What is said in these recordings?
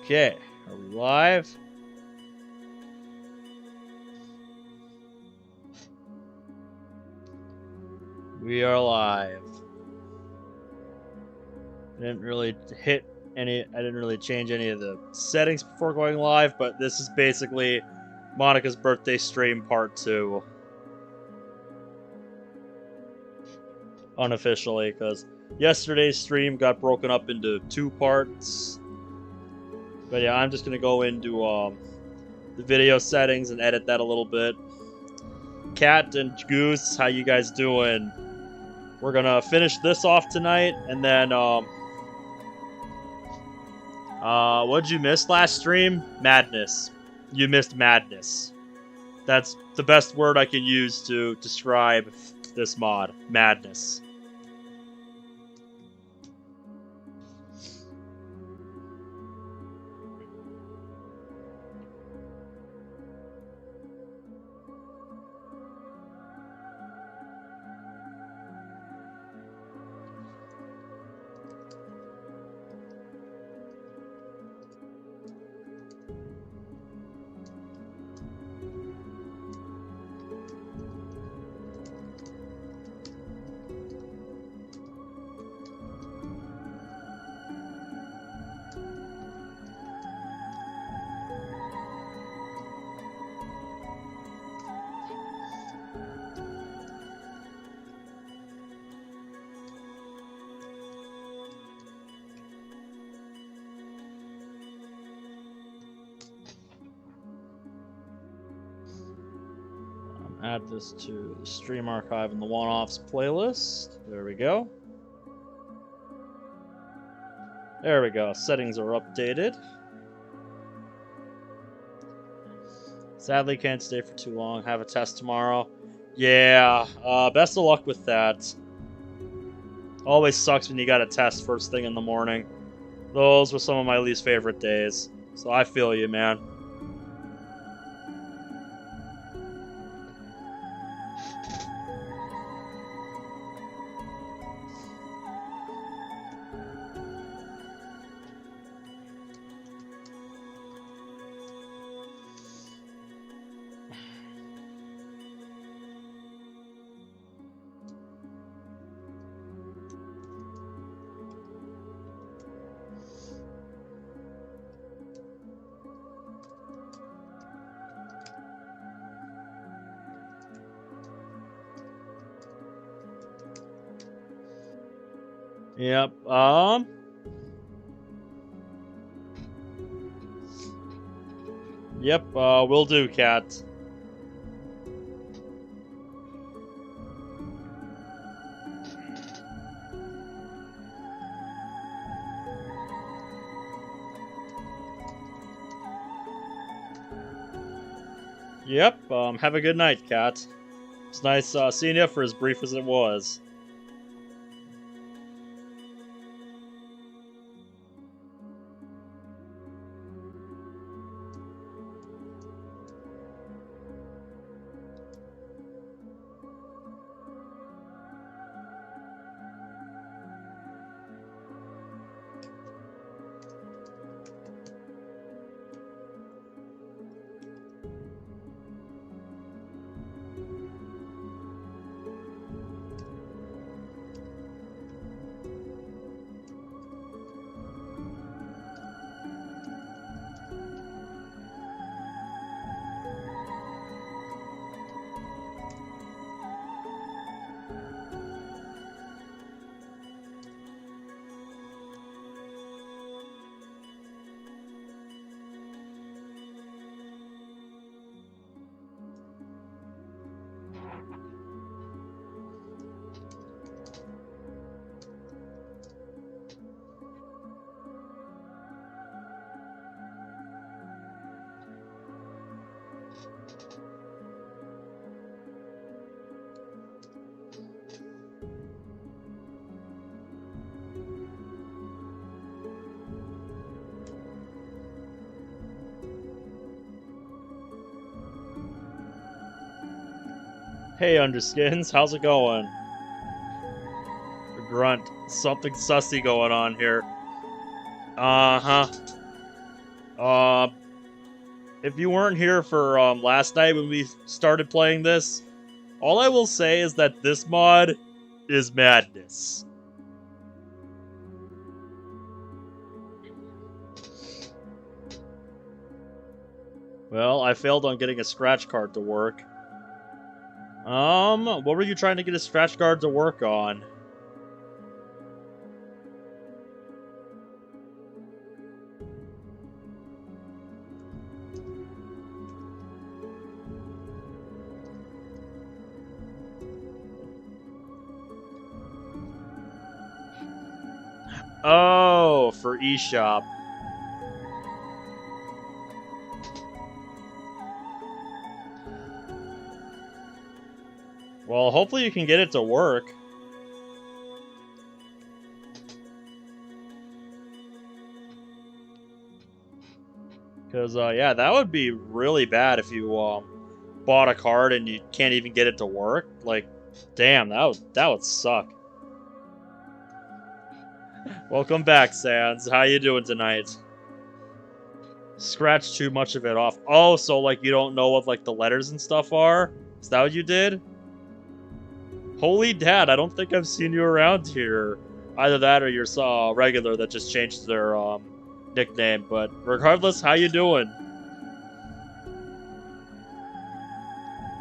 Okay, are we live? We are live. I didn't really change any of the settings before going live, but this is basically Monika's birthday stream part 2. Unofficially, because yesterday's stream got broken up into 2 parts. But yeah, I'm just gonna go into the video settings and edit that a little bit. Cat and Goose, how you guys doing? We're gonna finish this off tonight, and then what'd you miss last stream? Madness. You missed madness. That's the best word I can use to describe this mod. Madness. Add this to the stream archive in the one-offs playlist. There we go. There we go. Settings are updated. Sadly, can't stay for too long. Have a test tomorrow. Yeah, best of luck with that. Always sucks when you got a test first thing in the morning. Those were some of my least favorite days. So I feel you, man. Yep, Yep, will do, Cat. Yep, have a good night, Cat. It's nice seeing you for as brief as it was. Hey, Underskins, how's it going? Grunt, something sussy going on here. Uh-huh. Uh, if you weren't here for last night when we started playing this, all I will say is that this mod is madness. Well, I failed on getting a scratch card to work. What were you trying to get a scratch card to work on? Oh, for eShop. Well, hopefully you can get it to work. Because, yeah, that would be really bad if you, bought a card and you can't even get it to work. Like, damn, that would suck. Welcome back, Sans. How you doing tonight? Scratch too much of it off. Oh, so, like, you don't know what, like, the letters and stuff are? Is that what you did? Holy dad, I don't think I've seen you around here. Either that or you're regular that just changed their, nickname. But regardless, how you doing?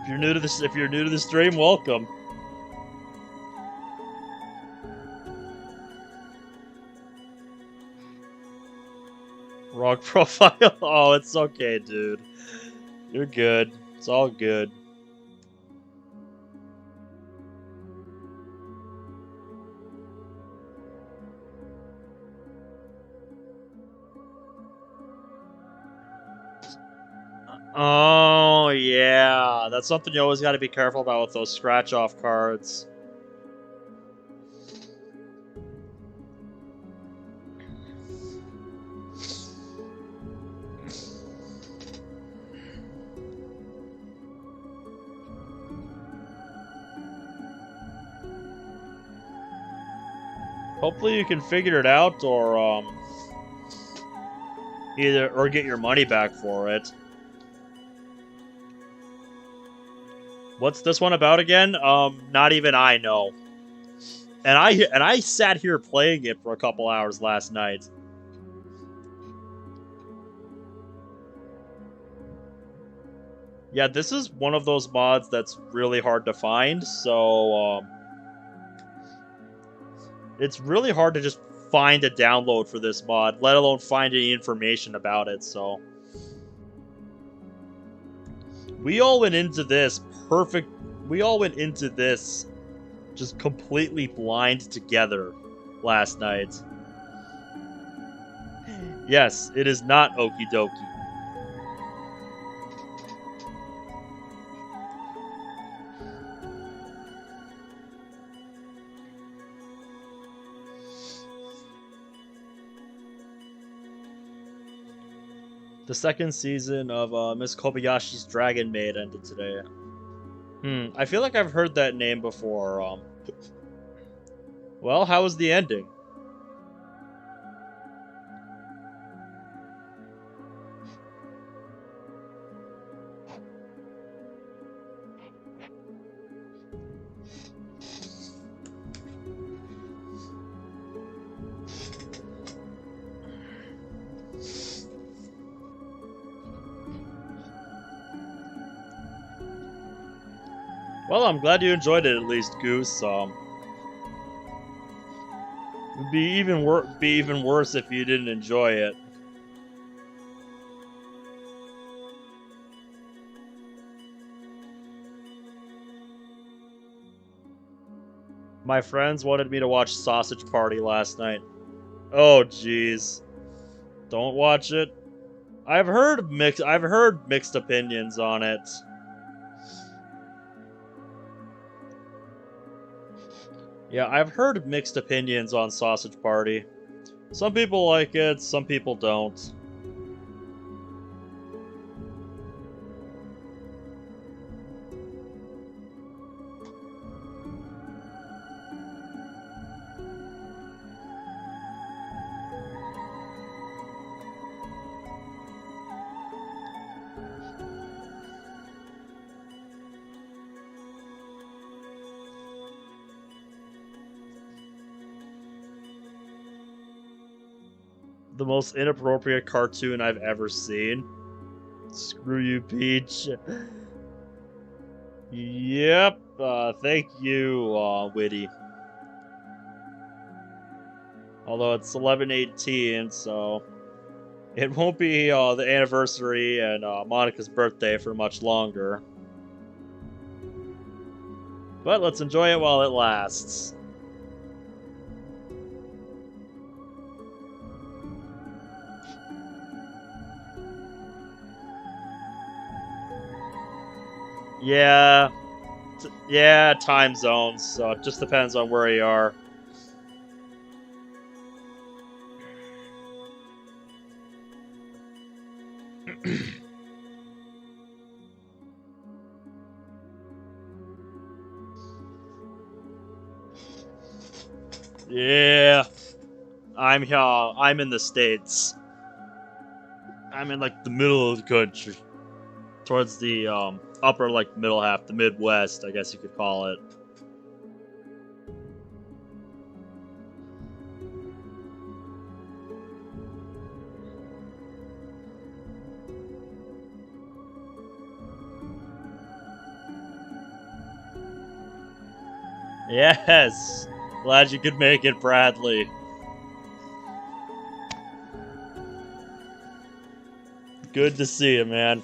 If you're new to the stream, welcome. Wrong profile. Oh, it's okay, dude. You're good. It's all good. Oh, yeah. That's something you always got to be careful about with those scratch-off cards. Hopefully you can figure it out or get your money back for it. What's this one about again? Not even I know. And I sat here playing it for a couple hours last night. Yeah, this is one of those mods that's really hard to find, so it's really hard to just find a download for this mod, let alone find any information about it, so. We all went into this just completely blind together last night. Yes, it is not Oki Doki. The second season of Miss Kobayashi's Dragon Maid ended today. I feel like I've heard that name before. Well, how was the ending? Well, I'm glad you enjoyed it at least, Goose. It'd be even worse if you didn't enjoy it. My friends wanted me to watch Sausage Party last night. Oh, jeez. Don't watch it. I've heard mixed opinions on it. Yeah, I've heard mixed opinions on Sausage Party. Some people like it, some people don't. The most inappropriate cartoon I've ever seen. Screw you, Peach. Yep. Thank you, Witty. Although it's 11/18, so it won't be the anniversary and Monika's birthday for much longer. But let's enjoy it while it lasts. Yeah. Yeah, time zones, so it just depends on where you are. Yeah. I'm in the States. I'm in like the middle of the country. Towards the upper like middle half, the Midwest, I guess you could call it. Yes. Glad you could make it, Bradley. Good to see you, man.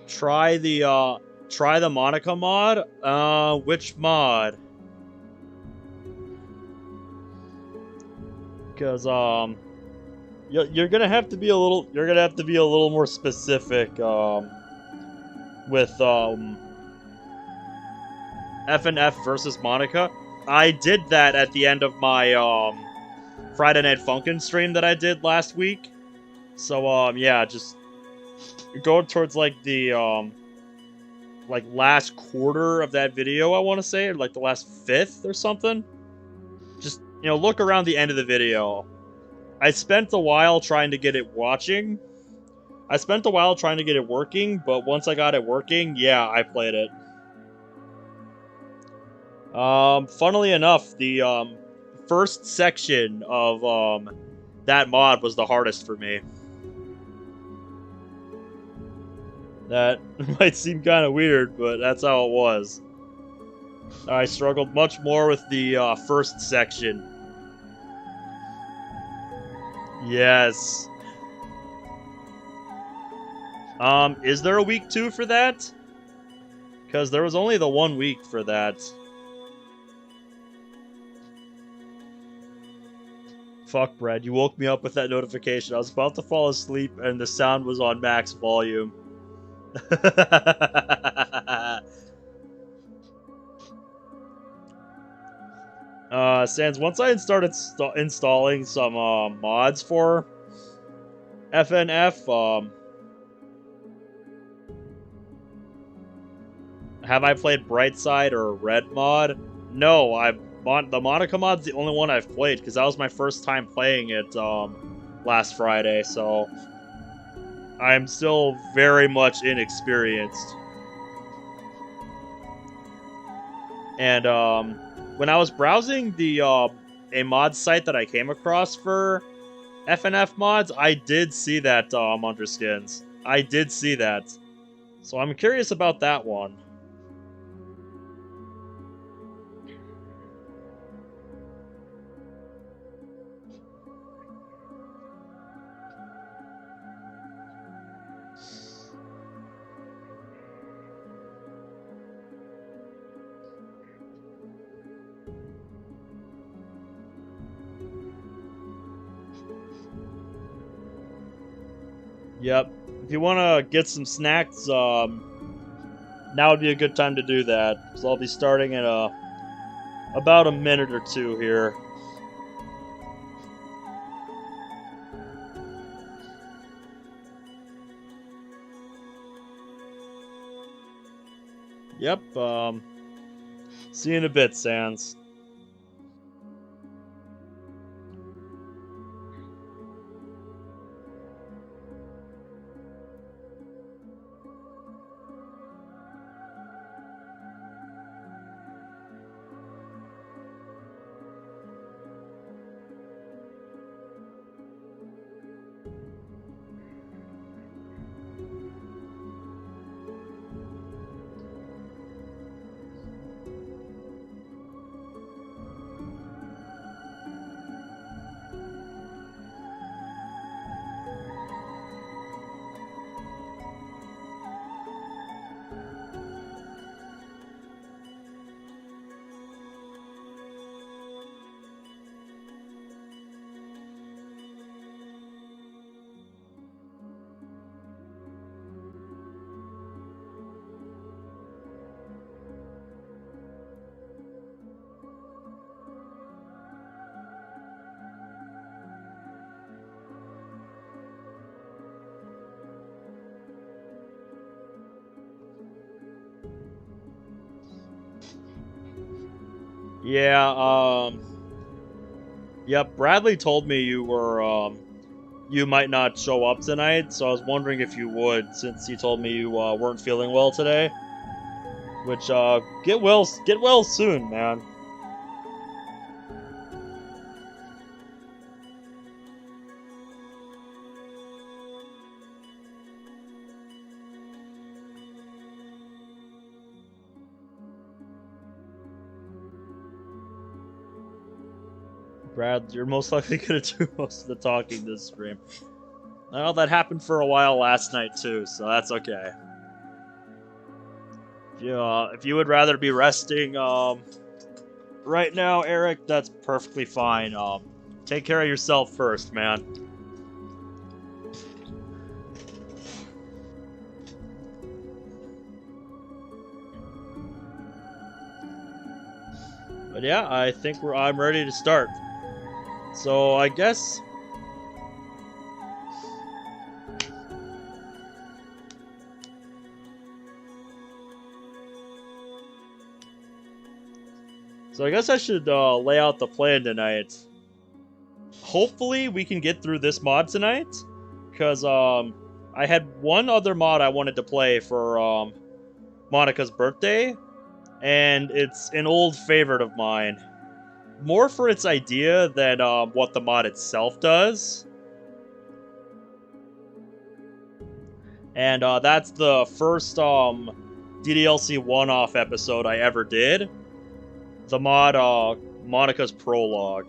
Try the Monika mod? Which mod? Because you're gonna have to be a little more specific with FNF versus Monika. I did that at the end of my Friday Night Funkin' stream that I did last week. So yeah, just go towards like the like last quarter of that video, I want to say, or like the last fifth or something. Just, look around the end of the video. I spent a while trying to get it watching. I spent a while trying to get it working, but once I got it working, yeah, I played it. Funnily enough, the first section of that mod was the hardest for me. That might seem kind of weird, but that's how it was. I struggled much more with the first section. Yes. Is there a week 2 for that? Because there was only the 1 week for that. Fuck, Brad, you woke me up with that notification. I was about to fall asleep and the sound was on max volume. Sans, once I started installing some mods for FNF, have I played Brightside or Red mod? No, the Monika mod's the only one I've played because that was my first time playing it last Friday, so I'm still very much inexperienced. And when I was browsing the a mod site that I came across for FNF mods, I did see that Underskins. I did see that. So I'm curious about that one. Yep. If you want to get some snacks, now would be a good time to do that. So I'll be starting in about a minute or two here. Yep, see you in a bit, Sans. Yeah, yep, Bradley told me you were, you might not show up tonight, so I was wondering if you would, since he told me you, weren't feeling well today. Which, get well soon, man. Brad, you're most likely gonna do most of the talking this stream. Well, that happened for a while last night too, so that's okay. If you would rather be resting, right now, Eric, that's perfectly fine. Take care of yourself first, man. But yeah, I think I'm ready to start. So I guess. So I guess I should lay out the plan tonight. Hopefully we can get through this mod tonight, because I had one other mod I wanted to play for Monika's birthday, and it's an old favorite of mine. More for its idea than what the mod itself does. And that's the first DDLC one-off episode I ever did. The mod Monika's Prologue.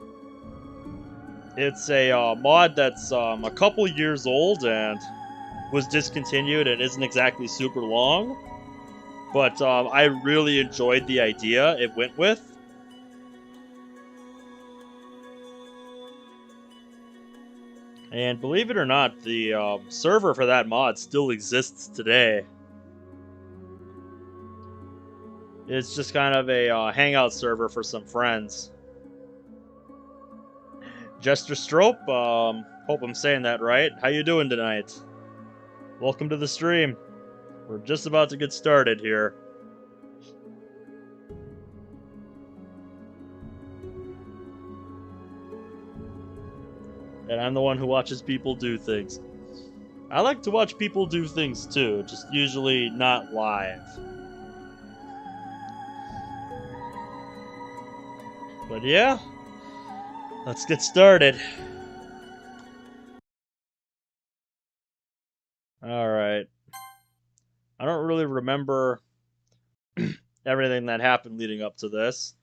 It's a mod that's a couple years old and was discontinued and isn't exactly super long. But I really enjoyed the idea it went with. And believe it or not, the server for that mod still exists today. It's just kind of a hangout server for some friends. Jester Strope, hope I'm saying that right. How you doing tonight? Welcome to the stream. We're just about to get started here. And I'm the one who watches people do things. I like to watch people do things too, just usually not live. But yeah, let's get started. Alright. I don't really remember everything that happened leading up to this.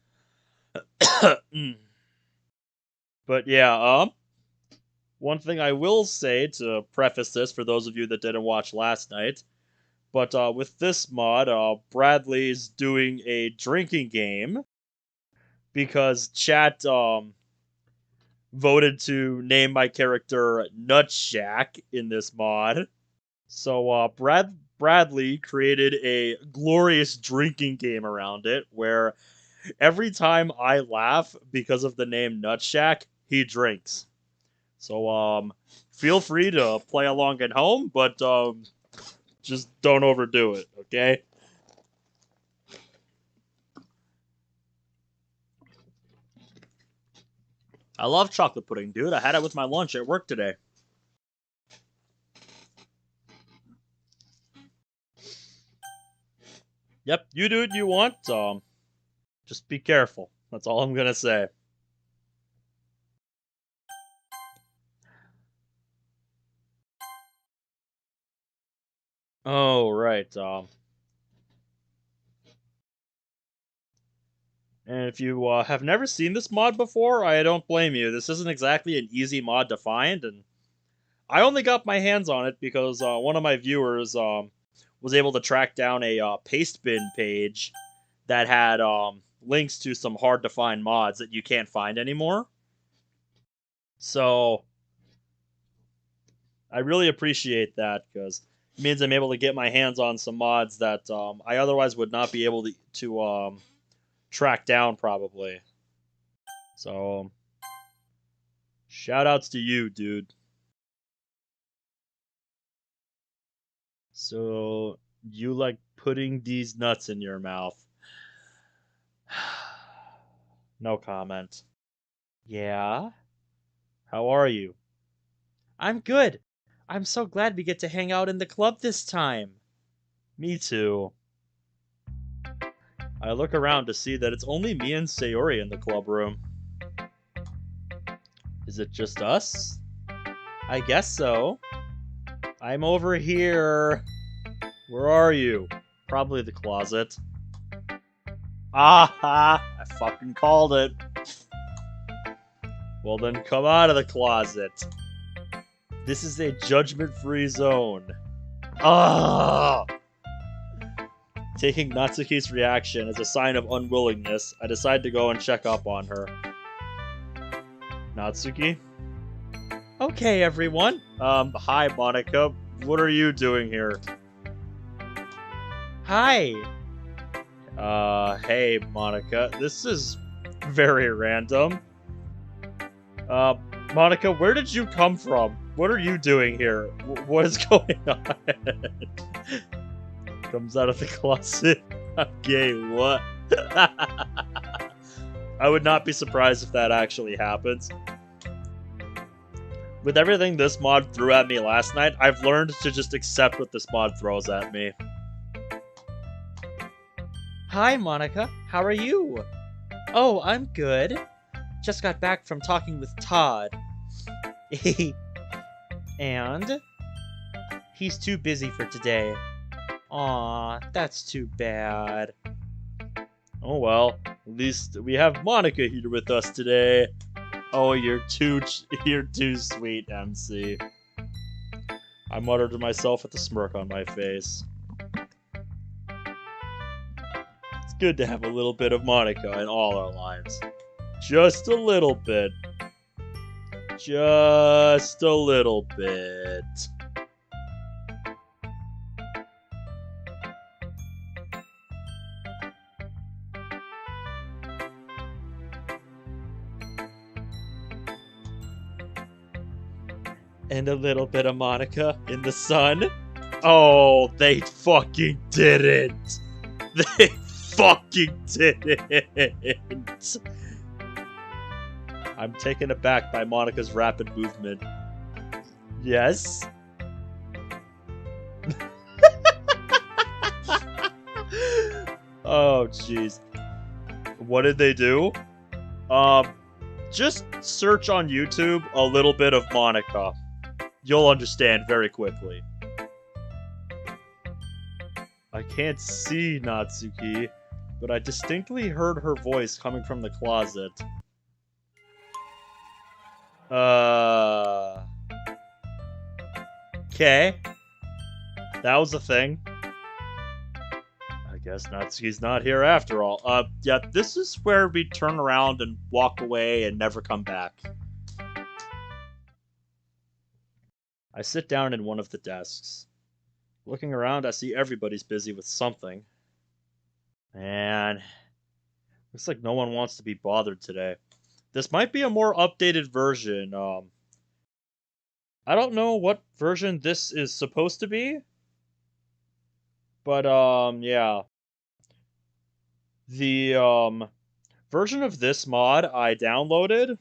But yeah, one thing I will say to preface this for those of you that didn't watch last night, but with this mod, Bradley's doing a drinking game because chat voted to name my character Nutshack in this mod. So Bradley created a glorious drinking game around it where every time I laugh because of the name Nutshack, he drinks. So feel free to play along at home, but just don't overdo it, okay? I love chocolate pudding, dude. I had it with my lunch at work today. Yep, you do what you want. Just be careful. That's all I'm gonna say. Oh, right. And if you have never seen this mod before, I don't blame you. This isn't exactly an easy mod to find, and I only got my hands on it because one of my viewers was able to track down a Pastebin page that had links to some hard to find mods that you can't find anymore. So I really appreciate that because it means I'm able to get my hands on some mods that I otherwise would not be able to track down probably. So shout outs to you, dude. So you like putting these nuts in your mouth. No comment. Yeah? How are you? I'm good. I'm so glad we get to hang out in the club this time. Me too. I look around to see that it's only me and Sayori in the club room. Is it just us? I guess so. I'm over here. Where are you? Probably the closet. Aha! I fucking called it. Well then come out of the closet. This is a judgment-free zone. Ah! Taking Natsuki's reaction as a sign of unwillingness, I decide to go and check up on her. Natsuki? Okay, everyone. Hi, Monika. What are you doing here? Hi. Hey, Monika. This is very random. Monika, where did you come from? What are you doing here? What is going on? Comes out of the closet. Okay, what? I would not be surprised if that actually happens. With everything this mod threw at me last night, I've learned to just accept what this mod throws at me. Hi, Monika. How are you? Oh, I'm good. Just got back from talking with Todd. And? He's too busy for today. Aw, that's too bad. Oh well, at least we have Monika here with us today. Oh, you're too sweet, MC. I muttered to myself with a smirk on my face. It's good to have a little bit of Monika in all our lives. Just a little bit. Just a little bit. And a little bit of Monika in the sun. Oh, they fucking didn't. They fucking didn't. I'm taken aback by Monika's rapid movement. Yes? Oh, jeez. What did they do? Just search on YouTube a little bit of Monika. You'll understand very quickly. I can't see Natsuki, but I distinctly heard her voice coming from the closet. Okay. That was a thing. I guess Natsuki's not here after all. Yeah, this is where we turn around and walk away and never come back. I sit down in one of the desks. Looking around, I see everybody's busy with something. Man, looks like no one wants to be bothered today. This might be a more updated version. I don't know what version this is supposed to be. But, yeah. The, version of this mod I downloaded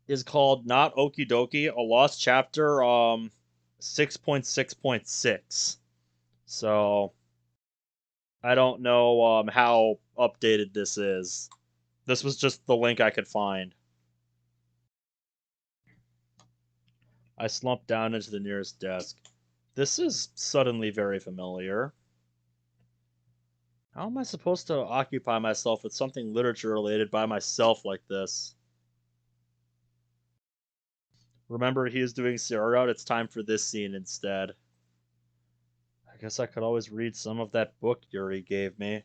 is called Not Oki Doki, a lost chapter, 6.6.6. So I don't know how updated this is. This was just the link I could find. I slumped down into the nearest desk. This is suddenly very familiar. How am I supposed to occupy myself with something literature related by myself like this? Remember, he is doing Zero Out. It's time for this scene instead. I guess I could always read some of that book Yuri gave me.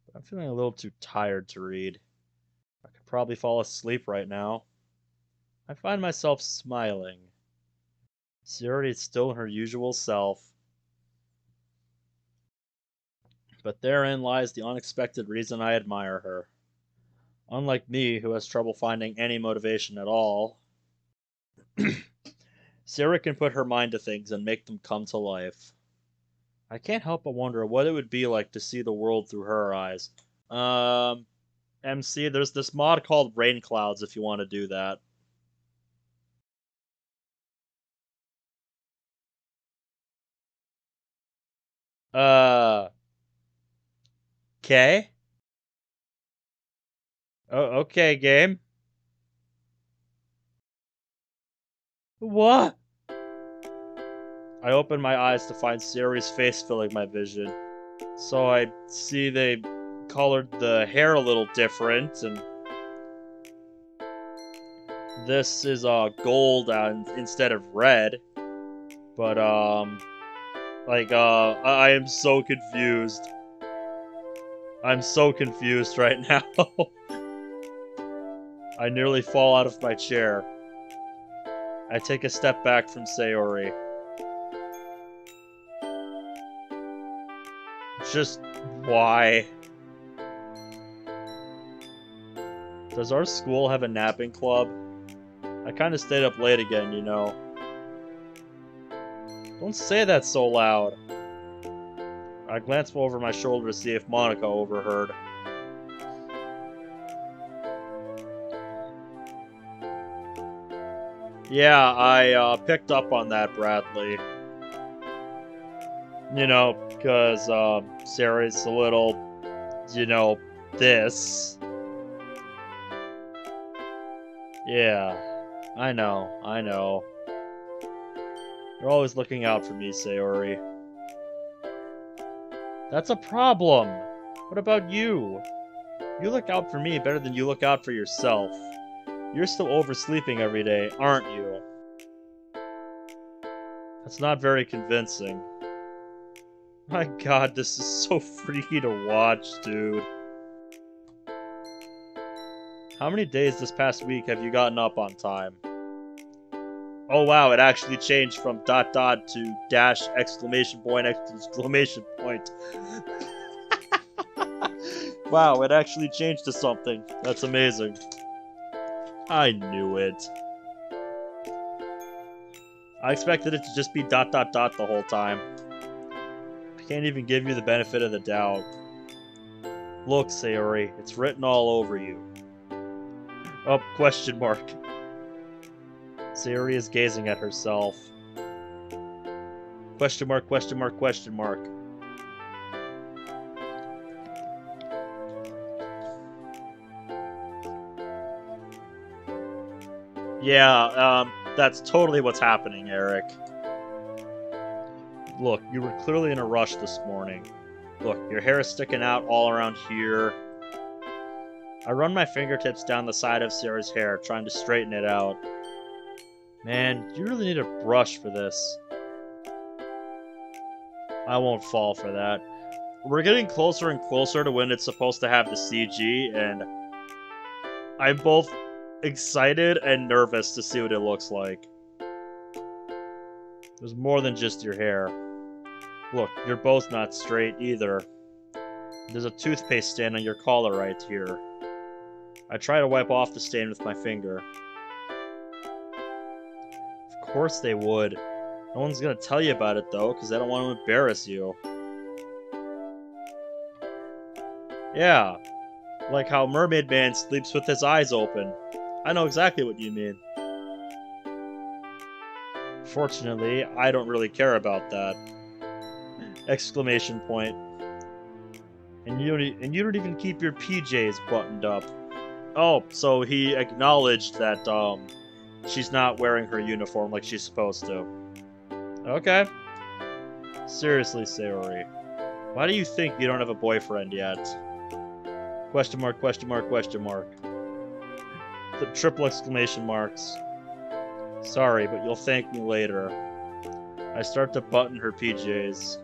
But I'm feeling a little too tired to read. I could probably fall asleep right now. I find myself smiling. Yuri is still her usual self. But therein lies the unexpected reason I admire her. Unlike me, who has trouble finding any motivation at all, Sarah can put her mind to things and make them come to life. I can't help but wonder what it would be like to see the world through her eyes. MC, there's this mod called Rain Clouds if you want to do that. Okay. Oh, okay, game. What? I open my eyes to find Siri's face filling my vision. So I see they colored the hair a little different, and this is gold instead of red. But I am so confused. I'm so confused right now. I nearly fall out of my chair. I take a step back from Sayori. Just why? Does our school have a napping club? I kinda stayed up late again, you know. Don't say that so loud. I glance over my shoulder to see if Monika overheard. Yeah, I picked up on that, Bradley. You know, because Sarah's a little, you know, this. Yeah, I know. You're always looking out for me, Sayori. That's a problem. What about you? You look out for me better than you look out for yourself. You're still oversleeping every day, aren't you? That's not very convincing. My god, this is so freaky to watch, dude. How many days this past week have you gotten up on time? Oh wow, it actually changed from ... to dash exclamation point exclamation point. Wow, it actually changed to something. That's amazing. I knew it. I expected it to just be ... the whole time. I can't even give you the benefit of the doubt. Look, Sayori, it's written all over you. Oh, question mark. Sayori is gazing at herself. Question mark, question mark, question mark. Yeah, that's totally what's happening, Eric. Look, you were clearly in a rush this morning. Look, your hair is sticking out all around here. I run my fingertips down the side of Sarah's hair, trying to straighten it out. Man, you really need a brush for this. I won't fall for that. We're getting closer and closer to when it's supposed to have the CG, and I'm both excited and nervous to see what it looks like. There's more than just your hair. Look, you're both not straight either. There's a toothpaste stain on your collar right here. I try to wipe off the stain with my finger. Of course they would. No one's gonna tell you about it though, because they don't want to embarrass you. Yeah, like how Mermaid Man sleeps with his eyes open. I know exactly what you mean. Fortunately, I don't really care about that. Exclamation point. And you don't even keep your PJs buttoned up. Oh, so he acknowledged that she's not wearing her uniform like she's supposed to. Okay. Seriously, Sayori. Why do you think you don't have a boyfriend yet? Question mark, question mark, question mark. The triple exclamation marks. Sorry, but you'll thank me later. I start to button her PJs.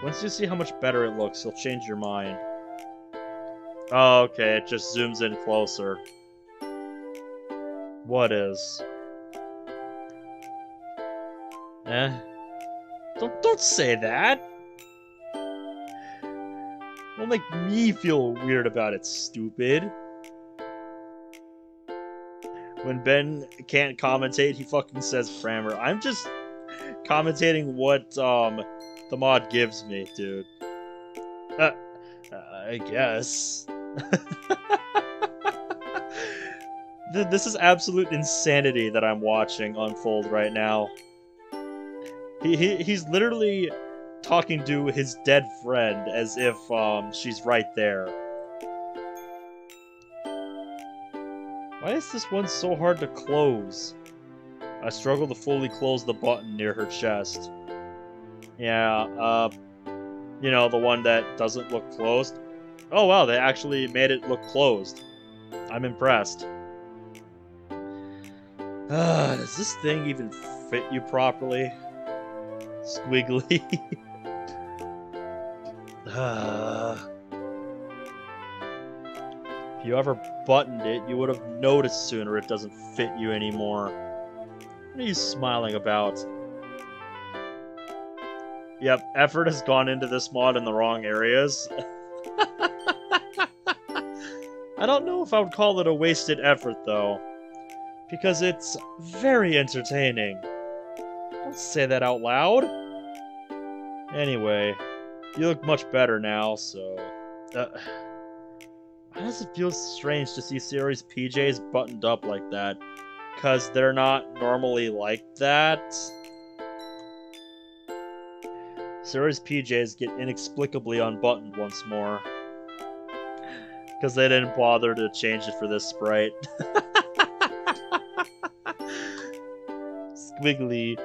Once you see how much better it looks, you'll change your mind. Oh, okay, it just zooms in closer. What is? Don't say that! Don't make me feel weird about it, stupid. When Ben can't commentate, he fucking says Framer. I'm just commentating what the mod gives me, dude. I guess. This is absolute insanity that I'm watching unfold right now. He's literally talking to his dead friend as if she's right there. Why is this one so hard to close? I struggle to fully close the button near her chest. Yeah, you know, the one that doesn't look closed. Oh wow, they actually made it look closed. I'm impressed. Does this thing even fit you properly? Squiggly. If you ever buttoned it, you would have noticed sooner it doesn't fit you anymore. What are you smiling about? Yep, effort has gone into this mod in the wrong areas. I don't know if I would call it a wasted effort, though. Because it's very entertaining. Don't say that out loud. Anyway, you look much better now, so... why does it feel strange to see Sayori's PJs buttoned up like that? Because they're not normally like that? Sayori's PJs get inexplicably unbuttoned once more. Because they didn't bother to change it for this sprite. Squiggly.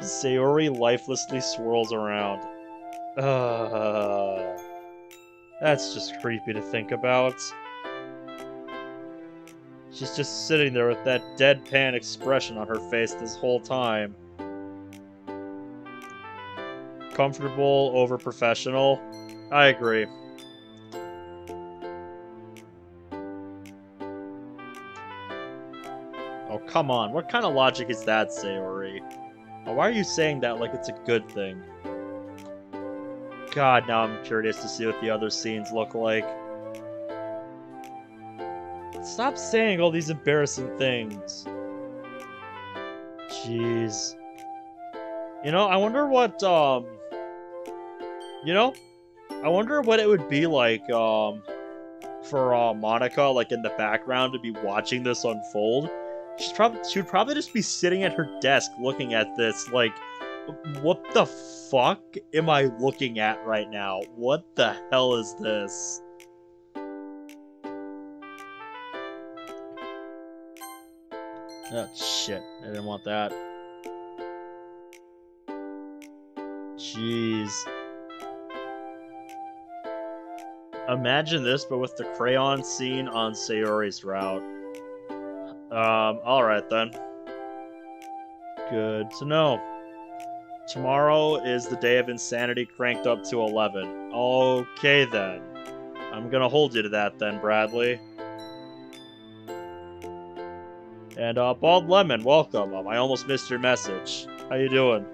Sayori lifelessly swirls around. That's just creepy to think about. She's just sitting there with that deadpan expression on her face this whole time. Comfortable over professional? I agree. Oh, come on. What kind of logic is that, Sayori? Oh, why are you saying that like it's a good thing? God, now I'm curious to see what the other scenes look like. Stop saying all these embarrassing things. Jeez. You know, I wonder what, you know? I wonder what it would be like, for, Monika, like, in the background to be watching this unfold. She would probably just be sitting at her desk looking at this, like, what the fuck am I looking at right now? What the hell is this? Oh, shit. I didn't want that. Jeez. Imagine this, but with the crayon scene on Sayori's route. Alright then. Good to know. Tomorrow is the day of insanity cranked up to 11. Okay then. I'm gonna hold you to that then, Bradley. And, Bald Lemon, welcome. I almost missed your message. How you doing?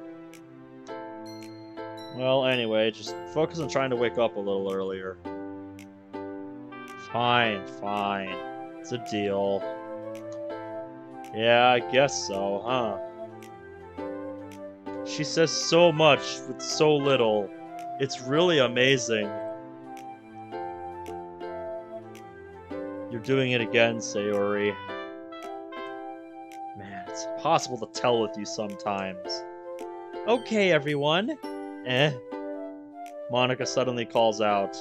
Well, anyway, just focus on trying to wake up a little earlier. Fine, fine. It's a deal. Yeah, I guess so, huh? She says so much with so little. It's really amazing. You're doing it again, Sayori. Man, it's impossible to tell with you sometimes. Okay, everyone. Monika suddenly calls out.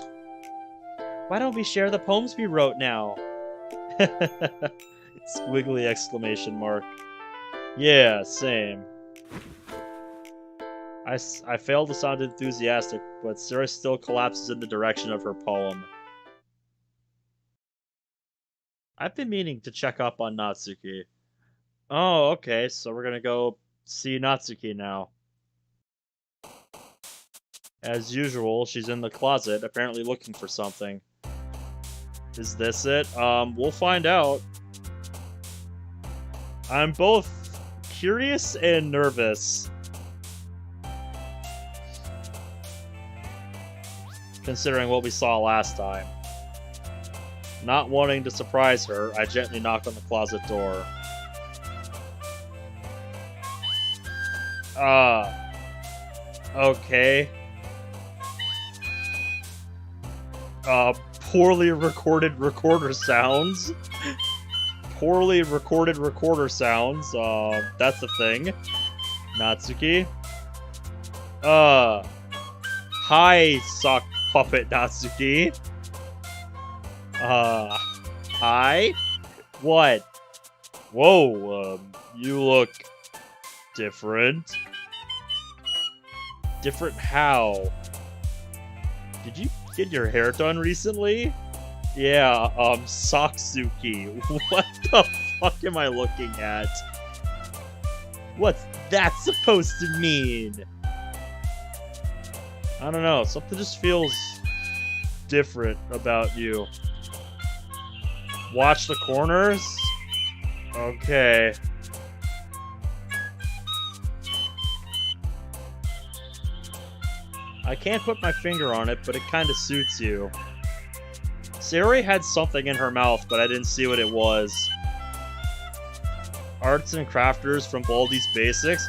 Why don't we share the poems we wrote now? Squiggly exclamation mark. Yeah, same. I fail to sound enthusiastic, but Sarah still collapses in the direction of her poem. I've been meaning to check up on Natsuki. Oh, okay, so we're gonna go see Natsuki now. As usual, she's in the closet, apparently looking for something. Is this it? We'll find out. I'm both curious and nervous. Considering what we saw last time. Not wanting to surprise her, I gently knock on the closet door. Okay. Poorly recorded recorder sounds. Poorly recorded recorder sounds. That's a thing. Natsuki. Hi, sock puppet Natsuki. Hi? What? Whoa, you look different. Different how? Did you get your hair done recently? Yeah, Socksuki. What the fuck am I looking at? What's that supposed to mean? I don't know, something just feels different about you. Watch the corners? Okay. I can't put my finger on it, but it kinda suits you. Sayori had something in her mouth, but I didn't see what it was. Arts and Crafters from Baldi's Basics?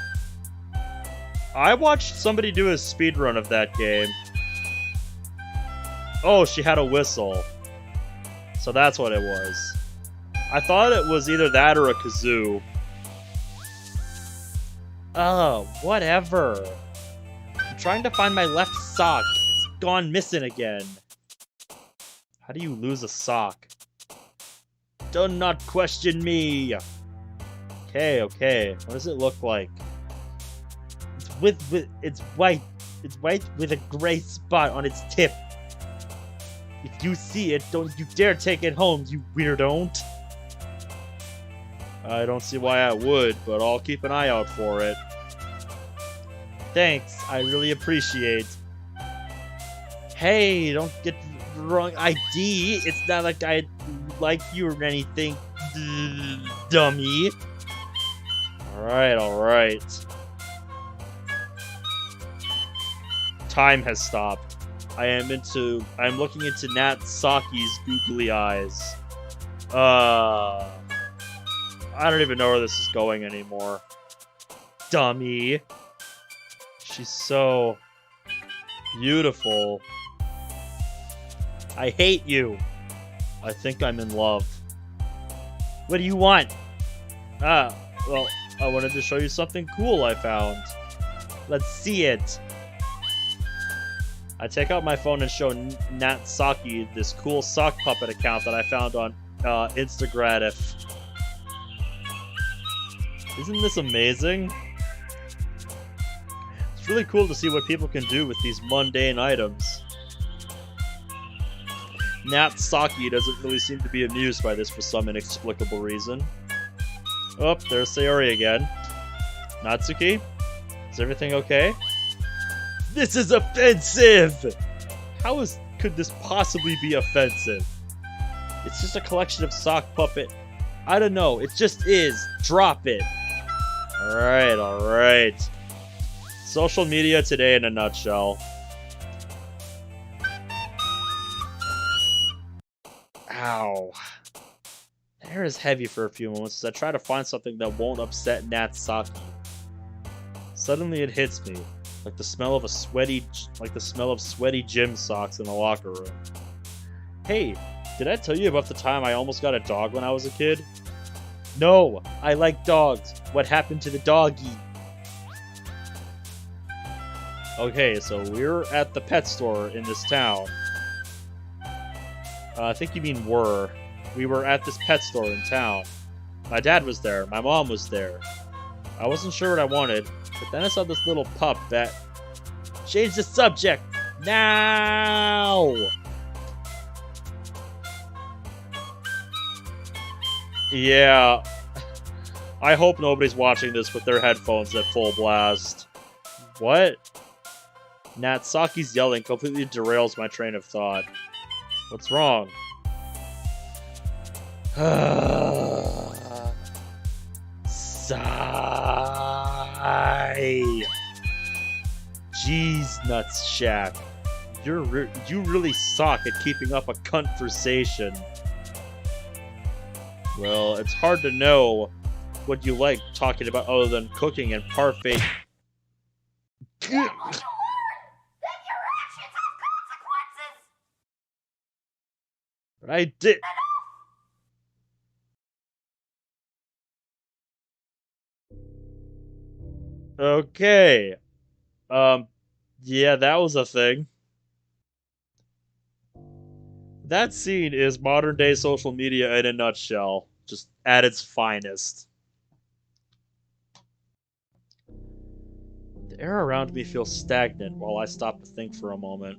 I watched somebody do a speedrun of that game. Oh, she had a whistle. So that's what it was. I thought it was either that or a kazoo. Oh, whatever. I'm trying to find my left sock. It's gone missing again. How do you lose a sock? Do not question me. Okay, okay. What does it look like? It's white. It's white with a gray spot on its tip. If you see it, don't you dare take it home, you weirdo. I don't see why I would, but I'll keep an eye out for it. Thanks, I really appreciate. Hey, don't get the wrong ID. It's not like I like you or anything, dummy. Alright, alright. Time has stopped. I'm looking into Nat Saki's googly eyes. I don't even know where this is going anymore. Dummy. She's so beautiful. I hate you. I think I'm in love. What do you want? Well, I wanted to show you something cool I found. Let's see it. I take out my phone and show Nat Saki this cool sock puppet account that I found on Instagram. Isn't this amazing? It's really cool to see what people can do with these mundane items. Nat Saki doesn't really seem to be amused by this for some inexplicable reason. Oh, there's Sayori again. Natsuki? Is everything okay? This is offensive! Could this possibly be offensive? It's just a collection of sock puppet. I don't know, it just is. Drop it. Alright, alright. Social media today in a nutshell. Ow. The air is heavy for a few moments as I try to find something that won't upset Nat Saki. Suddenly it hits me. Like the smell of sweaty gym socks in the locker room. Hey, Did I tell you about the time I almost got a dog when I was a kid? No, I like dogs. What happened to the doggy? Okay, so we're at the pet store in this town. I think you mean were. We were at this pet store in town. My dad was there. My mom was there. I wasn't sure what I wanted, but then I saw this little pup that... Change the subject! Now! Yeah. I hope nobody's watching this with their headphones at full blast. What? Natsaki's yelling completely derails my train of thought. What's wrong? Sigh. Jeez, Nuts Shack. You really suck at keeping up a conversation. Well, it's hard to know what you like talking about other than cooking and parfait. I did. Okay. Yeah, that was a thing. That scene is modern day social media in a nutshell, just at its finest. The air around me feels stagnant while I stop to think for a moment.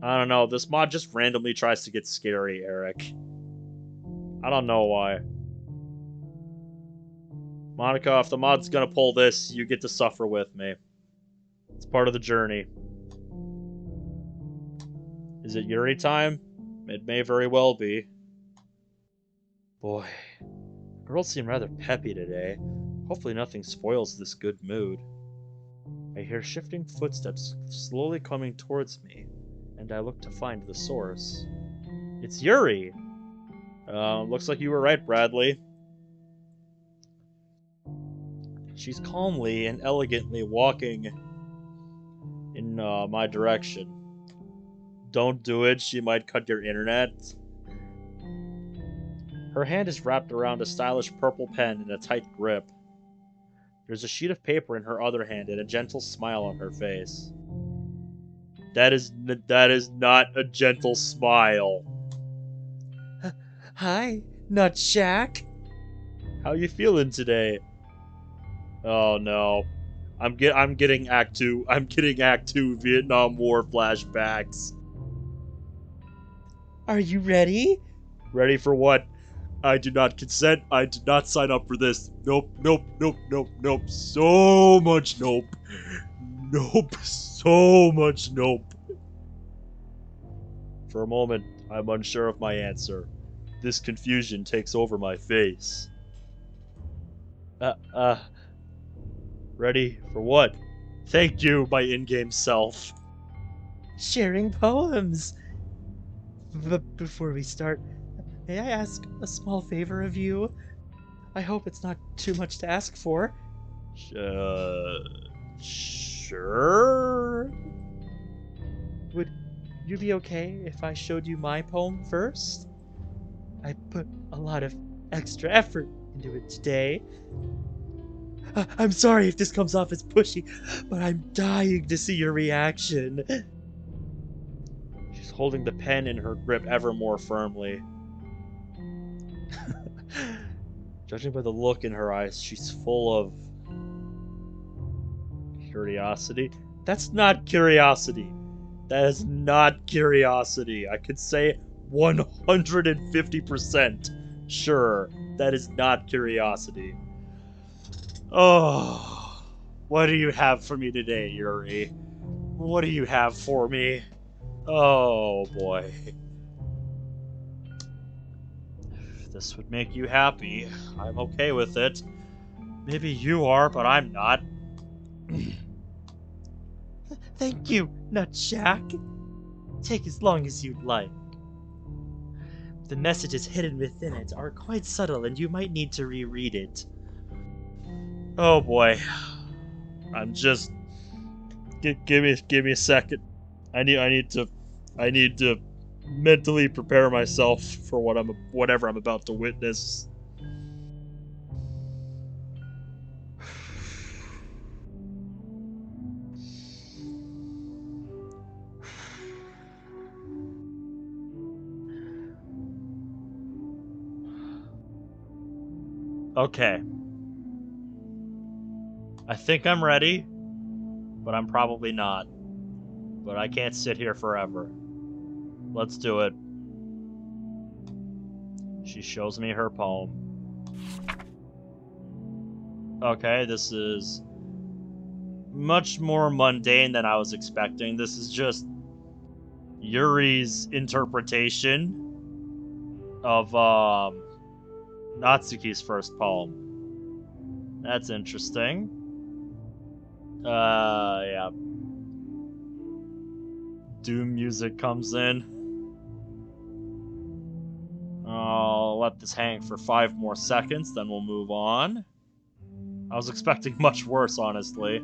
I don't know, this mod just randomly tries to get scary, Eric. I don't know why. Monika, if the mod's gonna pull this, you get to suffer with me. It's part of the journey. Is it Yuri time? It may very well be. Boy, girls seem rather peppy today. Hopefully nothing spoils this good mood. I hear shifting footsteps slowly coming towards me, and I look to find the source. It's Yuri! Looks like you were right, Bradley. She's calmly and elegantly walking in my direction. Don't do it, she might cut your internet. Her hand is wrapped around a stylish purple pen in a tight grip. There's a sheet of paper in her other hand and a gentle smile on her face. That is not a gentle smile. Hi, Nut Shack. How you feeling today? Oh no. I'm getting Act 2. I'm getting Act 2 Vietnam War flashbacks. Are you ready? Ready for what? I do not consent. I did not sign up for this. Nope, nope, nope, nope, nope. So much nope. Nope, so much nope. For a moment, I'm unsure of my answer. This confusion takes over my face. Ready for what? Thank you, my in-game self. Sharing poems. But before we start, may I ask a small favor of you? I hope it's not too much to ask for. Sure? Would you be okay if I showed you my poem first? I put a lot of extra effort into it today. I'm sorry if this comes off as pushy, but I'm dying to see your reaction. She's holding the pen in her grip ever more firmly. Judging by the look in her eyes, she's full of... curiosity? That's not curiosity. That is not curiosity. I could say 150%. Sure, that is not curiosity. Oh, what do you have for me today, Yuri? What do you have for me? Oh, boy. If this would make you happy, I'm okay with it. Maybe you are, but I'm not. Thank you, Nut Shack. Take as long as you'd like. The messages hidden within it are quite subtle, and you might need to reread it. Oh boy, I'm just. Give me a second. I need to mentally prepare myself for whatever I'm about to witness. Okay. I think I'm ready, but I'm probably not. But I can't sit here forever. Let's do it. She shows me her poem. Okay, this is much more mundane than I was expecting. This is just Yuri's interpretation of Natsuki's first poem. That's interesting. Yeah. Doom music comes in. I'll let this hang for 5 more seconds, then we'll move on. I was expecting much worse, honestly.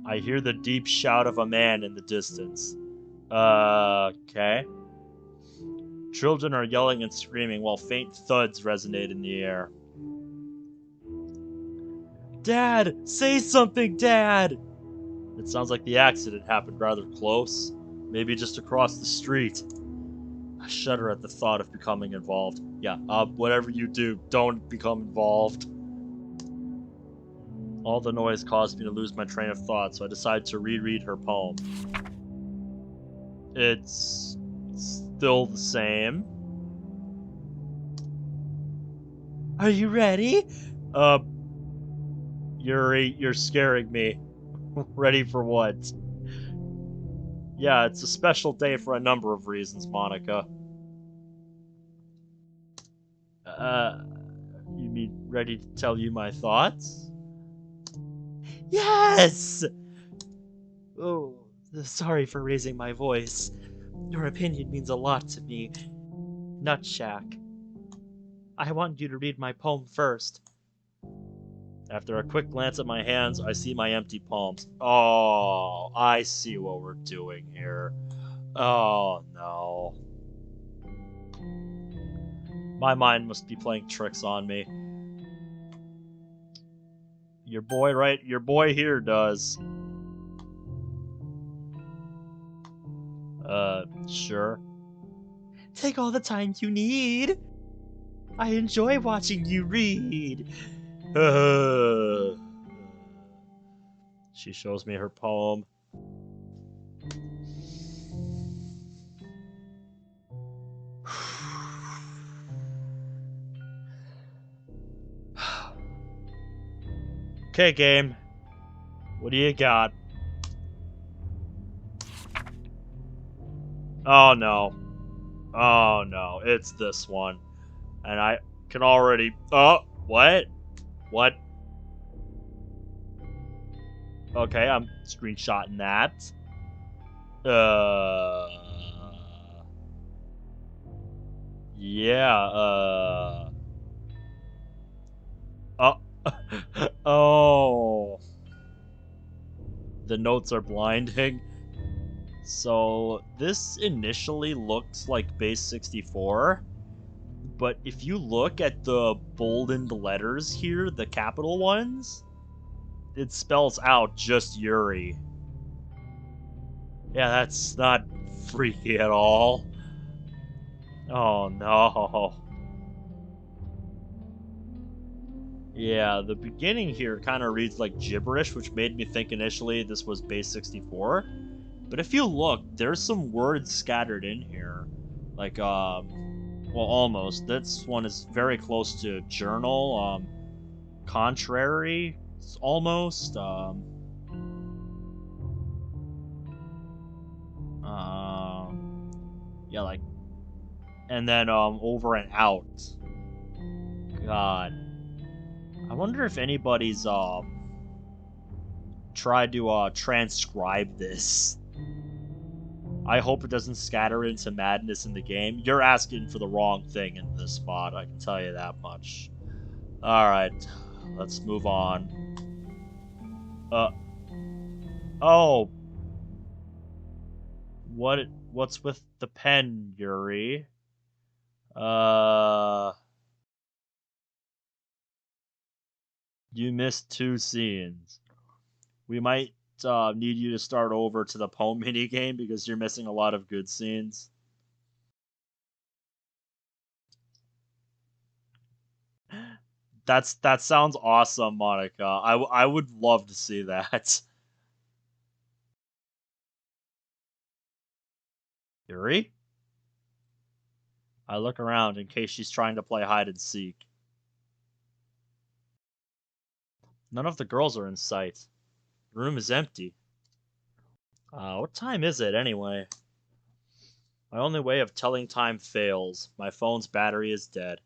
I hear the deep shout of a man in the distance. Okay. Children are yelling and screaming while faint thuds resonate in the air. Dad! Say something, Dad! It sounds like the accident happened rather close. Maybe just across the street. I shudder at the thought of becoming involved. Yeah, whatever you do, don't become involved. All the noise caused me to lose my train of thought, so I decided to reread her poem. It's still the same. Are you ready? Yuri, you're scaring me. Ready for what? Yeah, it's a special day for a number of reasons, Monika. You mean ready to tell you my thoughts? Yes! Oh, sorry for raising my voice. Your opinion means a lot to me. Nutshack. I want you to read my poem first. After a quick glance at my hands, I see my empty palms. Oh, I see what we're doing here. Oh, no. My mind must be playing tricks on me. Your boy, right? Your boy here does. Sure. Take all the time you need. I enjoy watching you read. She shows me her poem. Okay, game. What do you got? Oh no. Oh no, it's this one. And I can already... Oh, what? What? Okay, I'm screenshotting that. Yeah, Oh. Oh. The notes are blinding. So, this initially looked like base 64. But if you look at the boldened letters here, the capital ones, it spells out just Yuri. Yeah, that's not freaky at all. Oh no. Yeah, the beginning here kind of reads like gibberish, which made me think initially this was base 64. But if you look, there's some words scattered in here. Like, well, almost. This one is very close to journal. Contrary, almost. Yeah, like, and then, over and out. God. I wonder if anybody's, tried to, transcribe this. I hope it doesn't scatter into madness in the game. You're asking for the wrong thing in this spot, I can tell you that much. Alright, let's move on. Oh. What's with the pen, Yuri? You missed 2 scenes. We might need you to start over to the poem mini game because you're missing a lot of good scenes. That sounds awesome, Monica. I would love to see that. Yuri? I look around in case she's trying to play hide and seek. None of the girls are in sight. The room is empty. What time is it anyway? My only way of telling time fails. My phone's battery is dead.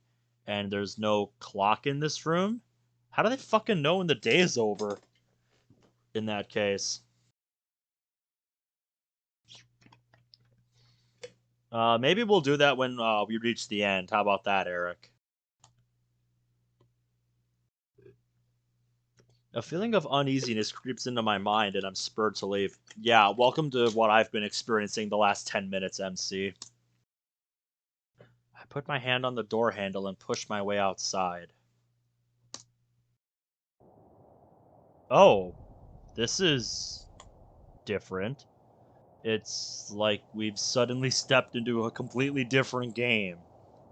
And there's no clock in this room? How do they fucking know when the day is over? In that case. Maybe we'll do that when we reach the end. How about that, Eric? A feeling of uneasiness creeps into my mind and I'm spurred to leave. Yeah, welcome to what I've been experiencing the last 10 minutes, MC. I put my hand on the door handle and push my way outside. Oh, this is different. It's like we've suddenly stepped into a completely different game.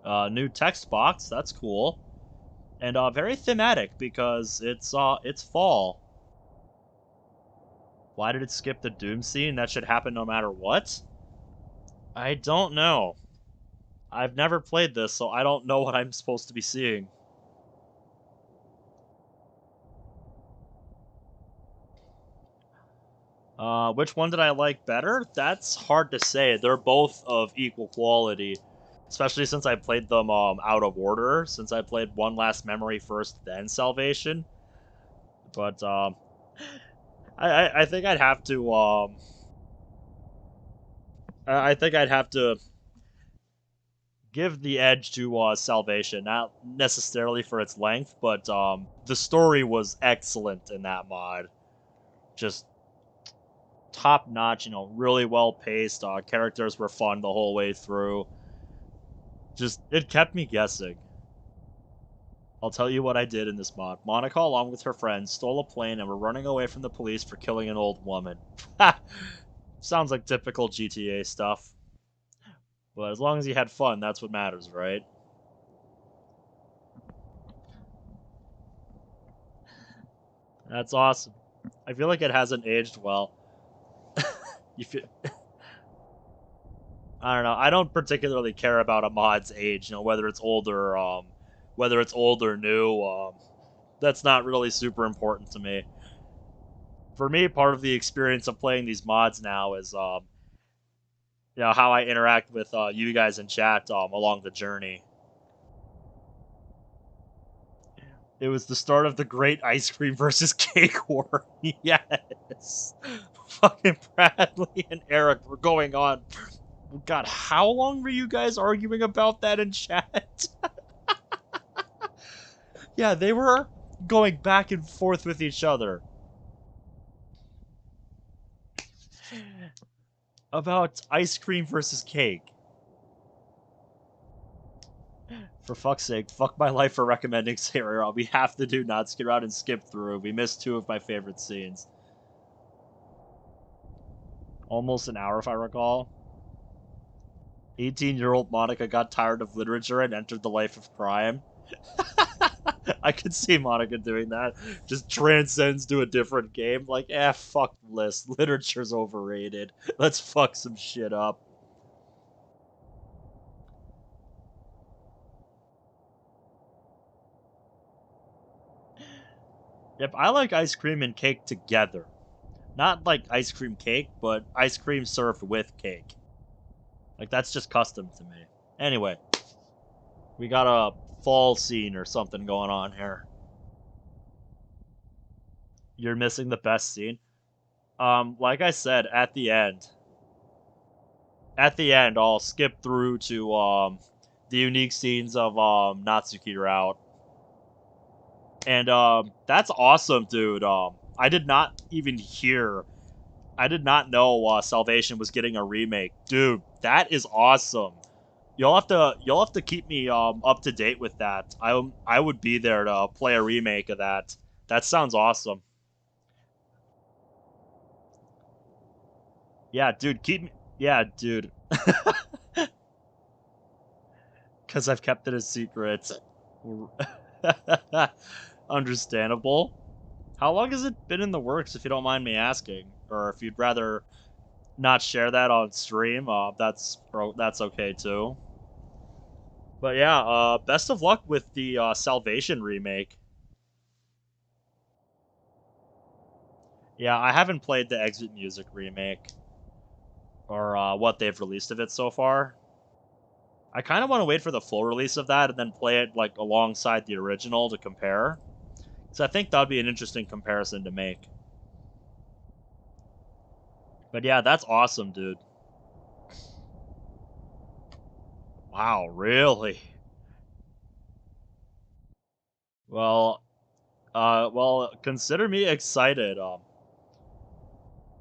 New text box, that's cool. And very thematic because it's fall. Why did it skip the Doom scene? That should happen no matter what? I don't know. I've never played this, so I don't know what I'm supposed to be seeing. Which one did I like better? That's hard to say. They're both of equal quality. Especially since I played them out of order. Since I played One Last Memory first, then Salvation. But I think I'd have to I think I'd have to give the edge to Salvation, not necessarily for its length, but the story was excellent in that mod. Just top notch, you know, really well paced. Characters were fun the whole way through. Just it kept me guessing. I'll tell you what I did in this mod. Monika, along with her friends, stole a plane and were running away from the police for killing an old woman. Sounds like typical GTA stuff. But as long as you had fun, that's what matters, right? That's awesome. I feel like it hasn't aged well. You feel... I don't know. I don't particularly care about a mod's age, you know, whether it's old or new. That's not really super important to me. For me, part of the experience of playing these mods now is, you know, how I interact with you guys in chat along the journey. It was the start of the great ice cream versus cake war. Yes. Fucking Bradley and Eric were going on. God, how long were you guys arguing about that in chat? Yeah, they were going back and forth with each other. About ice cream versus cake. For fuck's sake, fuck my life for recommending Serial. We have to do not skip out and skip through. We missed 2 of my favorite scenes. Almost an hour, if I recall. 18-year-old Monika got tired of literature and entered the life of crime. I could see Monika doing that. Just transcends to a different game. Like, fuck this. Literature's overrated. Let's fuck some shit up. Yep, I like ice cream and cake together. Not like ice cream cake, but ice cream served with cake. Like, that's just custom to me. Anyway, we got a fall scene or something going on here. You're missing the best scene. Like I said, at the end, I'll skip through to the unique scenes of Natsuki Route. And that's awesome, dude. I did not even hear I did not know Salvation was getting a remake. Dude, that is awesome. You'll have to keep me up to date with that. I would be there to play a remake of that. That sounds awesome. Yeah, dude, keep me. Yeah, dude. Because I've kept it a secret. Understandable. How long has it been in the works, if you don't mind me asking? Or if you'd rather not share that on stream, that's okay too. But yeah, best of luck with the Salvation remake. Yeah, I haven't played the Exit Music remake or what they've released of it so far. I kind of want to wait for the full release of that and then play it like alongside the original to compare. So I think that would be an interesting comparison to make. But yeah, that's awesome, dude. Wow, really? Well, consider me excited.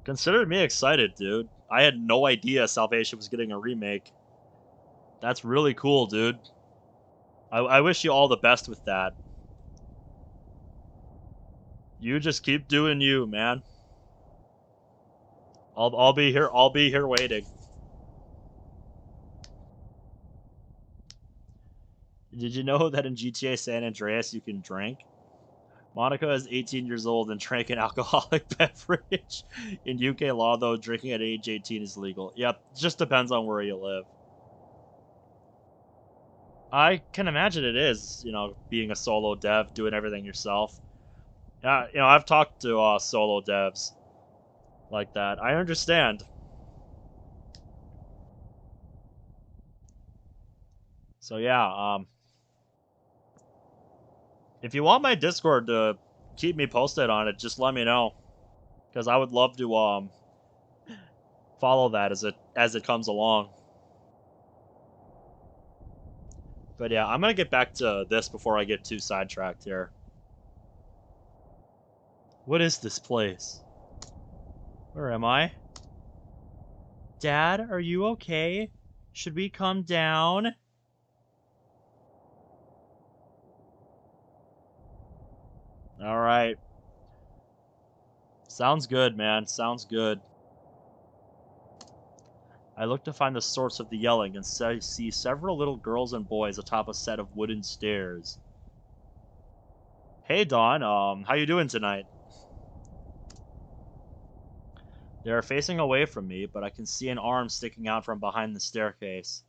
Consider me excited, dude. I had no idea Salvation was getting a remake. That's really cool, dude. I wish you all the best with that. You just keep doing you, man. I'll be here. I'll be here waiting. Did you know that in GTA San Andreas you can drink? Monika is 18 years old and drank an alcoholic beverage. In UK law, though, drinking at age 18 is legal. Yep, just depends on where you live. I can imagine it is, being a solo dev, doing everything yourself. Yeah, I've talked to solo devs like that. I understand. So yeah, if you want my Discord to keep me posted on it, just let me know, because I would love to follow that as it comes along. But yeah, I'm gonna get back to this before I get too sidetracked here. What is this place? Where am I? Dad, are you okay? Should we come down? Alright. Sounds good, man. Sounds good. I look to find the source of the yelling and see several little girls and boys atop a set of wooden stairs. Hey, Dawn. How you doing tonight? They are facing away from me, but I can see an arm sticking out from behind the staircase.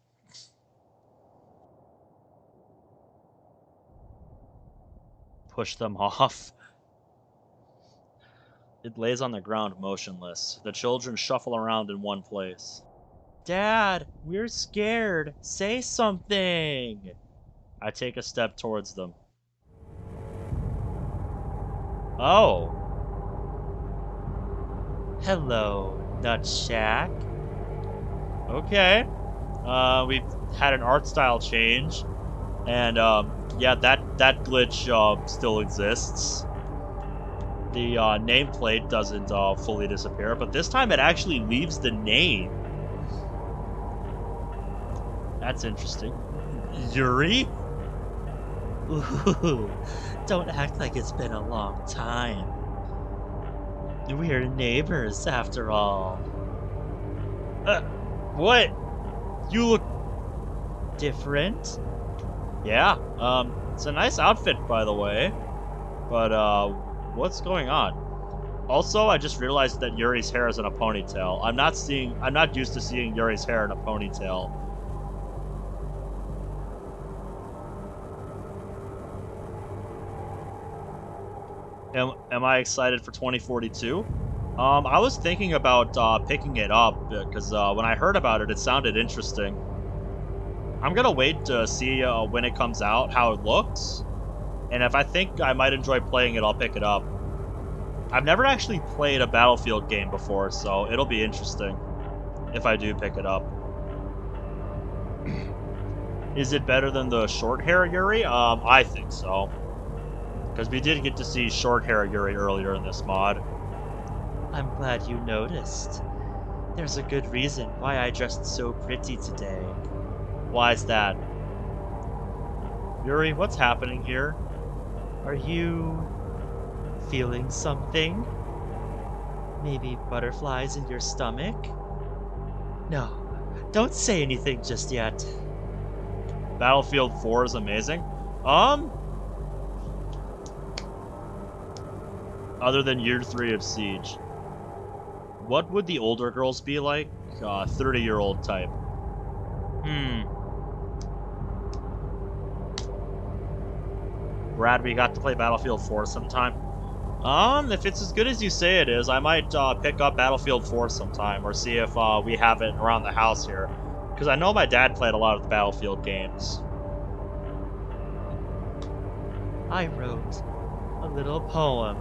Push them off. It lays on the ground motionless. The children shuffle around in one place. Dad, we're scared. Say something. I take a step towards them. Oh. Hello, Nut Shack. Okay. We've had an art style change. And, yeah, that glitch still exists. The nameplate doesn't fully disappear, but this time it actually leaves the name. That's interesting. Yuri? Ooh, don't act like it's been a long time. We're neighbors, after all. What? You look different? Yeah, it's a nice outfit, by the way. But, what's going on? Also, I just realized that Yuri's hair is in a ponytail. I'm not used to seeing Yuri's hair in a ponytail. Am I excited for 2042? I was thinking about picking it up because when I heard about it, it sounded interesting. I'm gonna wait to see when it comes out, how it looks, and if I think I might enjoy playing it, I'll pick it up. I've never actually played a Battlefield game before, so it'll be interesting if I do pick it up. Is it better than the short hair Yuri? I think so. Because we did get to see short hair Yuri earlier in this mod. I'm glad you noticed. There's a good reason why I dressed so pretty today. Why's that? Yuri, what's happening here? Are you feeling something? Maybe butterflies in your stomach? No, don't say anything just yet. Battlefield 4 is amazing. Other than year 3 of Siege, what would the older girls be like? 30-year-old type. Brad, we got to play Battlefield 4 sometime. If it's as good as you say it is, I might pick up Battlefield 4 sometime, or see if we have it around the house here. Because I know my dad played a lot of the Battlefield games. I wrote a little poem.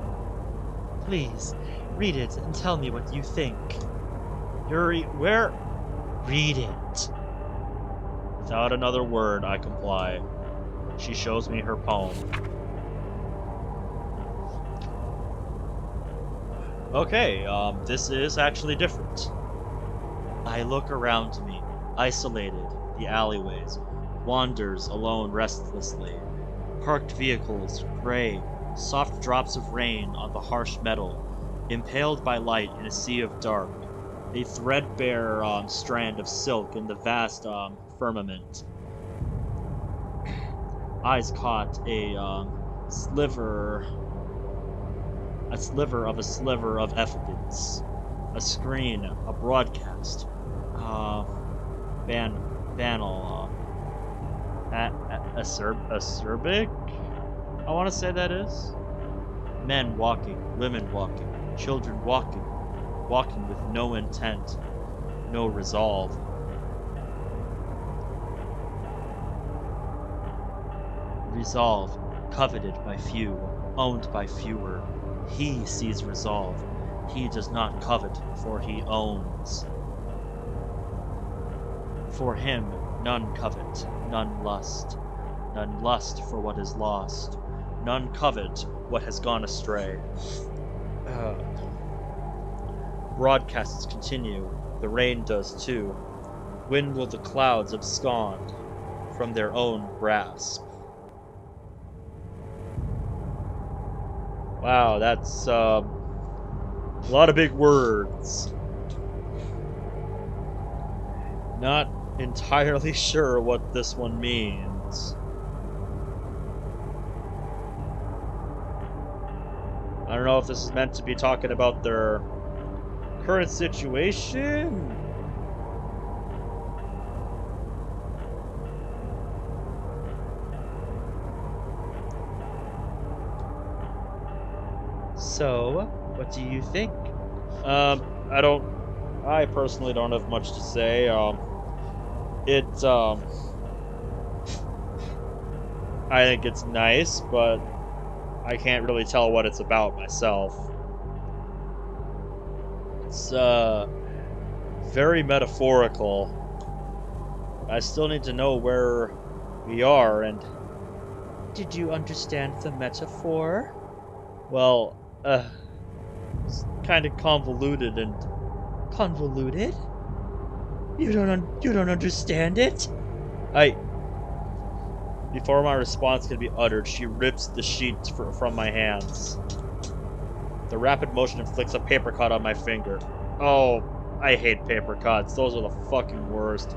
Please, read it and tell me what you think. Yuri, where? Read it. Without another word, I comply. She shows me her poem. Okay, this is actually different. I look around me, isolated, the alleyways, wanders alone restlessly. Parked vehicles, gray, soft drops of rain on the harsh metal, impaled by light in a sea of dark, a threadbare strand of silk in the vast firmament. Eyes caught a sliver of evidence, a screen, a broadcast, acerbic? I want to say that is. Men walking, women walking, children walking, walking with no intent, no resolve. Resolve, coveted by few, owned by fewer. He sees resolve. He does not covet, for he owns. For him, none covet, none lust for what is lost, none covet what has gone astray. Broadcasts continue, the rain does too. When will the clouds abscond from their own grasp? Wow, that's a lot of big words. Not entirely sure what this one means. I don't know if this is meant to be talking about their current situation. So, what do you think? I personally don't have much to say. I think it's nice, but I can't really tell what it's about myself. It's, very metaphorical. I still need to know where we are, and... Did you understand the metaphor? Well, it's kind of convoluted and... Convoluted? You don't understand it? Before my response can be uttered, she rips the sheet from my hands. The rapid motion inflicts a paper cut on my finger. Oh, I hate paper cuts. Those are the fucking worst.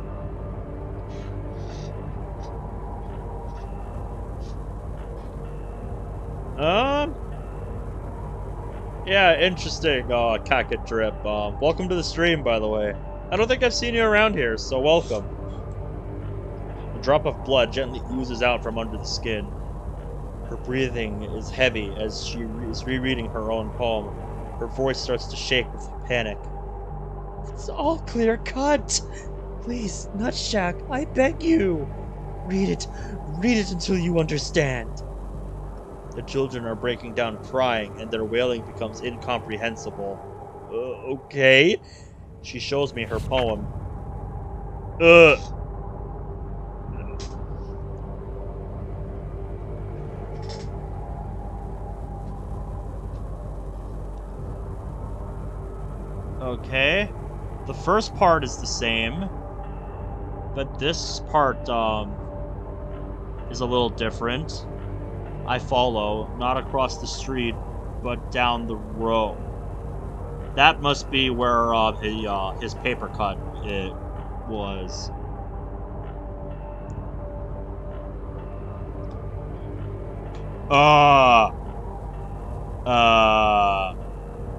Yeah, interesting, Kaket Drip. Welcome to the stream, by the way. I don't think I've seen you around here, so welcome. A drop of blood gently oozes out from under the skin. Her breathing is heavy as she is rereading her own poem. Her voice starts to shake with panic. It's all clear cut. Please, Nutshack, I beg you. Read it until you understand. The children are breaking down crying, and their wailing becomes incomprehensible. Okay. She shows me her poem. Okay. The first part is the same, but this part is a little different. I follow, not across the street, but down the road. That must be where his paper cut it was.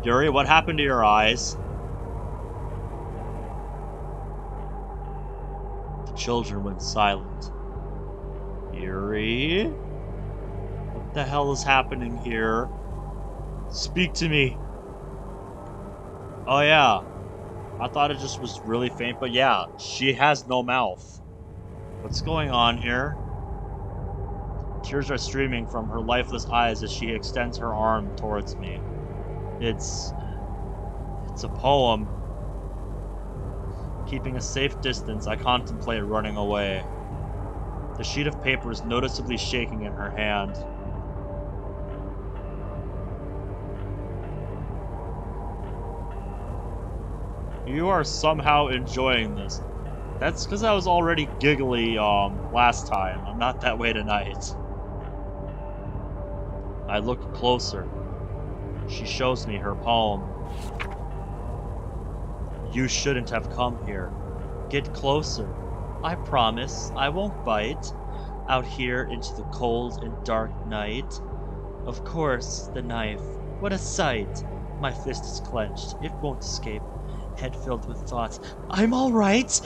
Yuri, what happened to your eyes? The children went silent. Yuri? What the hell is happening here? Speak to me. Oh yeah. I thought it just was really faint, but yeah, she has no mouth. What's going on here? Tears are streaming from her lifeless eyes as she extends her arm towards me. It's a poem. Keeping a safe distance, I contemplate running away. The sheet of paper is noticeably shaking in her hand. You are somehow enjoying this. That's because I was already giggly last time. I'm not that way tonight. I look closer. She shows me her poem. You shouldn't have come here. Get closer. I promise I won't bite. Out here into the cold and dark night. Of course, the knife. What a sight. My fist is clenched. It won't escape. Head filled with thoughts. I'm all right.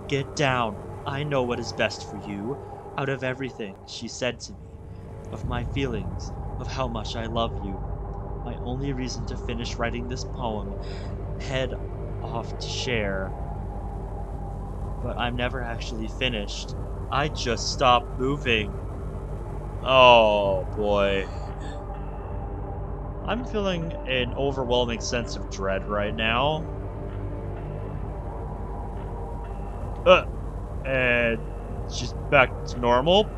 Get down. I know what is best for you. Out of everything she said to me. Of my feelings. Of how much I love you. My only reason to finish writing this poem. Head off to share. But I'm never actually finished. I just stopped moving. Oh boy. I'm feeling an overwhelming sense of dread right now. And she's back to normal.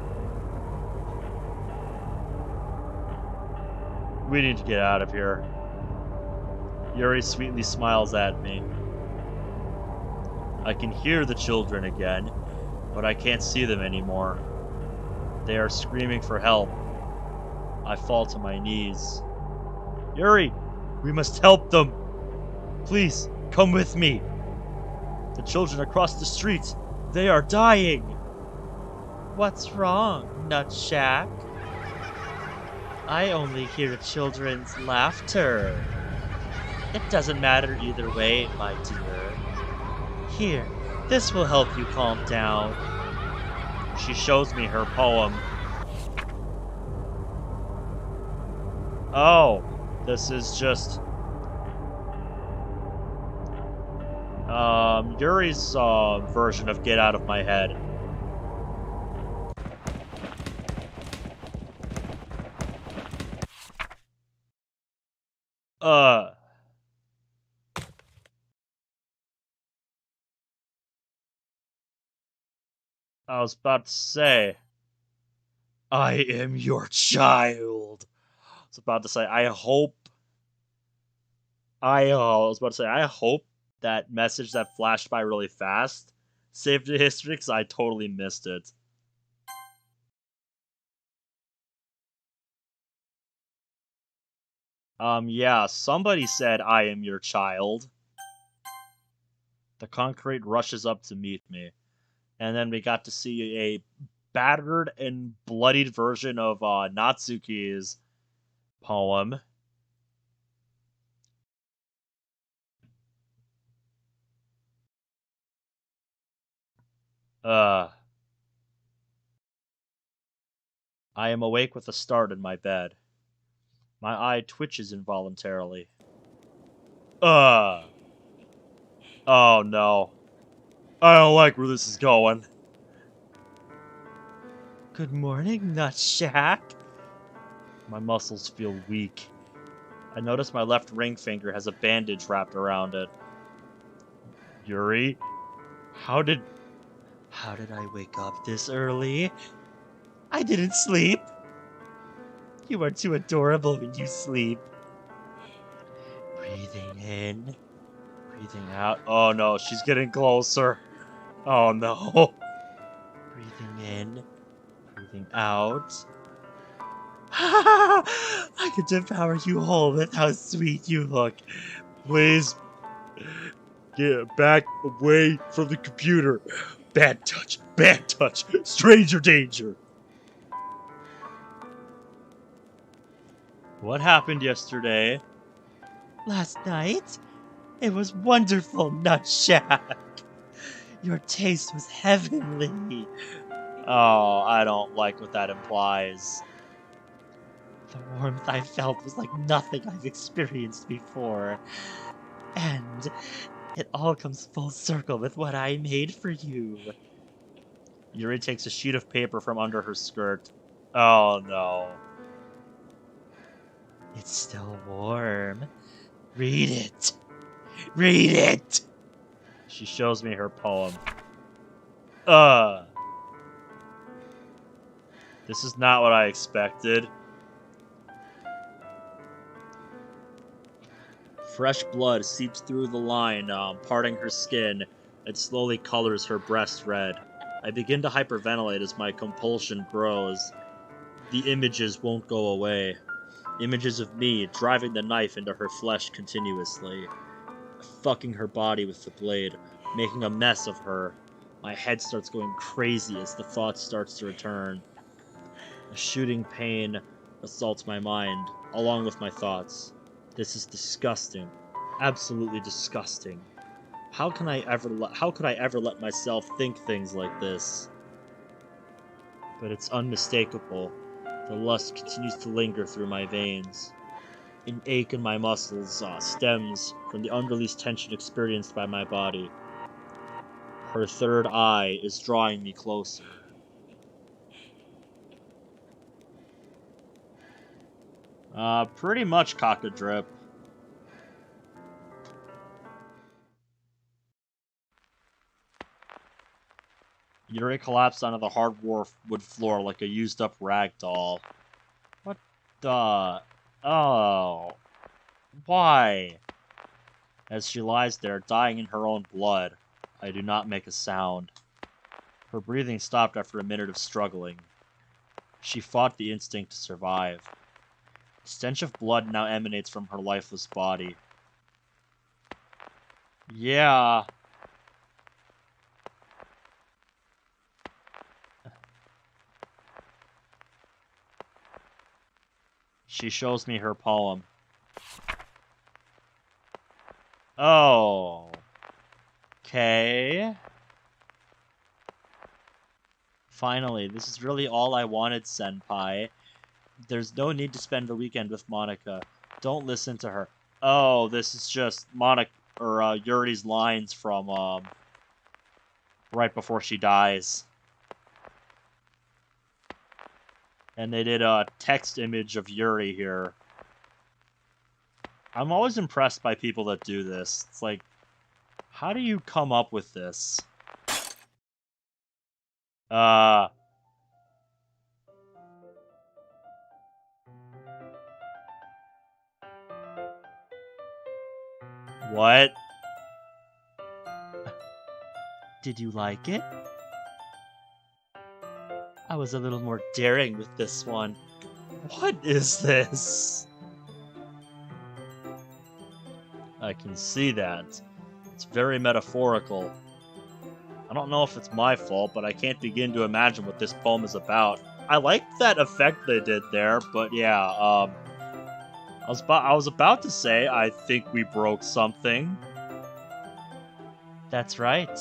We need to get out of here. Yuri sweetly smiles at me. I can hear the children again, but I can't see them anymore. They are screaming for help. I fall to my knees. Yuri, we must help them. Please, come with me. The children across the street, they are dying. What's wrong, Nutshack? I only hear children's laughter. It doesn't matter either way, my dear. Here, this will help you calm down. She shows me her poem. Oh, this is just... Yuri's version of Get Out of My Head. I was about to say, I am your child. I was about to say, I was about to say, I hope that message that flashed by really fast saved the history, because I totally missed it. Yeah, somebody said, I am your child. The concrete rushes up to meet me. And then we got to see a battered and bloodied version of Natsuki's poem. I am awake with a start in my bed. My eye twitches involuntarily. Oh no. I don't like where this is going. Good morning, Nutshack. My muscles feel weak. I notice my left ring finger has a bandage wrapped around it. Yuri? How did I wake up this early? I didn't sleep. You are too adorable when you sleep. Breathing in, Breathing out. Oh no, she's getting closer. Oh no. Breathing in. Breathing out. I could devour you whole with how sweet you look. Please get back away from the computer. Bad touch, stranger danger. What happened yesterday? Last night? It was wonderful, Nutshack. Your taste was heavenly. Oh, I don't like what that implies. The warmth I felt was like nothing I've experienced before. And it all comes full circle with what I made for you. Yuri takes a sheet of paper from under her skirt. Oh no. It's still warm. Read it. Read it! She shows me her poem. This is not what I expected. Fresh blood seeps through the line, parting her skin, and slowly colors her breast red. I begin to hyperventilate as my compulsion grows. The images won't go away. Images of me driving the knife into her flesh continuously. Fucking her body with the blade, making a mess of her. My head starts going crazy as the thought starts to return. A shooting pain assaults my mind, along with my thoughts. This is disgusting. Absolutely disgusting. How could I ever let myself think things like this? But it's unmistakable. The lust continues to linger through my veins. An ache in my muscles stems from the unreleased tension experienced by my body. Her third eye is drawing me closer. Pretty much cock-a-drip. Yuri collapsed onto the hardwood floor like a used-up rag doll. What the... Oh... Why? As she lies there, dying in her own blood, I do not make a sound. Her breathing stopped after a minute of struggling. She fought the instinct to survive. The stench of blood now emanates from her lifeless body. Yeah. She shows me her poem. Oh. Okay. Finally, this is really all I wanted, Senpai. There's no need to spend the weekend with Monika. Don't listen to her. Oh, this is just Monika or Yuri's lines from right before she dies. And they did a text image of Yuri here. I'm always impressed by people that do this. It's like, how do you come up with this? What? Did you like it? I was a little more daring with this one. What is this? I can see that. It's very metaphorical. I don't know if it's my fault, but I can't begin to imagine what this poem is about. I like that effect they did there, but yeah, I was about to say, I think we broke something. That's right.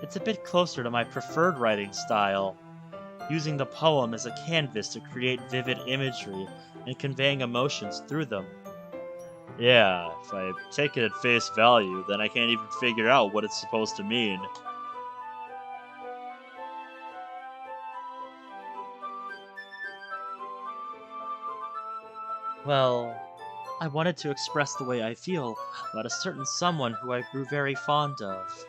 It's a bit closer to my preferred writing style, using the poem as a canvas to create vivid imagery and conveying emotions through them. Yeah, if I take it at face value, then I can't even figure out what it's supposed to mean. Well, I wanted to express the way I feel about a certain someone who I grew very fond of.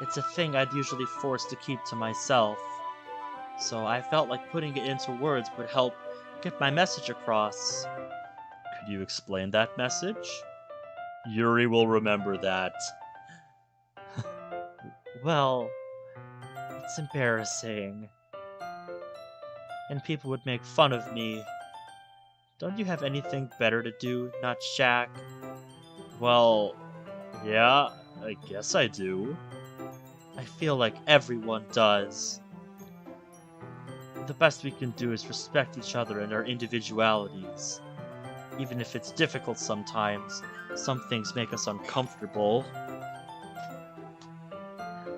It's a thing I'd usually force to keep to myself, so I felt like putting it into words would help get my message across. Could you explain that message? Yuri will remember that. Well, it's embarrassing. And people would make fun of me. Don't you have anything better to do, Not Shaq? Well, yeah, I guess I do. I feel like everyone does. The best we can do is respect each other and our individualities. Even if it's difficult sometimes, some things make us uncomfortable.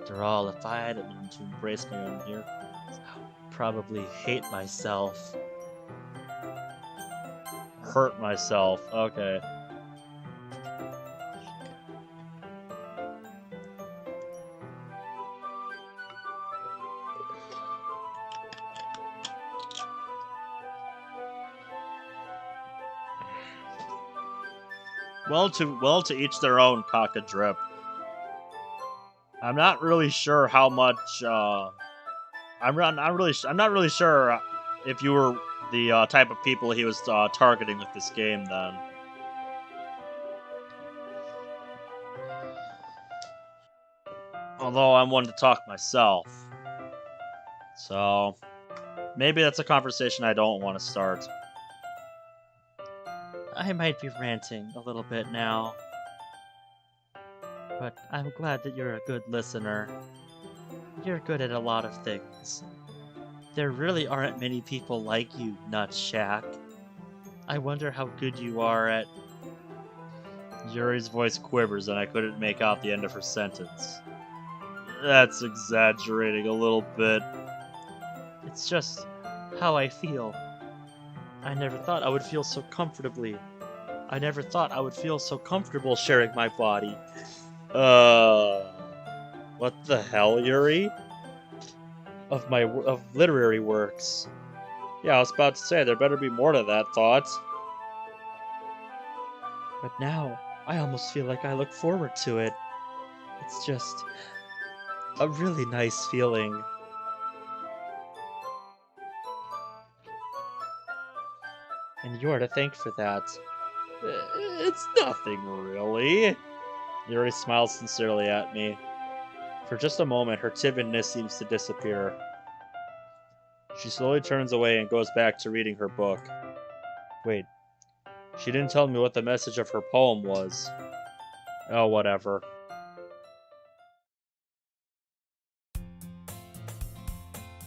After all, if I hadn't learned to embrace my own here, I'd probably hate myself. Hurt myself, okay. Well, to each their own, cock-a-drip. I'm not really sure how much. I'm not really sure if you were the type of people he was targeting with this game. Then, although I'm one to talk myself, so maybe that's a conversation I don't want to start. I might be ranting a little bit now, but I'm glad that you're a good listener. You're good at a lot of things. There really aren't many people like you, Not Shaq. I wonder how good you are at... Yuri's voice quivers and I couldn't make out the end of her sentence. That's exaggerating a little bit. It's just how I feel. I never thought I would feel so comfortably. I never thought I would feel so comfortable sharing my body. What the hell, Yuri? Of literary works. Yeah, I was about to say, there better be more to that thought. But now, I almost feel like I look forward to it. It's just a really nice feeling. And you're to thank for that. It's nothing, really. Yuri smiles sincerely at me. For just a moment, her timidness seems to disappear. She slowly turns away and goes back to reading her book. Wait, she didn't tell me what the message of her poem was. Oh, whatever.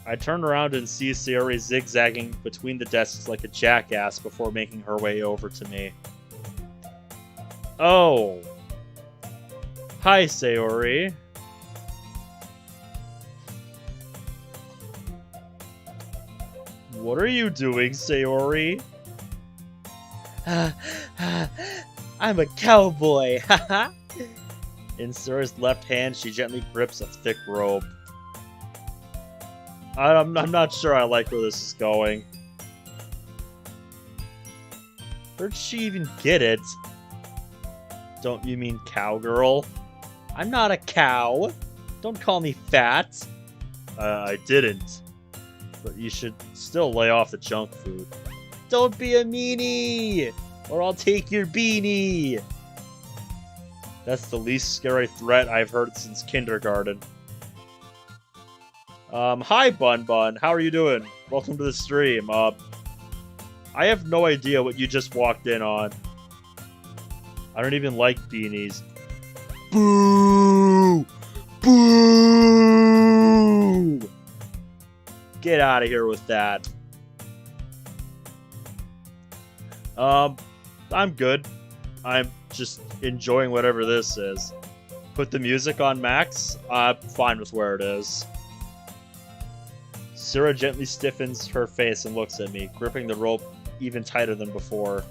I turn around and see Sayori zigzagging between the desks like a jackass before making her way over to me. Oh! Hi, Sayori. What are you doing, Sayori? I'm a cowboy, haha! In Sayori's left hand, she gently grips a thick rope. I'm not sure I like where this is going. Where'd she even get it? Don't you mean cowgirl? I'm not a cow. Don't call me fat. I didn't. But you should still lay off the junk food. Don't be a meanie, or I'll take your beanie. That's the least scary threat I've heard since kindergarten. Hi, Bun Bun. How are you doing? Welcome to the stream. I have no idea what you just walked in on. I don't even like beanies. Boo! Boo! Get out of here with that. I'm good. I'm just enjoying whatever this is. Put the music on max. I'm fine with where it is. Sarah gently stiffens her face and looks at me, gripping the rope even tighter than before.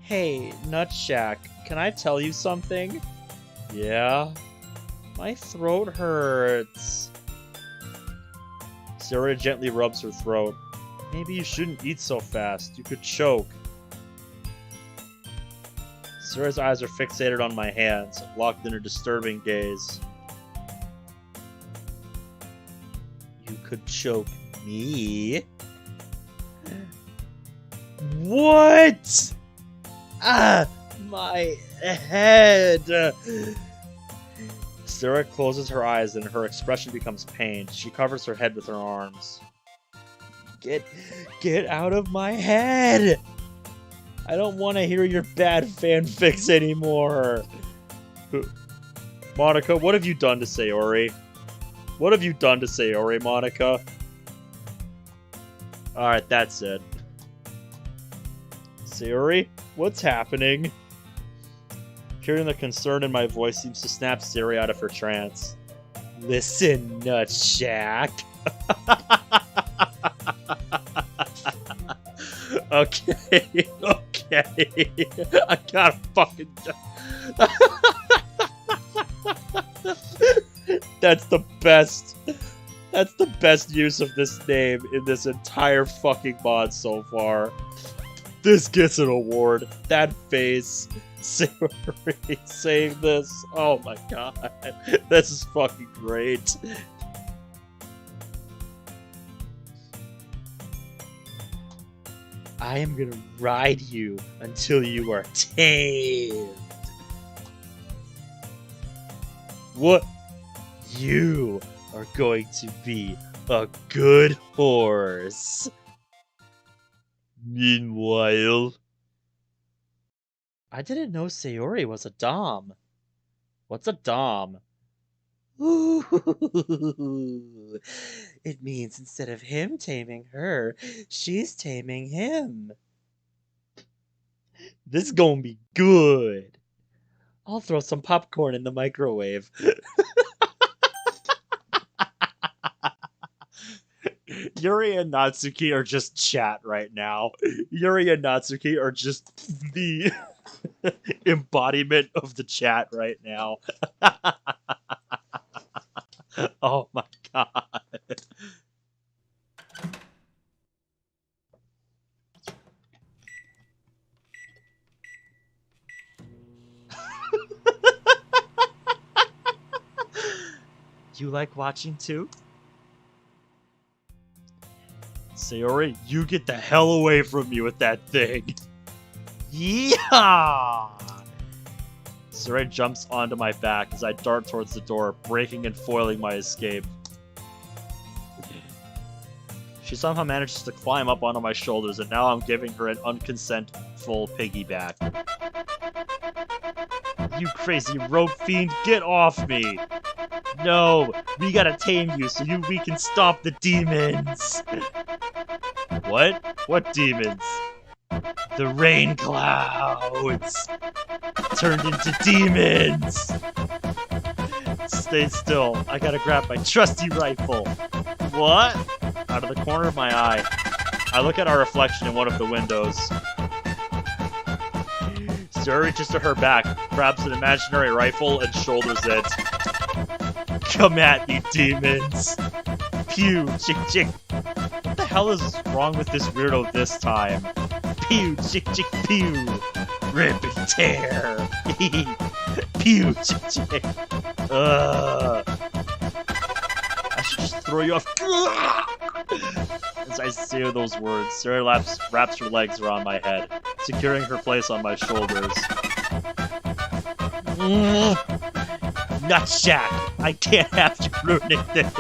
Hey, Nutshack, can I tell you something? Yeah? My throat hurts. Sarah gently rubs her throat. Maybe you shouldn't eat so fast. You could choke. Sarah's eyes are fixated on my hands, locked in a disturbing gaze. You could choke me? What? Ah, my head. Sarah closes her eyes and her expression becomes pained. She covers her head with her arms. Get out of my head! I don't want to hear your bad fanfics anymore. Monika, what have you done to Sayori? What have you done to Sayori, Monika? Alright, that's it. Sayori, what's happening? Hearing the concern in my voice seems to snap Sayori out of her trance. Listen, Nutshack. Okay. I gotta fucking... That's the best. That's the best use of this name in this entire fucking mod so far. This gets an award. That face. Sayori saying this. Oh my god. This is fucking great. I am gonna ride you until you are tamed. What? You are going to be a good horse. Meanwhile... I didn't know Sayori was a dom. What's a dom? Ooh, it means instead of him taming her, she's taming him. This is gonna be good. I'll throw some popcorn in the microwave. Yuri and Natsuki are just chat right now. Yuri and Natsuki are just the embodiment of the chat right now. Oh my god. You like watching too? Sayori, you get the hell away from me with that thing. Yeah! Sayori jumps onto my back as I dart towards the door, breaking and foiling my escape. She somehow manages to climb up onto my shoulders, and now I'm giving her an unconsentful piggyback. You crazy rope fiend, get off me! No, we gotta tame you so we can stop the demons! What? What demons? The rain clouds! Turned into demons! Stay still, I gotta grab my trusty rifle. What? Out of the corner of my eye, I look at our reflection in one of the windows. Sarah reaches to her back, grabs an imaginary rifle, and shoulders it. Come at me, demons! Pew, chick chick! What the hell is wrong with this weirdo this time? Pew, chick chick, pew! Rip and tear! Pew, chick chick! I should just throw you off. As I say those words, Sarah wraps her legs around my head, securing her place on my shoulders. Nutshack! I can't have you ruining this!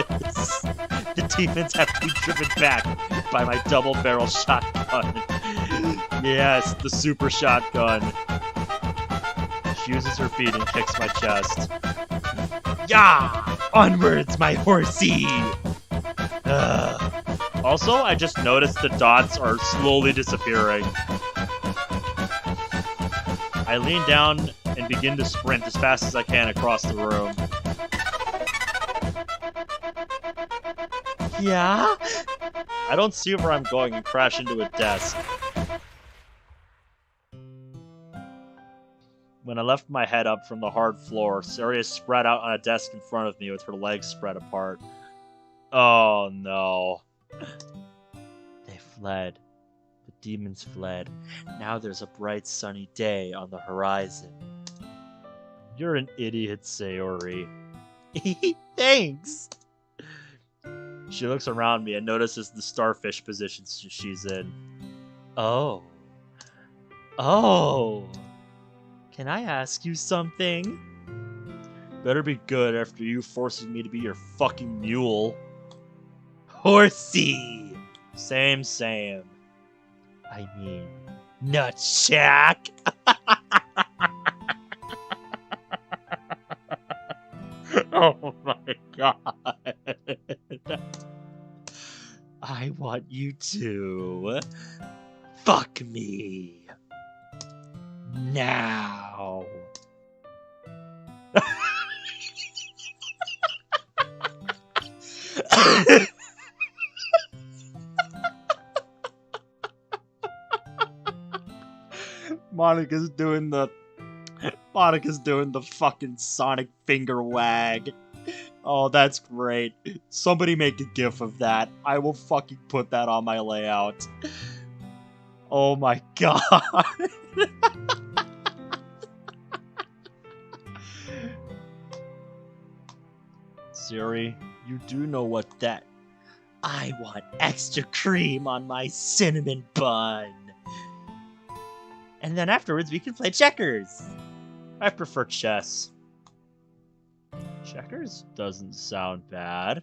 The demons have to be driven back by my double-barrel shotgun. Yes, the super shotgun. She uses her feet and kicks my chest. Yah! Onwards, my horsey! Also, I just noticed the dots are slowly disappearing. I lean down and begin to sprint as fast as I can across the room. Yeah? I don't see where I'm going and crash into a desk. When I lift my head up from the hard floor, Sari is spread out on a desk in front of me with her legs spread apart. Oh no. They fled. The demons fled. Now there's a bright sunny day on the horizon. You're an idiot, Sayori. Thanks! She looks around me and notices the starfish position she's in. Oh. Oh. Can I ask you something? Better be good after you forcing me to be your fucking mule. Horsey! Same, same. I mean, Nutsack! Oh my god. I want you to fuck me now. Monica's doing the fucking Sonic finger wag. Oh, that's great. Somebody make a gif of that. I will fucking put that on my layout. Oh my god. Siri, you do know what that... I want extra cream on my cinnamon bun. And then afterwards we can play checkers. I prefer chess. Checkers doesn't sound bad.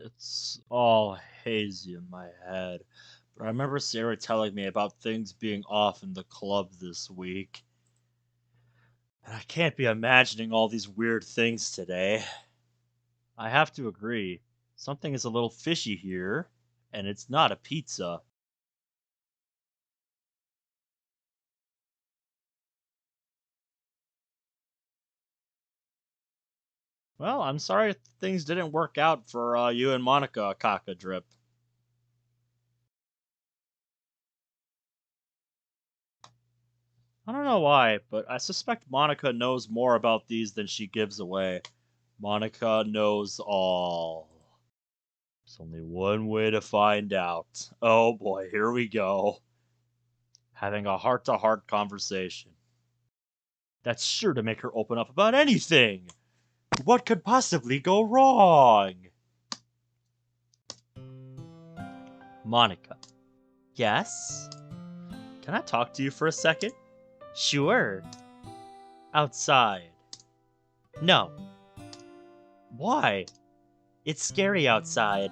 It's all hazy in my head, but I remember Sarah telling me about things being off in the club this week. And I can't be imagining all these weird things today. I have to agree, something is a little fishy here, and it's not a pizza. Well, I'm sorry things didn't work out for you and Monika, Kaka Drip. I don't know why, but I suspect Monika knows more about these than she gives away. Monika knows all. There's only one way to find out. Oh boy, here we go. Having a heart-to-heart conversation. That's sure to make her open up about anything. What could possibly go wrong? Monika. Yes? Can I talk to you for a second? Sure. Outside. No. Why? It's scary outside.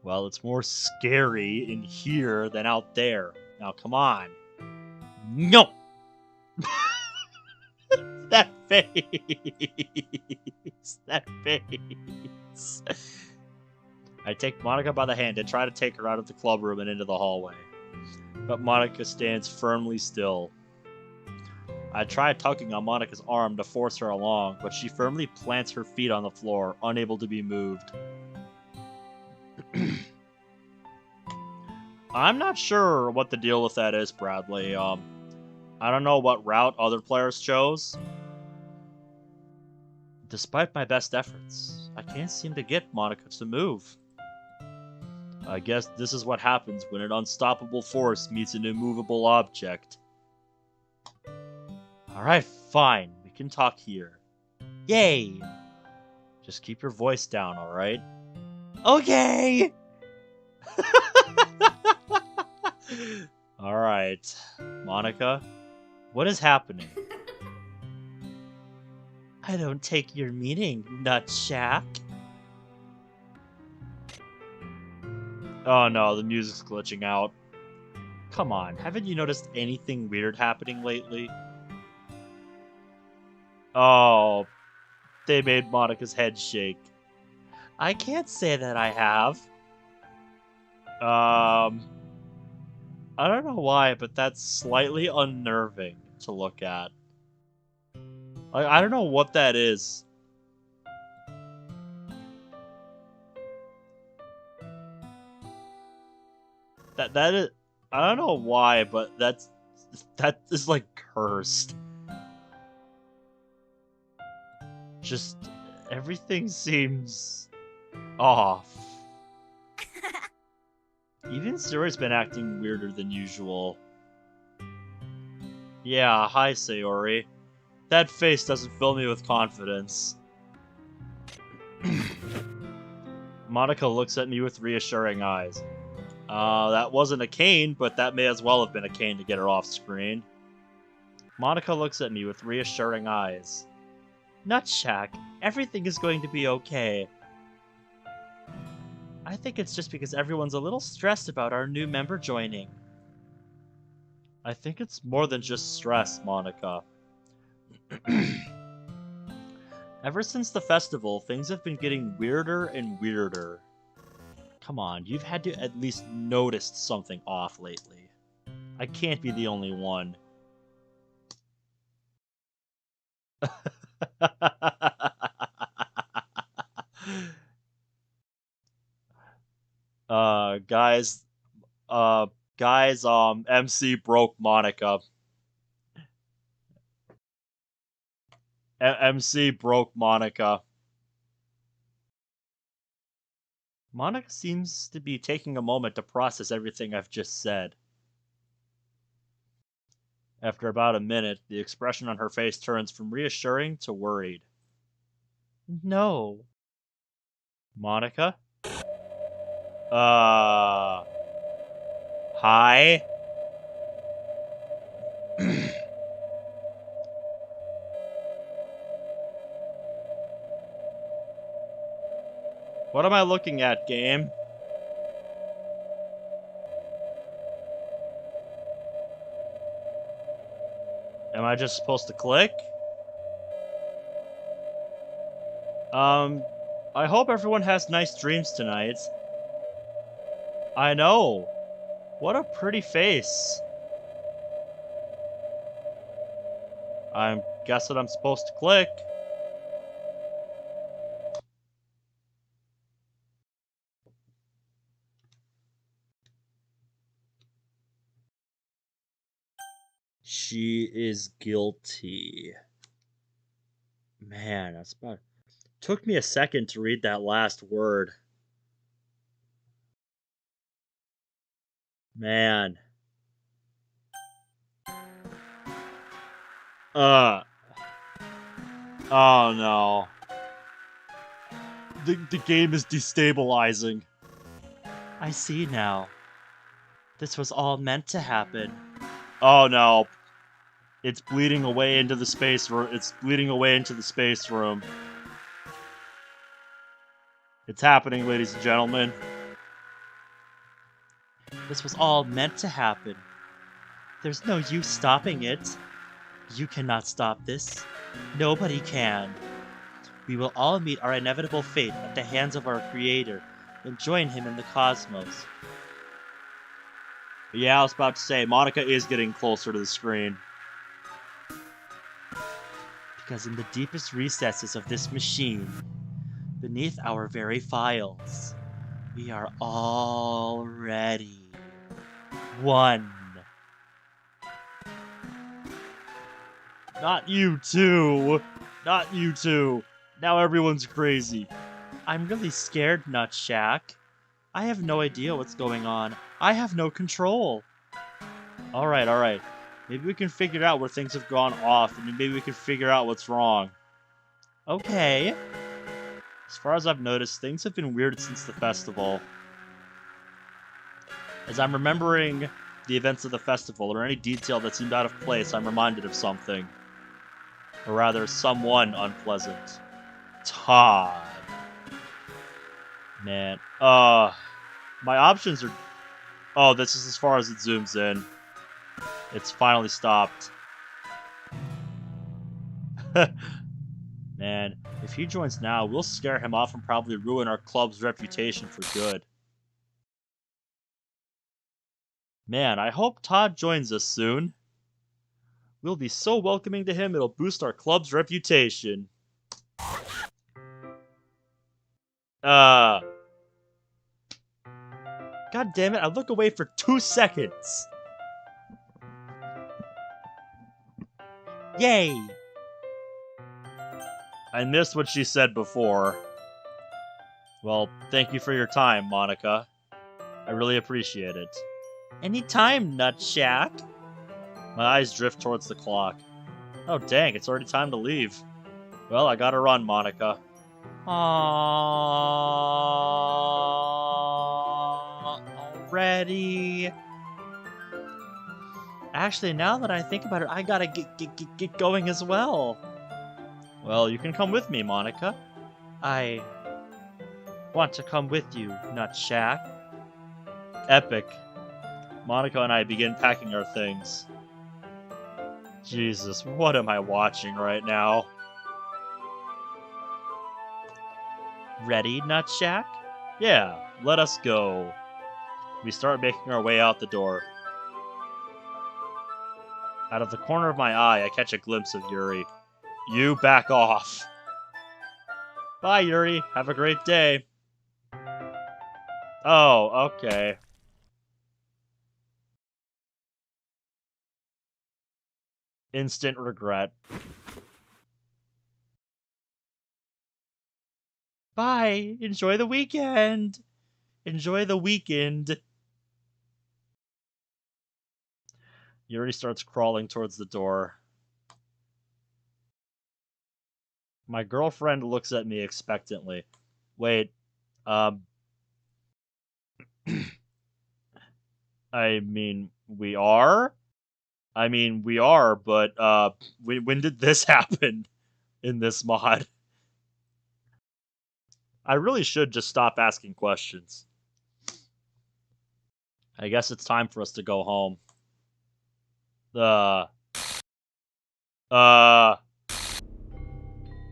Well, it's more scary in here than out there. Now, come on. No! That face! That face! I take Monika by the hand and try to take her out of the club room and into the hallway. But Monika stands firmly still. I try tugging on Monika's arm to force her along, but she firmly plants her feet on the floor, unable to be moved. I'm not sure what the deal with that is, Bradley. I don't know what route other players chose. Despite my best efforts, I can't seem to get Monika to move. I guess this is what happens when an unstoppable force meets an immovable object. Alright, fine. We can talk here. Yay! Just keep your voice down, alright? Okay! Alright. Monika, what is happening? I don't take your meaning, Nutshack. Oh no, the music's glitching out. Come on, haven't you noticed anything weird happening lately? Oh, they made Monika's head shake. I can't say that I have. I don't know why, but that's slightly unnerving to look at. Like, I don't know what that is. That is, I don't know why, but that is like cursed. Just everything seems off. Even Sayori's been acting weirder than usual. Yeah, hi Sayori. That face doesn't fill me with confidence. Monika looks at me with reassuring eyes. That wasn't a cane, but that may as well have been a cane to get her off screen. Monika looks at me with reassuring eyes. Nutshack, everything is going to be okay. I think it's just because everyone's a little stressed about our new member joining. I think it's more than just stress, Monika. Ever since the festival, things have been getting weirder and weirder. Come on, you've had to at least notice something off lately. I can't be the only one. Guys, MC broke Monika. MC broke Monika. Monika seems to be taking a moment to process everything I've just said. After about a minute, the expression on her face turns from reassuring to worried. No. Monika? Hi? What am I looking at, game? Am I just supposed to click? I hope everyone has nice dreams tonight. I know. What a pretty face. I'm guessing I'm supposed to click. She is guilty. Man, that's about... Took me a second to read that last word. Man. Oh no. The game is destabilizing. I see now. This was all meant to happen. Oh no. It's bleeding away into the space room. It's bleeding away into the space room. It's happening, ladies and gentlemen. This was all meant to happen. There's no use stopping it. You cannot stop this. Nobody can. We will all meet our inevitable fate at the hands of our Creator and join him in the cosmos. Yeah, I was about to say, Monika is getting closer to the screen. Because in the deepest recesses of this machine, beneath our very files, we are already one. Not you two. Not you two. Now everyone's crazy. I'm really scared, Nutshack. I have no idea what's going on. I have no control. Alright. Maybe we can figure out where things have gone off, and maybe we can figure out what's wrong. Okay. As far as I've noticed, things have been weird since the festival. As I'm remembering the events of the festival, or any detail that seemed out of place, I'm reminded of something. Or rather, someone unpleasant. Todd. Man. My options are... Oh, this is as far as it zooms in. It's finally stopped. Man, if he joins now, we'll scare him off and probably ruin our club's reputation for good. Man, I hope Todd joins us soon. We'll be so welcoming to him, it'll boost our club's reputation. God damn it, I look away for 2 seconds. Yay! I missed what she said before. Well, thank you for your time, Monika. I really appreciate it. Anytime, Nutshack. My eyes drift towards the clock. Oh dang, it's already time to leave. Well, I gotta run, Monika. Aww. already. Actually, now that I think about it, I gotta get going as well. Well, you can come with me, Monika. I want to come with you, Nut Shack. Epic. Monika and I begin packing our things. Jesus, what am I watching right now? Ready, Nut Shack? Yeah, let us go. We start making our way out the door. Out of the corner of my eye, I catch a glimpse of Yuri. You back off. Bye, Yuri. Have a great day. Oh, okay. Instant regret. Bye. Enjoy the weekend. Enjoy the weekend. Yuri starts crawling towards the door. My girlfriend looks at me expectantly. Wait, I mean, we are? I mean, we are, but, when did this happen in this mod? I really should just stop asking questions. I guess it's time for us to go home.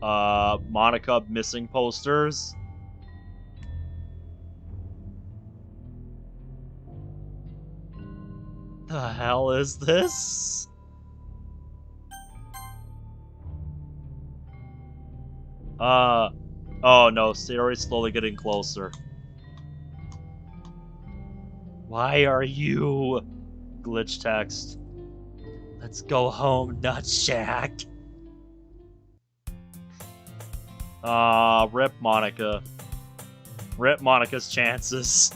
Monika missing posters? The hell is this? Oh no, Sayori's slowly getting closer. Why are you? Glitch text. Let's go home, Nut Shack. Rip Monika. Rip Monika's chances.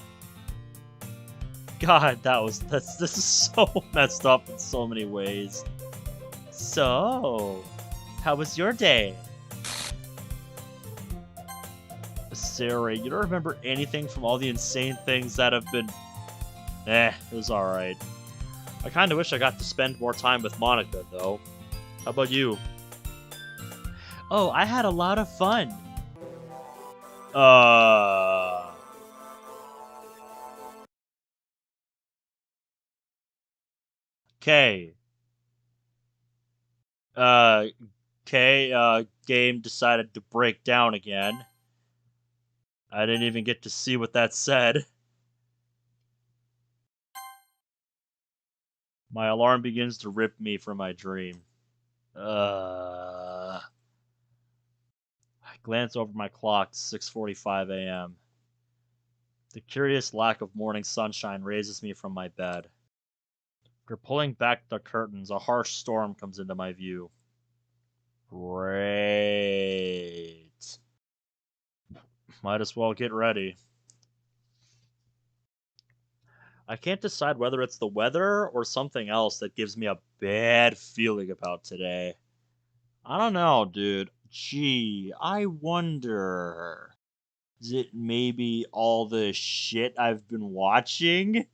God, this is so messed up in so many ways. So, how was your day? Sayori, you don't remember anything from all the insane things that have been... it was alright. I kinda wish I got to spend more time with Monika, though. How about you? Oh, I had a lot of fun. K. Game decided to break down again. I didn't even get to see what that said. My alarm begins to rip me from my dream. I glance over my clock, 6:45 a.m. The curious lack of morning sunshine raises me from my bed. After pulling back the curtains, a harsh storm comes into my view. Great. Might as well get ready. I can't decide whether it's the weather or something else that gives me a bad feeling about today. I don't know, dude. Gee, I wonder... Is it maybe all the shit I've been watching?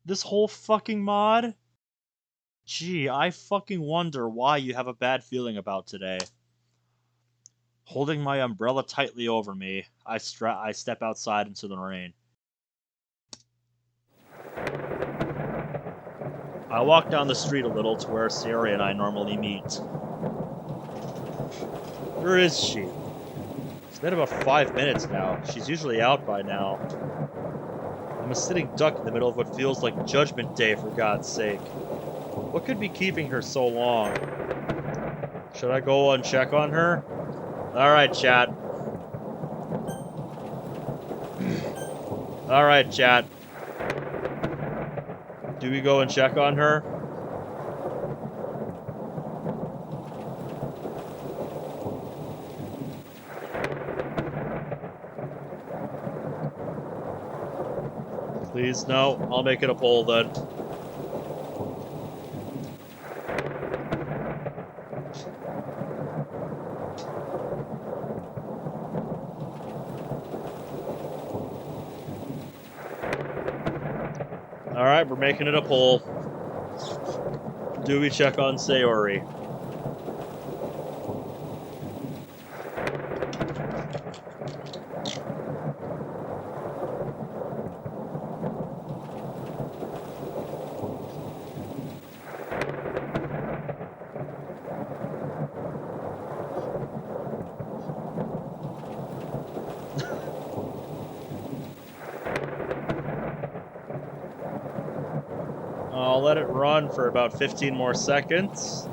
This whole fucking mod? Gee, I fucking wonder why you have a bad feeling about today. Holding my umbrella tightly over me, I step outside into the rain. I walk down the street a little to where Sayori and I normally meet. Where is she? It's been about 5 minutes now. She's usually out by now. I'm a sitting duck in the middle of what feels like Judgment Day, for God's sake. What could be keeping her so long? Should I go and check on her? Alright, chat. Alright, chat. Do we go and check on her? Please, no. I'll make it a poll then. Alright, we're making it a poll. Do we check on Sayori? I'll let it run for about 15 more seconds.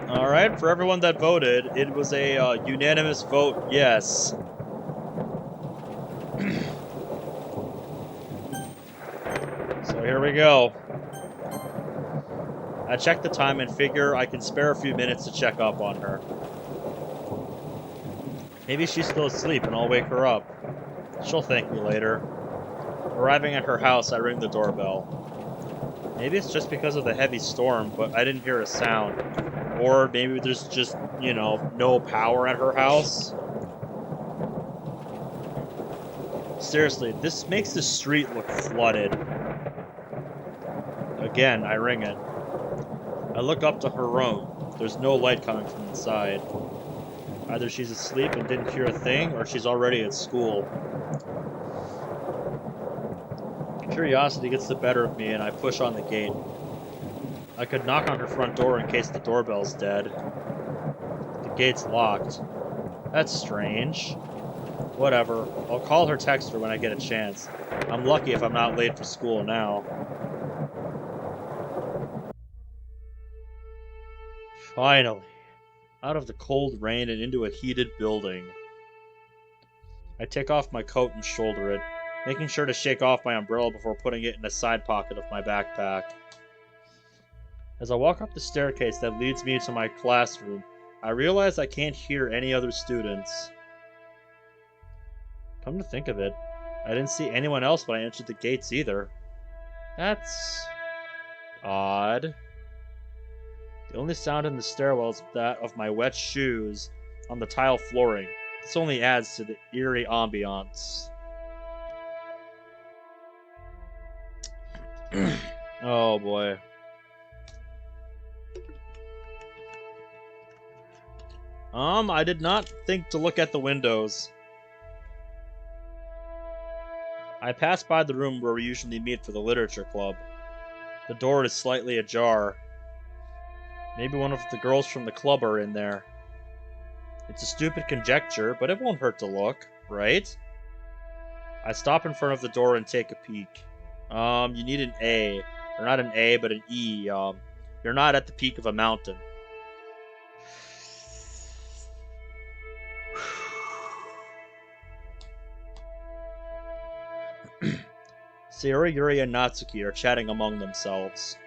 Alright, for everyone that voted, it was a unanimous vote yes. So here we go. I checked the time and figure I can spare a few minutes to check up on her. Maybe she's still asleep and I'll wake her up. She'll thank me later. Arriving at her house, I ring the doorbell. Maybe it's just because of the heavy storm, but I didn't hear a sound. Or maybe there's just, you know, no power at her house. Seriously, this makes the street look flooded. Again, I ring it. I look up to her room. There's no light coming from inside. Either she's asleep and didn't hear a thing, or she's already at school. Curiosity gets the better of me, and I push on the gate. I could knock on her front door in case the doorbell's dead. The gate's locked. That's strange. Whatever. I'll call her, text her when I get a chance. I'm lucky if I'm not late for school now. Finally, out of the cold rain and into a heated building. I take off my coat and shoulder it, making sure to shake off my umbrella before putting it in a side pocket of my backpack. As I walk up the staircase that leads me to my classroom, I realize I can't hear any other students. Come to think of it, I didn't see anyone else when I entered the gates either. That's odd. The only sound in the stairwell is that of my wet shoes on the tile flooring. This only adds to the eerie ambiance. Oh boy. I did not think to look at the windows. I pass by the room where we usually meet for the literature club. The door is slightly ajar. Maybe one of the girls from the club are in there. It's a stupid conjecture, but it won't hurt to look, right? I stop in front of the door and take a peek. You need an A. Or not an A, but an E. You're not at the peak of a mountain. Sayori, Yuri, and Natsuki are chatting among themselves.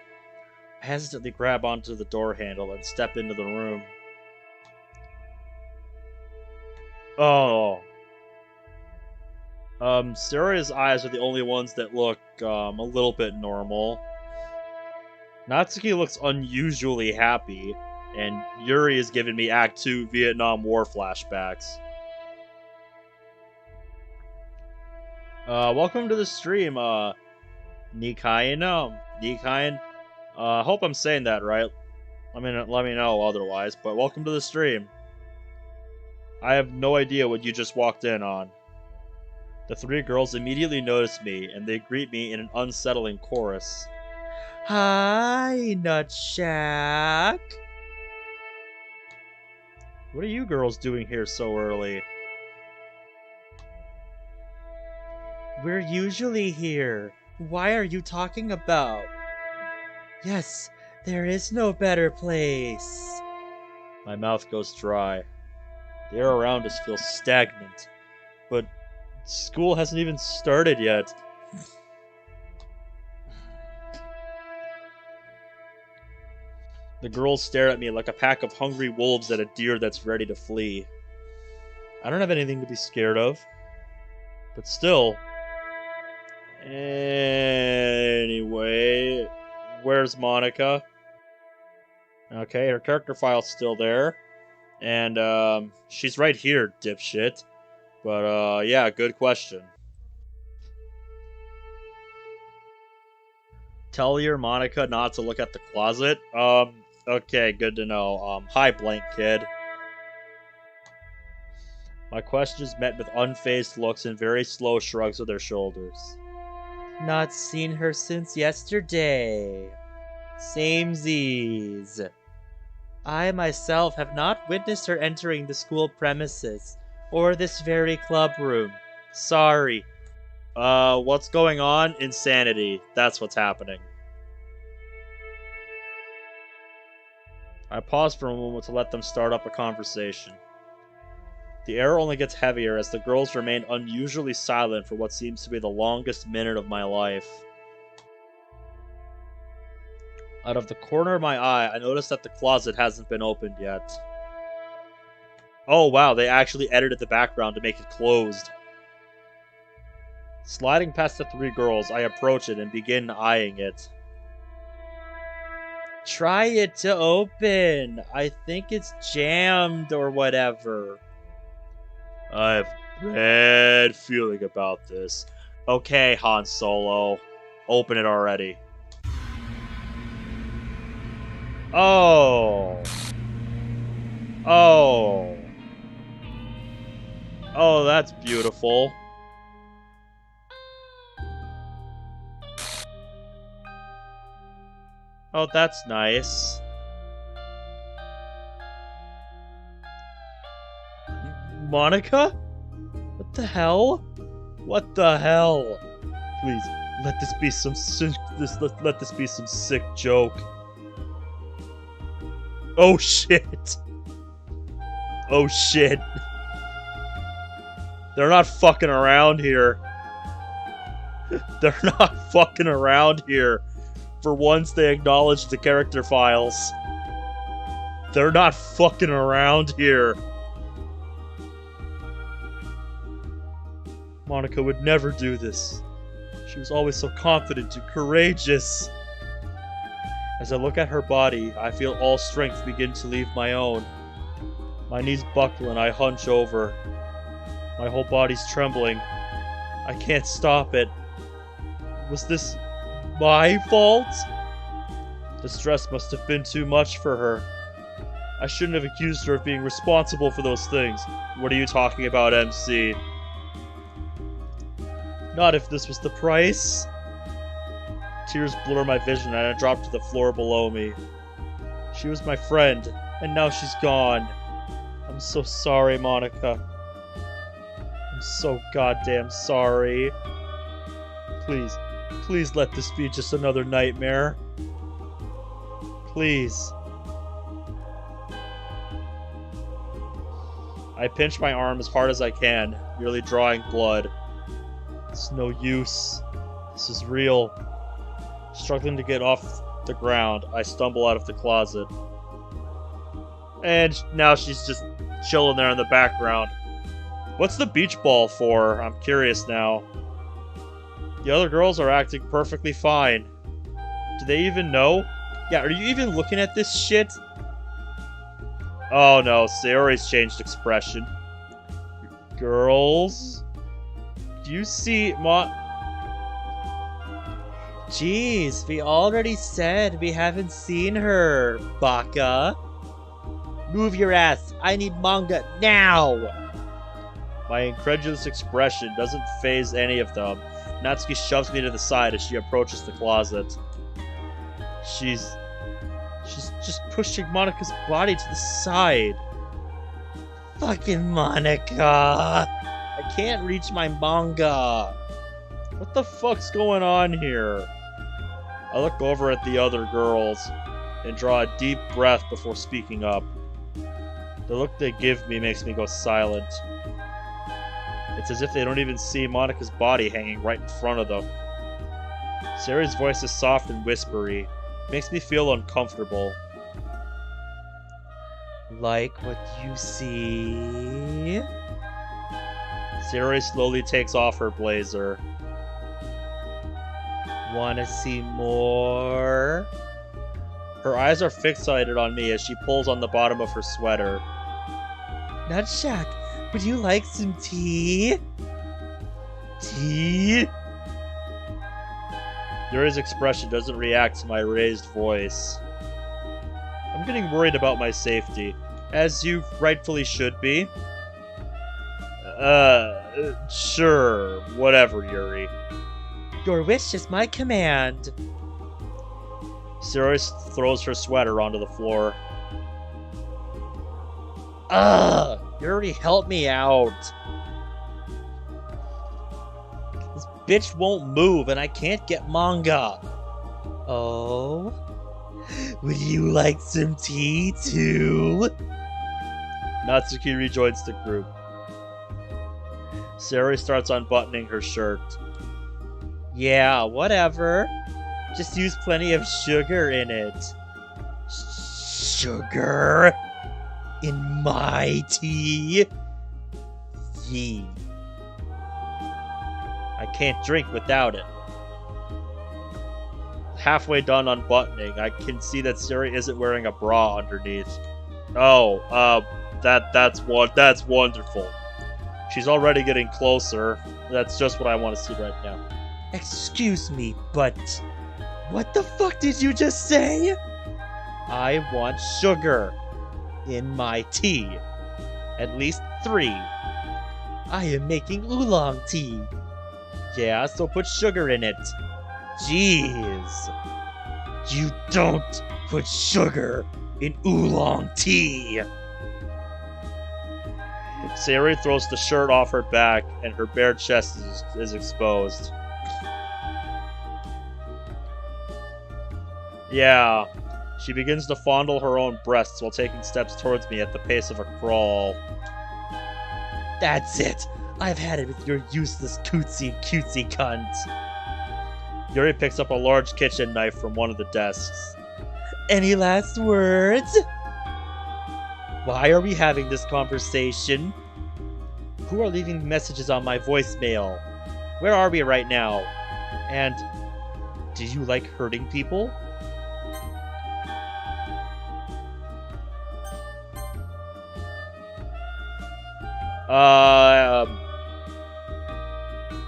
I hesitantly grab onto the door handle and step into the room. Oh. Sayori's eyes are the only ones that look, a little bit normal. Natsuki looks unusually happy, and Yuri is giving me Act 2 Vietnam War flashbacks. Welcome to the stream, Nikain. Hope I'm saying that right. Let me know otherwise, but welcome to the stream. I have no idea what you just walked in on. The three girls immediately notice me, and they greet me in an unsettling chorus. Hi, Nutshack! What are you girls doing here so early? We're usually here. Why are you talking about? Yes, there is no better place. My mouth goes dry. The air around us feels stagnant. But school hasn't even started yet. The girls stare at me like a pack of hungry wolves at a deer that's ready to flee. I don't have anything to be scared of. But still... Anyway, where's Monika? Okay, her character file's still there. And, she's right here, dipshit. But, yeah, good question. Tell your Monika not to look at the closet? Okay, good to know. Hi, blank kid. My question is met with unfazed looks and very slow shrugs of their shoulders. Not seen her since yesterday. Samesies. I myself have not witnessed her entering the school premises, or this very club room. Sorry. What's going on? Insanity. That's what's happening. I pause for a moment to let them start up a conversation. The air only gets heavier as the girls remain unusually silent for what seems to be the longest minute of my life. Out of the corner of my eye, I notice that the closet hasn't been opened yet. Oh wow, they actually edited the background to make it closed. Sliding past the three girls, I approach it and begin eyeing it. Try it to open. I think it's jammed or whatever. I have a bad feeling about this. Okay, Han Solo. Open it already. Oh. Oh. Oh, that's beautiful. Oh, that's nice. Monika? What the hell? What the hell? Please, let this be some let this be some sick joke. Oh shit. Oh shit. They're not fucking around here. They're not fucking around here. For once, they acknowledge the character files. They're not fucking around here. Monika would never do this. She was always so confident and courageous. As I look at her body, I feel all strength begin to leave my own. My knees buckle and I hunch over. My whole body's trembling. I can't stop it. Was this my fault? The stress must have been too much for her. I shouldn't have accused her of being responsible for those things. What are you talking about, MC? Not if this was the price. Tears blur my vision and I drop to the floor below me. She was my friend, and now she's gone. I'm so sorry, Monika. I'm so goddamn sorry. Please let this be just another nightmare. Please. I pinch my arm as hard as I can, nearly drawing blood. It's no use. This is real. Struggling to get off the ground, I stumble out of the closet. And now she's just chilling there in the background. What's the beach ball for? I'm curious now. The other girls are acting perfectly fine. Do they even know? Yeah, are you even looking at this shit? Oh no, Sayori's changed expression. Girls? Do you see Jeez, we already said we haven't seen her, Baka. Move your ass. I need manga now. My incredulous expression doesn't faze any of them. Natsuki shoves me to the side as she approaches the closet. She's just pushing Monika's body to the side. Fucking Monika. I can't reach my manga. What the fuck's going on here? I look over at the other girls and draw a deep breath before speaking up. The look they give me makes me go silent. It's as if they don't even see Monika's body hanging right in front of them. Sayori's voice is soft and whispery. It makes me feel uncomfortable. Like what you see? Sayori slowly takes off her blazer. Wanna see more? Her eyes are fixated on me as she pulls on the bottom of her sweater. Nutsack, would you like some tea? Tea? Yuri's expression doesn't react to my raised voice. I'm getting worried about my safety, as you rightfully should be. Sure, whatever, Yuri. Your wish is my command. Siri throws her sweater onto the floor. Ugh! Yuri, help me out. This bitch won't move and I can't get manga. Oh? Would you like some tea too? Natsuki rejoins the group. Sari starts unbuttoning her shirt. Yeah, whatever. Just use plenty of sugar in it. Sugar? In my tea? Yee. I can't drink without it. Halfway done unbuttoning, I can see that Siri isn't wearing a bra underneath. Oh, that's wonderful. She's already getting closer. That's just what I want to see right now. Excuse me, but what the fuck did you just say? I want sugar in my tea. At least 3. I am making oolong tea. Yeah, so put sugar in it. Jeez. You don't put sugar in oolong tea. Sari throws the shirt off her back and her bare chest is exposed. Yeah. She begins to fondle her own breasts while taking steps towards me at the pace of a crawl. That's it. I've had it with your useless cutesy cunt. Yuri picks up a large kitchen knife from one of the desks. Any last words? Why are we having this conversation? Who are leaving messages on my voicemail? Where are we right now? And do you like hurting people?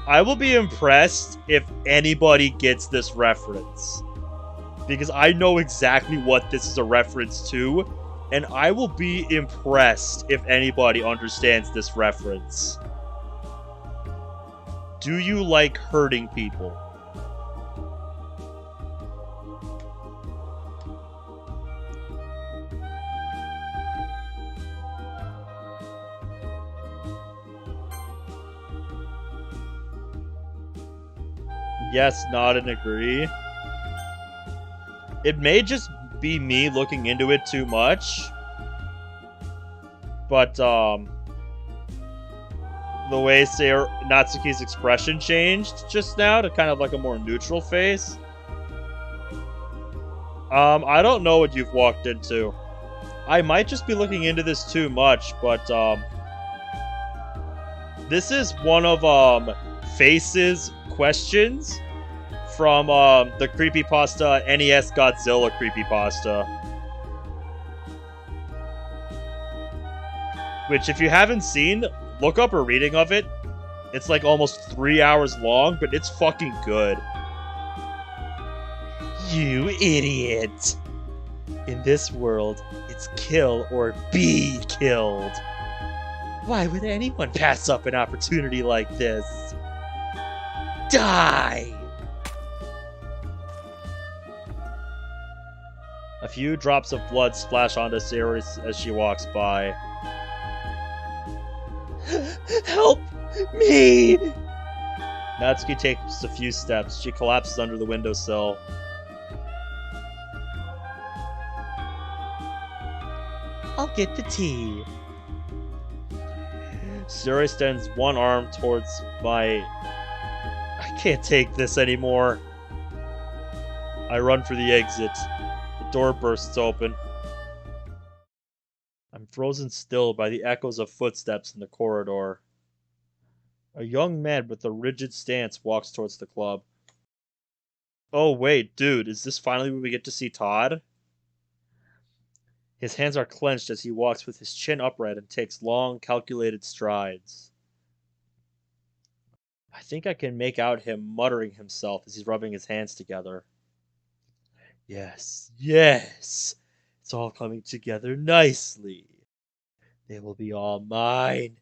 I will be impressed if anybody gets this reference. Because I know exactly what this is a reference to, and I will be impressed if anybody understands this reference. Do you like hurting people? Yes, nod and agree. It may just be me looking into it too much. But, the way Natsuki's expression changed just now to kind of like a more neutral face. I don't know what you've walked into. I might just be looking into this too much, but, this is one of, Face's questions from the creepypasta NES Godzilla creepypasta. Which, if you haven't seen, look up a reading of it. It's like almost 3 hours long, but it's fucking good. You idiot. In this world, it's kill or be killed. Why would anyone pass up an opportunity like this? Die! A few drops of blood splash onto Siri as she walks by. Help me! Natsuki takes a few steps. She collapses under the windowsill. I'll get the tea. Siri extends one arm towards my... I can't take this anymore. I run for the exit. The door bursts open. I'm frozen still by the echoes of footsteps in the corridor. A young man with a rigid stance walks towards the club. Oh wait, dude, is this finally when we get to see Todd? His hands are clenched as he walks with his chin upright and takes long, calculated strides. I think I can make out him muttering himself as he's rubbing his hands together. Yes, yes, it's all coming together nicely. They will be all mine,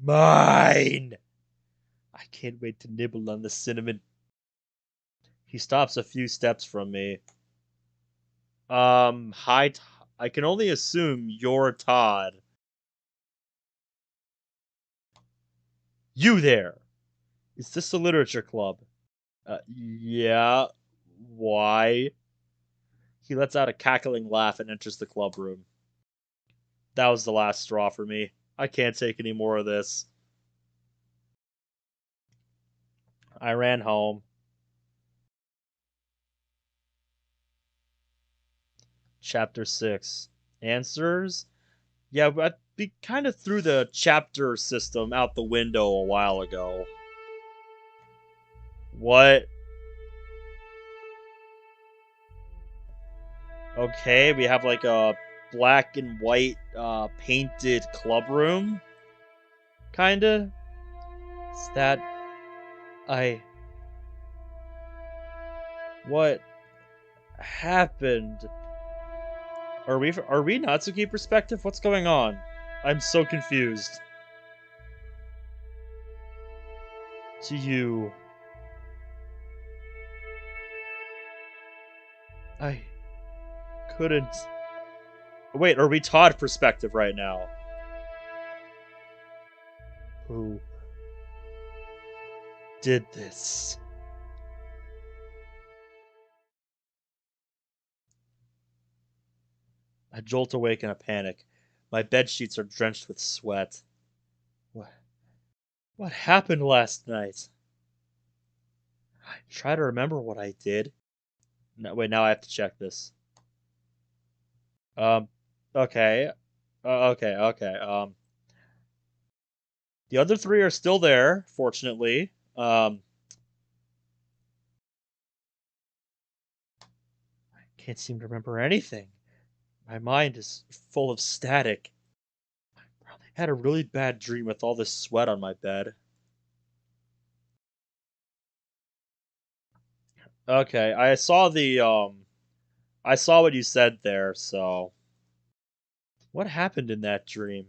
mine. I can't wait to nibble on the cinnamon. He stops a few steps from me. Hi, I can only assume you're Todd. You there! Is this the literature club? Yeah. Why? He lets out a cackling laugh and enters the club room. That was the last straw for me. I can't take any more of this. I ran home. Chapter 6. Answers? Yeah, but we kind of threw the chapter system out the window a while ago. What? Okay, we have like a black and white painted club room. Kinda. Is that... What happened? Are we Natsuki perspective? What's going on? I'm so confused. To you. I couldn't... Wait, are we Todd perspective right now? Who did this? I jolt awake in a panic. My bed sheets are drenched with sweat. What happened last night? I try to remember what I did. No, wait, now I have to check this. Okay. Okay. The other three are still there, fortunately. I can't seem to remember anything. My mind is full of static. I probably had a really bad dream with all this sweat on my bed. Okay, I saw what you said there, so what happened in that dream?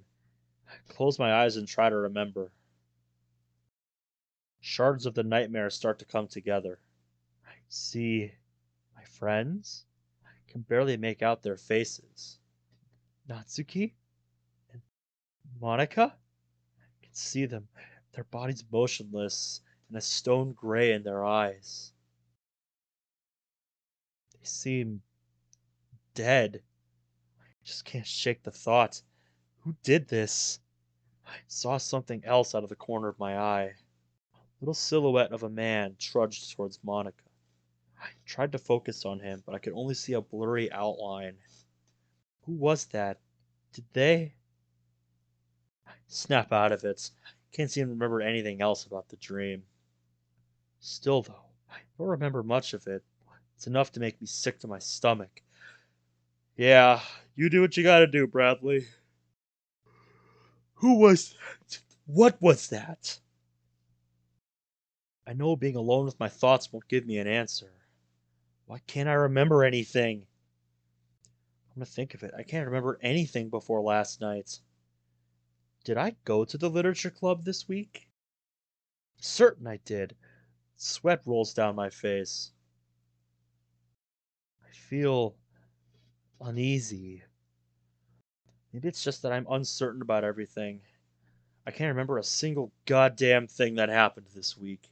I close my eyes and try to remember. Shards of the nightmare start to come together. I see my friends. I can barely make out their faces. Natsuki? And Monika? I can see them, their bodies motionless and a stone gray in their eyes. They seem dead. I just can't shake the thought. Who did this? I saw something else out of the corner of my eye. A little silhouette of a man trudged towards Monika. I tried to focus on him, but I could only see a blurry outline. Who was that? Did they... I snap out of it. Can't seem to remember anything else about the dream. Still, though, I don't remember much of it. It's enough to make me sick to my stomach. Yeah, you do what you gotta do, Bradley. Who was... What was that? I know being alone with my thoughts won't give me an answer. Why can't I remember anything? I'm gonna think of it. I can't remember anything before last night. Did I go to the literature club this week? Certain I did. Sweat rolls down my face. I feel uneasy. Maybe it's just that I'm uncertain about everything. I can't remember a single goddamn thing that happened this week.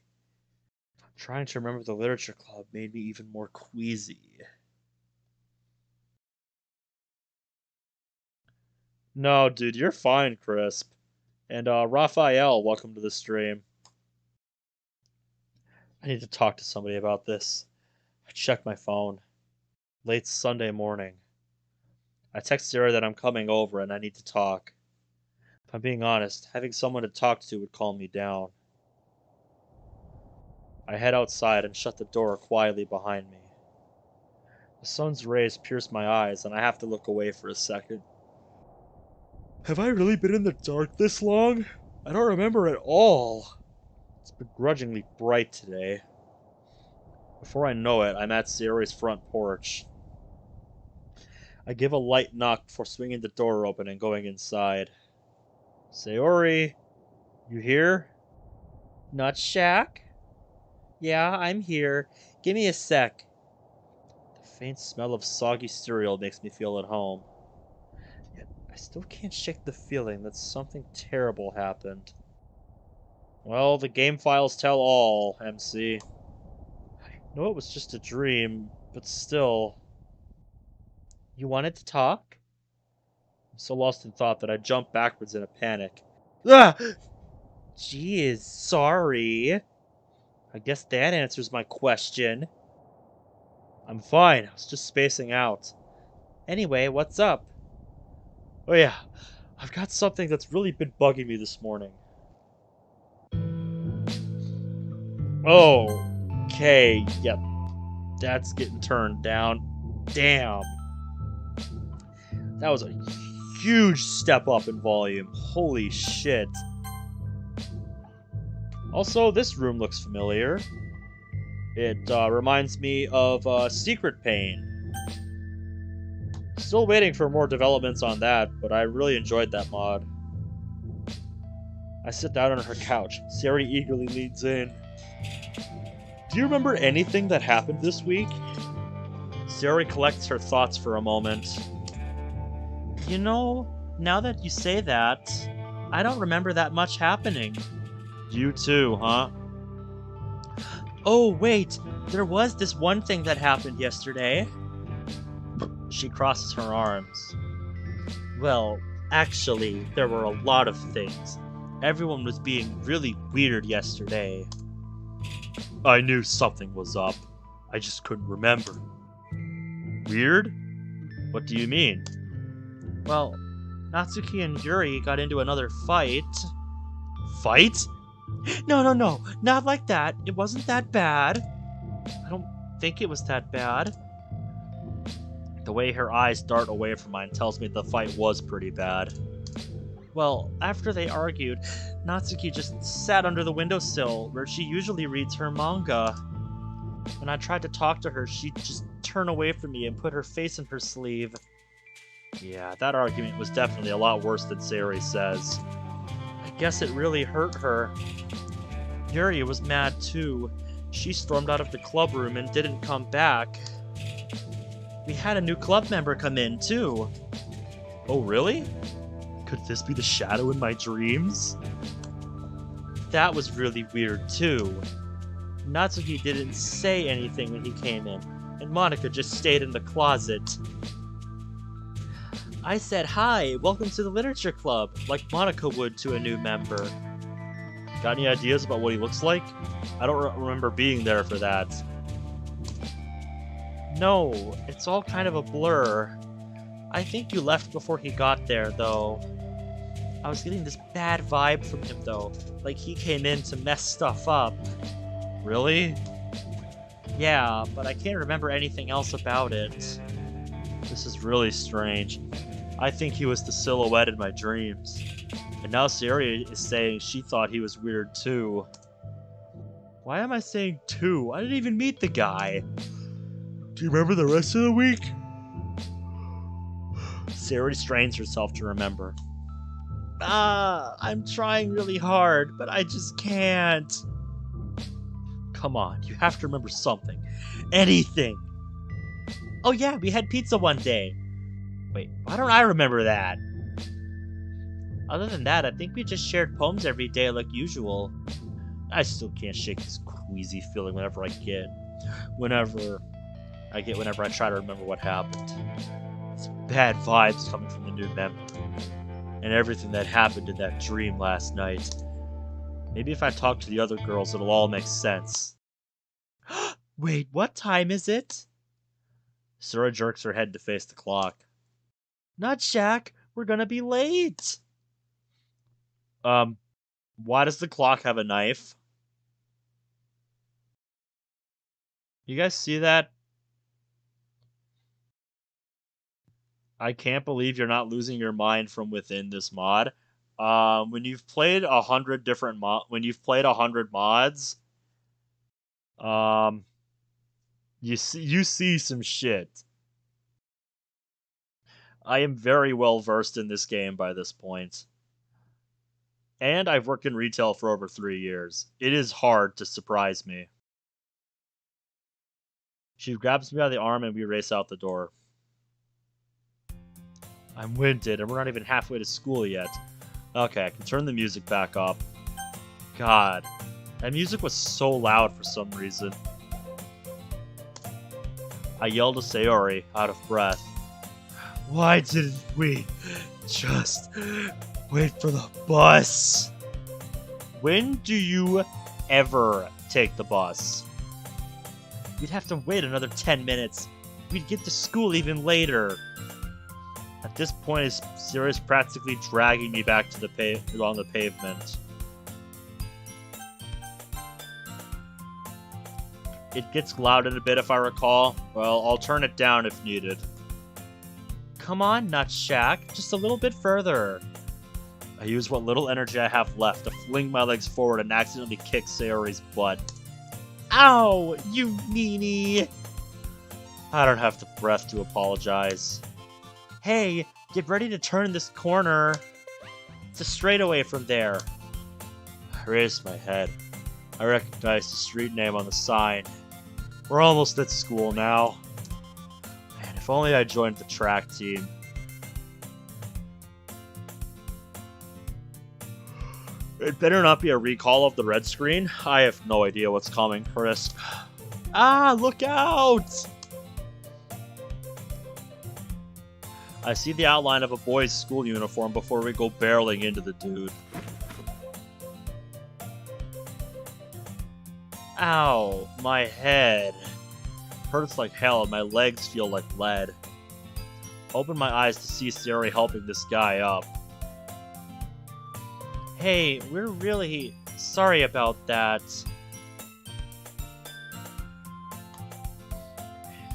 Trying to remember the literature club made me even more queasy. No, dude, you're fine, Crisp. And, Raphael, welcome to the stream. I need to talk to somebody about this. I checked my phone. Late Sunday morning. I text Sarah that I'm coming over and I need to talk. If I'm being honest, having someone to talk to would calm me down. I head outside and shut the door quietly behind me. The sun's rays pierce my eyes, and I have to look away for a second. Have I really been in the dark this long? I don't remember at all. It's begrudgingly bright today. Before I know it, I'm at Sayori's front porch. I give a light knock before swinging the door open and going inside. Sayori, you here? Not Shack? Yeah, I'm here. Give me a sec. The faint smell of soggy cereal makes me feel at home. Yet I still can't shake the feeling that something terrible happened. Well, the game files tell all, MC. I know it was just a dream, but still. You wanted to talk? I'm so lost in thought that I jump backwards in a panic. Ah! Jeez, sorry. I guess that answers my question. I'm fine, I was just spacing out. Anyway, what's up? Oh yeah, I've got something that's really been bugging me this morning. Okay, yep. That's getting turned down. Damn. That was a huge step up in volume. Holy shit. Also, this room looks familiar. It reminds me of Secret Pain. Still waiting for more developments on that, but I really enjoyed that mod. I sit down on her couch. Sayori eagerly leans in. Do you remember anything that happened this week? Sayori collects her thoughts for a moment. You know, now that you say that, I don't remember that much happening. You too, huh? Oh, wait, there was this one thing that happened yesterday. She crosses her arms. Well, actually, there were a lot of things. Everyone was being really weird yesterday. I knew something was up. I just couldn't remember. Weird? What do you mean? Well, Natsuki and Yuri got into another fight. Fight? No, not like that. It wasn't that bad. I don't think it was that bad. The way her eyes dart away from mine tells me the fight was pretty bad. Well, after they argued, Natsuki just sat under the windowsill where she usually reads her manga. When I tried to talk to her, she'd just turn away from me and put her face in her sleeve. Yeah, that argument was definitely a lot worse than Sayori says. I guess it really hurt her. Yuri was mad too. She stormed out of the club room and didn't come back. We had a new club member come in too. Oh, really? Could this be the shadow in my dreams? That was really weird too. Natsuki didn't say anything when he came in, and Monika just stayed in the closet. I said, "Hi, welcome to the literature club," like Monika would to a new member. Got any ideas about what he looks like? I don't remember being there for that. No, it's all kind of a blur. I think you left before he got there, though. I was getting this bad vibe from him, though, like he came in to mess stuff up. Really? Yeah, but I can't remember anything else about it. This is really strange. I think he was the silhouette in my dreams. And now Sayori is saying she thought he was weird too. Why am I saying too? I didn't even meet the guy. Do you remember the rest of the week? Sayori strains herself to remember. I'm trying really hard, but I just can't. Come on, you have to remember something. Anything. Oh yeah, we had pizza one day. Wait, why don't I remember that? Other than that, I think we just shared poems every day like usual. I still can't shake this queasy feeling whenever I try to remember what happened. It's bad vibes coming from the new member. And everything that happened in that dream last night. Maybe if I talk to the other girls, it'll all make sense. Wait, what time is it? Sora jerks her head to face the clock. Not Shaq, we're gonna be late. Why does the clock have a knife? You guys see that? I can't believe you're not losing your mind from within this mod. When you've played 100 different when you've played 100 mods, um, you see some shit. I am very well versed in this game by this point. And I've worked in retail for over 3 years. It is hard to surprise me. She grabs me by the arm and we race out the door. I'm winded and we're not even halfway to school yet. Okay, I can turn the music back up. God, that music was so loud for some reason. I yelled to Sayori, out of breath. Why didn't we just wait for the bus? When do you ever take the bus? We'd have to wait another 10 minutes. We'd get to school even later. At this point, Sayori's practically dragging me back to the along the pavement. It gets loud in a bit if I recall. Well, I'll turn it down if needed. Come on, Nutshack, just a little bit further. I use what little energy I have left to fling my legs forward and accidentally kick Sayori's butt. Ow, you meanie! I don't have the breath to apologize. Hey, get ready to turn this corner. It's a straightaway from there. I raised my head. I recognized the street name on the sign. We're almost at school now. Man, if only I joined the track team. It better not be a recall of the red screen. I have no idea what's coming, Chris. Ah, look out! I see the outline of a boy's school uniform before we go barreling into the dude. Ow, my head. Hurts like hell and my legs feel like lead. Open my eyes to see Sayori helping this guy up. Hey, we're really sorry about that.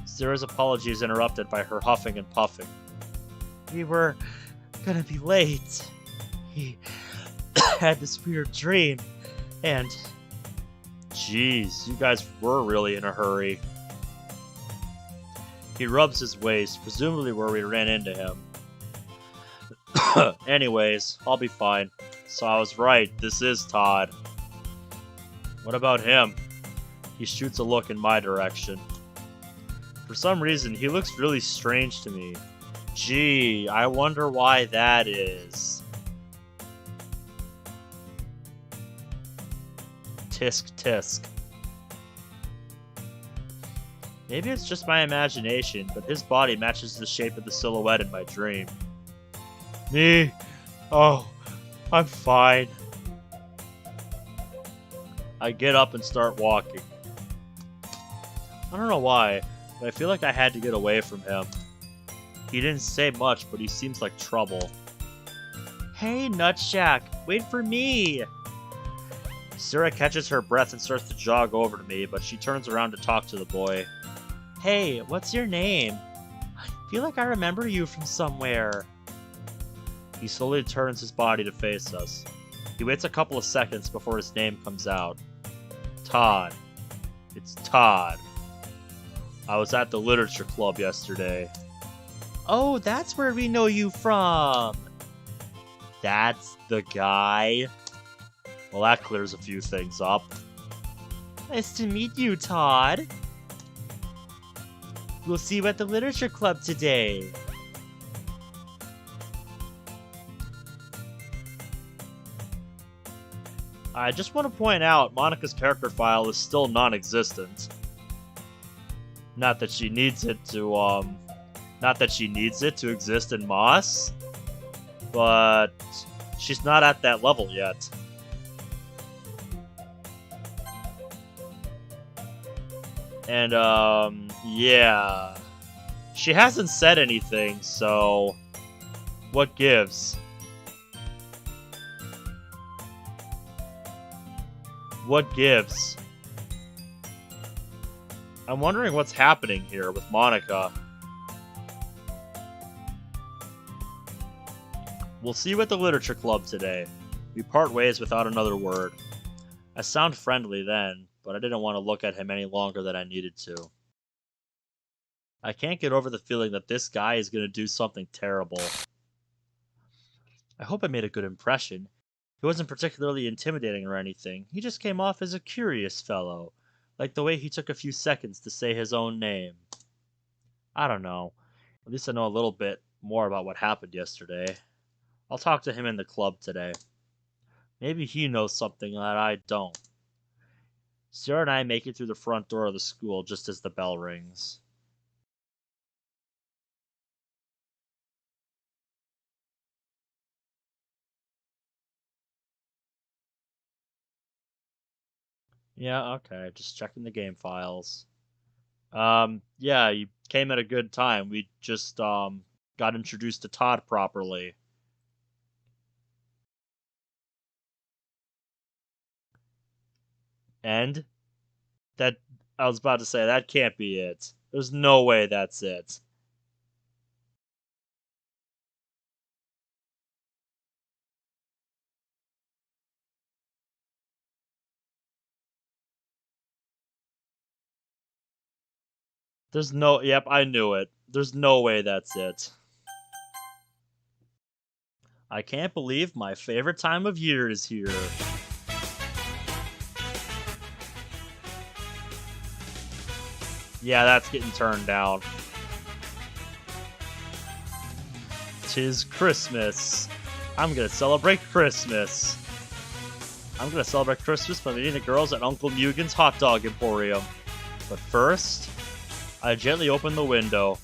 Sayori's apology is interrupted by her huffing and puffing. We were gonna be late. He had this weird dream, and... Jeez, you guys were really in a hurry. He rubs his waist, presumably where we ran into him. Anyways, I'll be fine. So I was right, this is Todd. What about him? He shoots a look in my direction. For some reason, he looks really strange to me. Gee, I wonder why that is. Tisk tisk. Maybe it's just my imagination, but his body matches the shape of the silhouette in my dream. Me? Oh, I'm fine. I get up and start walking. I don't know why, but I feel like I had to get away from him. He didn't say much, but he seems like trouble. Hey, Nutshack, wait for me! Sarah catches her breath and starts to jog over to me, but she turns around to talk to the boy. Hey, what's your name? I feel like I remember you from somewhere. He slowly turns his body to face us. He waits a couple of seconds before his name comes out. Todd. It's Todd. I was at the literature club yesterday. Oh, that's where we know you from. That's the guy? Well, that clears a few things up. Nice to meet you, Todd. We'll see you at the literature club today. I just want to point out, Monika's character file is still non-existent. Not that she needs it to, exist in Moss, but she's not at that level yet. And, yeah. She hasn't said anything, so what gives? What gives? I'm wondering what's happening here with Monika. We'll see you at the literature club today. We part ways without another word. I sound friendly then, but I didn't want to look at him any longer than I needed to. I can't get over the feeling that this guy is going to do something terrible. I hope I made a good impression. He wasn't particularly intimidating or anything. He just came off as a curious fellow, like the way he took a few seconds to say his own name. I don't know. At least I know a little bit more about what happened yesterday. I'll talk to him in the club today. Maybe he knows something that I don't. Sarah and I make it through the front door of the school just as the bell rings. Yeah, okay, just checking the game files. Yeah, you came at a good time. We just, got introduced to Todd properly. And? That, I was about to say, that can't be it. There's no way that's it. There's no, yep, I knew it. There's no way that's it. I can't believe my favorite time of year is here. Yeah, that's getting turned down. 'Tis Christmas. I'm gonna celebrate Christmas. I'm gonna celebrate Christmas by meeting the girls at Uncle Mugen's Hot Dog Emporium. But first, I gently open the window.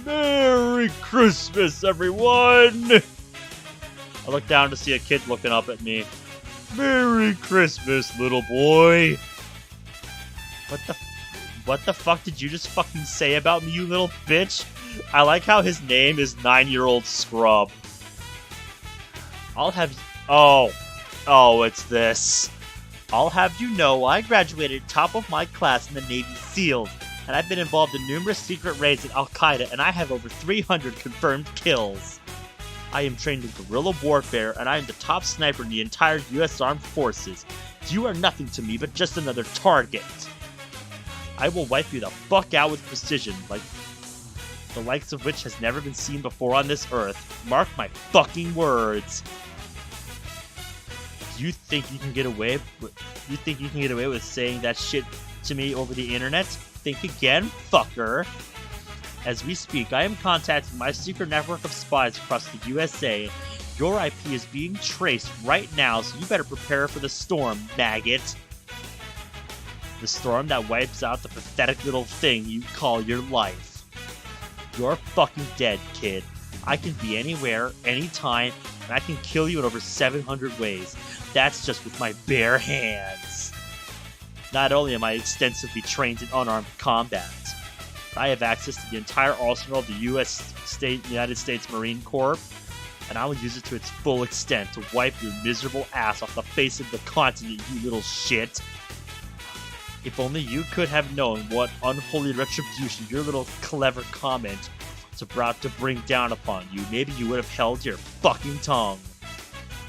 Merry Christmas, everyone! I look down to see a kid looking up at me. Merry Christmas, little boy! What the fuck did you just fucking say about me, you little bitch? I like how his name is 9-year-old Scrub. Oh, it's this. I'll have you know I graduated top of my class in the Navy SEALs, and I've been involved in numerous secret raids at Al-Qaeda, and I have over 300 confirmed kills. I am trained in guerrilla warfare, and I am the top sniper in the entire U.S. Armed Forces. You are nothing to me but just another target. I will wipe you the fuck out with precision, like the likes of which has never been seen before on this earth. Mark my fucking words. You think you can get away with saying that shit to me over the internet? Think again, fucker. As we speak, I am contacting my secret network of spies across the USA. Your IP is being traced right now, so you better prepare for the storm, maggot. The storm that wipes out the pathetic little thing you call your life. You're fucking dead, kid. I can be anywhere, anytime, and I can kill you in over 700 ways. That's just with my bare hands. Not only am I extensively trained in unarmed combat, but I have access to the entire arsenal of the United States Marine Corps, and I will use it to its full extent to wipe your miserable ass off the face of the continent, you little shit. If only you could have known what unholy retribution your little clever comment was about to bring down upon you, maybe you would have held your fucking tongue.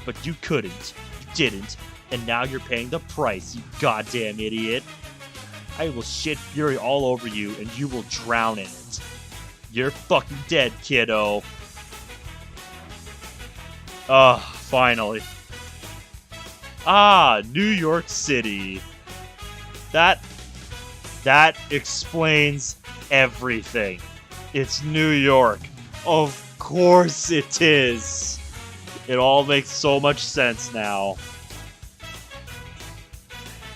But you couldn't, you didn't, and now you're paying the price, you goddamn idiot. I will shit fury all over you, and you will drown in it. You're fucking dead, kiddo. Finally. New York City. That explains everything. It's New York. Of course it is. It all makes so much sense now.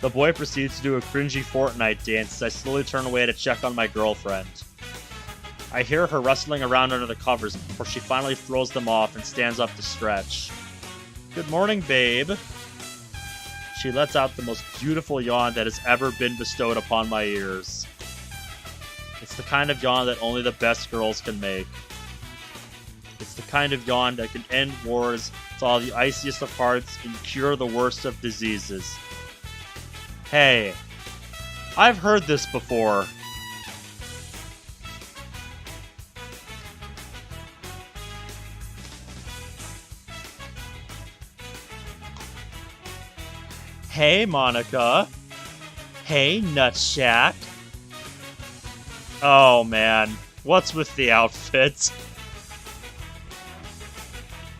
The boy proceeds to do a cringy Fortnite dance as I slowly turn away to check on my girlfriend. I hear her rustling around under the covers before she finally throws them off and stands up to stretch. Good morning, babe. She lets out the most beautiful yawn that has ever been bestowed upon my ears. It's the kind of yawn that only the best girls can make. It's the kind of yawn that can end wars, thaw the iciest of hearts, and cure the worst of diseases. Hey, I've heard this before. Hey, Monika. Hey, Nutshack. Oh, man. What's with the outfits?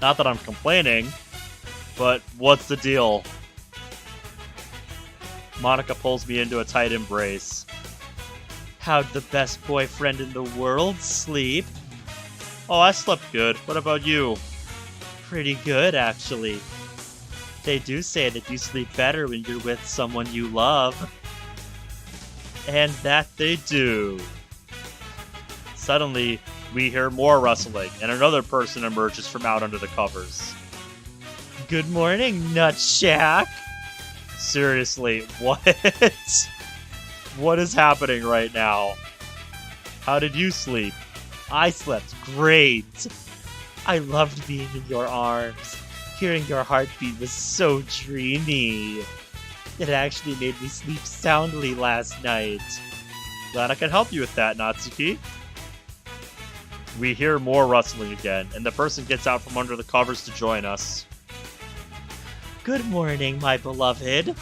Not that I'm complaining, but what's the deal? Monika pulls me into a tight embrace. How'd the best boyfriend in the world sleep? Oh, I slept good. What about you? Pretty good, actually. They do say that you sleep better when you're with someone you love. And that they do. Suddenly, we hear more rustling, and another person emerges from out under the covers. Good morning, Nutshack! Seriously, what? What is happening right now? How did you sleep? I slept great. I loved being in your arms. Hearing your heartbeat was so dreamy. It actually made me sleep soundly last night. Glad I could help you with that, Natsuki. We hear more rustling again, and the person gets out from under the covers to join us. Good morning, my beloved.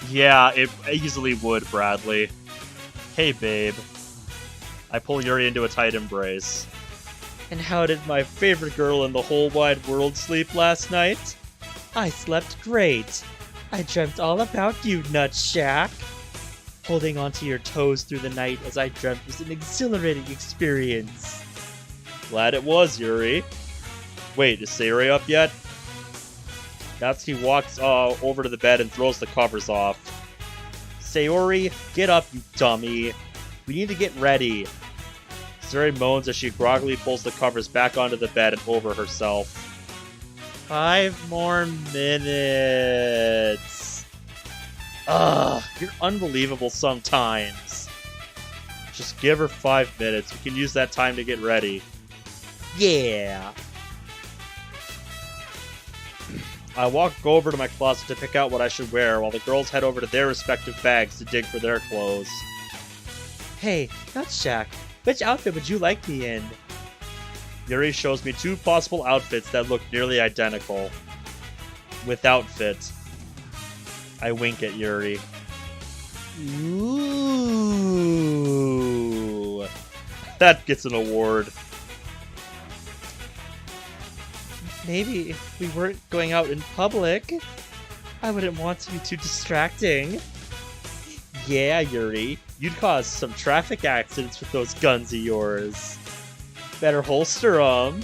Yeah, it easily would, Bradley. Hey, babe. I pull Yuri into a tight embrace. And how did my favorite girl in the whole wide world sleep last night? I slept great. I dreamt all about you, Nutshack. Holding onto your toes through the night as I dreamt was an exhilarating experience. Glad it was, Yuri. Wait, is Sayori up yet? Natsuki walks over to the bed and throws the covers off. Sayori, get up, you dummy. We need to get ready. Sayori moans as she groggily pulls the covers back onto the bed and over herself. 5 more minutes. Ugh, you're unbelievable sometimes. Just give her 5 minutes. We can use that time to get ready. Yeah. I walk over to my closet to pick out what I should wear while the girls head over to their respective bags to dig for their clothes. Hey, Nutshack, which outfit would you like me in? Yuri shows me 2 possible outfits that look nearly identical. Without fit. I wink at Yuri. Ooh. That gets an award. Maybe if we weren't going out in public, I wouldn't want to be too distracting. Yeah, Yuri, you'd cause some traffic accidents with those guns of yours. Better holster 'em.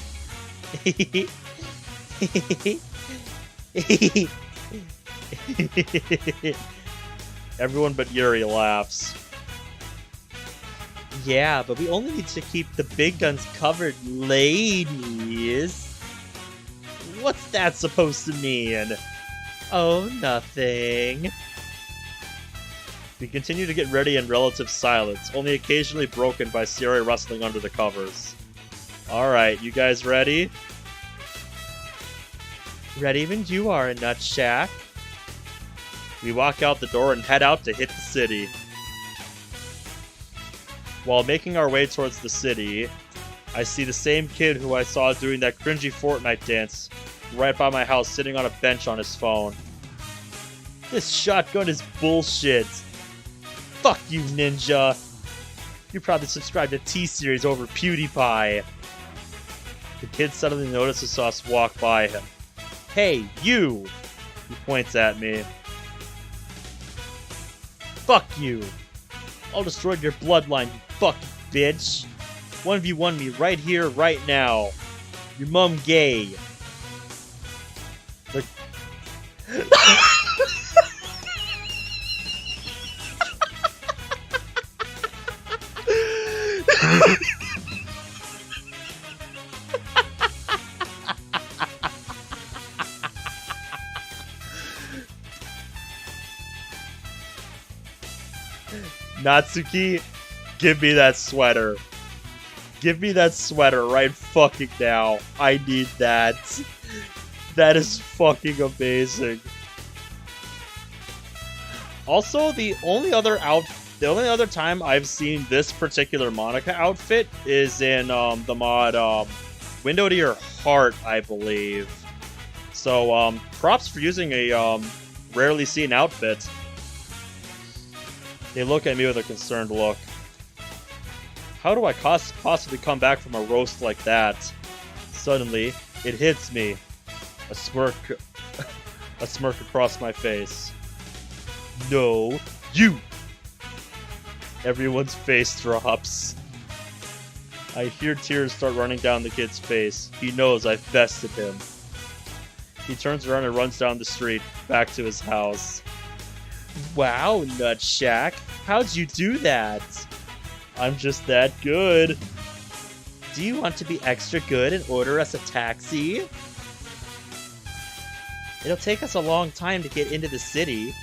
Everyone but Yuri laughs. Yeah, but we only need to keep the big guns covered, ladies. What's that supposed to mean? Oh, nothing. We continue to get ready in relative silence, only occasionally broken by Sayori rustling under the covers. Alright, you guys ready? Ready when you are, Nutshack. We walk out the door and head out to hit the city. While making our way towards the city, I see the same kid who I saw doing that cringy Fortnite dance right by my house sitting on a bench on his phone. This shotgun is bullshit. Fuck you, ninja. You probably subscribed to T-Series over PewDiePie. The kid suddenly notices us walk by him. Hey, you! He points at me. Fuck you! I'll destroy your bloodline, you fucking bitch! 1v1 me right here, right now. Your mom gay. The... Natsuki, give me that sweater. Give me that sweater right fucking now. I need that. That is fucking amazing. Also, the only other time I've seen this particular Monika outfit is in the mod Window to Your Heart, I believe. So props for using a rarely seen outfit. They look at me with a concerned look. How do I possibly come back from a roast like that? Suddenly, it hits me. A smirk across my face. No, you! Everyone's face drops. I hear tears start running down the kid's face. He knows I've bested him. He turns around and runs down the street, back to his house. Wow, Nutshack. How'd you do that? I'm just that good. Do you want to be extra good and order us a taxi? It'll take us a long time to get into the city.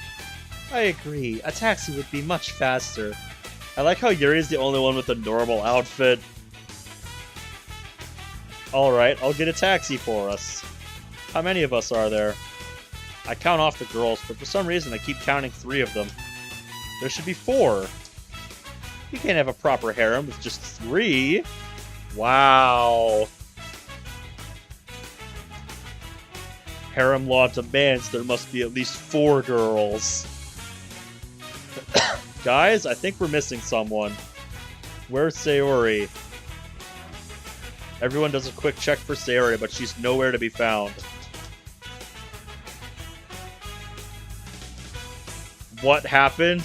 I agree. A taxi would be much faster. I like how Yuri's the only one with a normal outfit. Alright, I'll get a taxi for us. How many of us are there? I count off the girls, but for some reason I keep counting 3 of them. There should be 4. You can't have a proper harem with just 3. Wow. Harem law demands there must be at least 4 girls. Guys, I think we're missing someone. Where's Sayori? Everyone does a quick check for Sayori, but she's nowhere to be found. What happened?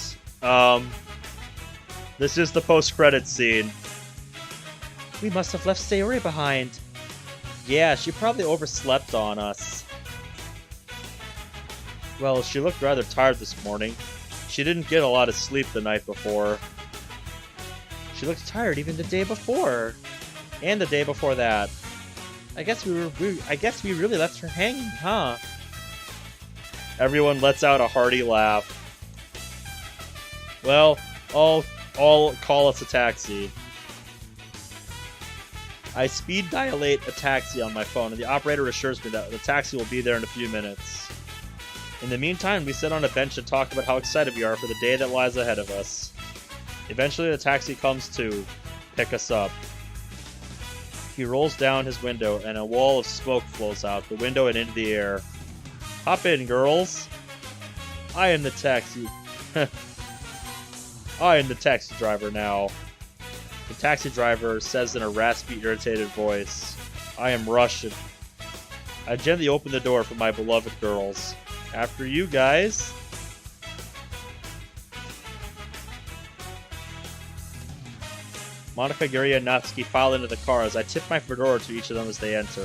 This is the post-credits scene. We must have left Sayori behind. Yeah, she probably overslept on us. Well, she looked rather tired this morning. She didn't get a lot of sleep the night before. She looked tired even the day before. And the day before that. I guess we really left her hanging, huh? Everyone lets out a hearty laugh. Well, I'll call us a taxi. I speed dilate a taxi on my phone, and the operator assures me that the taxi will be there in a few minutes. In the meantime, we sit on a bench and talk about how excited we are for the day that lies ahead of us. Eventually, the taxi comes to pick us up. He rolls down his window, and a wall of smoke flows out the window and into the air. Hop in, girls. I am the taxi driver now. The taxi driver says in a raspy, irritated voice, I am Russian. I gently open the door for my beloved girls. After you guys. Monika, Yuri, and Natsuki file into the car as I tip my fedora to each of them as they enter.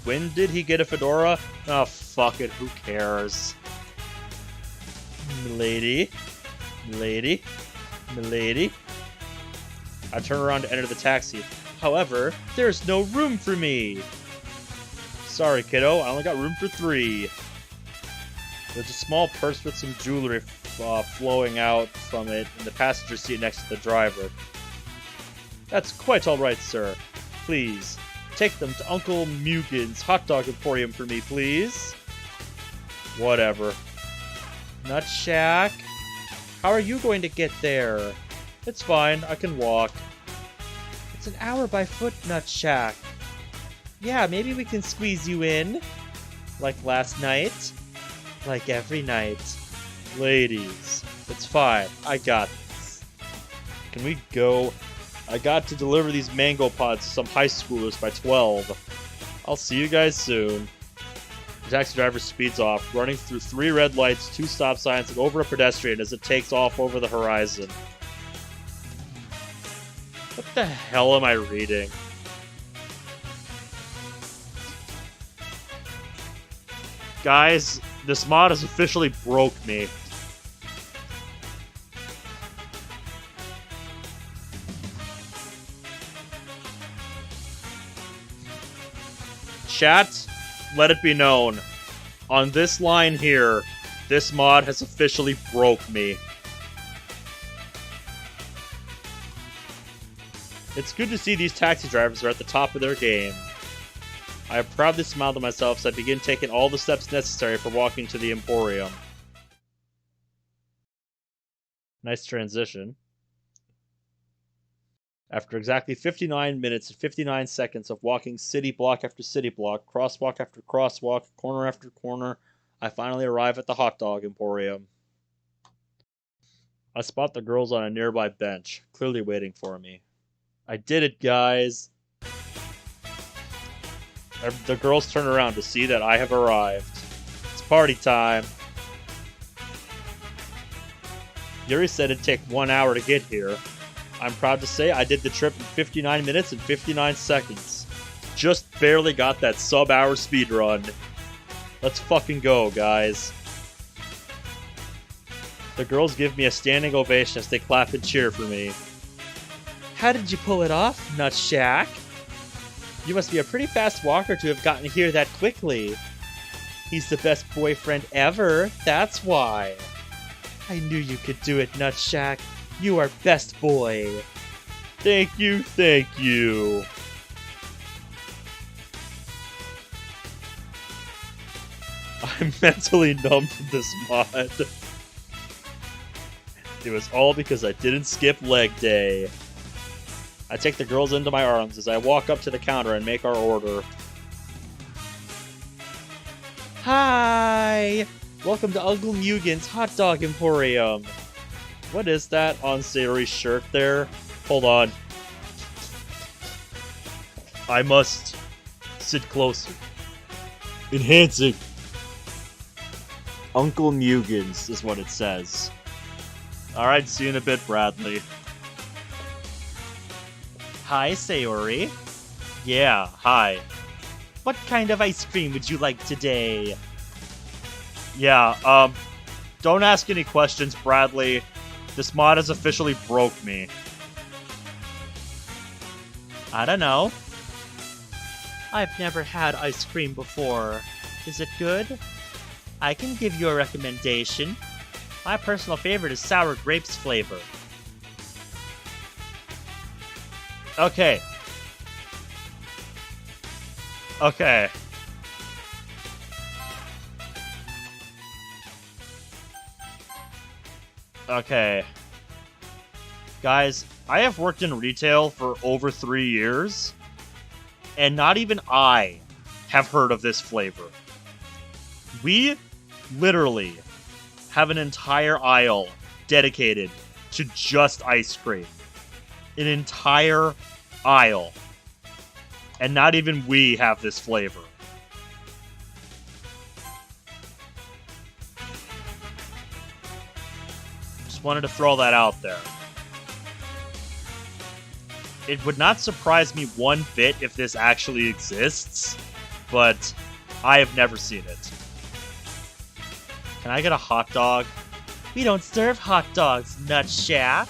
When did he get a fedora? Oh, fuck it, who cares? Milady. Milady. Milady. I turn around to enter the taxi. However, there's no room for me. Sorry, kiddo, I only got room for 3. There's a small purse with some jewelry flowing out from it in the passenger seat next to the driver. That's quite alright, sir. Please, take them to Uncle Mugen's hot dog emporium for me, please. Whatever. Nutshack, how are you going to get there? It's fine, I can walk. It's an hour by foot, Nutshack. Yeah, maybe we can squeeze you in. Like last night. Like every night. Ladies, it's fine, I got this. Can we go? I got to deliver these mango pods to some high schoolers by 12. I'll see you guys soon. The taxi driver speeds off, running through 3 red lights, 2 stop signs, and over a pedestrian as it takes off over the horizon. What the hell am I reading? Guys, this mod has officially broke me. Chat, let it be known. On this line here, this mod has officially broke me. It's good to see these taxi drivers are at the top of their game. I have proudly smiled to myself as I begin taking all the steps necessary for walking to the Emporium. Nice transition. After exactly 59 minutes and 59 seconds of walking city block after city block, crosswalk after crosswalk, corner after corner, I finally arrive at the hot dog emporium. I spot the girls on a nearby bench, clearly waiting for me. I did it, guys! The girls turn around to see that I have arrived. It's party time! Yuri said it'd take 1 hour to get here. I'm proud to say I did the trip in 59 minutes and 59 seconds. Just barely got that sub-hour speed run. Let's fucking go, guys. The girls give me a standing ovation as they clap and cheer for me. How did you pull it off, Nut Shack? You must be a pretty fast walker to have gotten here that quickly. He's the best boyfriend ever, that's why. I knew you could do it, Nut Shack. You are best boy. Thank you, thank you. I'm mentally numb from this mod. It was all because I didn't skip leg day. I take the girls into my arms as I walk up to the counter and make our order. Hi! Welcome to Uncle Mugen's Hot Dog Emporium. What is that unsavory shirt there? Hold on. I must sit closer. Enhancing. Uncle Mugen's is what it says. Alright, see you in a bit, Bradley. Hi, Sayori. Yeah, hi. What kind of ice cream would you like today? Yeah, don't ask any questions, Bradley. This mod has officially broke me. I don't know. I've never had ice cream before. Is it good? I can give you a recommendation. My personal favorite is sour grapes flavor. Okay. Okay. Okay. Guys, I have worked in retail for over 3 years, and not even I have heard of this flavor. We literally have an entire aisle dedicated to just ice cream. An entire aisle. And not even we have this flavor. Just wanted to throw that out there. It would not surprise me one bit if this actually exists, but I have never seen it. Can I get a hot dog? We don't serve hot dogs, Nut Shack.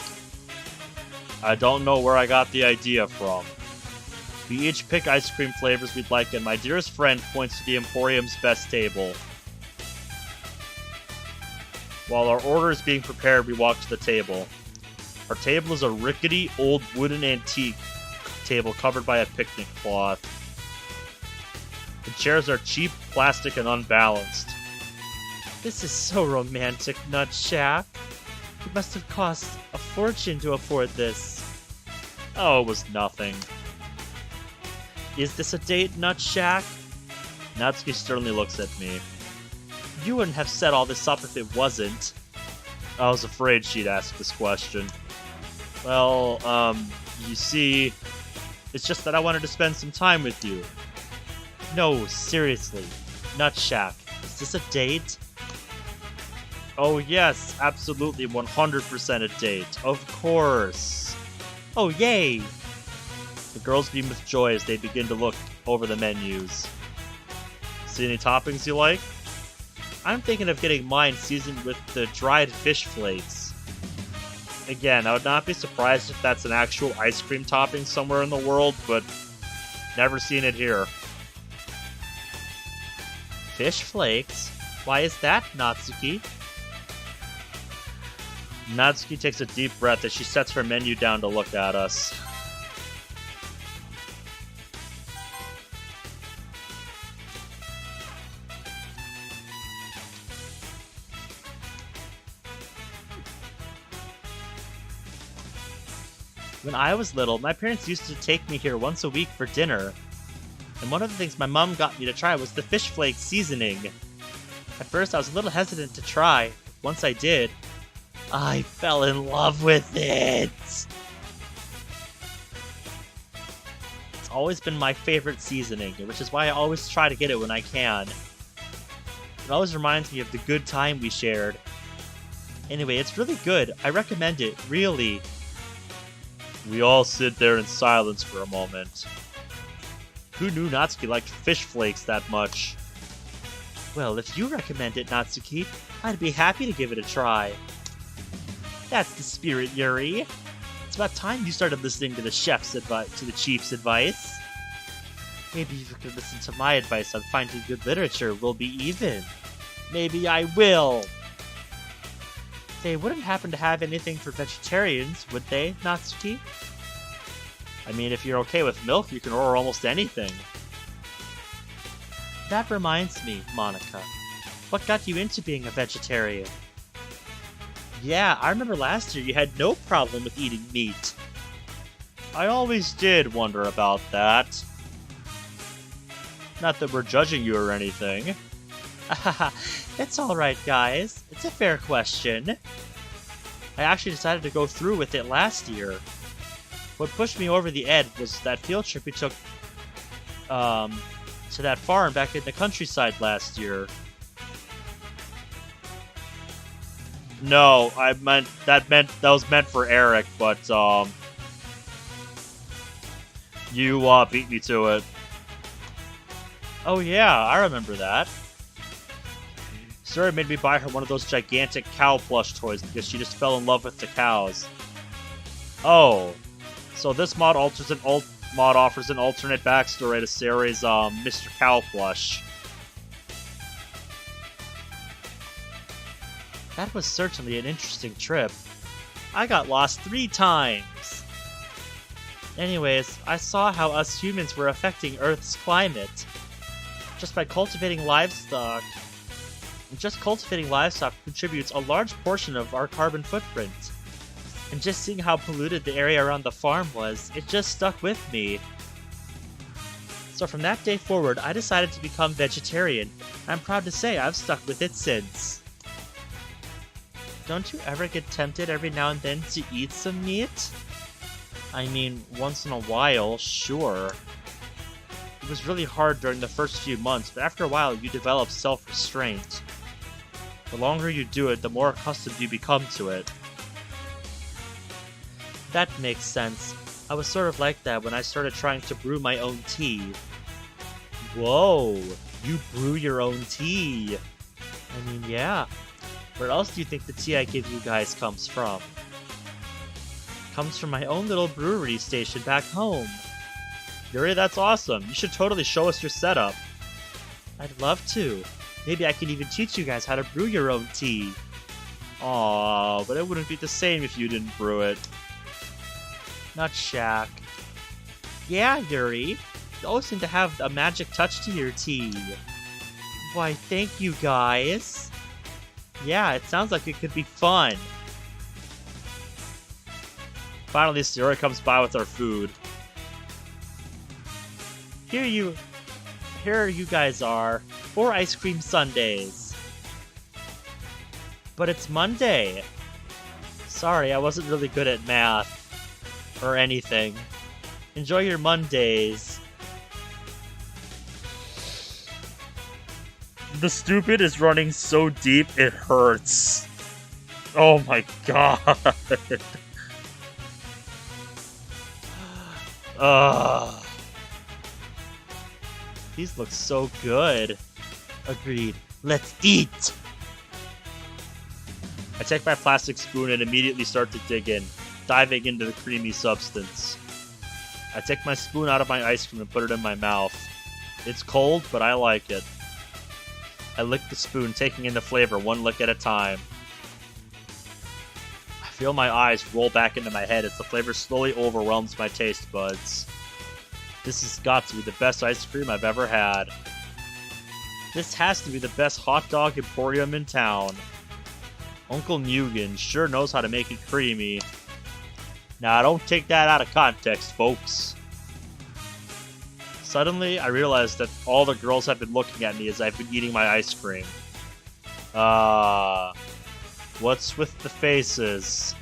I don't know where I got the idea from. We each pick ice cream flavors we'd like, and my dearest friend points to the Emporium's best table. While our order is being prepared, we walk to the table. Our table is a rickety, old wooden antique table covered by a picnic cloth. The chairs are cheap, plastic, and unbalanced. This is so romantic, Nut Shack. It must have cost a fortune to afford this. Oh, it was nothing. Is this a date, Nut Shack? Natsuki sternly looks at me. You wouldn't have set all this up if it wasn't. I was afraid she'd ask this question. Well, you see, it's just that I wanted to spend some time with you. No, seriously. Nut Shack, is this a date? Oh yes, absolutely 100% a date. Of course. Oh, yay! The girls beam with joy as they begin to look over the menus. See any toppings you like? I'm thinking of getting mine seasoned with the dried fish flakes. Again, I would not be surprised if that's an actual ice cream topping somewhere in the world, but never seen it here. Fish flakes? Why is that, Natsuki? Natsuki takes a deep breath as she sets her menu down to look at us. When I was little, my parents used to take me here once a week for dinner. And one of the things my mom got me to try was the fish flake seasoning. At first, I was a little hesitant to try. Once I did, I fell in love with it. It's always been my favorite seasoning, which is why I always try to get it when I can. It always reminds me of the good time we shared. Anyway, it's really good. I recommend it, really. We all sit there in silence for a moment. Who knew Natsuki liked fish flakes that much? Well, if you recommend it, Natsuki, I'd be happy to give it a try. That's the spirit, Yuri. It's about time you started listening to the chief's advice. Maybe if you could listen to my advice on finding good literature, we'll be even. Maybe I will. They wouldn't happen to have anything for vegetarians, would they, Natsuki? I mean, if you're okay with milk, you can order almost anything. That reminds me, Monika. What got you into being a vegetarian? Yeah, I remember last year you had no problem with eating meat. I always did wonder about that. Not that we're judging you or anything. It's alright, guys. It's a fair question. I actually decided to go through with it last year. What pushed me over the edge was that field trip we took to that farm back in the countryside last year. No, that was meant for Eric, but you beat me to it. Oh yeah, I remember that. Sarah made me buy her one of those gigantic cow plush toys because she just fell in love with the cows. Oh, so this mod offers an alternate backstory to Sarah's Mr. Cow plush. That was certainly an interesting trip. I got lost 3 times. Anyways, I saw how us humans were affecting Earth's climate. Just cultivating livestock contributes a large portion of our carbon footprint. And just seeing how polluted the area around the farm was, it just stuck with me. So from that day forward, I decided to become vegetarian. I'm proud to say I've stuck with it since. Don't you ever get tempted every now and then to eat some meat? I mean, once in a while, sure. It was really hard during the first few months, but after a while you develop self-restraint. The longer you do it, the more accustomed you become to it. That makes sense. I was sort of like that when I started trying to brew my own tea. Whoa, you brew your own tea. I mean, yeah. Where else do you think the tea I give you guys comes from? It comes from my own little brewery station back home. Yuri, that's awesome. You should totally show us your setup. I'd love to. Maybe I can even teach you guys how to brew your own tea. Aw, but it wouldn't be the same if you didn't brew it. Not Shaq. Yeah, Yuri. You always seem to have a magic touch to your tea. Why, thank you guys. Yeah, it sounds like it could be fun. Finally, Sarah comes by with our food. Here you guys are. 4 ice cream sundaes. But it's Monday. Sorry, I wasn't really good at math. Or anything. Enjoy your Mondays. The stupid is running so deep it hurts. Oh my god. These look so good. Agreed. Let's eat! I take my plastic spoon and immediately start to dig in, diving into the creamy substance. I take my spoon out of my ice cream and put it in my mouth. It's cold, but I like it. I lick the spoon, taking in the flavor one lick at a time. I feel my eyes roll back into my head as the flavor slowly overwhelms my taste buds. This has got to be the best ice cream I've ever had. This has to be the best hot dog emporium in town. Uncle Mugen sure knows how to make it creamy. Now, don't take that out of context, folks. Suddenly, I realized that all the girls have been looking at me as I've been eating my ice cream. What's with the faces?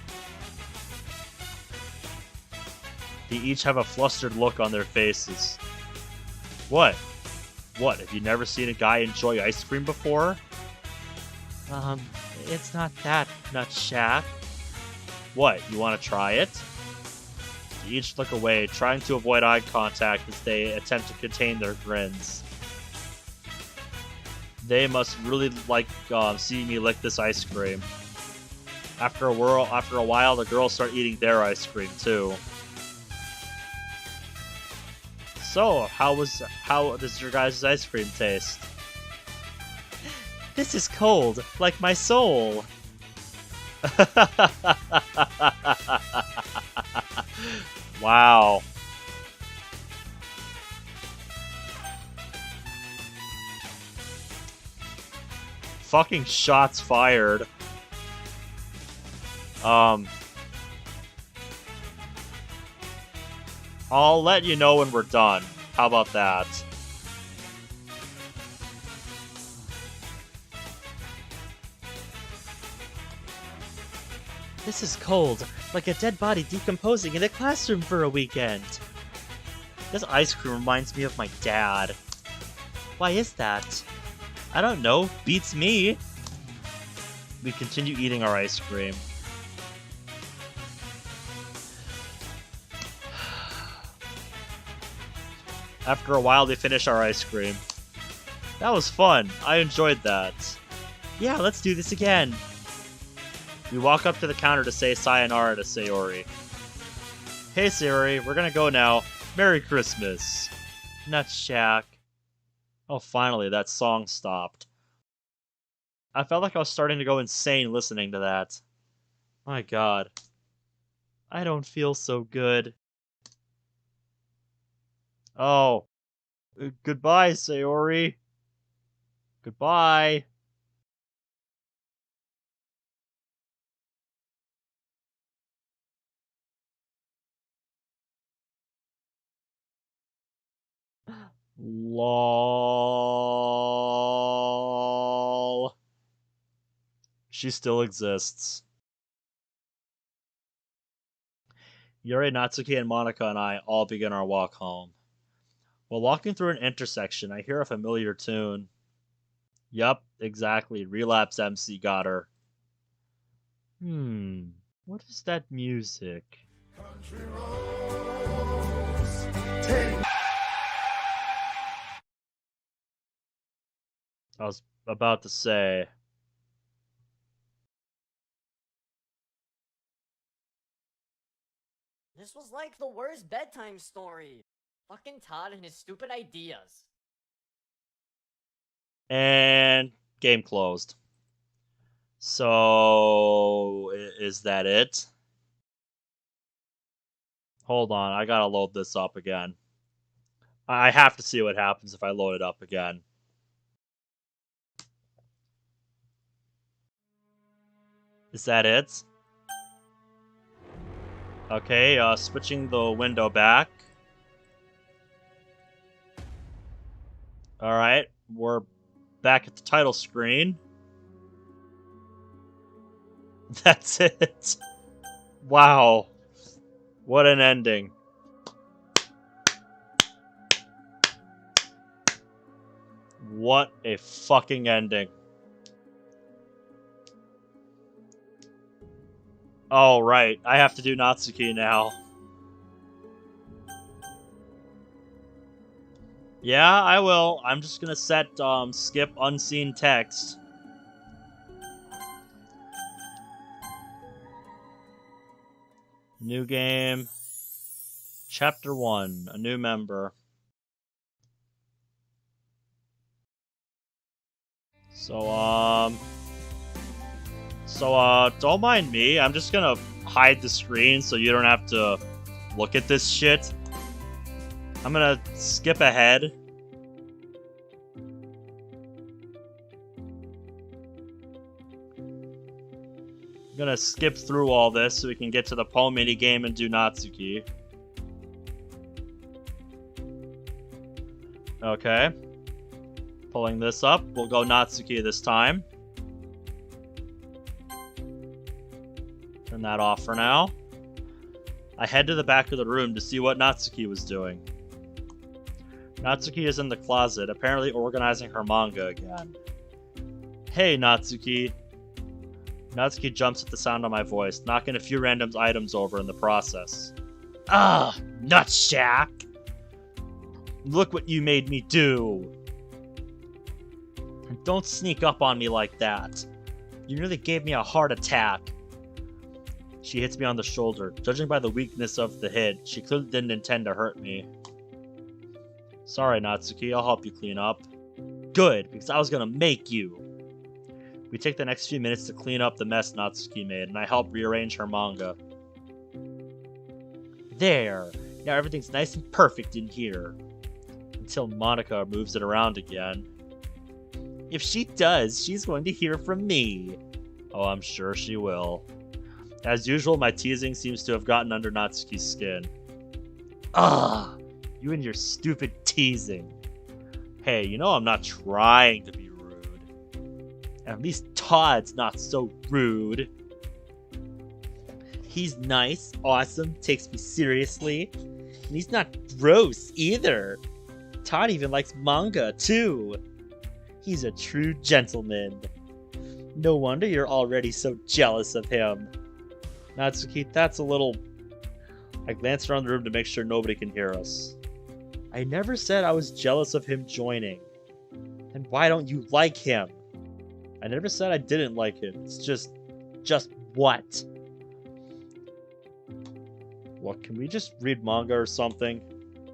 They each have a flustered look on their faces. What? What, have you never seen a guy enjoy ice cream before? It's not that, Nutshack. What, you want to try it? They each look away, trying to avoid eye contact as they attempt to contain their grins. They must really like seeing me lick this ice cream. After a while, the girls start eating their ice cream too. So, how does your guys' ice cream taste? This is cold, like my soul. Wow. Fucking shots fired. I'll let you know when we're done. How about that? This is cold, like a dead body decomposing in a classroom for a weekend. This ice cream reminds me of my dad. Why is that? I don't know. Beats me. We continue eating our ice cream. After a while, they finish our ice cream. That was fun. I enjoyed that. Yeah, let's do this again. We walk up to the counter to say sayonara to Sayori. Hey Sayori, we're gonna go now. Merry Christmas. Nutshack. Oh, finally, that song stopped. I felt like I was starting to go insane listening to that. My god. I don't feel so good. Oh. Goodbye, Sayori. Goodbye. LOL. She still exists. Yuri, Natsuki, and Monika and I all begin our walk home. While walking through an intersection, I hear a familiar tune. Yup, exactly. Relapse MC got her. What is that music? Country roads, take I was about to say. This was like the worst bedtime story. Fucking Todd and his stupid ideas. And game closed. So, is that it? Hold on, I gotta load this up again. I have to see what happens if I load it up again. Is that it? Okay, switching the window back. Alright, we're back at the title screen. That's it. Wow. What an ending. What a fucking ending. Oh, right. I have to do Natsuki now. Yeah, I will. I'm just gonna set skip unseen text. New game. Chapter 1. A new member. So, don't mind me. I'm just gonna hide the screen so you don't have to look at this shit. I'm gonna skip ahead. I'm gonna skip through all this so we can get to the Poe minigame and do Natsuki. Okay. Pulling this up. We'll go Natsuki this time. that off for now. I head to the back of the room to see what Natsuki was doing. Natsuki is in the closet, apparently organizing her manga again. Hey, Natsuki. Natsuki jumps at the sound of my voice, knocking a few random items over in the process. Ah, Nutshack! Look what you made me do! And don't sneak up on me like that. You nearly gave me a heart attack. She hits me on the shoulder. Judging by the weakness of the hit, she clearly didn't intend to hurt me. Sorry, Natsuki, I'll help you clean up. Good, because I was gonna make you. We take the next few minutes to clean up the mess Natsuki made, and I help rearrange her manga. There! Now everything's nice and perfect in here. Until Monika moves it around again. If she does, she's going to hear from me. Oh, I'm sure she will. As usual, my teasing seems to have gotten under Natsuki's skin. Ugh! You and your stupid teasing. Hey, you know I'm not trying to be rude. At least Todd's not so rude. He's nice, awesome, takes me seriously. And he's not gross either. Todd even likes manga, too. He's a true gentleman. No wonder you're already so jealous of him. Natsuki, that's a little... I glanced around the room to make sure nobody can hear us. I never said I was jealous of him joining. And why don't you like him? I never said I didn't like him. It's just what? What, can we just read manga or something?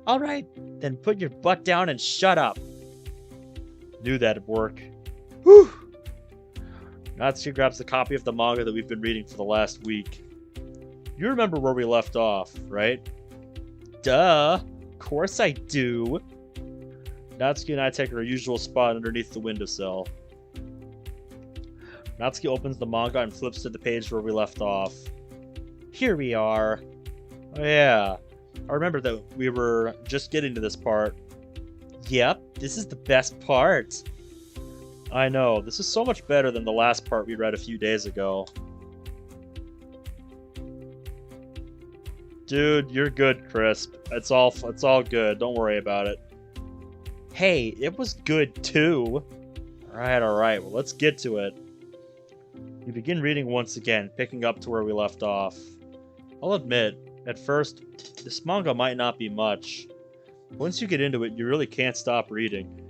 Alright, then put your butt down and shut up. Knew that'd work. Whew! Natsuki grabs a copy of the manga that we've been reading for the last week. You remember where we left off, right? Duh! Of course I do! Natsuki and I take our usual spot underneath the windowsill. Natsuki opens the manga and flips to the page where we left off. Here we are. Oh yeah, I remember that we were just getting to this part. Yep, this is the best part. I know, this is so much better than the last part we read a few days ago. Dude, you're good, Crisp. It's all good. Don't worry about it. Hey, it was good too. Alright, well let's get to it. We begin reading once again, picking up to where we left off. I'll admit, at first, this manga might not be much. Once you get into it, you really can't stop reading.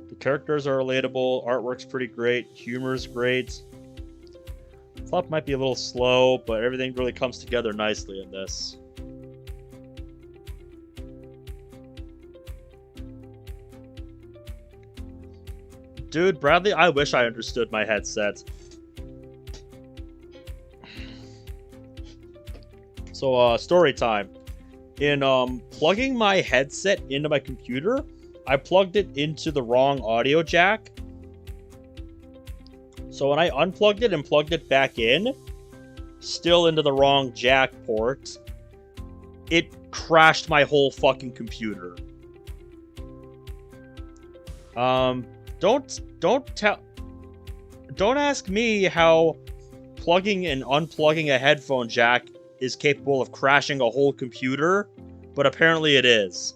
The characters are relatable, artwork's pretty great, humor's great. Plot might be a little slow, but everything really comes together nicely in this. Dude, Bradley, I wish I understood my headset. So, story time. In plugging my headset into my computer, I plugged it into the wrong audio jack. So when I unplugged it and plugged it back in, still into the wrong jack port, it crashed my whole fucking computer. Don't ask me how plugging and unplugging a headphone jack is capable of crashing a whole computer, but apparently it is.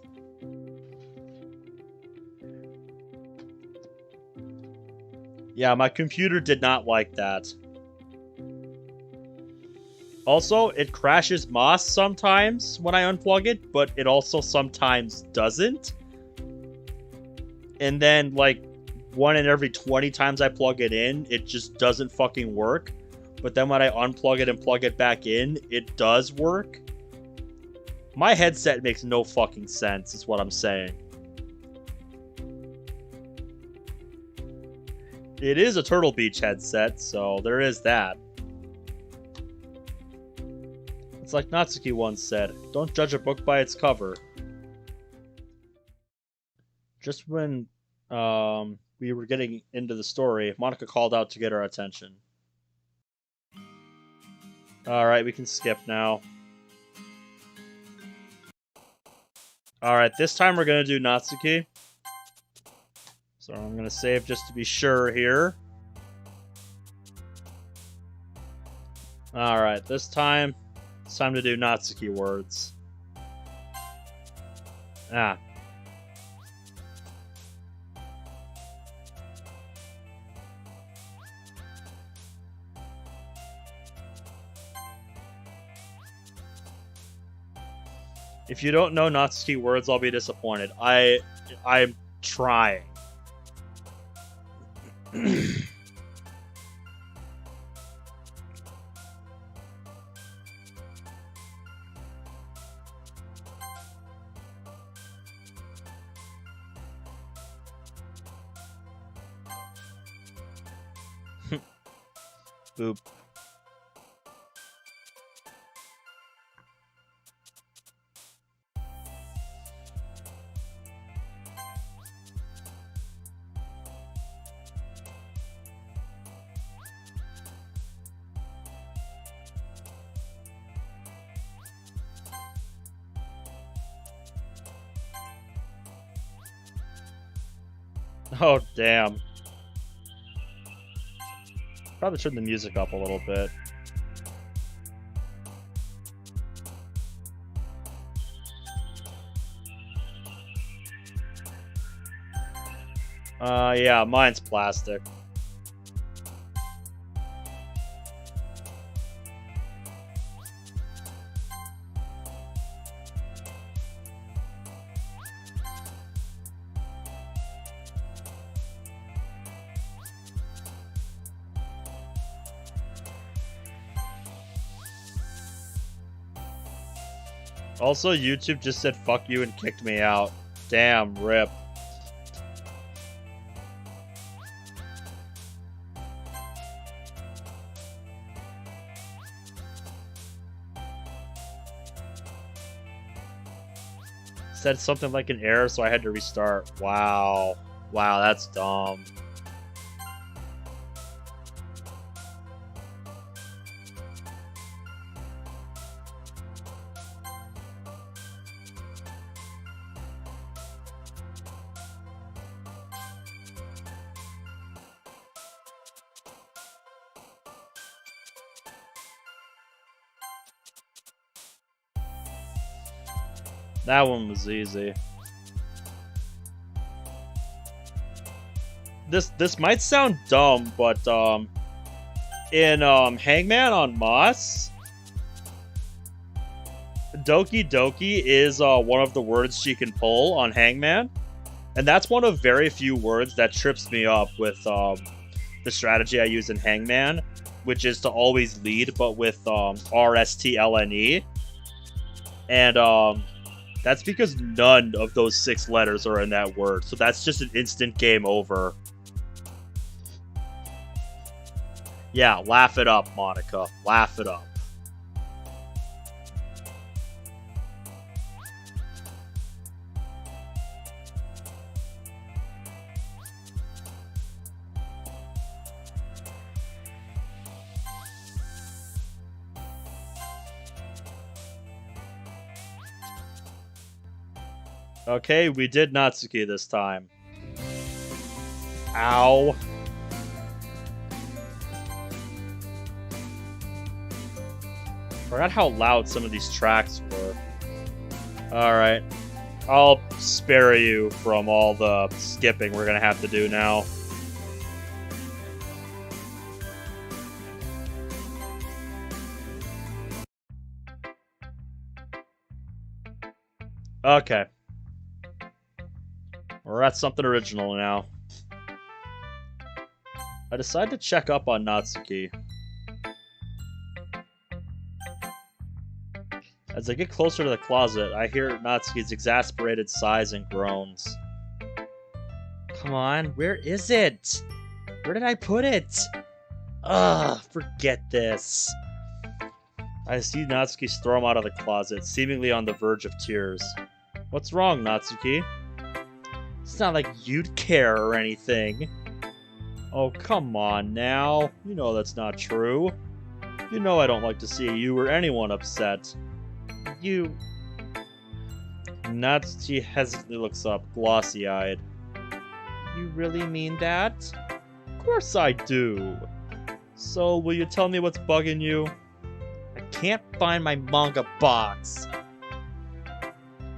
Yeah, my computer did not like that. Also, it crashes Moss sometimes when I unplug it, but it also sometimes doesn't. And then, like, 1 in every 20 times I plug it in, it just doesn't fucking work. But then when I unplug it and plug it back in, it does work. My headset makes no fucking sense, is what I'm saying. It is a Turtle Beach headset, so there is that. It's like Natsuki once said, don't judge a book by its cover. Just when we were getting into the story, Monika called out to get our attention. Alright, we can skip now. Alright, this time we're going to do Natsuki. So I'm going to save just to be sure here. Alright, this time, it's time to do Natsuki words. Ah. If you don't know Natsuki words, I'll be disappointed. I'm trying. Boop. Oh, damn. Probably turn the music up a little bit. Yeah, mine's plastic. Also, YouTube just said fuck you and kicked me out. Damn, rip. Said something like an error, so I had to restart. Wow. Wow, that's dumb. That one was easy. This might sound dumb, but in Hangman on Moss, Doki Doki is one of the words she can pull on Hangman, and that's one of very few words that trips me up with the strategy I use in Hangman, which is to always lead, but with RSTLNE, and that's because none of those 6 letters are in that word, so that's just an instant game over. Yeah, laugh it up, Monika. Laugh it up. Okay, we did Natsuki this time. Ow. Forgot how loud some of these tracks were. Alright. I'll spare you from all the skipping we're gonna have to do now. Okay. We're at something original now. I decided to check up on Natsuki. As I get closer to the closet, I hear Natsuki's exasperated sighs and groans. Come on, where is it? Where did I put it? Ugh, forget this. I see Natsuki storm out of the closet, seemingly on the verge of tears. What's wrong, Natsuki? It's not like you'd care or anything. Oh, come on now. You know that's not true. You know I don't like to see you or anyone upset. You... Natsuki hesitantly looks up, glossy-eyed. You really mean that? Of course I do. So, will you tell me what's bugging you? can't find my manga box.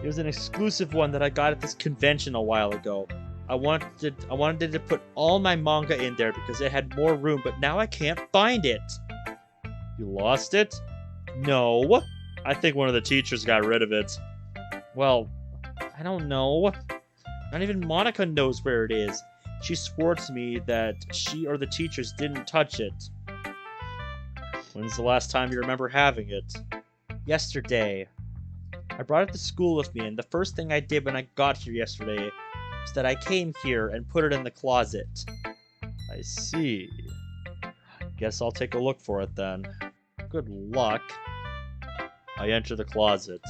It was an exclusive one that I got at this convention a while ago. I wanted to put all my manga in there because it had more room, but now I can't find it. You lost it? No. I think one of the teachers got rid of it. Well, I don't know. Not even Monika knows where it is. She swore to me that she or the teachers didn't touch it. When's the last time you remember having it? Yesterday. I brought it to school with me, and the first thing I did when I got here yesterday was that I came here and put it in the closet. I see. Guess I'll take a look for it then. Good luck. I enter the closet.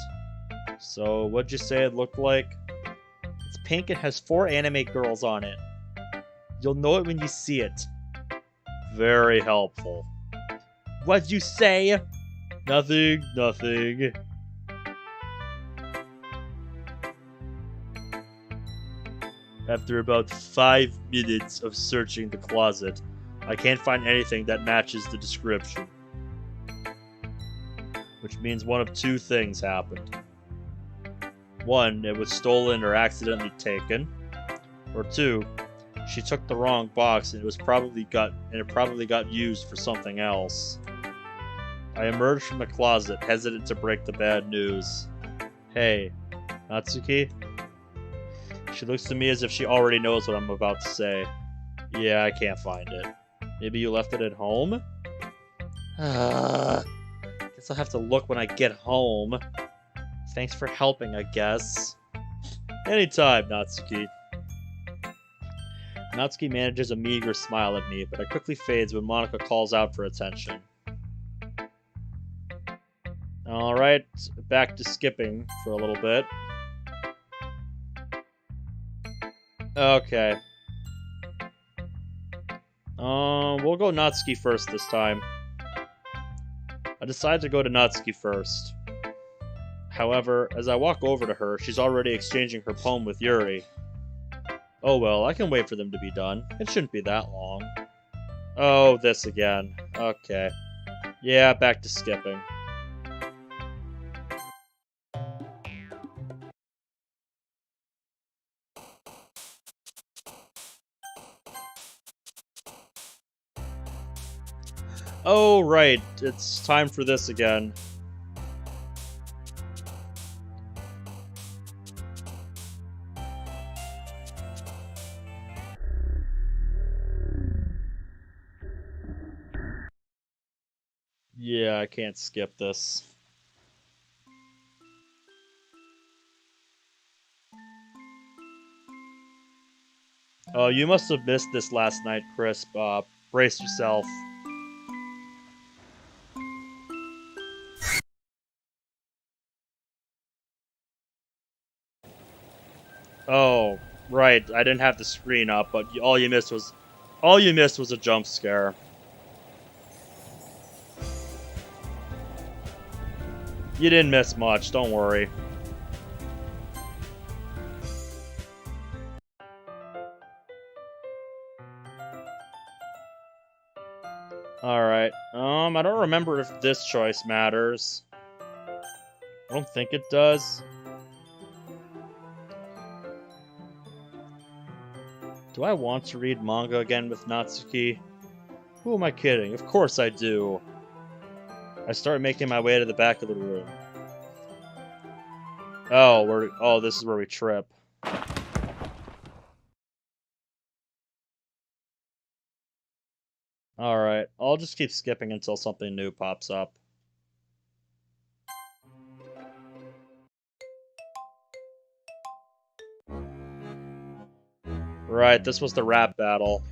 So, what'd you say it looked like? It's pink and has 4 anime girls on it. You'll know it when you see it. Very helpful. What'd you say? Nothing. After about 5 minutes of searching the closet, I can't find anything that matches the description. Which means one of 2 things happened. 1, it was stolen or accidentally taken. Or 2, she took the wrong box and it probably got used for something else. I emerged from the closet, hesitant to break the bad news. Hey, Natsuki? She looks to me as if she already knows what I'm about to say. Yeah, I can't find it. Maybe you left it at home? Guess I'll have to look when I get home. Thanks for helping, I guess. Anytime, Natsuki. Natsuki manages a meager smile at me, but it quickly fades when Monika calls out for attention. Alright, back to skipping for a little bit. Okay. We'll go Natsuki first this time. I decide to go to Natsuki first. However, as I walk over to her, she's already exchanging her poem with Yuri. Oh well, I can wait for them to be done. It shouldn't be that long. Oh, this again. Okay. Yeah, back to skipping. Oh, right. It's time for this again. Yeah, I can't skip this. Oh, you must have missed this last night, Crisp. Brace yourself. Oh, right. I didn't have the screen up, but all you missed was a jump scare. You didn't miss much, don't worry. Alright, I don't remember if this choice matters. I don't think it does. Do I want to read manga again with Natsuki? Who am I kidding? Of course I do. I start making my way to the back of the room. Oh, this is where we trip. Alright, I'll just keep skipping until something new pops up. Right, this was the rap battle.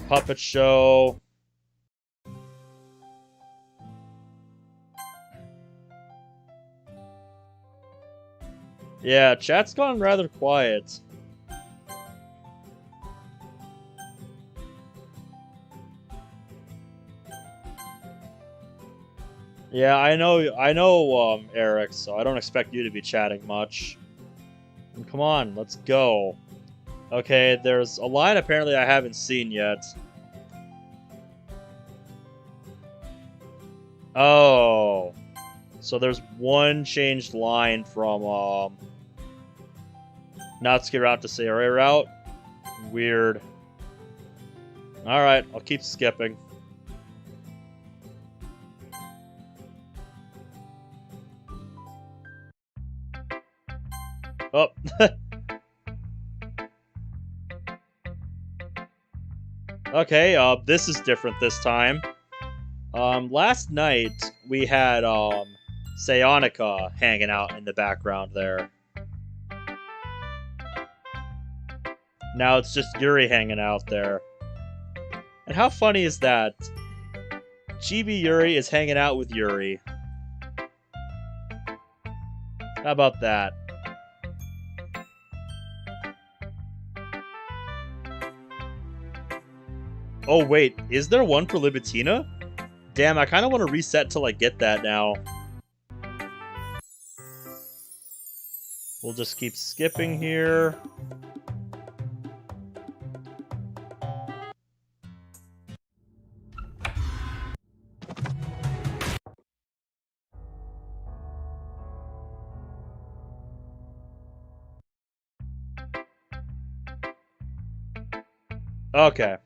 Puppet show. Yeah, chat's gone rather quiet. Yeah, I know, Eric, so I don't expect you to be chatting much. And come on, let's go. Okay, there's a line apparently I haven't seen yet. Oh. So there's one changed line from Natsuki route to Sayori route. Weird. Alright, I'll keep skipping. Oh. Okay, this is different this time. Last night we had Sayonica hanging out in the background there. Now it's just Yuri hanging out there. And how funny is that? Chibi Yuri is hanging out with Yuri. How about that? Oh wait, is there one for Libitina? Damn, I kind of want to reset till I get that now. We'll just keep skipping here. Okay.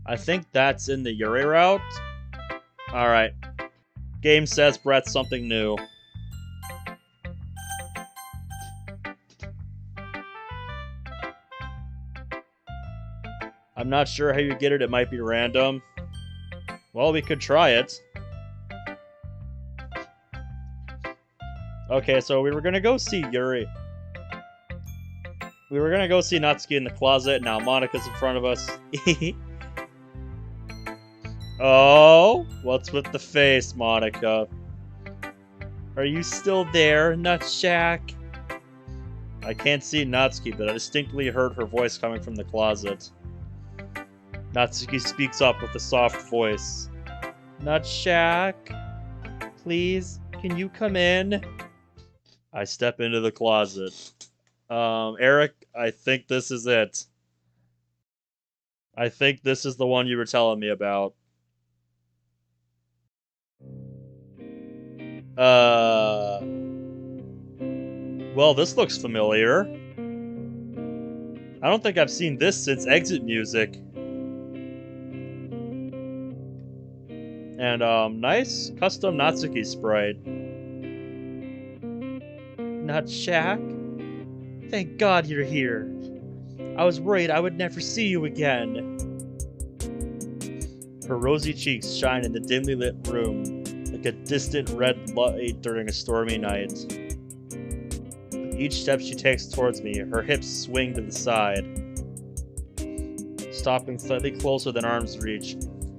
I think that's in the Yuri route. Alright. Game says Brett something new. I'm not sure how you get it. It might be random. Well, we could try it. Okay, so we were gonna go see Yuri. We were gonna go see Natsuki in the closet. Now Monika's in front of us. Oh, what's with the face, Monika? Are you still there, Nutshack? I can't see Natsuki, but I distinctly heard her voice coming from the closet. Natsuki speaks up with a soft voice. Nutshack, please, can you come in? I step into the closet. Eric, I think this is it. I think this is the one you were telling me about. Well, this looks familiar. I don't think I've seen this since Exit Music. And, nice custom Natsuki sprite. Nutshack? Thank God you're here. I was worried I would never see you again. Her rosy cheeks shine in the dimly lit room like a distant red light during a stormy night. With each step she takes towards me, her hips swing to the side. Stopping slightly closer than arm's reach,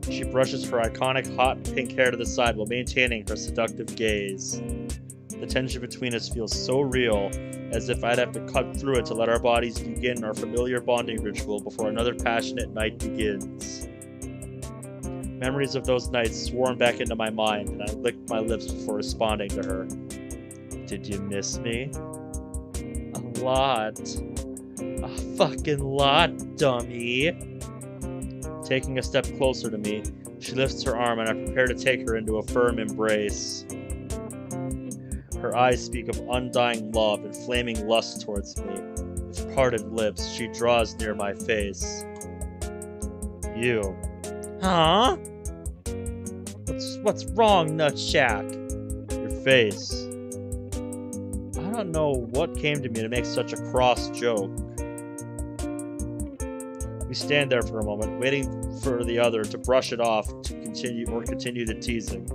she brushes her iconic hot pink hair to the side while maintaining her seductive gaze. The tension between us feels so real, as if I'd have to cut through it to let our bodies begin our familiar bonding ritual before another passionate night begins. Memories of those nights swarm back into my mind, and I licked my lips before responding to her. Did you miss me? A lot. A fucking lot, dummy. Taking a step closer to me, she lifts her arm and I prepare to take her into a firm embrace. Her eyes speak of undying love and flaming lust towards me. With parted lips, she draws near my face. You. Huh? What's wrong, Nutshack? Your face. I don't know what came to me to make such a cross joke. We stand there for a moment, waiting for the other to brush it off to continue the teasing.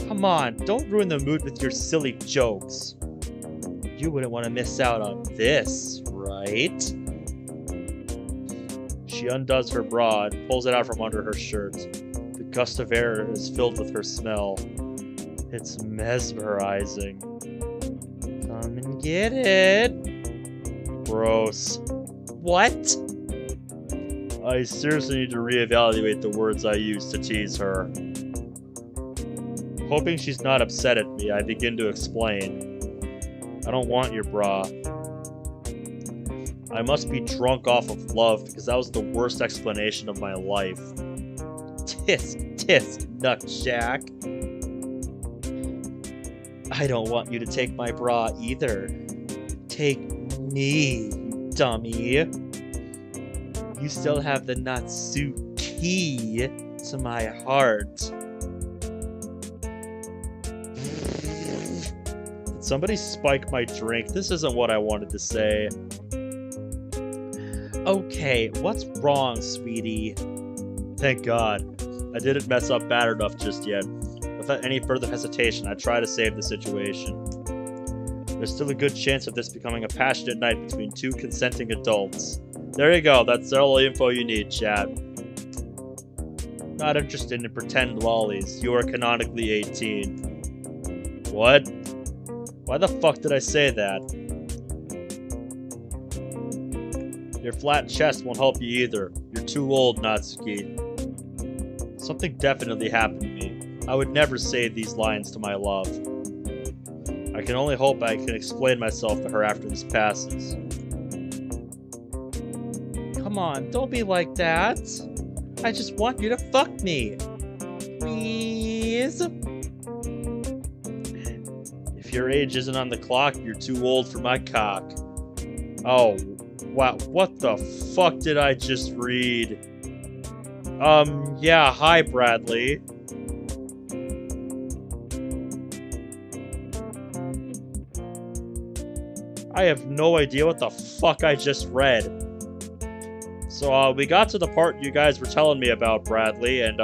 Come on, don't ruin the mood with your silly jokes. You wouldn't want to miss out on this, right? She undoes her bra and pulls it out from under her shirt. The gust of air is filled with her smell. It's mesmerizing. Come and get it. Gross. What? I seriously need to reevaluate the words I use to tease her. Hoping she's not upset at me, I begin to explain. I don't want your bra. I must be drunk off of love because that was the worst explanation of my life. Tisk, tisk, Nutjack. I don't want you to take my bra either. Take me, you dummy. You still have the Natsuki to my heart. Did somebody spike my drink? This isn't what I wanted to say. Okay, what's wrong, sweetie? Thank God. I didn't mess up bad enough just yet. Without any further hesitation, I try to save the situation. There's still a good chance of this becoming a passionate night between two consenting adults. There you go, that's all the info you need, chat. Not interested in pretend lollies. You are canonically 18. What? Why the fuck did I say that? Your flat chest won't help you either. You're too old, Natsuki. Something definitely happened to me. I would never say these lines to my love. I can only hope I can explain myself to her after this passes. Come on, don't be like that. I just want you to fuck me. Please? If your age isn't on the clock, you're too old for my cock. Oh, wow, what the fuck did I just read? Yeah, hi, Bradley. I have no idea what the fuck I just read. So, we got to the part you guys were telling me about, Bradley, and,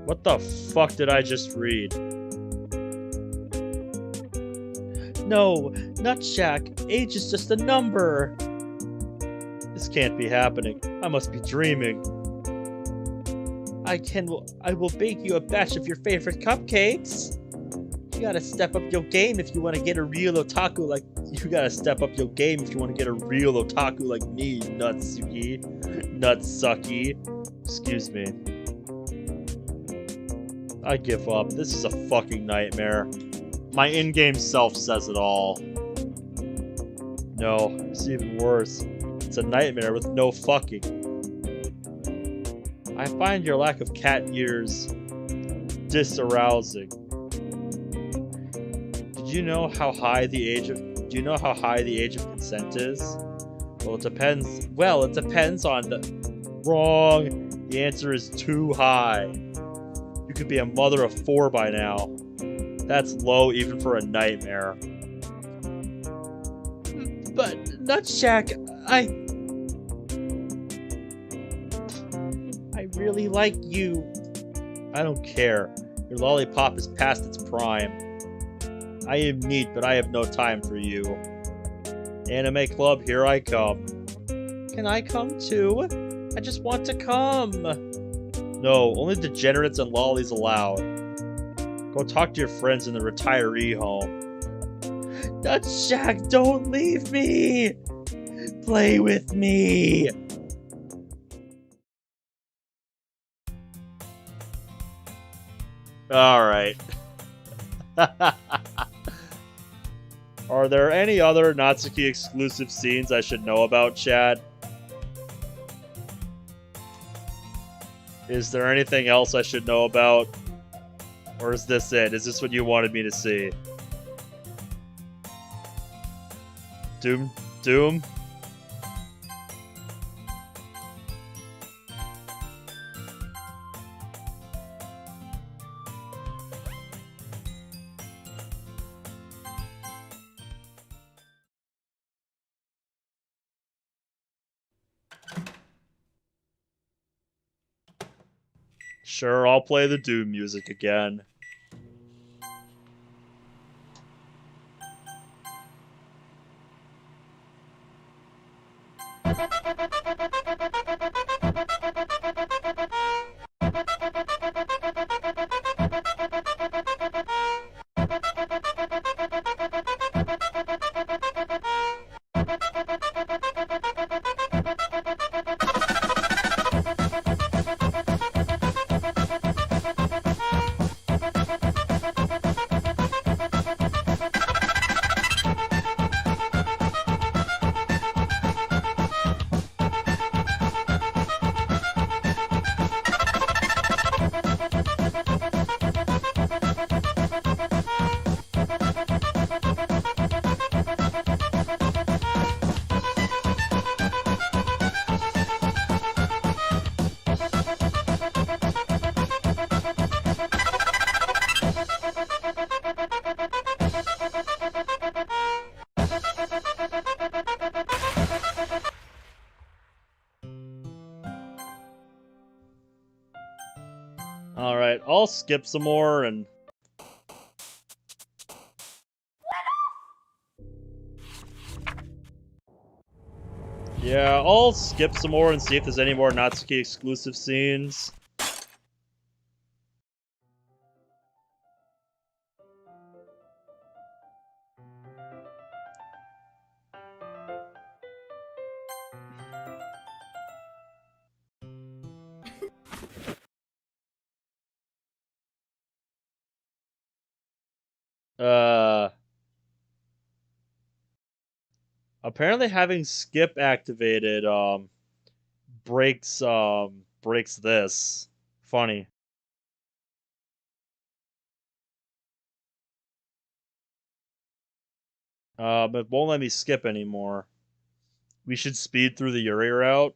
what the fuck did I just read? No, Nutjack, age is just a number. This can't be happening. I must be dreaming. I will bake you a batch of your favorite cupcakes. You gotta step up your game if you want to get a real otaku like... You gotta step up your game if you want to get a real otaku like me, Nutsuki. Nutsucky. Excuse me. I give up. This is a fucking nightmare. My in-game self says it all. No, it's even worse. It's a nightmare with no fucking. I find your lack of cat ears disarousing. Do you know how high the age of consent is? Well, it depends. Well, it depends on the... Wrong. The answer is too high. You could be a mother of 4 by now. That's low even for a nightmare. But, Nutjack, I really like you. I don't care. Your lollipop is past its prime. I am neat, but I have no time for you. Anime club, here I come. Can I come too? I just want to come. No, only degenerates and lollies allowed. Go talk to your friends in the retiree home. Nutjack, don't leave me! Play with me! Alright. Are there any other Natsuki exclusive scenes I should know about, chat? Is there anything else I should know about? Or is this it? Is this what you wanted me to see? Doom? Sure, I'll play the Doom music again. Alright, I'll skip some more and... Yeah, I'll skip some more and see if there's any more Natsuki exclusive scenes. Apparently having skip activated, breaks this. Funny. It won't let me skip anymore. We should speed through the Yuri route.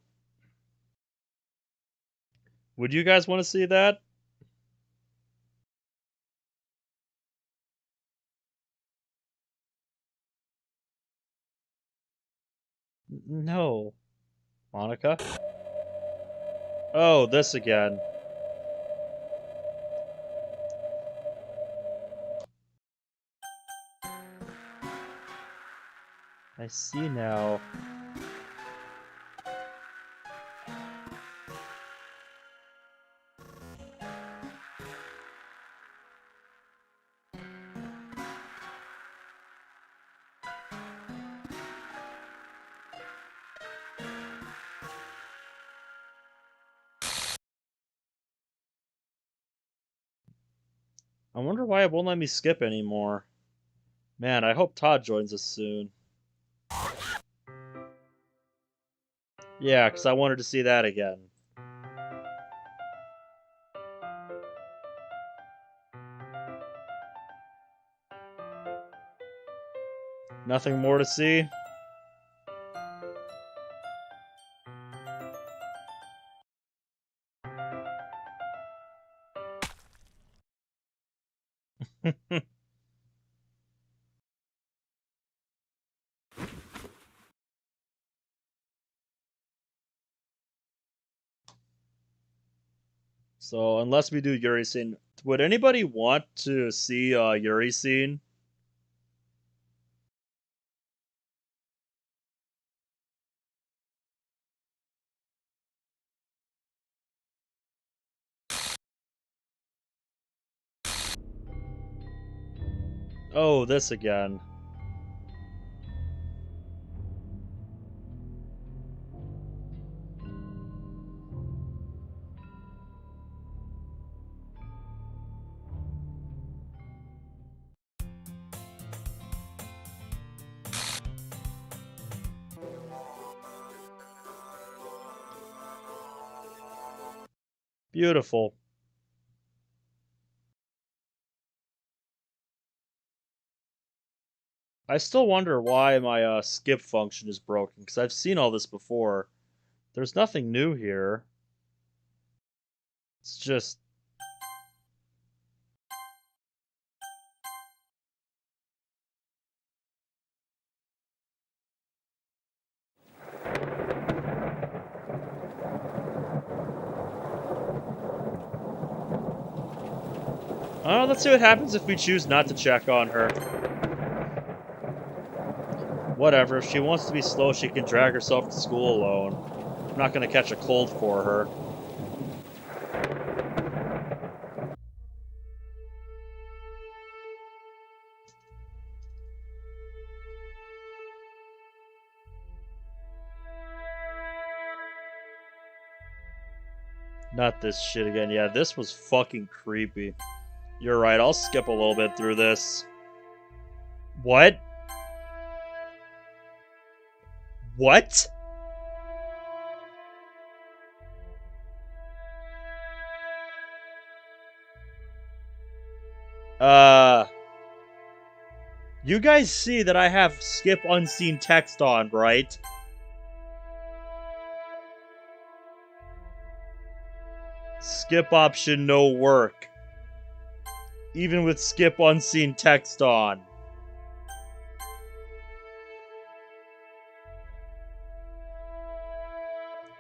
Would you guys want to see that? No. Monika? Oh, this again. I see now. I wonder why it won't let me skip anymore. Man, I hope Todd joins us soon. Yeah, because I wanted to see that again. Nothing more to see? So, unless we do Yuri scene, would anybody want to see Yuri scene? Oh, this again. Beautiful. I still wonder why my skip function is broken, because I've seen all this before. There's nothing new here. It's just... let's see what happens if we choose not to check on her. Whatever, if she wants to be slow, she can drag herself to school alone. I'm not gonna catch a cold for her. Not this shit again. Yeah, this was fucking creepy. You're right, I'll skip a little bit through this. What? What? You guys see that I have skip unseen text on, right? Skip option no work. Even with skip unseen text on.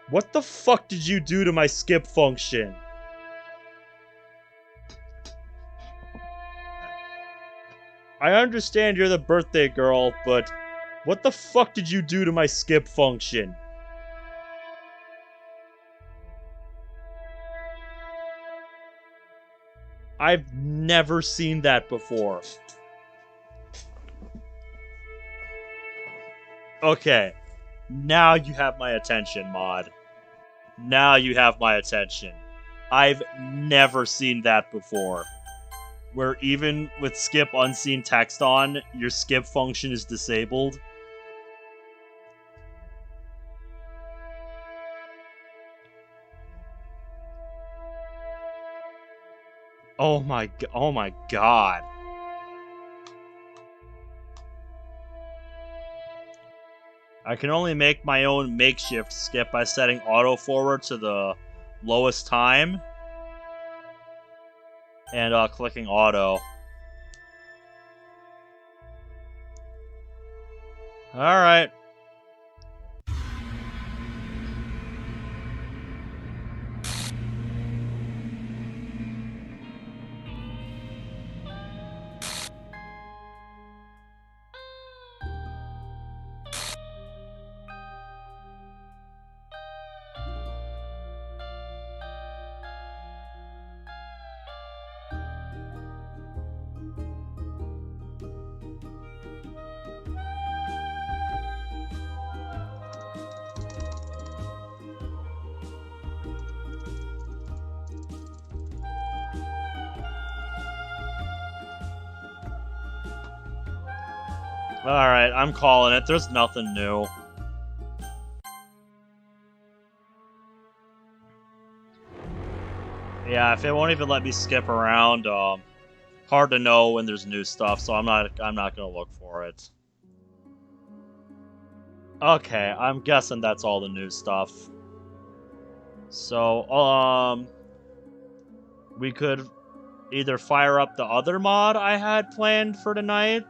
What the fuck did you do to my skip function? I understand you're the birthday girl, but what the fuck did you do to my skip function? I've never seen that before. Okay, now you have my attention, Mod. Now you have my attention. I've never seen that before. Where even with skip unseen text on, your skip function is disabled. Oh my god. I can only make my own makeshift skip by setting auto forward to the lowest time and clicking auto. Alright. Alright, I'm calling it. There's nothing new. Yeah, if it won't even let me skip around, hard to know when there's new stuff, so I'm not gonna look for it. Okay, I'm guessing that's all the new stuff. So, we could either fire up the other mod I had planned for tonight,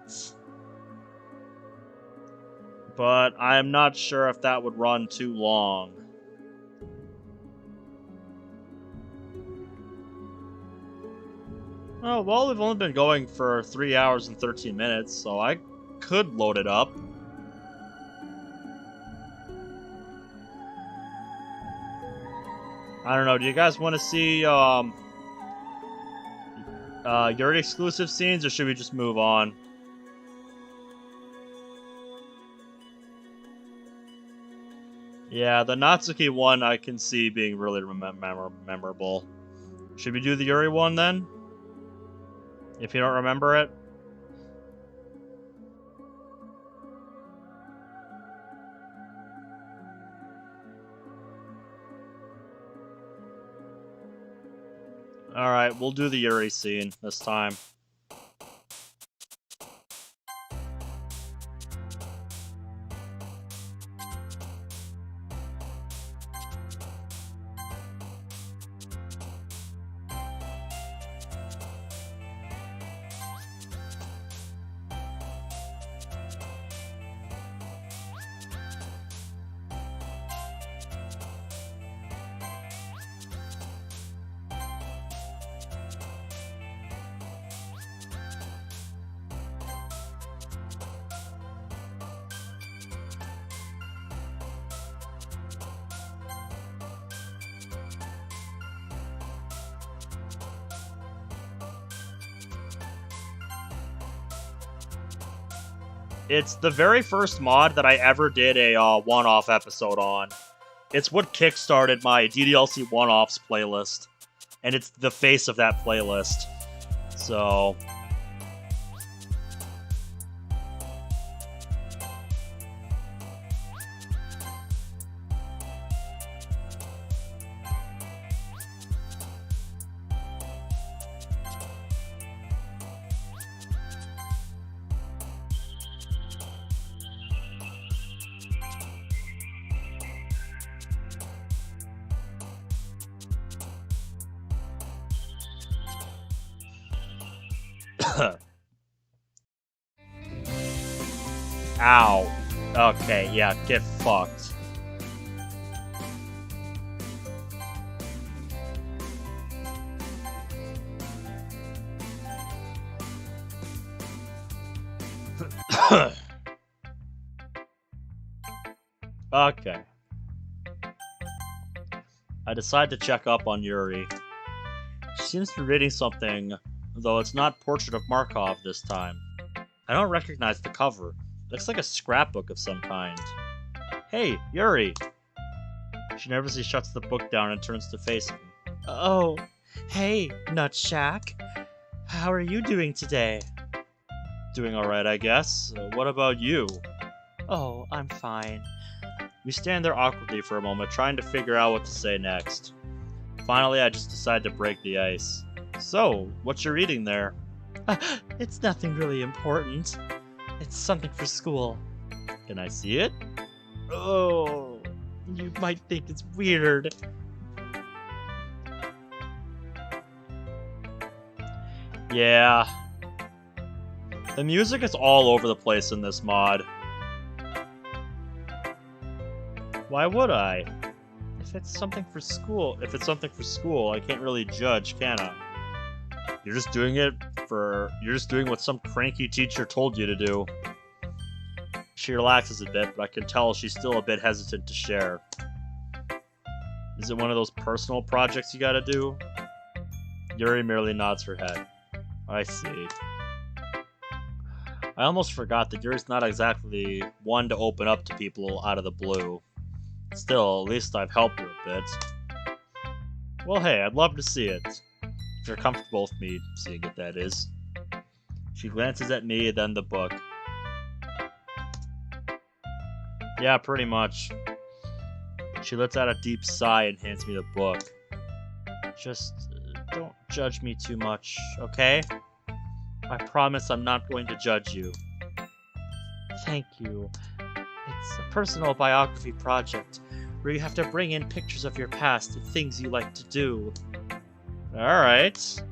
but I'm not sure if that would run too long. Oh, well, we've only been going for 3 hours and 13 minutes, so I could load it up. I don't know, do you guys want to see, your exclusive scenes, or should we just move on? Yeah, the Natsuki one I can see being really memorable. Should we do the Yuri one then? If you don't remember it? Alright, we'll do the Yuri scene this time. It's the very first mod that I ever did a one-off episode on. It's what kickstarted my DDLC one-offs playlist. And it's the face of that playlist. So... Ow. Okay, yeah, get fucked. Okay. I decide to check up on Yuri. She seems to be reading something, though it's not Portrait of Markov this time. I don't recognize the cover. Looks like a scrapbook of some kind. Hey, Yuri! She nervously shuts the book down and turns to face me. Oh, hey, Nutshack. How are you doing today? Doing alright, I guess. What about you? Oh, I'm fine. We stand there awkwardly for a moment, trying to figure out what to say next. Finally, I just decide to break the ice. So, what you reading there? It's nothing really important. It's something for school. Can I see it? Oh, you might think it's weird. Yeah. The music is all over the place in this mod. Why would I? If it's something for school, I can't really judge, can I? You're just doing what some cranky teacher told you to do. She relaxes a bit, but I can tell she's still a bit hesitant to share. Is it one of those personal projects you gotta do? Yuri merely nods her head. I see. I almost forgot that Yuri's not exactly one to open up to people out of the blue. Still, at least I've helped her a bit. Well, hey, I'd love to see it. If you're comfortable with me seeing it, that is. She glances at me, then the book. Yeah, pretty much. She lets out a deep sigh and hands me the book. Just don't judge me too much, okay? I promise I'm not going to judge you. Thank you. It's a personal biography project where you have to bring in pictures of your past and things you like to do. Alright.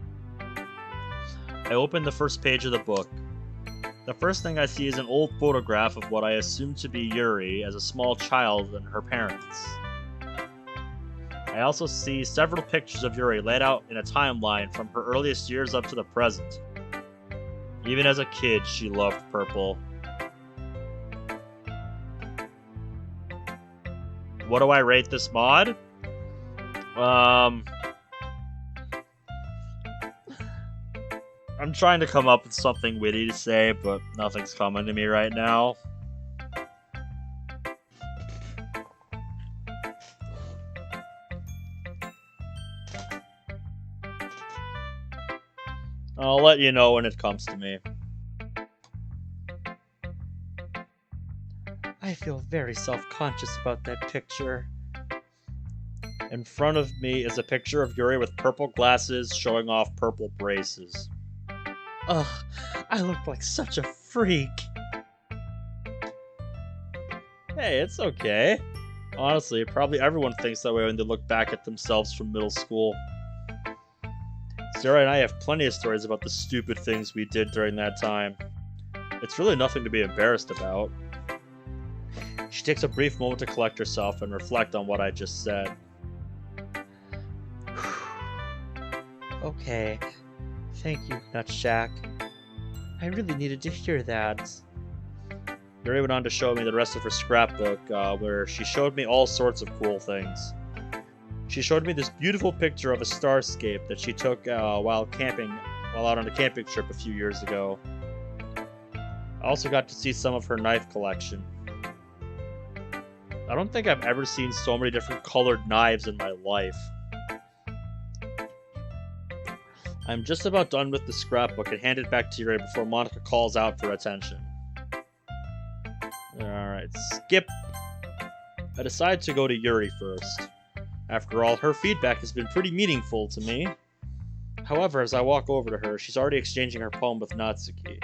I open the first page of the book. The first thing I see is an old photograph of what I assume to be Yuri as a small child and her parents. I also see several pictures of Yuri laid out in a timeline from her earliest years up to the present. Even as a kid, she loved purple. What do I rate this mod? I'm trying to come up with something witty to say, but nothing's coming to me right now. I'll let you know when it comes to me. I feel very self-conscious about that picture. In front of me is a picture of Yuri with purple glasses showing off purple braces. Ugh, I look like such a freak. Hey, it's okay. Honestly, probably everyone thinks that way when they look back at themselves from middle school. Sarah and I have plenty of stories about the stupid things we did during that time. It's really nothing to be embarrassed about. She takes a brief moment to collect herself and reflect on what I just said. Okay. Thank you, Nutshack. I really needed to hear that. Yuri went on to show me the rest of her scrapbook, where she showed me all sorts of cool things. She showed me this beautiful picture of a starscape that she took while out on a camping trip a few years ago. I also got to see some of her knife collection. I don't think I've ever seen so many different colored knives in my life. I'm just about done with the scrapbook and hand it back to Yuri before Monika calls out for attention. Alright, skip. I decide to go to Yuri first. After all, her feedback has been pretty meaningful to me. However, as I walk over to her, she's already exchanging her poem with Natsuki.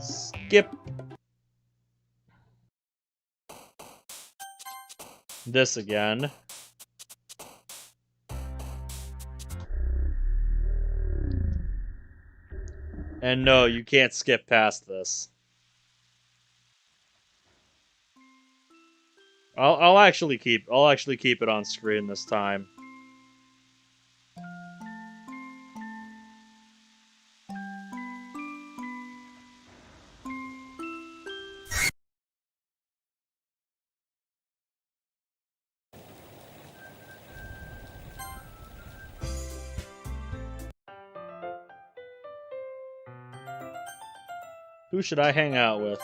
Skip. This again. And no, you can't skip past this. I'll actually keep it on screen this time. Who should I hang out with?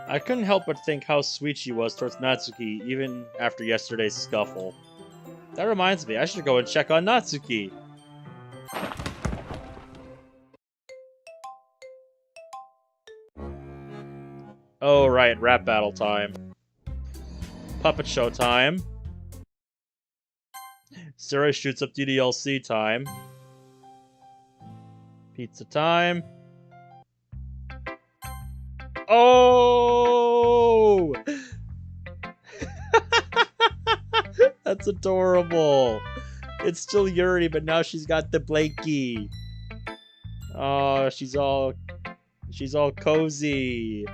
I couldn't help but think how sweet she was towards Natsuki, even after yesterday's scuffle. That reminds me, I should go and check on Natsuki. Oh right, rap battle time. Puppet show time. Sarah shoots up DDLC time. Pizza time. Oh! That's adorable. It's still Yuri, but now she's got the blankie. Oh, she's all cozy.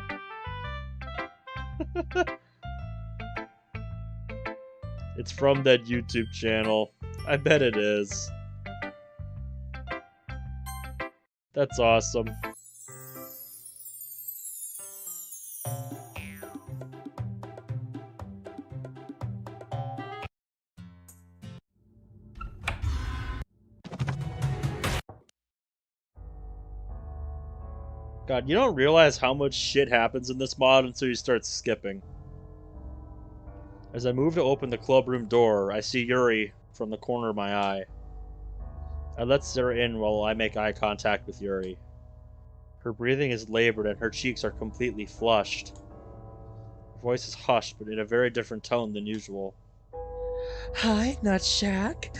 It's from that YouTube channel. I bet it is. That's awesome. God, you don't realize how much shit happens in this mod until you start skipping. As I move to open the clubroom door, I see Yuri from the corner of my eye. I let Sarah in while I make eye contact with Yuri. Her breathing is labored and her cheeks are completely flushed. Her voice is hushed, but in a very different tone than usual. Hi, Nutshack.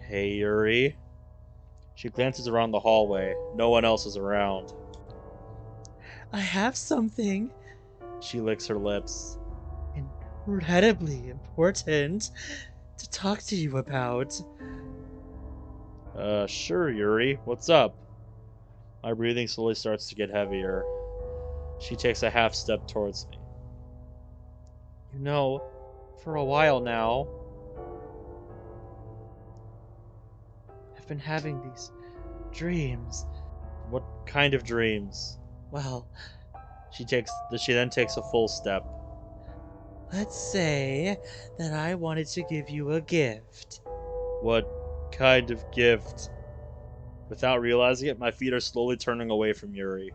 Hey, Yuri. She glances around the hallway. No one else is around. I have something She licks her lips. incredibly important to talk to you about. Sure, Yuri. What's up? My breathing slowly starts to get heavier. She takes a half step towards me. You know, for a while now, I've been having these dreams. What kind of dreams? Well, She then takes a full step. let's say that I wanted to give you a gift. What kind of gift? Without realizing it, my feet are slowly turning away from Yuri.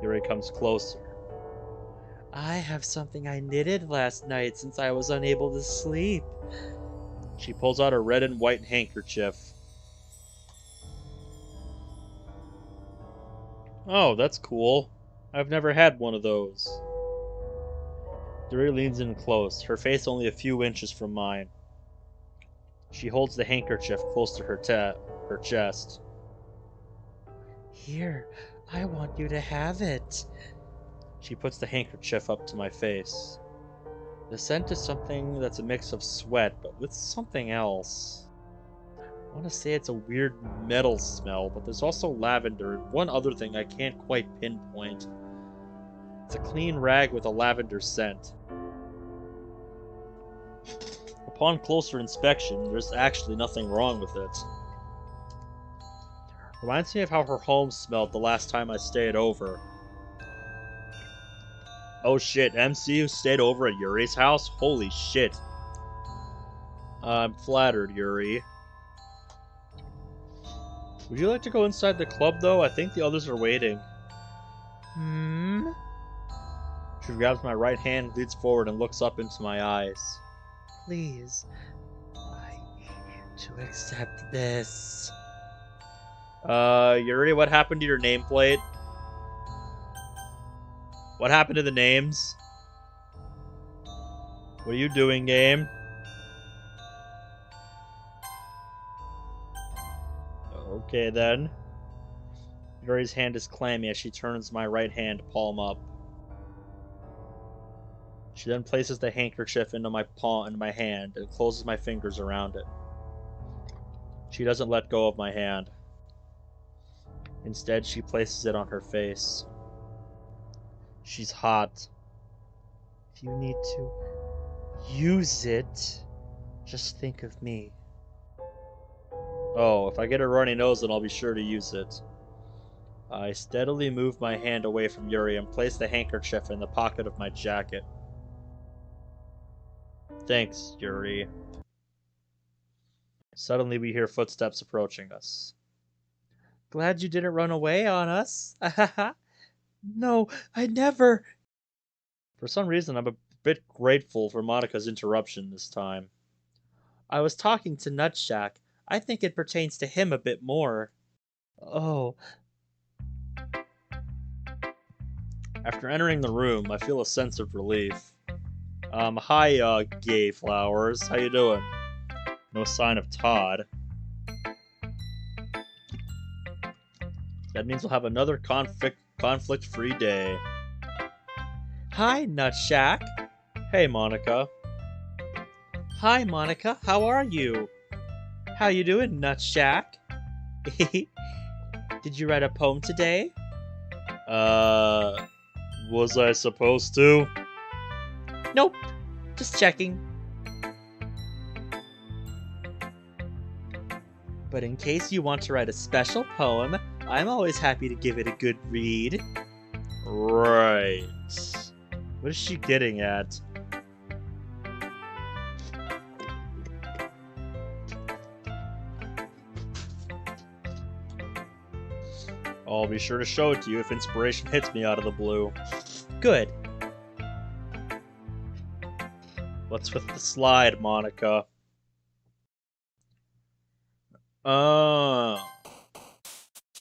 Yuri comes closer. I have something I knitted last night since I was unable to sleep. She pulls out a red and white handkerchief. Oh, that's cool. I've never had one of those. Yuri leans in close, her face only a few inches from mine. She holds the handkerchief close to her chest. Here, I want you to have it. She puts the handkerchief up to my face. The scent is something that's a mix of sweat, but with something else. I want to say it's a weird metal smell, but there's also lavender and one other thing I can't quite pinpoint. It's a clean rag with a lavender scent. Upon closer inspection, there's actually nothing wrong with it. Reminds me of how her home smelled the last time I stayed over. Oh shit, MCU stayed over at Yuri's house? Holy shit. I'm flattered, Yuri. Would you like to go inside the club, though? I think the others are waiting. She grabs my right hand, leans forward, and looks up into my eyes. Please, I need you to accept this. Yuri, what happened to your nameplate? What happened to the names? What are you doing, game? Okay, then. Yuri's hand is clammy as she turns my right hand palm up. She then places the handkerchief into my hand and closes my fingers around it. She doesn't let go of my hand. Instead, she places it on her face. She's hot. If you need to use it, just think of me. Oh, if I get a runny nose, then I'll be sure to use it. I steadily move my hand away from Yuri and place the handkerchief in the pocket of my jacket. Thanks, Yuri. Suddenly we hear footsteps approaching us. Glad you didn't run away on us. No, I never. For some reason, I'm a bit grateful for Monika's interruption this time. I was talking to Nutshack. I think it pertains to him a bit more. Oh, After entering the room, I feel a sense of relief. Hi, gay flowers. How you doing? No sign of Todd. That means we'll have another conflict-free day. hi, Nutshack. Hey, Monika. Hi, Monika. How are you? How you doing, Nutshack? Did you write a poem today? Was I supposed to? Nope. Just checking. But in case you want to write a special poem, I'm always happy to give it a good read. Right. What is she getting at? I'll be sure to show it to you if inspiration hits me out of the blue. Good. What's with the slide, Monika?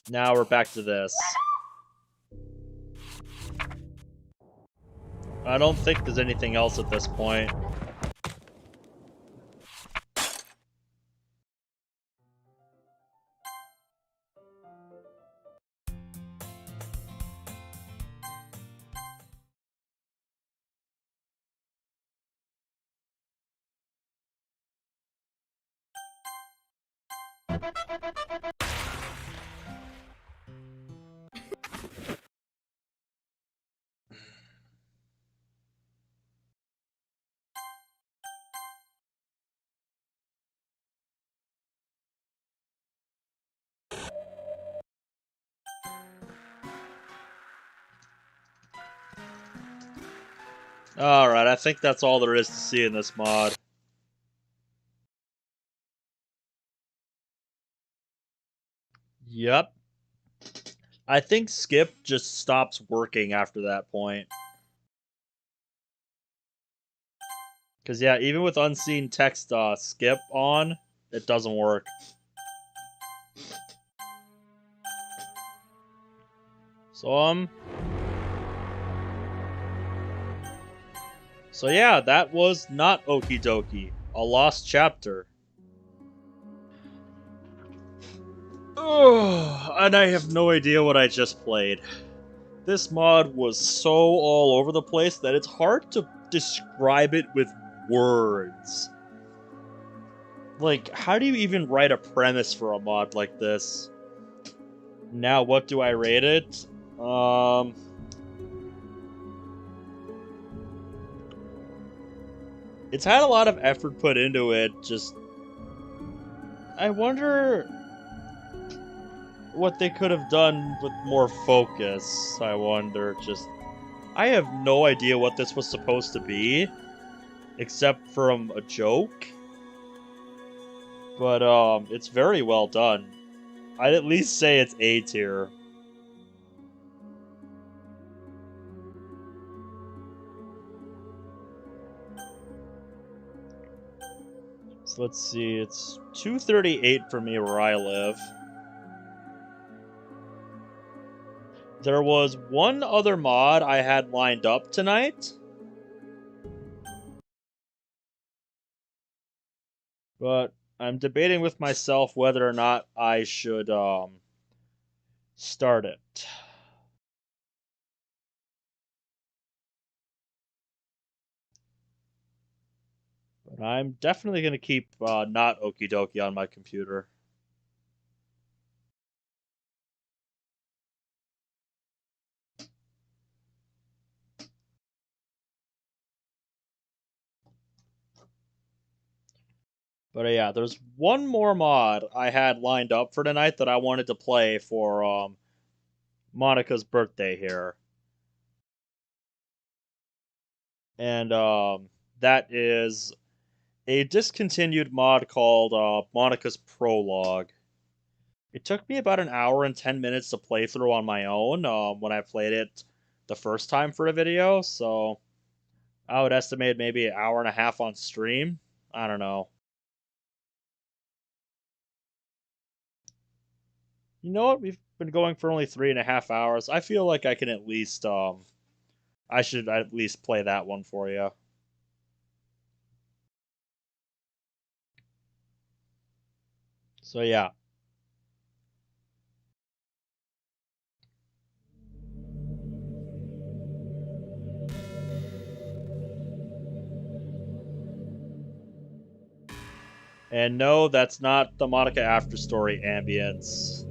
Now we're back to this. I don't think there's anything else at this point. Alright, I think that's all there is to see in this mod. Yep. I think Skip just stops working after that point. Because, yeah, even with unseen text Skip on, it doesn't work. So yeah, that was Not Oki Doki, a lost chapter. Oh, and I have no idea what I just played. This mod was so all over the place that it's hard to describe it with words. Like, how do you even write a premise for a mod like this? Now, what do I rate it? It's had a lot of effort put into it, just... I wonder what they could have done with more focus, I wonder, just... I have no idea what this was supposed to be, except from a joke. But, it's very well done. I'd at least say it's A tier. So let's see, it's 2:38 for me where I live. There was one other mod I had lined up tonight. But I'm debating with myself whether or not I should start it. But I'm definitely going to keep Not Oki Doki on my computer. But yeah, there's one more mod I had lined up for tonight that I wanted to play for Monika's birthday here. And that is a discontinued mod called Monika's Prologue. It took me about an hour and 10 minutes to play through on my own when I played it the first time for a video, so I would estimate maybe an hour and a half on stream. I don't know. You know what? We've been going for only 3.5 hours. I feel like I can at least, I should at least play that one for you. So yeah. And no, that's not the Monika Afterstory ambience.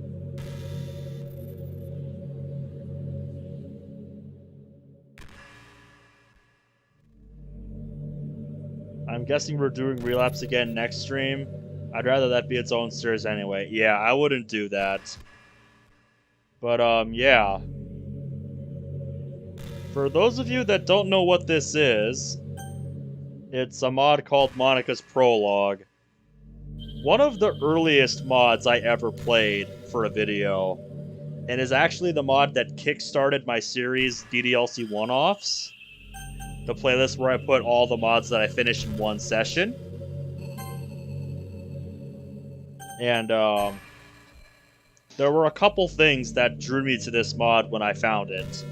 I'm guessing we're doing Relapse again next stream. I'd rather that be its own series anyway. Yeah, I wouldn't do that. But, yeah. For those of you that don't know what this is, it's a mod called Monika's Prologue. One of the earliest mods I ever played for a video, and is actually the mod that kickstarted my series DDLC one-offs. The playlist where I put all the mods that I finished in one session. And, there were a couple things that drew me to this mod when I found it.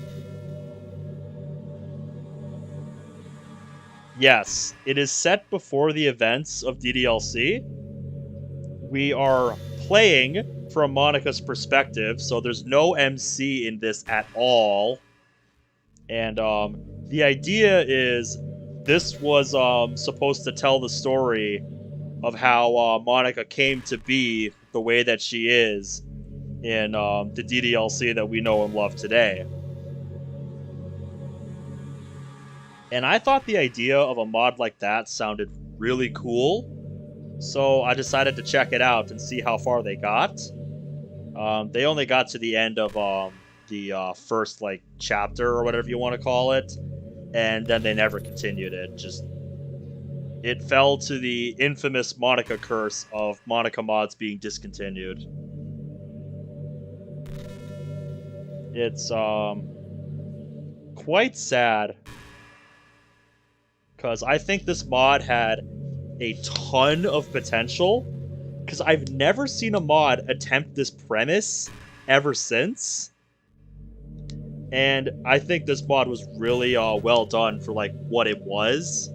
Yes, it is set before the events of DDLC. We are playing from Monika's perspective, so there's no MC in this at all. And, the idea is this was, supposed to tell the story of how, Monika came to be the way that she is in, the DDLC that we know and love today. And I thought the idea of a mod like that sounded really cool. So I decided to check it out and see how far they got. They only got to the end of the first chapter or whatever you want to call it, and then they never continued it. It fell to the infamous Monika curse of Monika mods being discontinued. It's quite sad, because I think this mod had a ton of potential, because I've never seen a mod attempt this premise ever since. And I think this mod was really well done for what it was.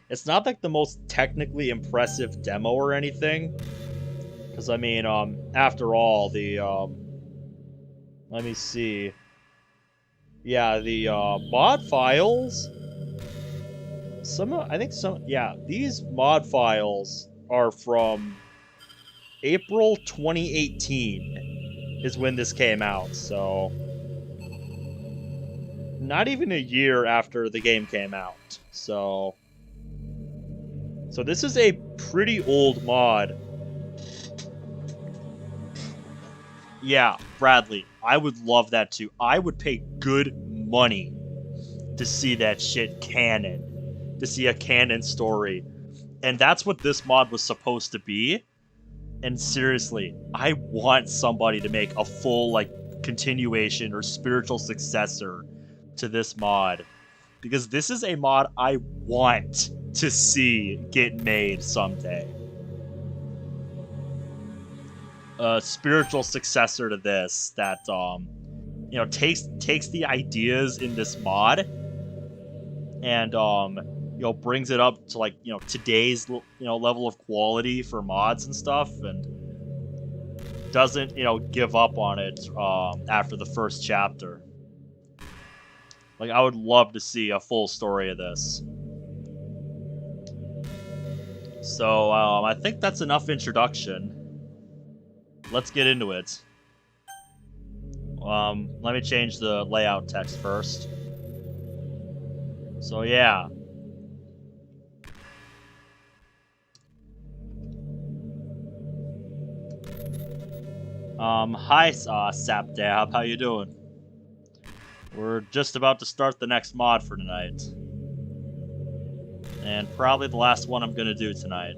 It's not the most technically impressive demo or anything, because I mean, after all, the let me see. Yeah, the mod files. These mod files are from April 2018 is when this came out, so not even a year after the game came out. So this is a pretty old mod. Yeah, Bradley, I would love that too. I would pay good money to see that shit canon. To see a canon story. And that's what this mod was supposed to be. And seriously, I want somebody to make a full, continuation or spiritual successor to this mod. Because this is a mod I want to see get made someday. A spiritual successor to this that, takes the ideas in this mod and, brings it up to today's level of quality for mods and stuff, and doesn't give up on it after the first chapter. I would love to see a full story of this. So I think that's enough introduction. Let's get into it. Let me change the layout text first. So yeah. Hi, Sapdab, how you doing? We're just about to start the next mod for tonight. And probably the last one I'm gonna do tonight.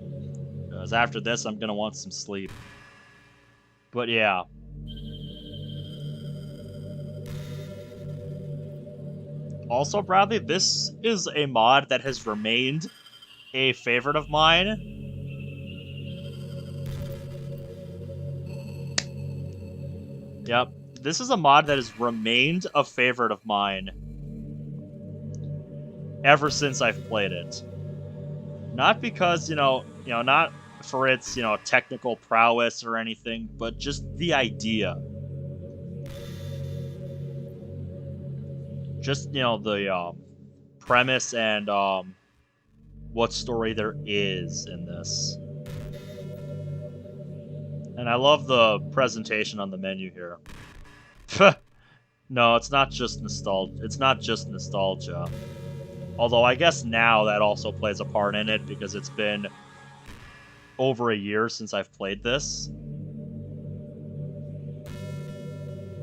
Because after this, I'm gonna want some sleep. But yeah. Also, Bradley, this is a mod that has remained a favorite of mine. Yep. This is a mod that has remained a favorite of mine ever since I've played it. Not because, not for its, technical prowess or anything, but just the idea. Just, the premise and what story there is in this. And I love the presentation on the menu here. No, it's not just nostalgia. Although I guess now that also plays a part in it because it's been over a year since I've played this.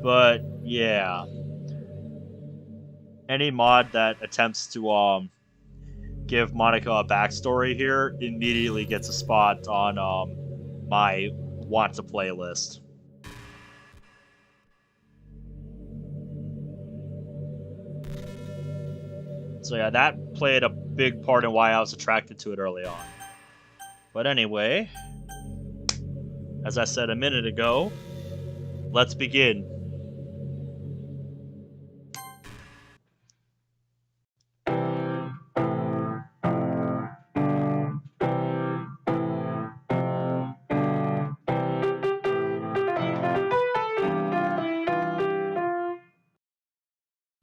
But yeah. Any mod that attempts to give Monika a backstory here immediately gets a spot on my want to play list. So yeah, that played a big part in why I was attracted to it early on. But anyway, as I said a minute ago, let's begin.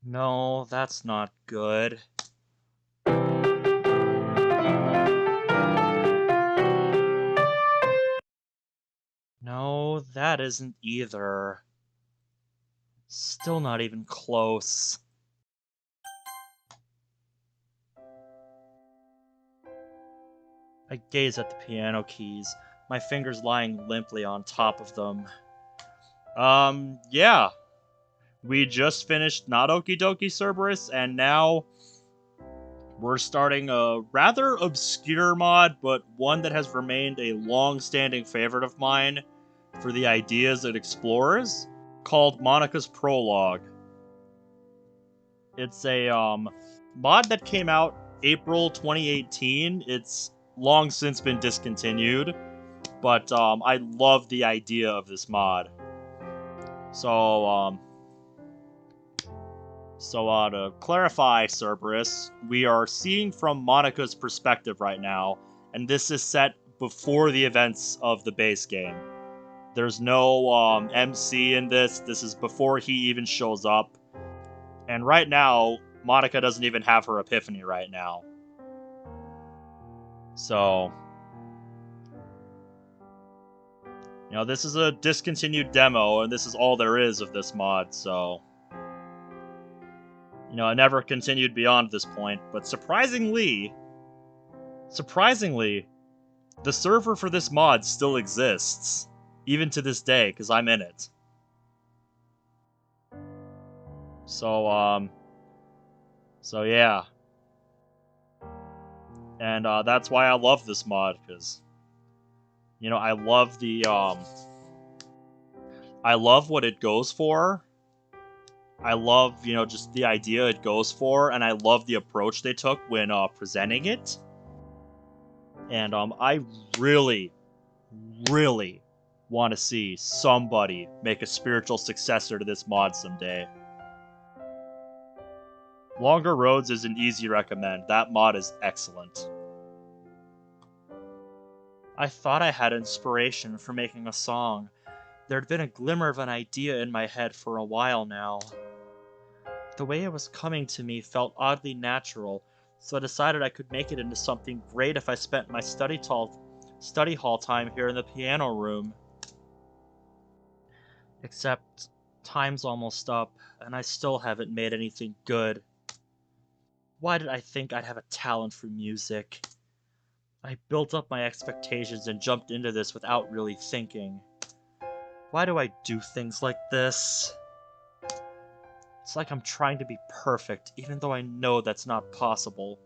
No, that's not good. No, that isn't either. Still not even close. I gaze at the piano keys, my fingers lying limply on top of them. Yeah. We just finished Not Oki Doki Cerberus, and now we're starting a rather obscure mod, but one that has remained a long-standing favorite of mine for the ideas it explores, called Monika's Prologue. It's a mod that came out April 2018. It's long since been discontinued, but I love the idea of this mod. So to clarify, Cerberus, we are seeing from Monika's perspective right now, and this is set before the events of the base game. There's no MC in this. This is before he even shows up. And right now, Monika doesn't even have her epiphany right now. So, this is a discontinued demo, and this is all there is of this mod, so... it never continued beyond this point, but surprisingly, the server for this mod still exists, even to this day, because I'm in it. So yeah. And that's why I love this mod, because, I love the, I love what it goes for. I love, just the idea it goes for, and I love the approach they took when presenting it. And I really, really want to see somebody make a spiritual successor to this mod someday. Longer Roads is an easy recommend. That mod is excellent. I thought I had inspiration for making a song. There'd been a glimmer of an idea in my head for a while now. The way it was coming to me felt oddly natural, so I decided I could make it into something great if I spent my study hall time here in the piano room. Except, time's almost up, and I still haven't made anything good. Why did I think I'd have a talent for music? I built up my expectations and jumped into this without really thinking. Why do I do things like this? It's like I'm trying to be perfect, even though I know that's not possible.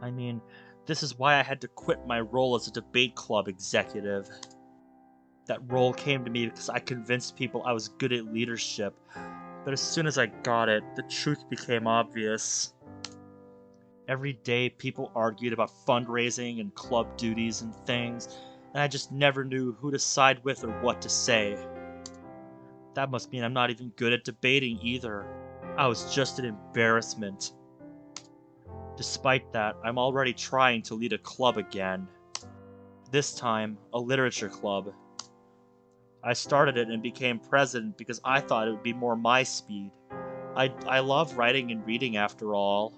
I mean, This is why I had to quit my role as a debate club executive. That role came to me because I convinced people I was good at leadership, but as soon as I got it, the truth became obvious. Every day, people argued about fundraising and club duties and things, and I just never knew who to side with or what to say. That must mean I'm not even good at debating either. I was just an embarrassment. Despite that, I'm already trying to lead a club again. This time, a literature club. I started it and became president because I thought it would be more my speed. I love writing and reading after all.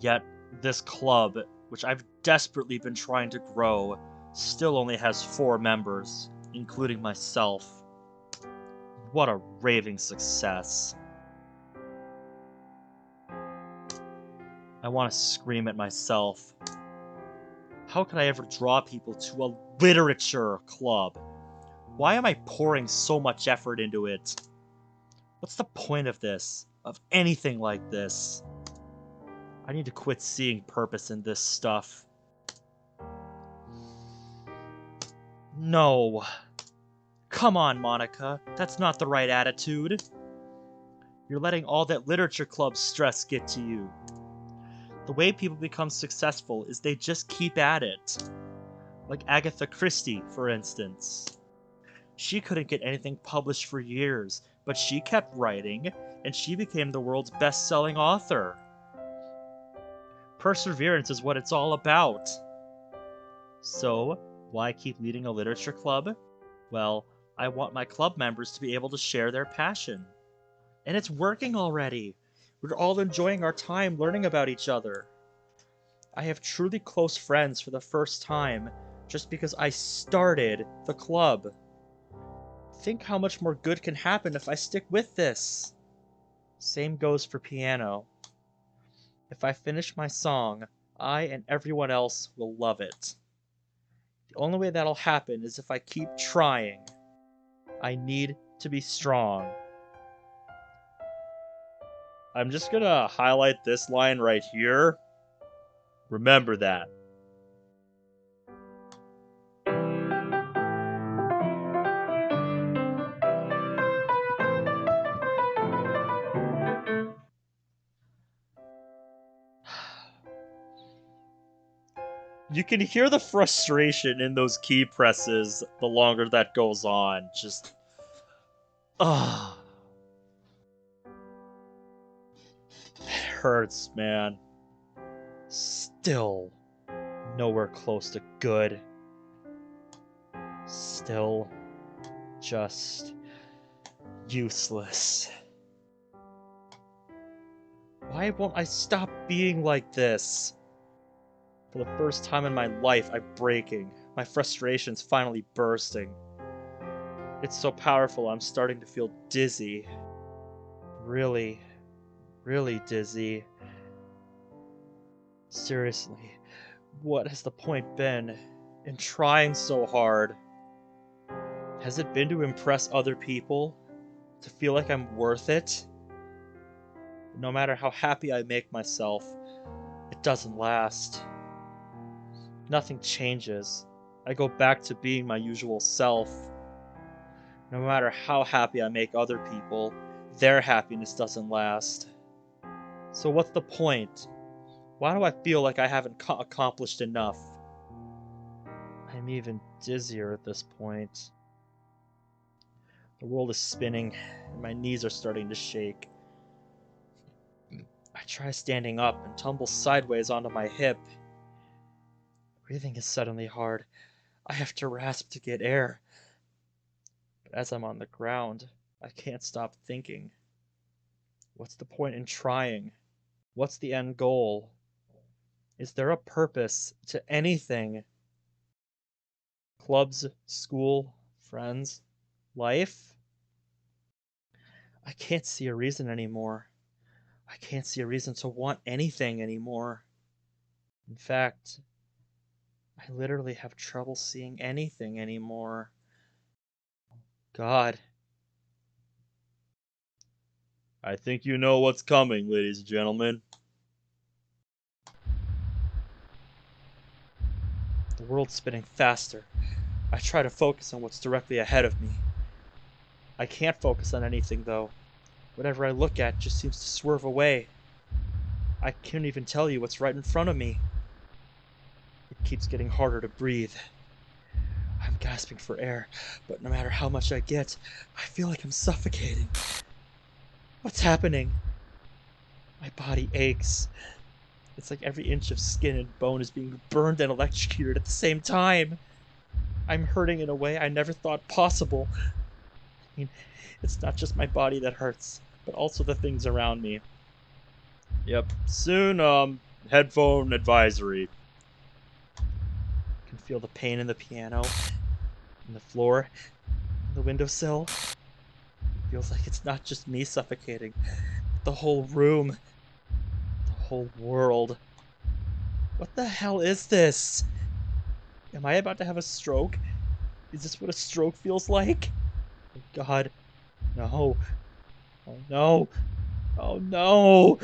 Yet, this club, which I've desperately been trying to grow, still only has 4 members, including myself. What a raving success. I want to scream at myself. How could I ever draw people to a literature club? Why am I pouring so much effort into it? What's the point of this? Of anything like this? I need to quit seeing purpose in this stuff. No. Come on, Monika. That's not the right attitude. You're letting all that literature club stress get to you. The way people become successful is they just keep at it. Like Agatha Christie, for instance. She couldn't get anything published for years, but she kept writing, and she became the world's best-selling author. Perseverance is what it's all about. So, why keep leading a literature club? Well, I want my club members to be able to share their passion. And it's working already. We're all enjoying our time learning about each other. I have truly close friends for the first time just because I started the club. Think how much more good can happen if I stick with this. Same goes for piano. If I finish my song, I and everyone else will love it. The only way that'll happen is if I keep trying. I need to be strong. I'm just gonna highlight this line right here. Remember that. You can hear the frustration in those key presses the longer that goes on. Just... Ugh. It hurts, man. Still nowhere close to good. Still just useless. Why won't I stop being like this? For the first time in my life, I'm breaking. My frustration's finally bursting. It's so powerful, I'm starting to feel dizzy. Really, really dizzy. Seriously, what has the point been in trying so hard? Has it been to impress other people? To feel like I'm worth it? No matter how happy I make myself, it doesn't last. Nothing changes. I go back to being my usual self. No matter how happy I make other people, their happiness doesn't last. So what's the point? Why do I feel like I haven't accomplished enough? I'm even dizzier at this point. The world is spinning, and my knees are starting to shake. I try standing up and tumble sideways onto my hip. Breathing is suddenly hard. I have to rasp to get air. But as I'm on the ground, I can't stop thinking. What's the point in trying? What's the end goal? Is there a purpose to anything? Clubs, school, friends, life? I can't see a reason anymore. I can't see a reason to want anything anymore. In fact, I literally have trouble seeing anything anymore. God. I think you know what's coming, ladies and gentlemen. The world's spinning faster. I try to focus on what's directly ahead of me. I can't focus on anything, though. Whatever I look at just seems to swerve away. I can't even tell you what's right in front of me. It keeps getting harder to breathe. I'm gasping for air, but no matter how much I get, I feel like I'm suffocating. What's happening? My body aches. It's like every inch of skin and bone is being burned and electrocuted at the same time. I'm hurting in a way I never thought possible. I mean, it's not just my body that hurts, but also the things around me. Yep. Soon, headphone advisory. I can feel the pain in the piano, in the floor, in the windowsill. It feels like it's not just me suffocating, but the whole room, the whole world. What the hell is this? Am I about to have a stroke? Is this what a stroke feels like? Oh God, no. Oh no. Oh no!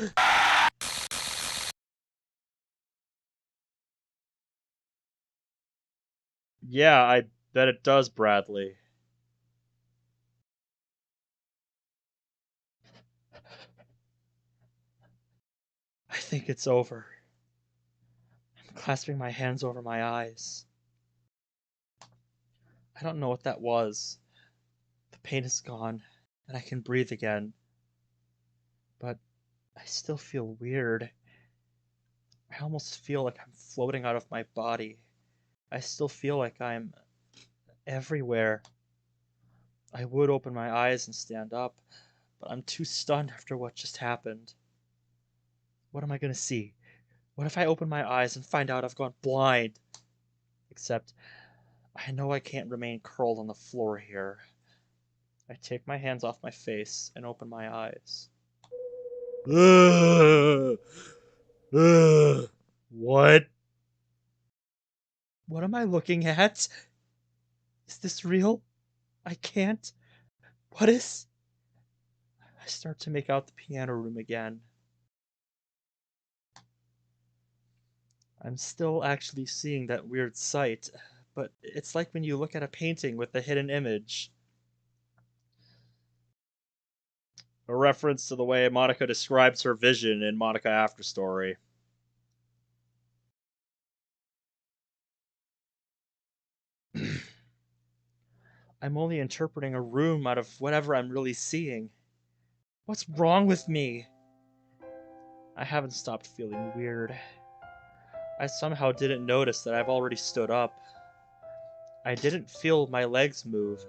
Yeah, I bet it does, Bradley. I think it's over. I'm clasping my hands over my eyes. I don't know what that was. The pain is gone, and I can breathe again. But I still feel weird. I almost feel like I'm floating out of my body. I still feel like I'm everywhere. I would open my eyes and stand up, but I'm too stunned after what just happened. What am I gonna see? What if I open my eyes and find out I've gone blind? Except, I know I can't remain curled on the floor here. I take my hands off my face and open my eyes. What? What am I looking at? Is this real? I can't. What is? I start to make out the piano room again. I'm still actually seeing that weird sight, but it's like when you look at a painting with a hidden image. A reference to the way Monika describes her vision in Monika After Story. I'm only interpreting a room out of whatever I'm really seeing. What's wrong with me? I haven't stopped feeling weird. I somehow didn't notice that I've already stood up. I didn't feel my legs move,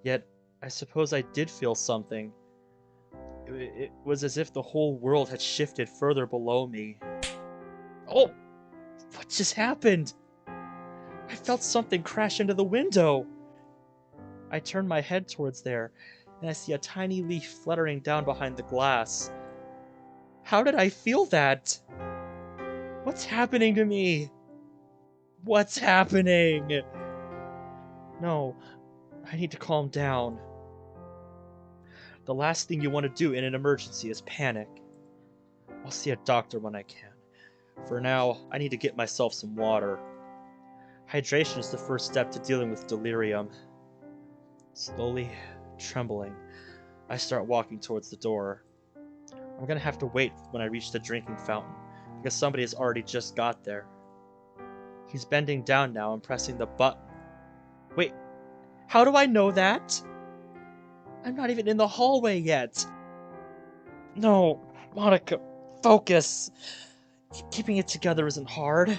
yet I suppose I did feel something. It was as if the whole world had shifted further below me. Oh! What just happened? I felt something crash into the window. I turn my head towards there, and I see a tiny leaf fluttering down behind the glass. How did I feel that? What's happening to me? What's happening? No, I need to calm down. The last thing you want to do in an emergency is panic. I'll see a doctor when I can. For now, I need to get myself some water. Hydration is the first step to dealing with delirium. Slowly, trembling, I start walking towards the door. I'm gonna have to wait when I reach the drinking fountain, because somebody has already just got there. He's bending down now and pressing the button. Wait, how do I know that? I'm not even in the hallway yet. No, Monika, focus. Keeping it together isn't hard.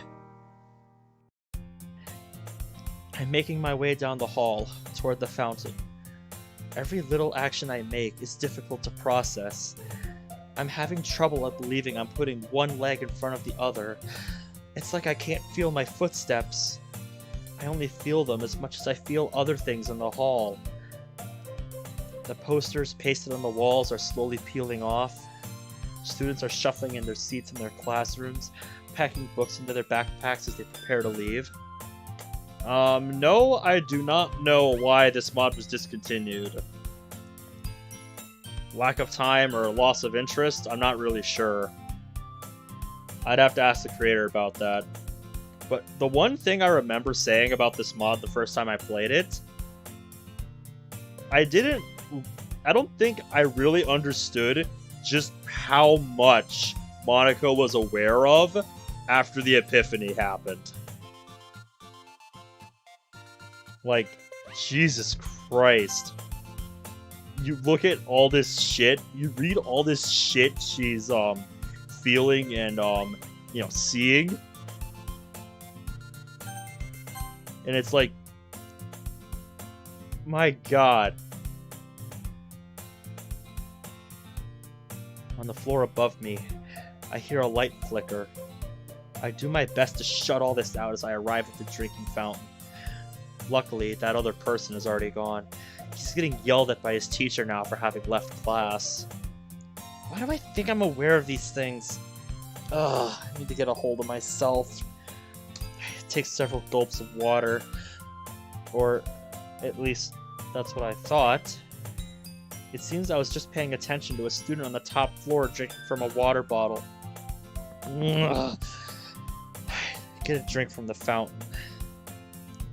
I'm making my way down the hall toward the fountain. Every little action I make is difficult to process. I'm having trouble at believing I'm putting one leg in front of the other. It's like I can't feel my footsteps. I only feel them as much as I feel other things in the hall. The posters pasted on the walls are slowly peeling off. Students are shuffling in their seats in their classrooms, packing books into their backpacks as they prepare to leave. No, I do not know why this mod was discontinued. Lack of time or loss of interest? I'm not really sure. I'd have to ask the creator about that. But the one thing I remember saying about this mod the first time I played it, I don't think I really understood just how much Monika was aware of after the epiphany happened. Like, Jesus Christ. You look at all this shit, you read all this shit she's feeling and seeing. And it's like, my God. On the floor above me, I hear a light flicker. I do my best to shut all this out as I arrive at the drinking fountain. Luckily, that other person is already gone. He's getting yelled at by his teacher now for having left class. Why do I think I'm aware of these things? Ugh, I need to get a hold of myself. I take several gulps of water. Or, at least, that's what I thought. It seems I was just paying attention to a student on the top floor drinking from a water bottle. Ugh. Get a drink from the fountain.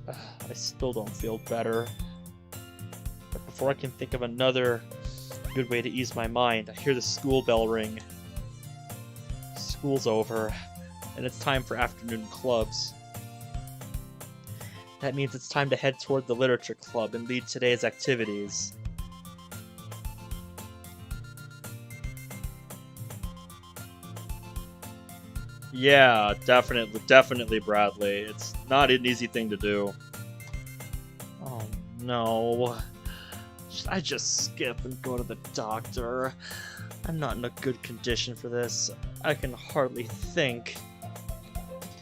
I still don't feel better. But before I can think of another good way to ease my mind, I hear the school bell ring. School's over, and it's time for afternoon clubs. That means it's time to head toward the literature club and lead today's activities. Yeah, definitely, Bradley. It's not an easy thing to do. Oh, no. Should I just skip and go to the doctor? I'm not in a good condition for this. I can hardly think.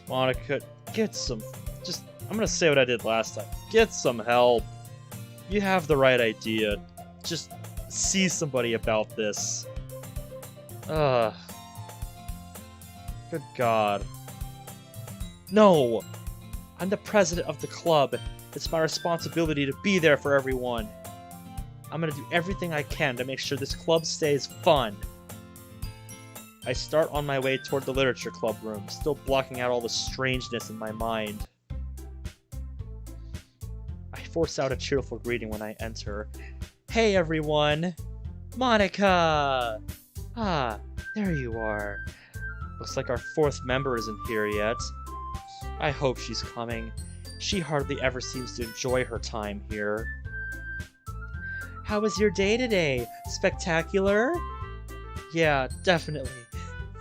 Monika, get some... I'm gonna say what I did last time. Get some help. You have the right idea. Just see somebody about this. Ugh. Good God. No! I'm the president of the club. It's my responsibility to be there for everyone. I'm gonna do everything I can to make sure this club stays fun. I start on my way toward the literature club room, still blocking out all the strangeness in my mind. I force out a cheerful greeting when I enter. Hey everyone! Monika! Ah, there you are. Looks like our fourth member isn't here yet. I hope she's coming. She hardly ever seems to enjoy her time here. How was your day today? Spectacular? Yeah, definitely.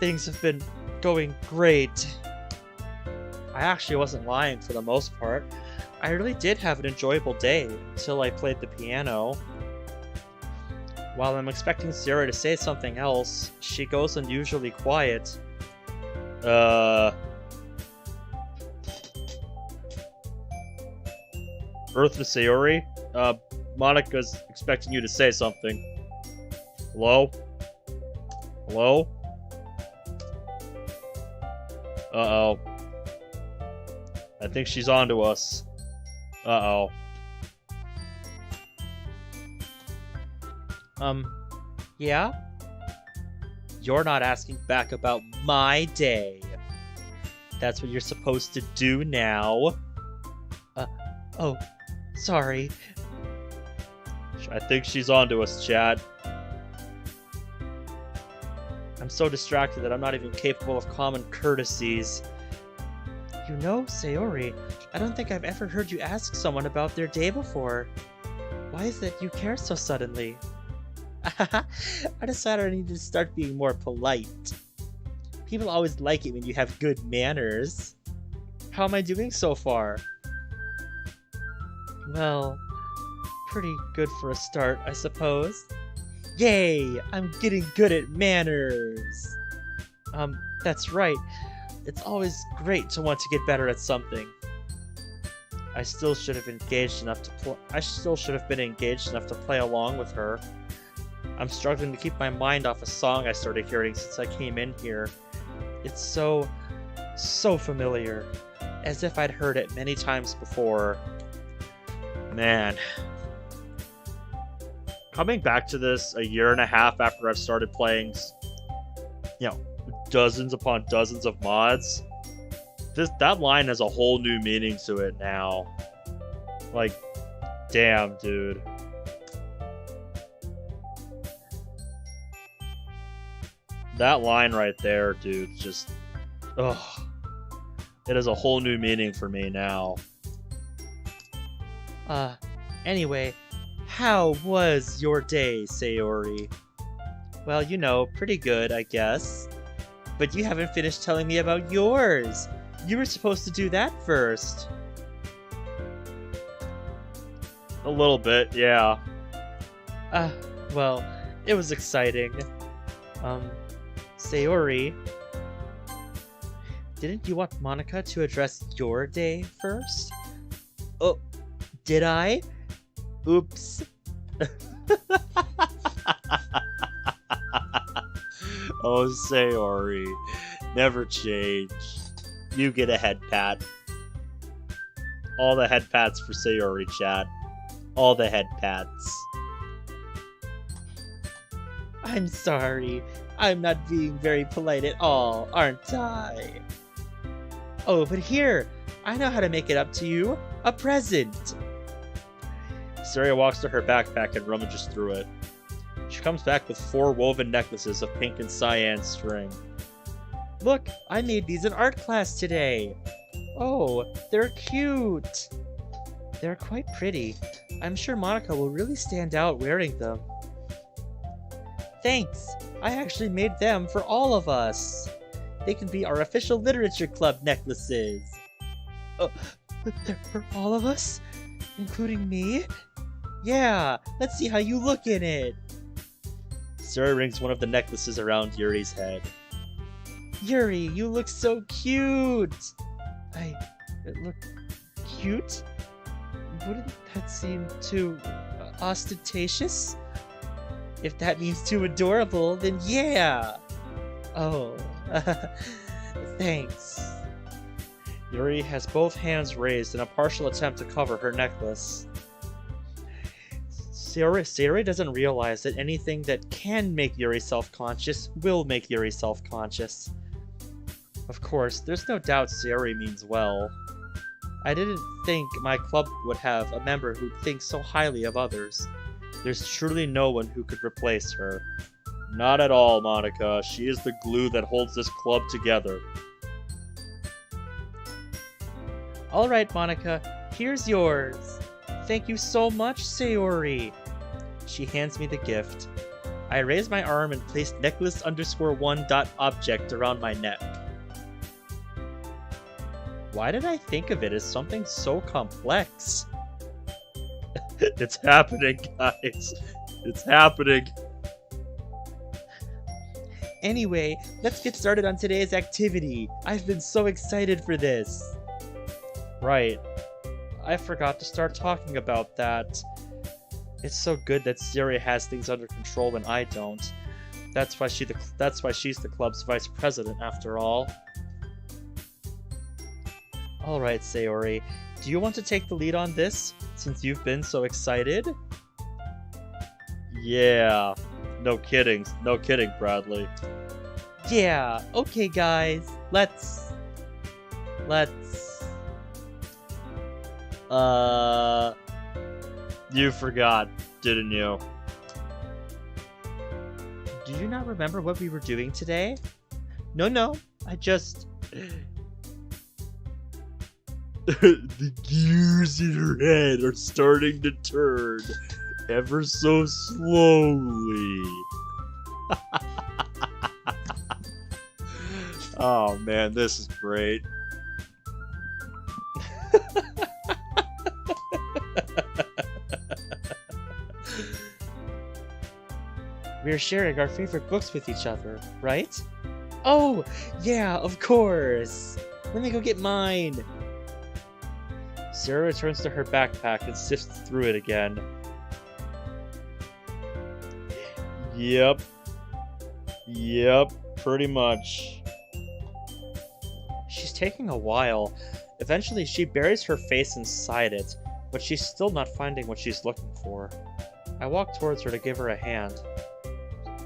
Things have been going great. I actually wasn't lying for the most part. I really did have an enjoyable day until I played the piano. While I'm expecting Sarah to say something else, she goes unusually quiet. Earth to Sayori? Monika's expecting you to say something. Hello? Hello? Uh-oh. I think she's onto us. Uh-oh. Yeah? You're not asking back about my day. That's what you're supposed to do now. Oh, sorry. I think she's onto us, Chad. I'm so distracted that I'm not even capable of common courtesies. You know, Sayori, I don't think I've ever heard you ask someone about their day before. Why is it you care so suddenly? I decided I need to start being more polite. People always like it when you have good manners. How am I doing so far? Well, pretty good for a start, I suppose. Yay! I'm getting good at manners! That's right. It's always great to want to get better at something. I still should have been engaged enough to play along with her. I'm struggling to keep my mind off a song I started hearing since I came in here. It's so familiar, as if I'd heard it many times before. Man. Coming back to this a year and a half after I've started playing, dozens upon dozens of mods, That line has a whole new meaning to it now. Like, damn, dude. That line right there, dude, just... Ugh. It has a whole new meaning for me now. Anyway, how was your day, Sayori? Well, you know, pretty good, I guess. But you haven't finished telling me about yours. You were supposed to do that first. A little bit, yeah. Well, it was exciting. Sayori, didn't you want Monika to address your day first? Oh, did I? Oops. Oh, Sayori, never change. You get a head pat. All the head pats for Sayori, chat. All the head pats. I'm sorry. I'm not being very polite at all, aren't I? Oh, but here! I know how to make it up to you. A present! Sayori walks to her backpack and rummages through it. She comes back with 4 woven necklaces of pink and cyan string. Look, I made these in art class today. Oh, they're cute. They're quite pretty. I'm sure Monika will really stand out wearing them. Thanks. I actually made them for all of us. They can be our official literature club necklaces. Oh, but they're for all of us? Including me? Yeah, let's see how you look in it. Sayori rings one of the necklaces around Yuri's head. Yuri, you look so cute! I look cute? Wouldn't that seem too ostentatious? If that means too adorable, then yeah! Oh, thanks. Yuri has both hands raised in a partial attempt to cover her necklace. Sayori doesn't realize that anything that can make Yuri self-conscious will make Yuri self-conscious. Of course, there's no doubt Sayori means well. I didn't think my club would have a member who thinks so highly of others. There's truly no one who could replace her. Not at all, Monika. She is the glue that holds this club together. Alright, Monika, here's yours. Thank you so much, Sayori. She hands me the gift. I raise my arm and place necklace_1.object around my neck. Why did I think of it as something so complex? It's happening, guys. It's happening. Anyway, let's get started on today's activity. I've been so excited for this. Right. I forgot to start talking about that. It's so good that Sayori has things under control when I don't. That's why she's the club's vice president, after all. Alright, Sayori. Do you want to take the lead on this, since you've been so excited? Yeah. No kidding. No kidding, Bradley. Yeah, okay guys. Let's... You forgot, didn't you? Do you not remember what we were doing today? No, I just... The gears in her head are starting to turn ever so slowly. Oh man, this is great. We're sharing our favorite books with each other, right? Oh, yeah, of course! Let me go get mine! Sarah returns to her backpack and sifts through it again. Yep, pretty much. She's taking a while. Eventually, she buries her face inside it, but she's still not finding what she's looking for. I walk towards her to give her a hand.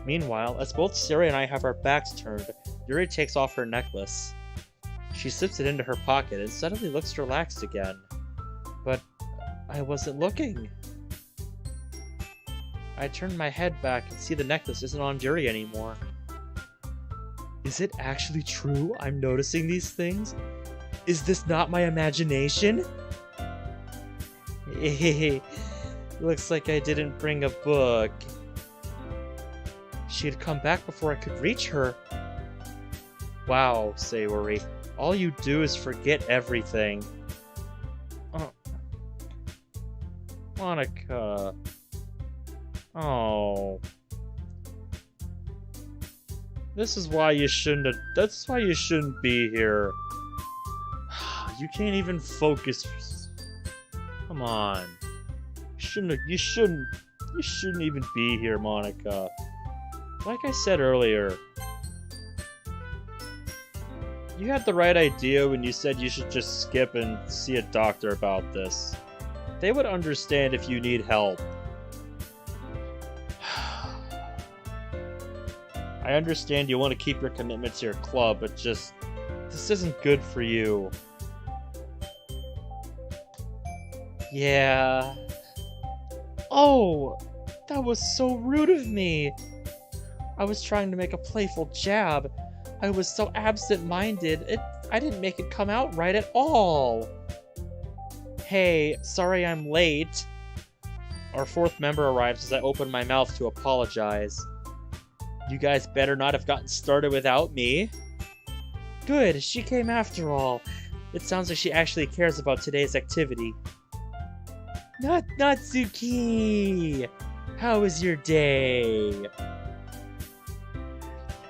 Meanwhile, as both Siri and I have our backs turned, Yuri takes off her necklace. She slips it into her pocket and suddenly looks relaxed again. But I wasn't looking. I turn my head back and see the necklace isn't on Yuri anymore. Is it actually true I'm noticing these things? Is this not my imagination? Looks like I didn't bring a book. She had come back before I could reach her. Wow, Sayori. All you do is forget everything. Monika. Oh. This is why you shouldn't that's why you shouldn't be here. You can't even focus. Come on. You shouldn't even be here, Monika. Like I said earlier, you had the right idea when you said you should just skip and see a doctor about this. They would understand if you need help. I understand you want to keep your commitment to your club, but just, this isn't good for you. Yeah. Oh, that was so rude of me. I was trying to make a playful jab. I was so absent-minded, I didn't make it come out right at all. Hey, sorry I'm late. Our fourth member arrives as I open my mouth to apologize. You guys better not have gotten started without me. Good, she came after all. It sounds like she actually cares about today's activity. Natsuki! How was your day?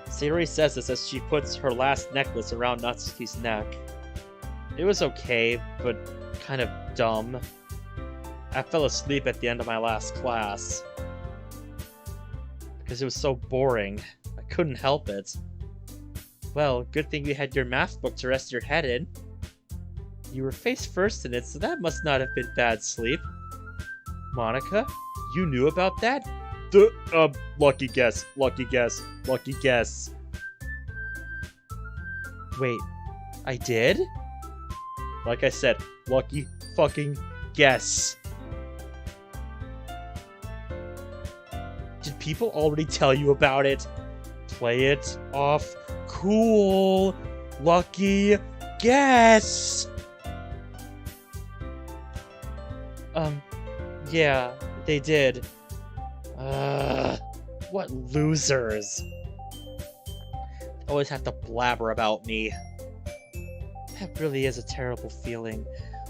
Sayori says this as she puts her last necklace around Natsuki's neck. It was okay, but kind of dumb. I fell asleep at the end of my last class. Because it was so boring. I couldn't help it. Well, good thing you had your math book to rest your head in. You were face first in it, so that must not have been bad sleep. Monika, you knew about that? Lucky guess, lucky guess, lucky guess. Wait, I did? Like I said, lucky fucking guess. Did people already tell you about it? Play it off cool. Lucky guess. Yeah, they did. What losers. They always have to blabber about me. That really is a terrible feeling.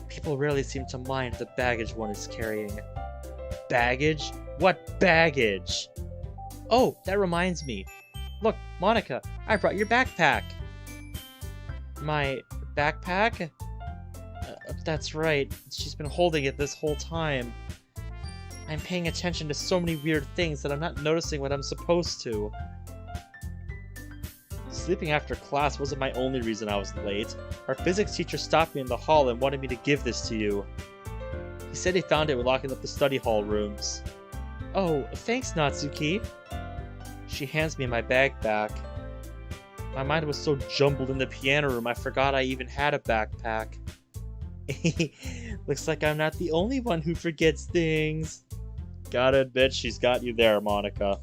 People rarely seem to mind the baggage one is carrying. Baggage? What baggage? Oh, that reminds me. Look, Monika, I brought your backpack. My backpack? That's right. She's been holding it this whole time. I'm paying attention to so many weird things that I'm not noticing what I'm supposed to. Sleeping after class wasn't my only reason I was late. Our physics teacher stopped me in the hall and wanted me to give this to you. He said he found it when locking up the study hall rooms. Oh, thanks, Natsuki. She hands me my bag back. My mind was so jumbled in the piano room I forgot I even had a backpack. Looks like I'm not the only one who forgets things. Gotta admit, she's got you there, Monika.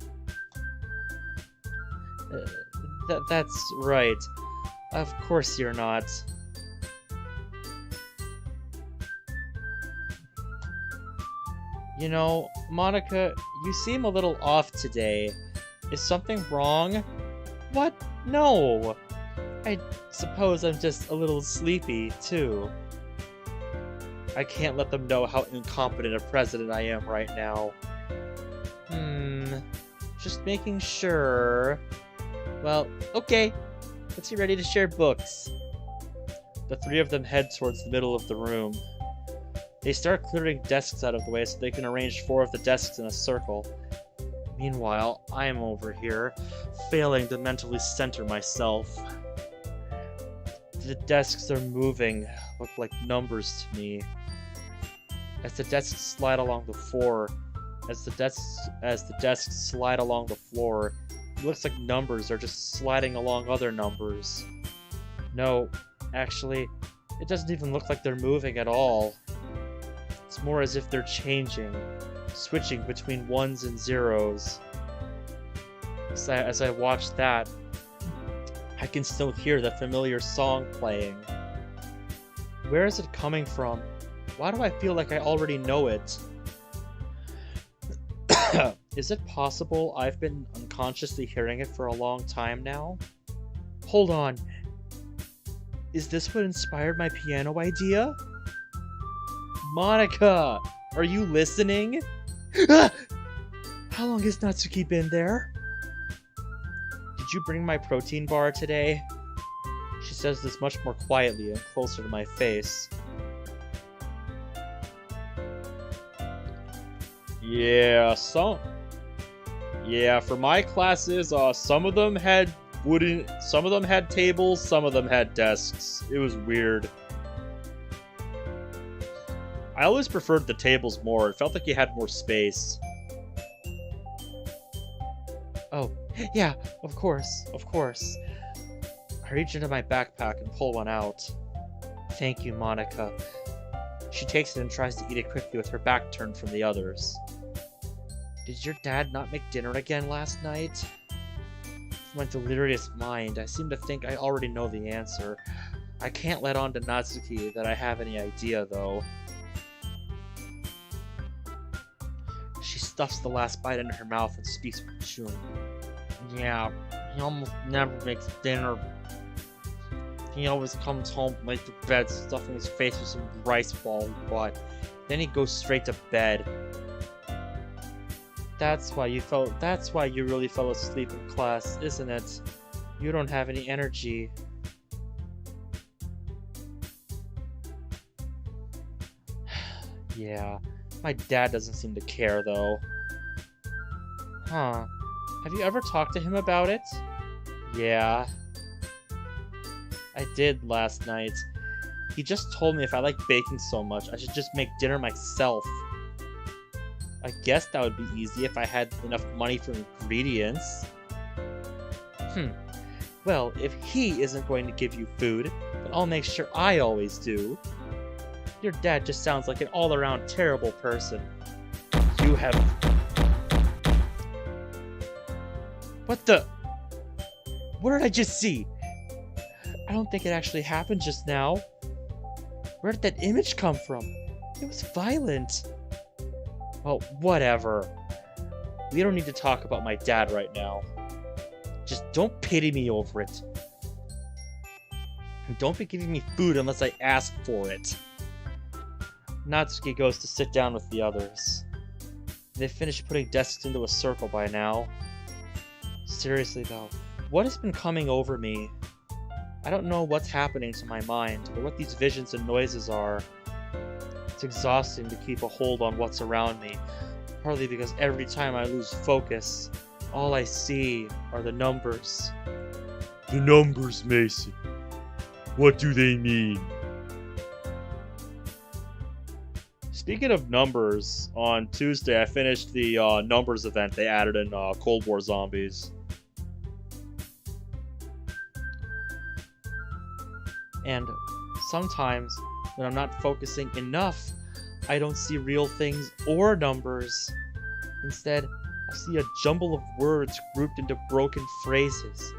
That's right. Of course you're not. You know, Monika, you seem a little off today. Is something wrong? What? No! I suppose I'm just a little sleepy, too. I can't let them know how incompetent a president I am right now. Just making sure. Well, okay. Let's get ready to share books. The three of them head towards the middle of the room. They start clearing desks out of the way so they can arrange 4 of the desks in a circle. Meanwhile, I am over here, failing to mentally center myself. The desks are moving, look like numbers to me. As the desks slide along the floor, as the desks slide along the floor, it looks like numbers are just sliding along other numbers. No, Actually, it doesn't even look like they're moving at all. It's more as if they're changing, switching between ones and zeros. As I watch that, I can still hear the familiar song playing. Where is it coming from? Why do I feel like I already know it? Is it possible I've been unconsciously hearing it for a long time now? Hold on. Is this what inspired my piano idea? Monika! Are you listening? Ah! How long has Natsuki been there? Did you bring my protein bar today? She says this much more quietly and closer to my face. Yeah, for my classes, some of them had some of them had tables, some of them had desks. It was weird. I always preferred the tables more. It felt like you had more space. Oh, yeah, of course. I reach into my backpack and pull one out. Thank you, Monika. She takes it and tries to eat it quickly with her back turned from the others. Did your dad not make dinner again last night? From my delirious mind, I seem to think I already know the answer. I can't let on to Natsuki that I have any idea, though. She stuffs the last bite into her mouth and speaks with chewing. Yeah, he almost never makes dinner. He always comes home late to bed, stuffing his face with some rice ball he bought. Then he goes straight to bed. That's why you really fell asleep in class, isn't it? You don't have any energy. Yeah, my dad doesn't seem to care, though. Huh. Have you ever talked to him about it? Yeah. I did last night. He just told me if I like baking so much, I should just make dinner myself. I guess that would be easy if I had enough money for ingredients. Well, if he isn't going to give you food, then I'll make sure I always do. Your dad just sounds like an all-around terrible person. You have... What the... What did I just see? I don't think it actually happened just now. Where did that image come from? It was violent. Well, whatever. We don't need to talk about my dad right now. Just don't pity me over it. And don't be giving me food unless I ask for it. Natsuki goes to sit down with the others. They've finished putting desks into a circle by now. Seriously though, what has been coming over me? I don't know what's happening to my mind, or what these visions and noises are. It's exhausting to keep a hold on what's around me, partly because every time I lose focus, all I see are the numbers. The numbers, Mason. What do they mean? Speaking of numbers, on Tuesday I finished the numbers event they added in Cold War Zombies. And sometimes, when I'm not focusing enough, I don't see real things or numbers. Instead, I see a jumble of words grouped into broken phrases.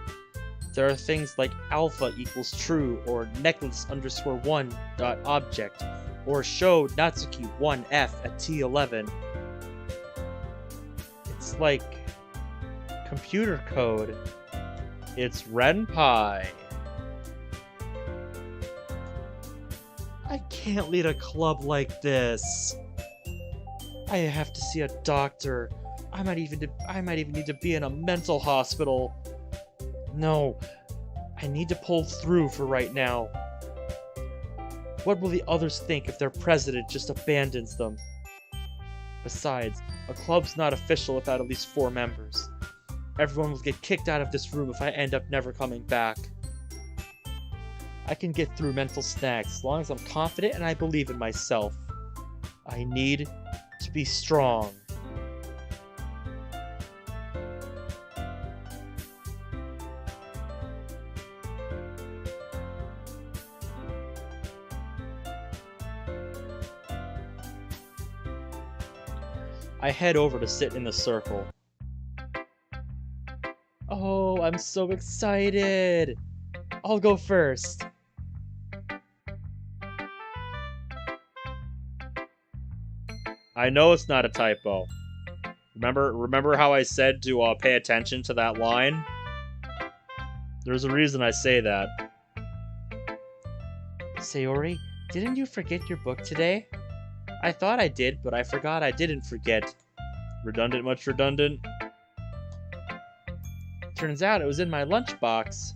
There are things like alpha equals true, or necklace underscore 1 dot object, or show Natsuki 1F at T11. It's like computer code. It's Renpai. I can't lead a club like this. I have to see a doctor. I might even need to be in a mental hospital. No, I need to pull through for right now. What will the others think if their president just abandons them? Besides, a club's not official without at least 4 members. Everyone will get kicked out of this room if I end up never coming back. I can get through mental snags as long as I'm confident and I believe in myself. I need to be strong. I head over to sit in the circle. Oh, I'm so excited! I'll go first. I know it's not a typo. Remember how I said to pay attention to that line? There's a reason I say that. Sayori, didn't you forget your book today? I thought I did, but I forgot I didn't forget. Redundant, much redundant? Turns out it was in my lunchbox.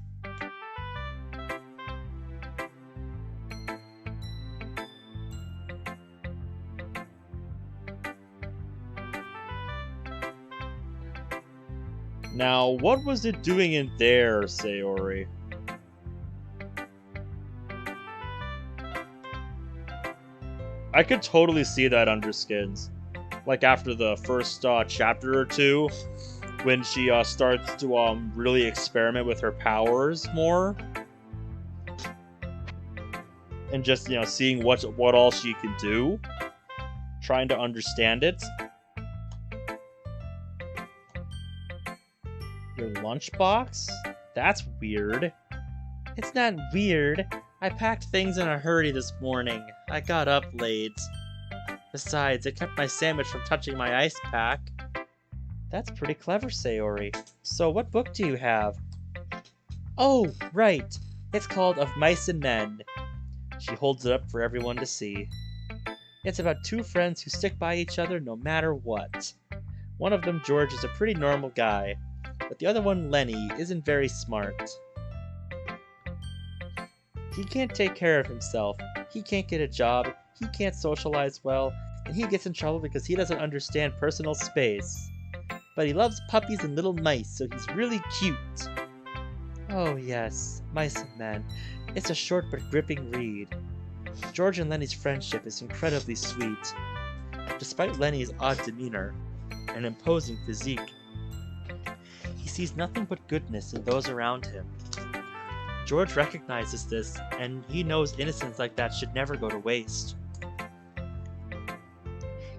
Now, what was it doing in there, Sayori? I could totally see that under Skins. Like after the first chapter or two, when she starts to really experiment with her powers more. And just, seeing what all she can do. Trying to understand it. Your lunchbox? That's weird. It's not weird. I packed things in a hurry this morning. I got up late. Besides, it kept my sandwich from touching my ice pack. That's pretty clever, Sayori. So what book do you have? Oh, right. It's called Of Mice and Men. She holds it up for everyone to see. It's about two friends who stick by each other no matter what. One of them, George, is a pretty normal guy, but the other one, Lenny, isn't very smart. He can't take care of himself, he can't get a job, he can't socialize well, and he gets in trouble because he doesn't understand personal space. But he loves puppies and little mice, so he's really cute. Oh yes, Mice and Men. It's a short but gripping read. George and Lenny's friendship is incredibly sweet. Despite Lenny's odd demeanor and imposing physique, he sees nothing but goodness in those around him. George recognizes this, and he knows innocence like that should never go to waste.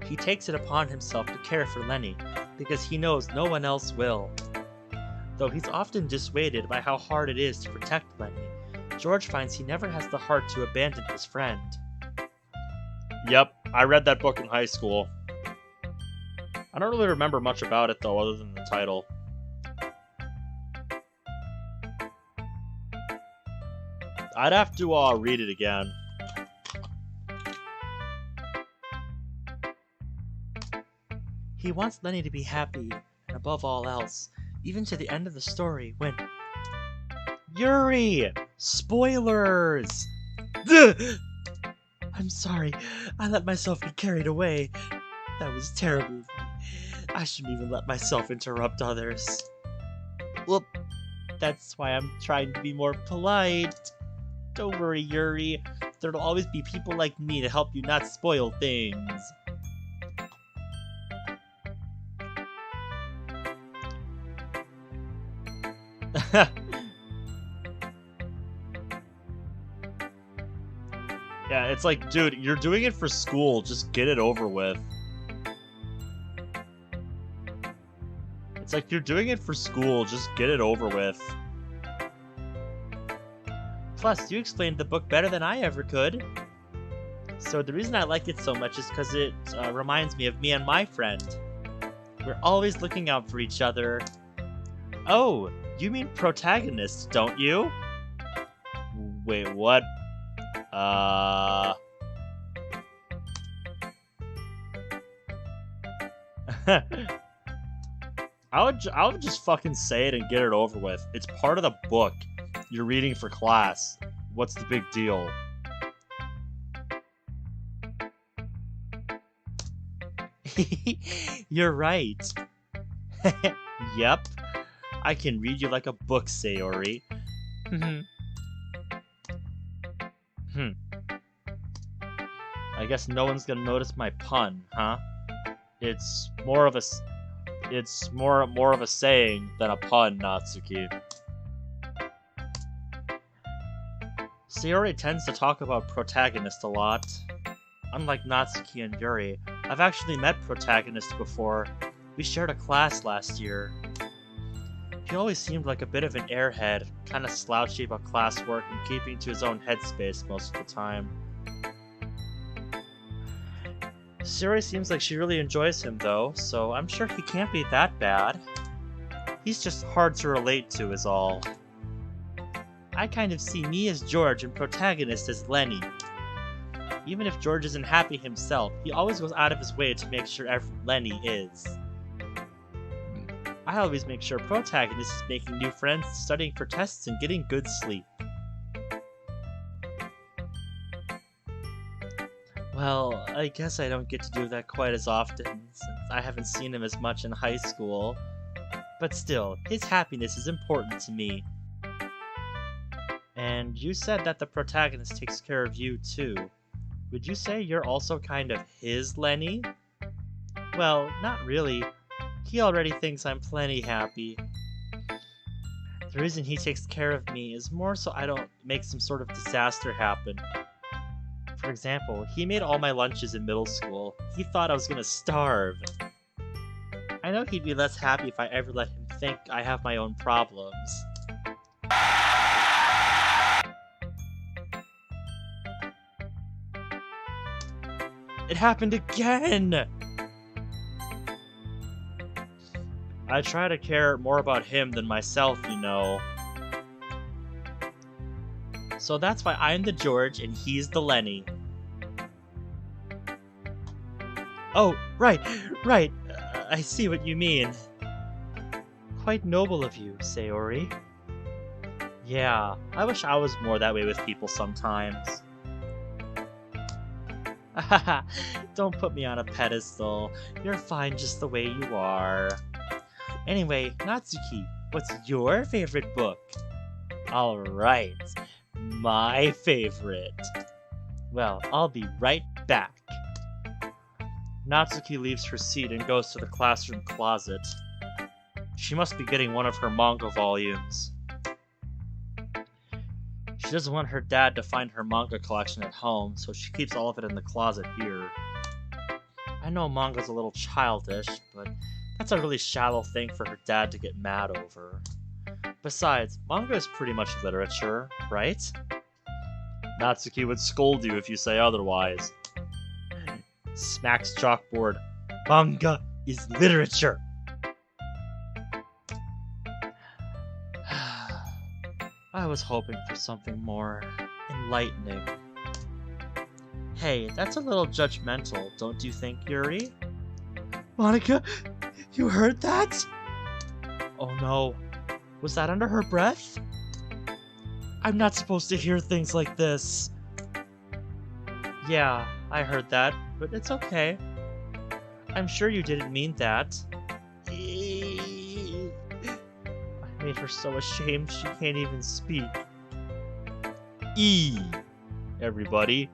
He takes it upon himself to care for Lenny, because he knows no one else will. Though he's often dissuaded by how hard it is to protect Lenny, George finds he never has the heart to abandon his friend. Yep, I read that book in high school. I don't really remember much about it though, other than the title. I'd have to read it again. He wants Lenny to be happy, and above all else, even to the end of the story when... Yuri! Spoilers! I'm sorry, I let myself be carried away. That was terrible of me. I shouldn't even let myself interrupt others. Well, that's why I'm trying to be more polite. Don't worry, Yuri. There'll always be people like me to help you not spoil things. Yeah, it's like, dude, you're doing it for school. Just get it over with. It's like, you're doing it for school. Just get it over with. Plus, you explained the book better than I ever could. So the reason I like it so much is because it reminds me of me and my friend. We're always looking out for each other. Oh, you mean protagonist, don't you? Wait, what? I would just fucking say it and get it over with. It's part of the book. You're reading for class. What's the big deal? You're right. Yep. I can read you like a book, Sayori. I guess no one's gonna notice my pun, huh? It's more of a saying than a pun, Natsuki. Sayori tends to talk about protagonist a lot. Unlike Natsuki and Yuri, I've actually met Protagonist before. We shared a class last year. He always seemed like a bit of an airhead, kind of slouchy about classwork and keeping to his own headspace most of the time. Siri seems like she really enjoys him though, so I'm sure he can't be that bad. He's just hard to relate to is all. I kind of see me as George and Protagonist as Lenny. Even if George isn't happy himself, he always goes out of his way to make sure Lenny is. I always make sure Protagonist is making new friends, studying for tests, and getting good sleep. Well, I guess I don't get to do that quite as often, since I haven't seen him as much in high school. But still, his happiness is important to me. And you said that the Protagonist takes care of you too. Would you say you're also kind of his Lenny? Well, not really. He already thinks I'm plenty happy. The reason he takes care of me is more so I don't make some sort of disaster happen. For example, he made all my lunches in middle school. He thought I was gonna starve. I know he'd be less happy if I ever let him think I have my own problems. It happened again! I try to care more about him than myself, you know. So that's why I'm the George and he's the Lenny. Oh, right. I see what you mean. Quite noble of you, Sayori. Yeah, I wish I was more that way with people sometimes. Haha, don't put me on a pedestal. You're fine just the way you are. Anyway, Natsuki, what's your favorite book? Alright, my favorite. Well, I'll be right back. Natsuki leaves her seat and goes to the classroom closet. She must be getting one of her manga volumes. She doesn't want her dad to find her manga collection at home, so she keeps all of it in the closet here. I know manga's a little childish, but that's a really shallow thing for her dad to get mad over. Besides, manga is pretty much literature, right? Natsuki would scold you if you say otherwise. Smacks chalkboard. Manga is literature! I was hoping for something more enlightening. Hey, that's a little judgmental, don't you think, Yuri? Monika, you heard that? Oh no, was that under her breath? I'm not supposed to hear things like this. Yeah, I heard that, but it's okay. I'm sure you didn't mean that. I made her so ashamed she can't even speak. E, everybody.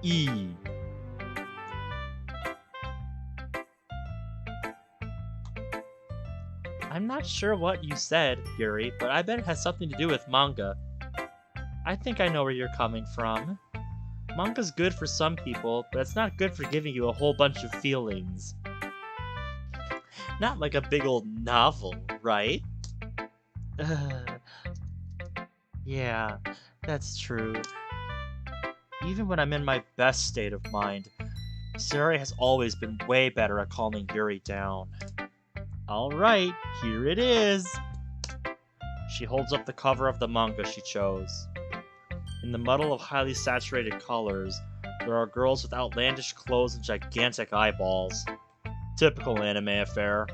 E. I'm not sure what you said, Yuri, but I bet it has something to do with manga. I think I know where you're coming from. Manga's good for some people, but it's not good for giving you a whole bunch of feelings. Not like a big old novel, right? Yeah, that's true. Even when I'm in my best state of mind, Sari has always been way better at calming Yuri down. Alright, here it is! She holds up the cover of the manga she chose. In the muddle of highly saturated colors, there are girls with outlandish clothes and gigantic eyeballs. Typical anime affair.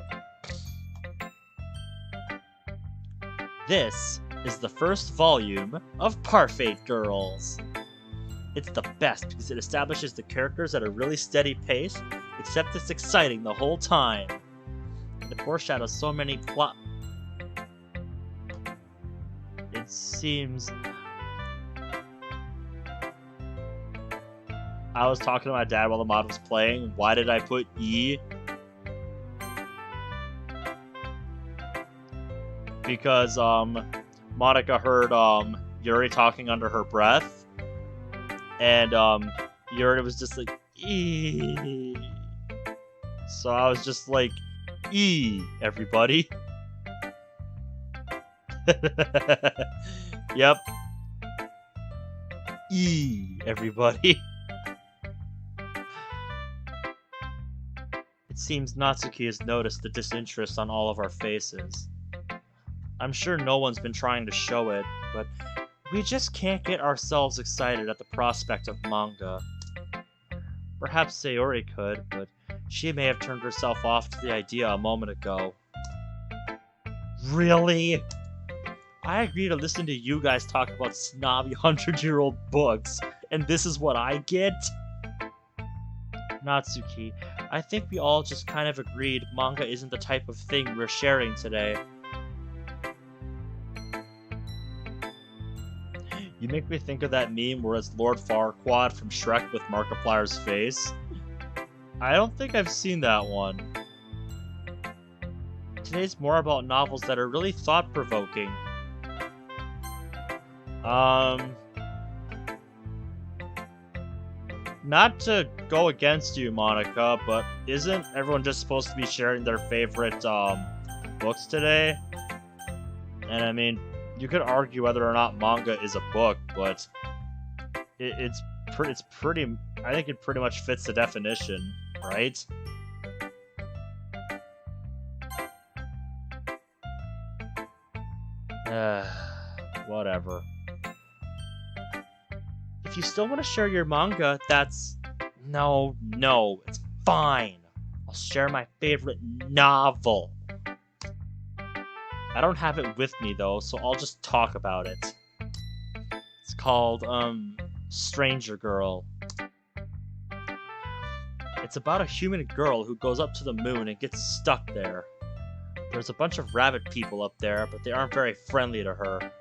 This is the first volume of Parfait Girls. It's the best because it establishes the characters at a really steady pace, except it's exciting the whole time. And it foreshadows so many plot... It seems... I was talking to my dad while the mod was playing. Why did I put E? Because, Monika heard, Yuri talking under her breath. And, Yuri was just like, So I was just like, everybody. Yep. Everybody. It seems Natsuki has noticed the disinterest on all of our faces. I'm sure no one's been trying to show it, but we just can't get ourselves excited at the prospect of manga. Perhaps Sayori could, but she may have turned herself off to the idea a moment ago. Really? I agree to listen to you guys talk about snobby 100-year-old books, and this is what I get? Natsuki, I think we all just kind of agreed manga isn't the type of thing we're sharing today. You make me think of that meme where it's Lord Farquaad from Shrek with Markiplier's face. I don't think I've seen that one. Today's more about novels that are really thought-provoking. Not to go against you, Monika, but isn't everyone just supposed to be sharing their favorite, books today? And I mean, you could argue whether or not manga is a book, but it's pretty, I think it pretty much fits the definition, right? Whatever. If you still want to share your manga, that's... No, it's fine. I'll share my favorite novel. I don't have it with me, though, so I'll just talk about it. It's called, Stranger Girl. It's about a human girl who goes up to the moon and gets stuck there. There's a bunch of rabbit people up there, but they aren't very friendly to her.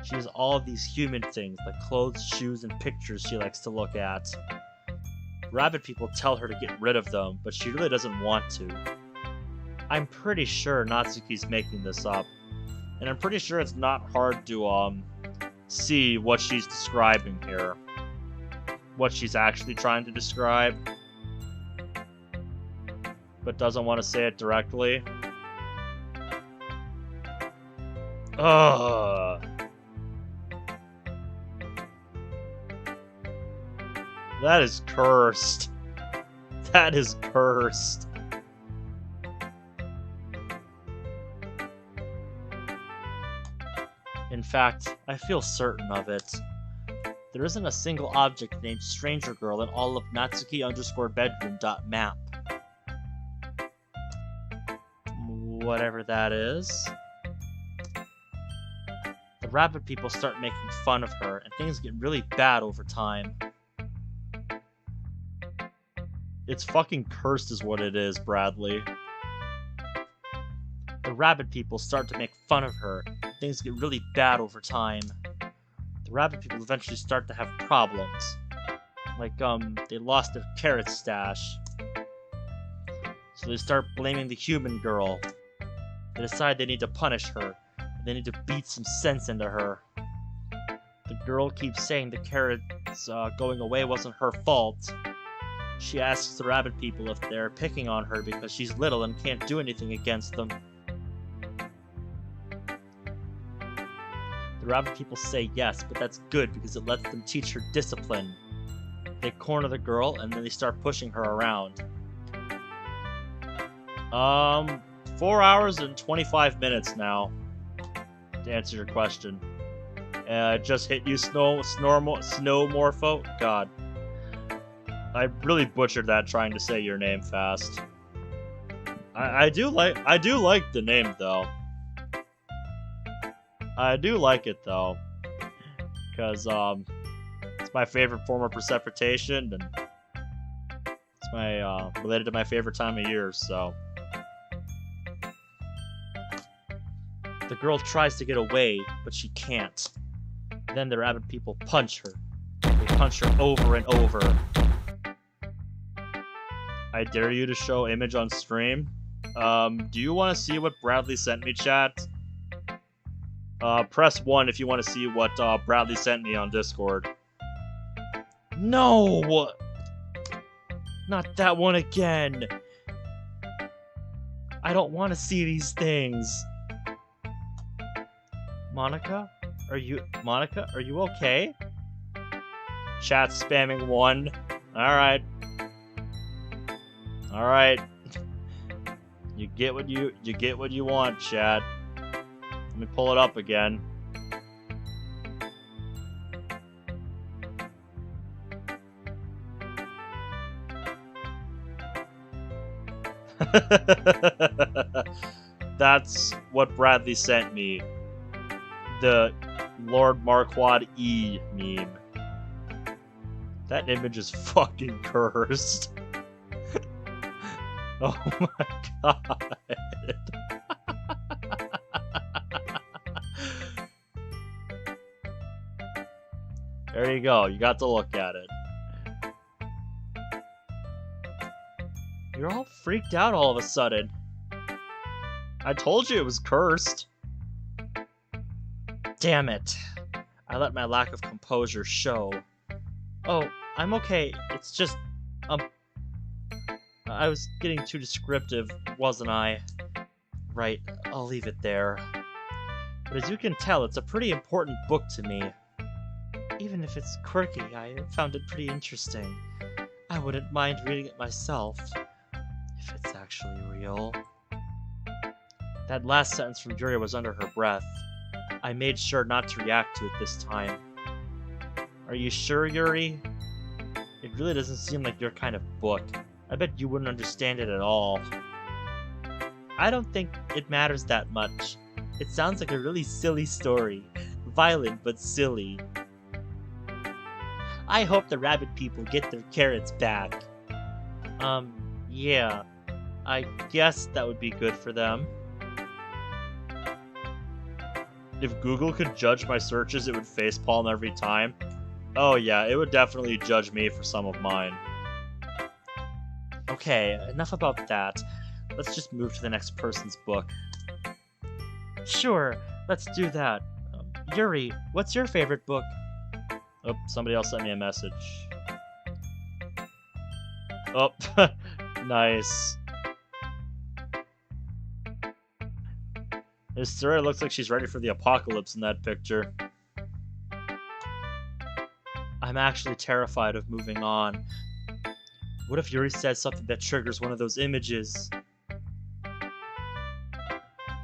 She has all of these human things, like clothes, shoes, and pictures she likes to look at. Rabbit people tell her to get rid of them, but she really doesn't want to. I'm pretty sure Natsuki's making this up, and I'm pretty sure it's not hard to, see what she's describing here. What she's actually trying to describe, but doesn't want to say it directly. Ugh. That is cursed. That is cursed. In fact, I feel certain of it. There isn't a single object named Stranger Girl in all of Natsuki_bedroom.map. Whatever that is. The rabbit people start making fun of her, and things get really bad over time. It's fucking cursed is what it is, Bradley. The rabbit people start to make fun of her, and things get really bad over time. The rabbit people eventually start to have problems. Like, they lost their carrot stash. So they start blaming the human girl. They decide they need to punish her, and they need to beat some sense into her. The girl keeps saying the carrots going away wasn't her fault. She asks the rabbit people if they're picking on her because she's little and can't do anything against them. The rabbit people say yes, but that's good because it lets them teach her discipline. They corner the girl and then they start pushing her around. 4 hours and 25 minutes now, to answer your question. Just hit you, Snowmorpho? God. I really butchered that trying to say your name fast. I do like the name though. I do like it though, because it's my favorite form of precipitation, and it's my related to my favorite time of year. So the girl tries to get away, but she can't. Then the rabbit people punch her. They punch her over and over. I dare you to show image on stream. Do you want to see what Bradley sent me, chat? Press 1 if you want to see what Bradley sent me on Discord. No! Not that one again! I don't want to see these things! Monika? Are you okay? Chat spamming 1. Alright. Alright. You get what you want, chat. Let me pull it up again. That's what Bradley sent me. The Lord Marquand E meme. That image is fucking cursed. Oh my god. There you go. You got to look at it. You're all freaked out all of a sudden. I told you it was cursed. Damn it. I let my lack of composure show. Oh, I'm okay. It's just, I was getting too descriptive, wasn't I? Right, I'll leave it there. But as you can tell, it's a pretty important book to me. Even if it's quirky, I found it pretty interesting. I wouldn't mind reading it myself, if it's actually real. That last sentence from Yuri was under her breath. I made sure not to react to it this time. Are you sure, Yuri? It really doesn't seem like your kind of book. I bet you wouldn't understand it at all. I don't think it matters that much. It sounds like a really silly story. Violent, but silly. I hope the rabbit people get their carrots back. Yeah. I guess that would be good for them. If Google could judge my searches, it would facepalm every time. Oh yeah, it would definitely judge me for some of mine. Okay, enough about that. Let's just move to the next person's book. Sure, let's do that. Yuri, what's your favorite book? Oh, somebody else sent me a message. Oh, nice. This story looks like she's ready for the apocalypse in that picture. I'm actually terrified of moving on. What if Yuri says something that triggers one of those images?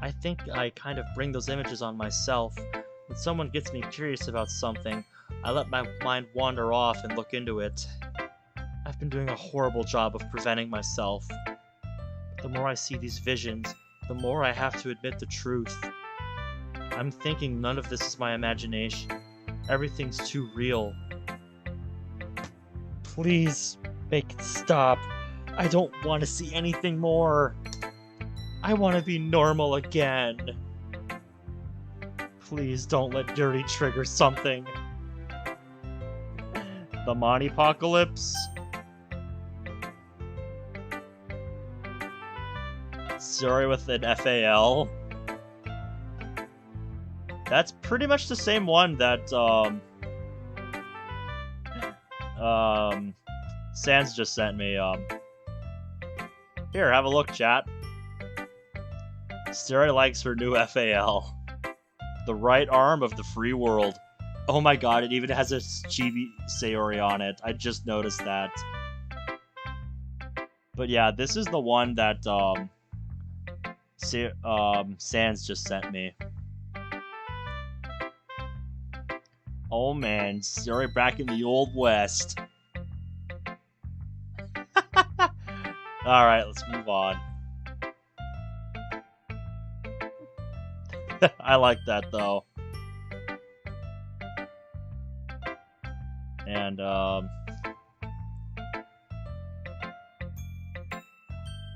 I think I kind of bring those images on myself. When someone gets me curious about something, I let my mind wander off and look into it. I've been doing a horrible job of preventing myself. But the more I see these visions, the more I have to admit the truth. I'm thinking none of this is my imagination. Everything's too real. Please, make it stop. I don't want to see anything more. I want to be normal again. Please don't let Yuri trigger something. The Monty-pocalypse? Sorry with an FAL. That's pretty much the same one that, Sans just sent me, Here, have a look, chat. Sari likes her new FAL. The right arm of the free world. Oh my god, it even has a chibi Sayori on it. I just noticed that. But yeah, this is the one that, Sans just sent me. Oh man, Sari back in the old west. Alright, let's move on. I like that though. And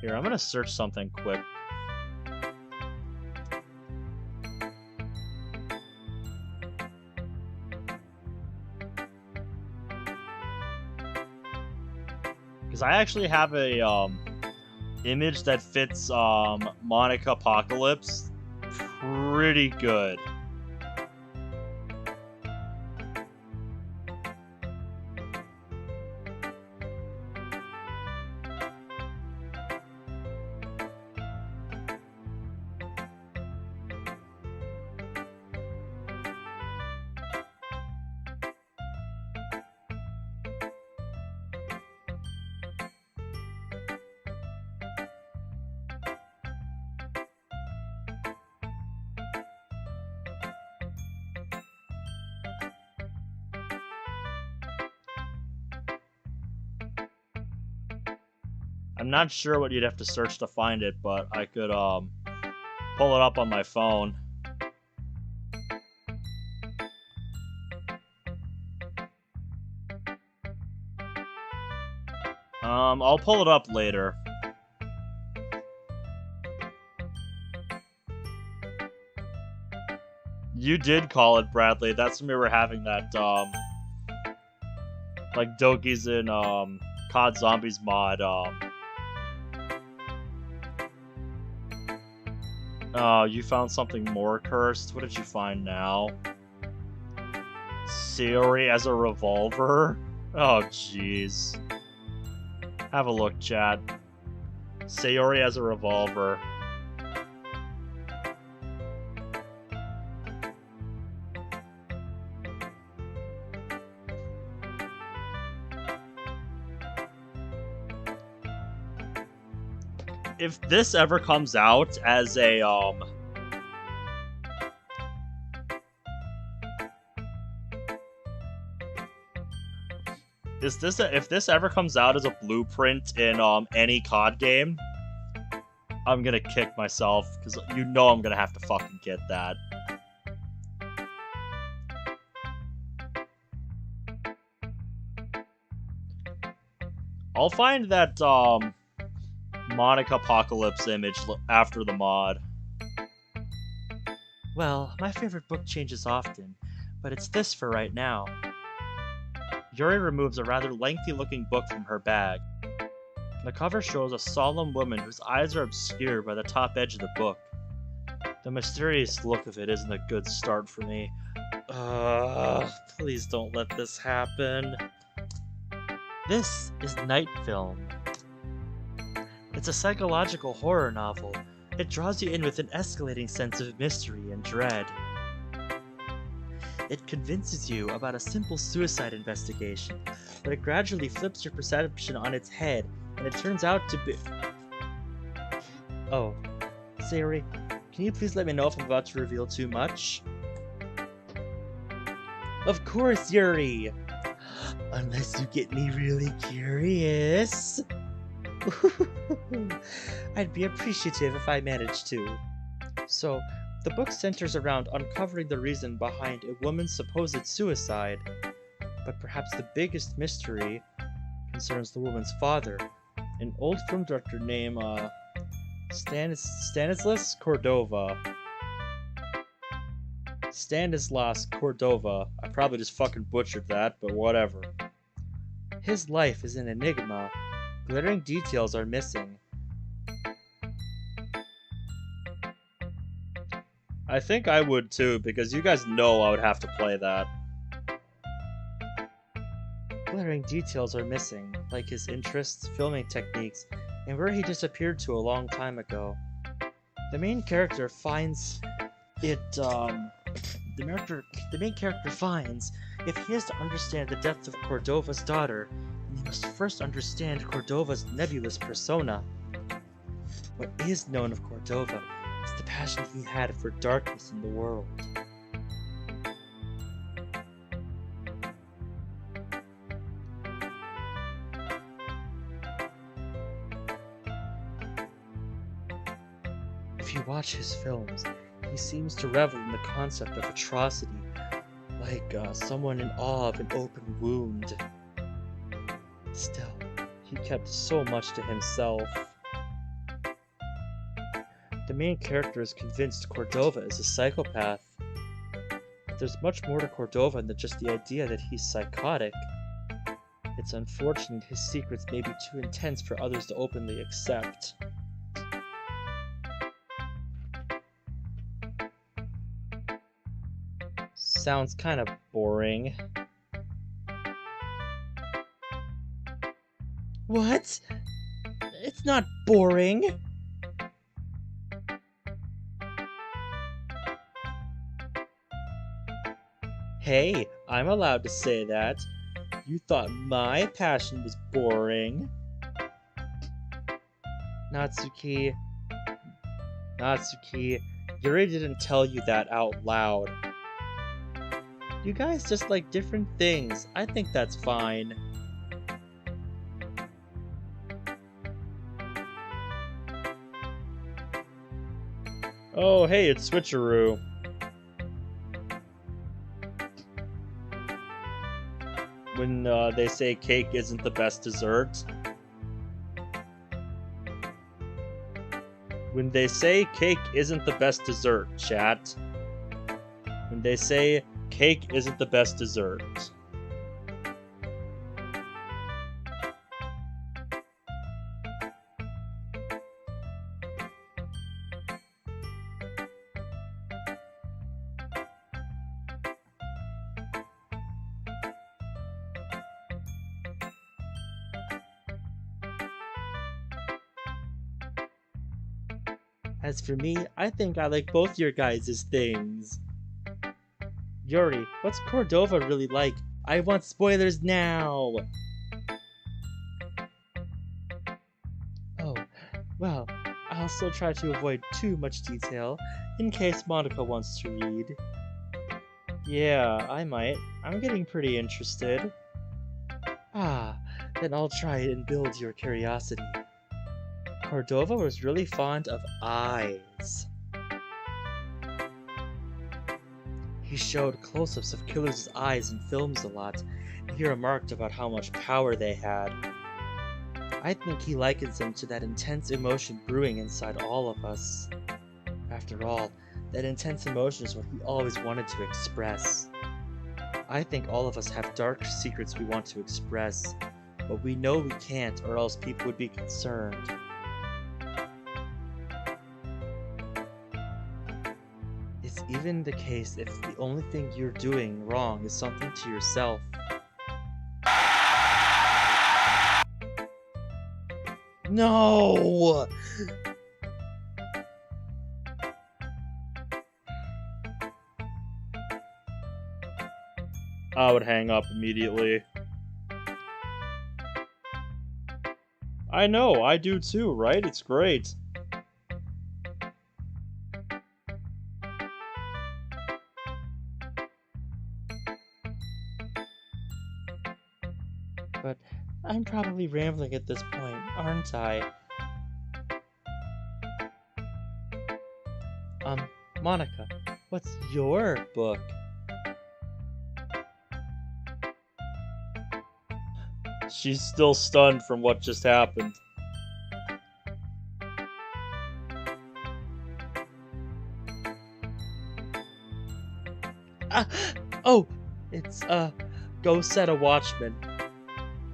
here, I'm gonna search something quick. Because I actually have a image that fits Monika Apocalypse pretty good. I'm not sure what you'd have to search to find it, but I could pull it up on my phone. I'll pull it up later. You did call it, Bradley. That's when we were having that, like Doki's in, COD Zombies mod, you found something more cursed? What did you find now? Sayori as a revolver? Oh, jeez. Have a look, chat. Sayori as a revolver. If this ever comes out as a, if this ever comes out as a blueprint in, any COD game, I'm gonna kick myself, because you know I'm gonna have to fucking get that. I'll find that, Monika Apocalypse image after the mod. Well, my favorite book changes often, but it's this for right now. Yuri removes a rather lengthy-looking book from her bag. The cover shows a solemn woman whose eyes are obscured by the top edge of the book. The mysterious look of it isn't a good start for me. Please don't let this happen. This is Night Film. It's a psychological horror novel. It draws you in with an escalating sense of mystery and dread. It convinces you about a simple suicide investigation, but it gradually flips your perception on its head, and it turns out to be... Oh, Sayori, can you please let me know if I'm about to reveal too much? Of course, Yuri! Unless you get me really curious. I'd be appreciative if I managed to. So, the book centers around uncovering the reason behind a woman's supposed suicide, but perhaps the biggest mystery concerns the woman's father, an old film director named Stanislas Cordova. Stanislas Cordova. I probably just fucking butchered that, but whatever. His life is an enigma. Glittering details are missing. I think I would too, because you guys know I would have to play that. Glaring details are missing, like his interests, filming techniques, and where he disappeared to a long time ago. The main character finds it, the main character finds if he is to understand the depth of Cordova's daughter, he must first understand Cordova's nebulous persona. What is known of Cordova is the passion he had for darkness in the world. If you watch his films, he seems to revel in the concept of atrocity, like someone in awe of an open wound. Still, he kept so much to himself. The main character is convinced Cordova is a psychopath. But there's much more to Cordova than just the idea that he's psychotic. It's unfortunate his secrets may be too intense for others to openly accept. Sounds kind of boring. What? It's not boring. Hey, I'm allowed to say that. You thought my passion was boring. Natsuki, Yuri didn't tell you that out loud. You guys just like different things. I think that's fine. Oh, hey, it's Switcheroo. When they say cake isn't the best dessert. When they say cake isn't the best dessert, chat. When they say cake isn't the best dessert. As for me, I think I like both your guys' things. Yuri, what's Cordova really like? I want spoilers now! Oh, well, I'll still try to avoid too much detail, in case Monika wants to read. Yeah, I might. I'm getting pretty interested. Ah, then I'll try and build your curiosity. Cordova was really fond of eyes. He showed close-ups of killers' eyes in films a lot, and he remarked about how much power they had. I think he likens them to that intense emotion brewing inside all of us. After all, that intense emotion is what we always wanted to express. I think all of us have dark secrets we want to express, but we know we can't or else people would be concerned. It's even the case if the only thing you're doing wrong is something to yourself. No! I would hang up immediately. I know, I do too, right? It's great. But I'm probably rambling at this point, aren't I? Monika, what's your book? She's still stunned from what just happened. Oh! It's, Go Set a Watchman.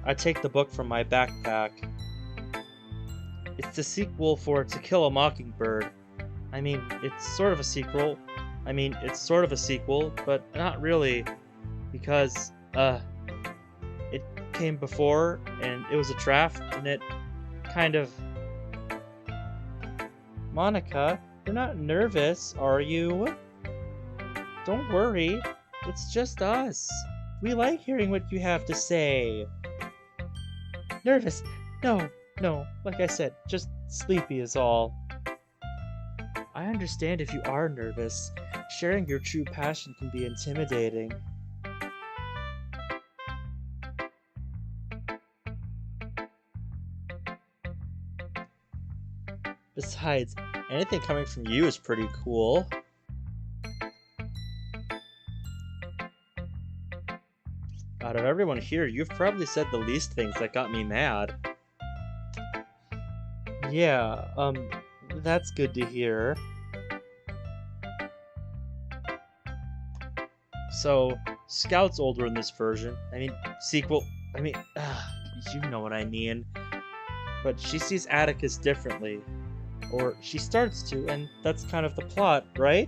I take the book from my backpack. It's the sequel for To Kill a Mockingbird. I mean, it's sort of a sequel. But not really. Because, it came before, and it was a draft, and it kind of... Monika, you're not nervous, are you? Don't worry. It's just us. We like hearing what you have to say. Nervous? No. Like I said, just sleepy is all. I understand if you are nervous. Sharing your true passion can be intimidating. Besides, anything coming from you is pretty cool. Out of everyone here, you've probably said the least things that got me mad. Yeah, that's good to hear. So, Scout's older in this version. Sequel. You know what I mean. But she sees Atticus differently. Or she starts to, and that's kind of the plot, right?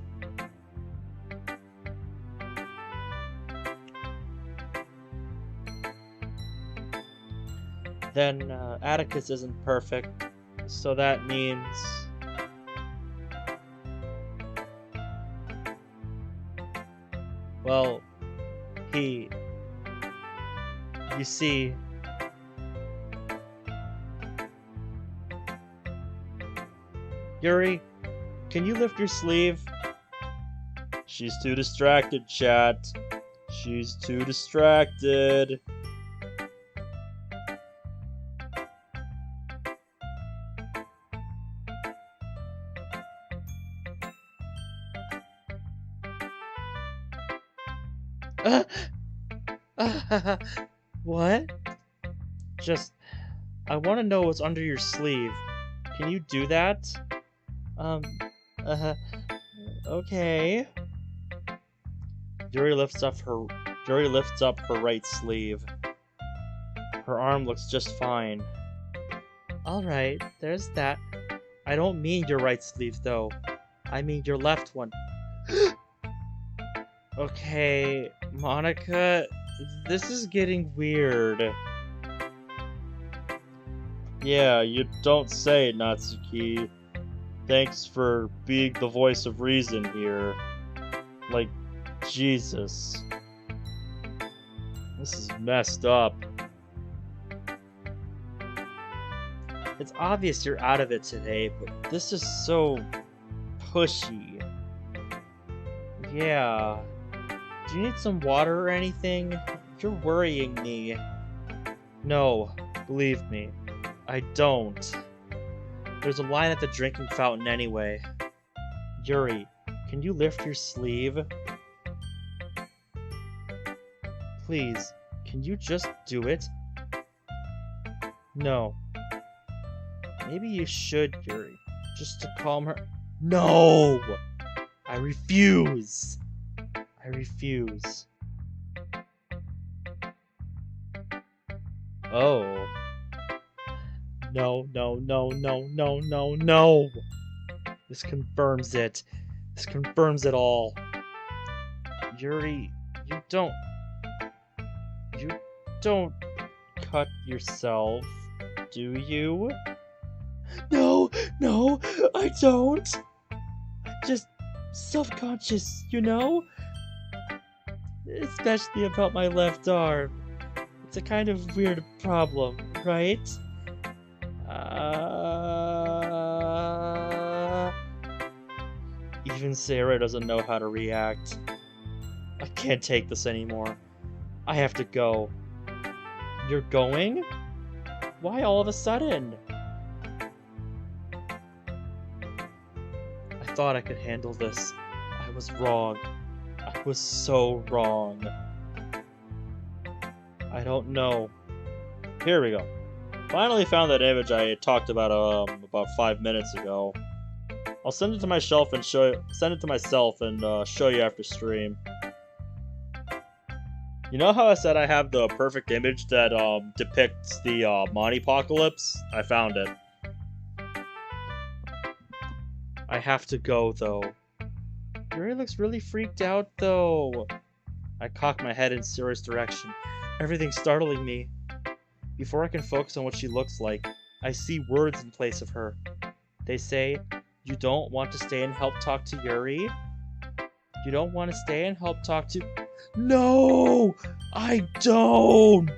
Then Atticus isn't perfect, so that means... Well, you see... Yuri, can you lift your sleeve? She's too distracted, chat. She's too distracted. What? Just, I want to know what's under your sleeve. Can you do that? Okay. Yuri lifts up her right sleeve. Her arm looks just fine. Alright, there's that. I don't mean your right sleeve, though. I mean your left one. Okay, Monika, this is getting weird. Yeah, you don't say, Natsuki. Thanks for being the voice of reason here. Like, Jesus. This is messed up. It's obvious you're out of it today, but this is so pushy. Yeah. Do you need some water or anything? You're worrying me. No, believe me, I don't. There's a line at the drinking fountain anyway. Yuri, can you lift your sleeve? Please, can you just do it? No. Maybe you should, Yuri, just to calm her. No! I refuse! I refuse. Oh. No, no, no, no, no, no, no! This confirms it. This confirms it all. Yuri, you don't cut yourself, do you? No, no, I don't. I'm just self-conscious, you know? Especially about my left arm. It's a kind of weird problem, right? Even Sarah doesn't know how to react. I can't take this anymore. I have to go. You're going? Why all of a sudden? I thought I could handle this. I was wrong. I was so wrong. I don't know. Here we go. Finally found that image I talked about 5 minutes ago. I'll send it to myself and show you after stream. You know how I said I have the perfect image that depicts the Monty apocalypse? I found it. I have to go, though. Yuri looks really freaked out, though. I cock my head in Sarah's direction, everything startling me. Before I can focus on what she looks like, I see words in place of her. They say, "You don't want to stay and help talk to Yuri? You don't want to stay and help talk to..." No! I don't!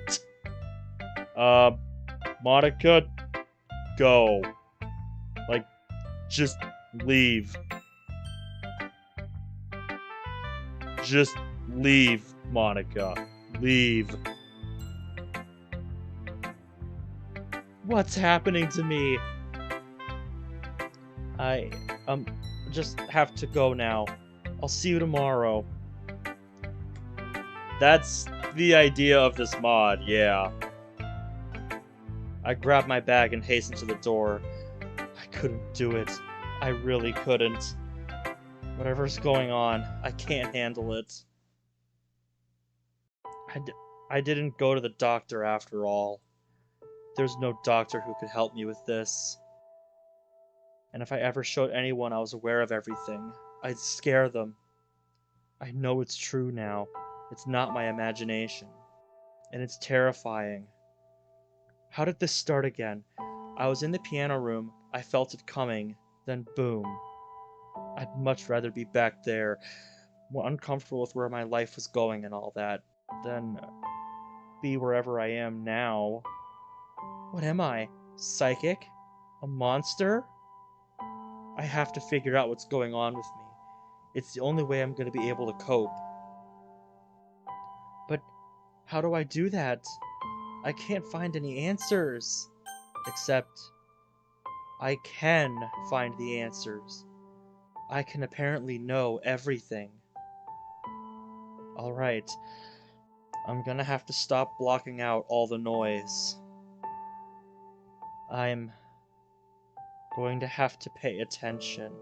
Monika, go. Like, just leave. Just leave, Monika. Leave. What's happening to me? I, just have to go now. I'll see you tomorrow. That's the idea of this mod, yeah. I grabbed my bag and hastened to the door. I couldn't do it. I really couldn't. Whatever's going on, I can't handle it. I didn't go to the doctor after all. There's no doctor who could help me with this. And if I ever showed anyone I was aware of everything, I'd scare them. I know it's true now. It's not my imagination. And it's terrifying. How did this start again? I was in the piano room, I felt it coming, then boom. I'd much rather be back there, more uncomfortable with where my life was going and all that, than be wherever I am now. What am I? Psychic? A monster? I have to figure out what's going on with me. It's the only way I'm going to be able to cope. But how do I do that? I can't find any answers. Except, I can find the answers. I can apparently know everything. Alright. I'm gonna have to stop blocking out all the noise. I'm going to have to pay attention.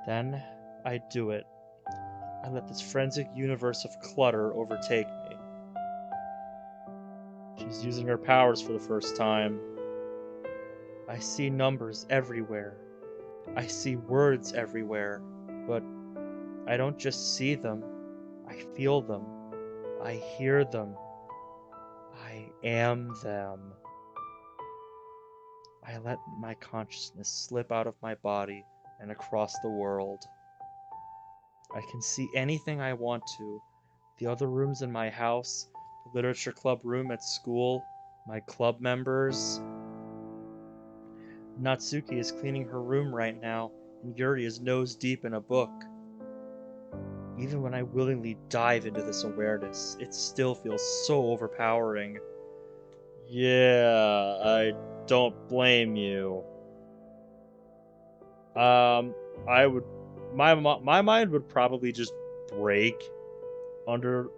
Then I do it. I let this forensic universe of clutter overtake me. She's using her powers for the first time. I see numbers everywhere. I see words everywhere. But I don't just see them. I feel them. I hear them. I am them. I let my consciousness slip out of my body and across the world. I can see anything I want to. The other rooms in my house, the literature club room at school, my club members. Natsuki is cleaning her room right now, and Yuri is nose deep in a book. Even when I willingly dive into this awareness, it still feels so overpowering. Yeah, I don't blame you. My mind would probably just break under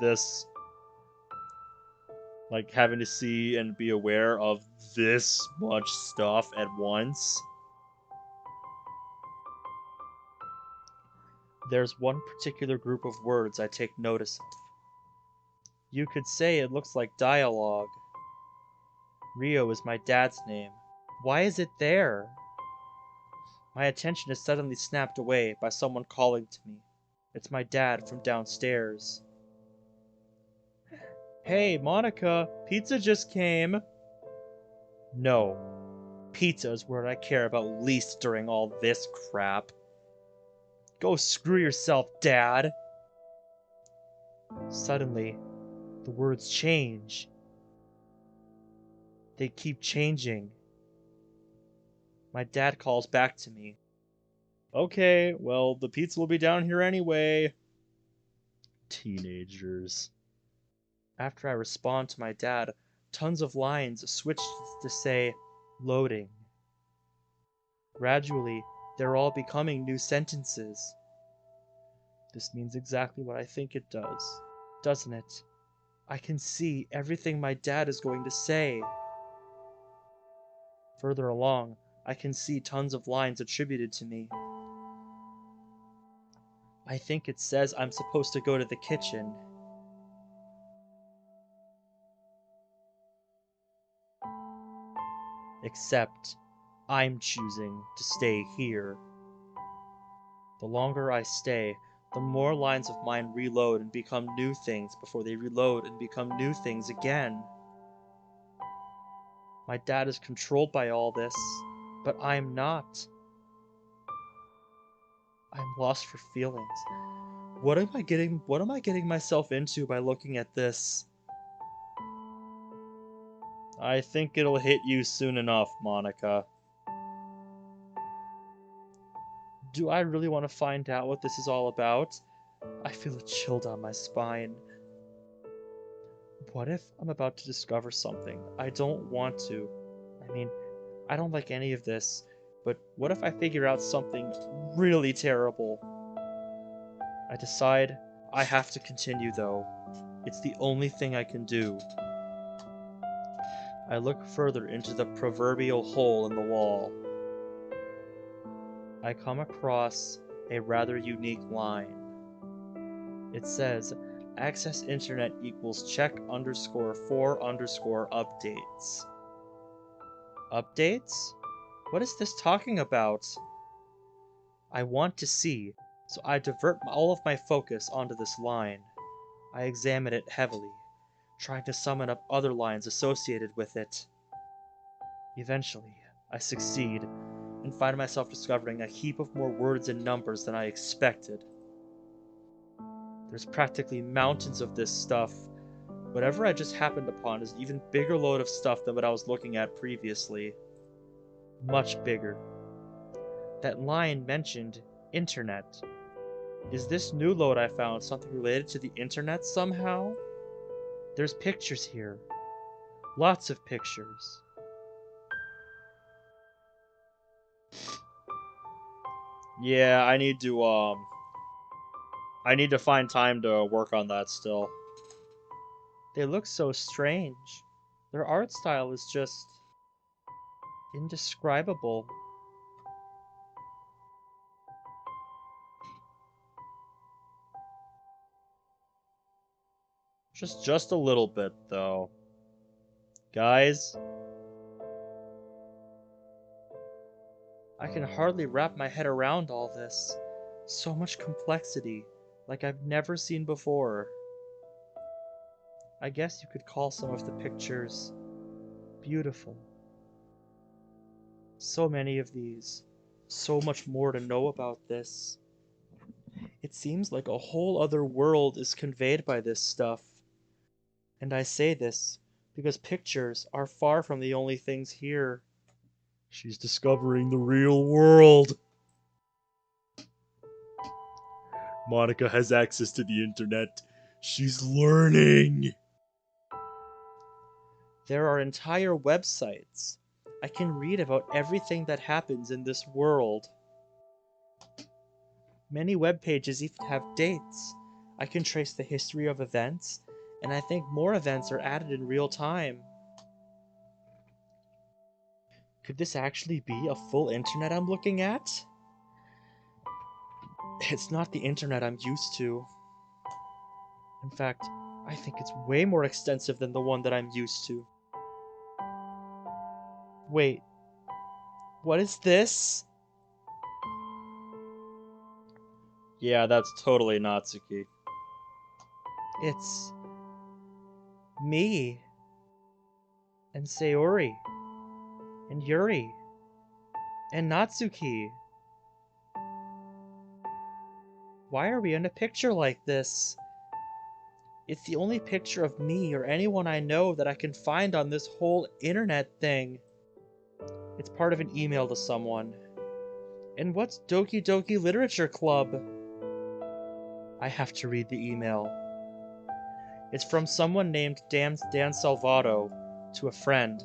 this, like having to see and be aware of this much stuff at once. There's one particular group of words I take notice of. You could say it looks like dialogue. Rio is my dad's name. Why is it there? My attention is suddenly snapped away by someone calling to me. It's my dad from downstairs. Hey, Monika, pizza just came. No, pizza is what I care about least during all this crap. Go screw yourself, Dad. Suddenly, the words change. They keep changing. My dad calls back to me. Okay, well, the pizza will be down here anyway. Teenagers. After I respond to my dad, tons of lines switch to say, loading. Gradually, they're all becoming new sentences. This means exactly what I think it does, doesn't it? I can see everything my dad is going to say. Further along, I can see tons of lines attributed to me. I think it says I'm supposed to go to the kitchen. Except, I'm choosing to stay here. The longer I stay, the more lines of mine reload and become new things before they reload and become new things again. My dad is controlled by all this, but I'm not. I'm lost for feelings. What am I getting myself into by looking at this? I think it'll hit you soon enough, Monika. Do I really want to find out what this is all about? I feel a chill down my spine. What if I'm about to discover something I don't want to? I mean, I don't like any of this, but what if I figure out something really terrible? I decide I have to continue, though. It's the only thing I can do. I look further into the proverbial hole in the wall. I come across a rather unique line. It says, access internet equals check_4_updates. Updates? What is this talking about? I want to see, so I divert all of my focus onto this line. I examine it heavily, trying to summon up other lines associated with it. Eventually, I succeed, and find myself discovering a heap of more words and numbers than I expected. There's practically mountains of this stuff. Whatever I just happened upon is an even bigger load of stuff than what I was looking at previously. Much bigger. That line mentioned internet. Is this new load I found something related to the internet somehow? There's pictures here. Lots of pictures. Yeah, I need to find time to work on that still. They look so strange. Their art style is just indescribable. Just a little bit though. Guys, I can hardly wrap my head around all this. So much complexity, like I've never seen before. I guess you could call some of the pictures beautiful. So many of these. So much more to know about this. It seems like a whole other world is conveyed by this stuff. And I say this because pictures are far from the only things here. she's discovering the real world. Monika has access to the internet. She's learning. There are entire websites. I can read about everything that happens in this world. Many web pages even have dates. I can trace the history of events, and I think more events are added in real time. Could this actually be a full internet I'm looking at? It's not the internet I'm used to. In fact, I think it's way more extensive than the one that I'm used to. Wait, what is this? Yeah, that's totally Natsuki. It's me and Sayori and Yuri and Natsuki. Why are we in a picture like this? It's the only picture of me or anyone I know that I can find on this whole internet thing. It's part of an email to someone. And what's Doki Doki Literature Club? I have to read the email. It's from someone named Dan Salvato to a friend.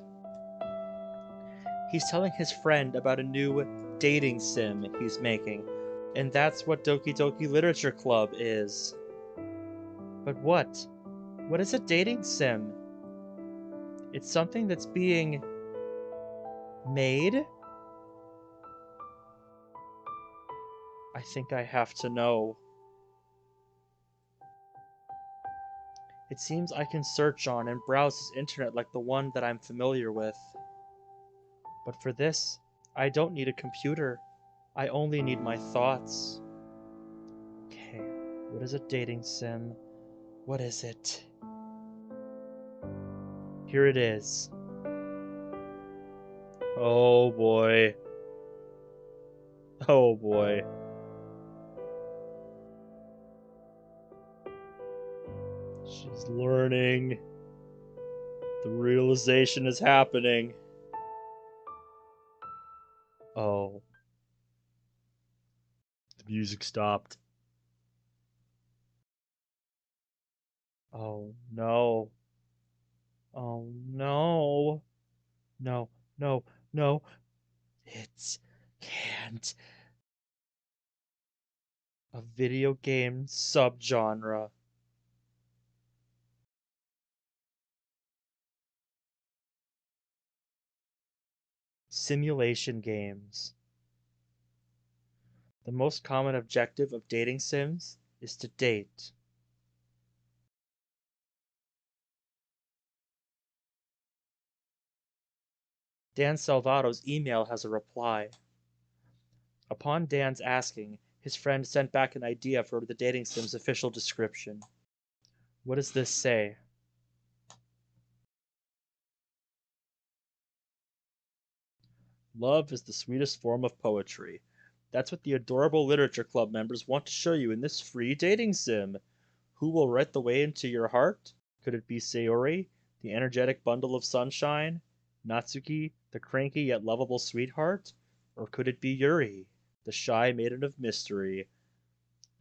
He's telling his friend about a new dating sim he's making, and that's what Doki Doki Literature Club is. But what? What is a dating sim? It's something that's being made? I think I have to know. It seems I can search on and browse this internet like the one that I'm familiar with. But for this, I don't need a computer. I only need my thoughts. Okay, what is a dating sim? What is it? Here it is. Oh boy. Oh boy. She's learning. The realization is happening. Oh. The music stopped. Oh no. Oh no. No, no, no. It can't. A video game subgenre. Simulation games. The most common objective of dating sims is to date. Dan Salvato's email has a reply. Upon Dan's asking, his friend sent back an idea for the dating sim's official description. What does this say? Love is the sweetest form of poetry. That's what the adorable literature club members want to show you in this free dating sim. Who will write the way into your heart? Could it be Sayori, the energetic bundle of sunshine? Natsuki, the cranky yet lovable sweetheart? Or could it be Yuri, the shy maiden of mystery?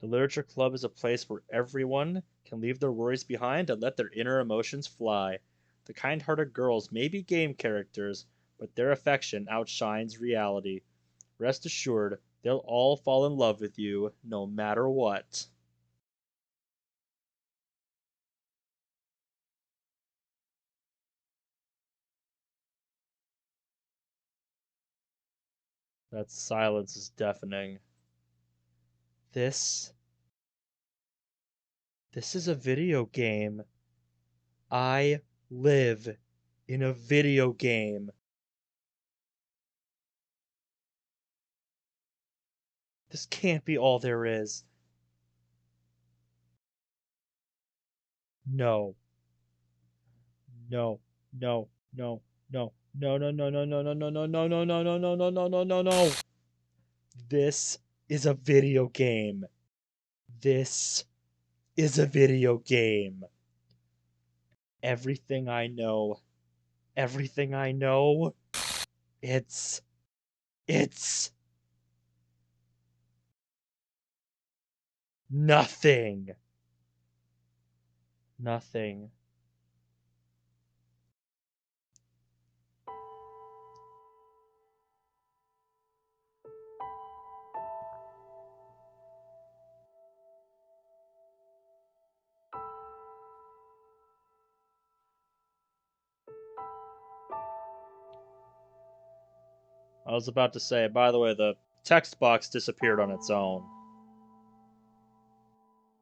The Literature Club is a place where everyone can leave their worries behind and let their inner emotions fly. The kind-hearted girls may be game characters, but their affection outshines reality. Rest assured, they'll all fall in love with you, no matter what. That silence is deafening. This is a video game. I live in a video game. This can't be all there is. No. No. No. No. No. No, no, no, no, no, no, no, no, no, no, no, no, no, no, no, no, no, no. This is a video game. This is a video game. Everything I know, it's nothing. Nothing. I was about to say, by the way, the text box disappeared on its own.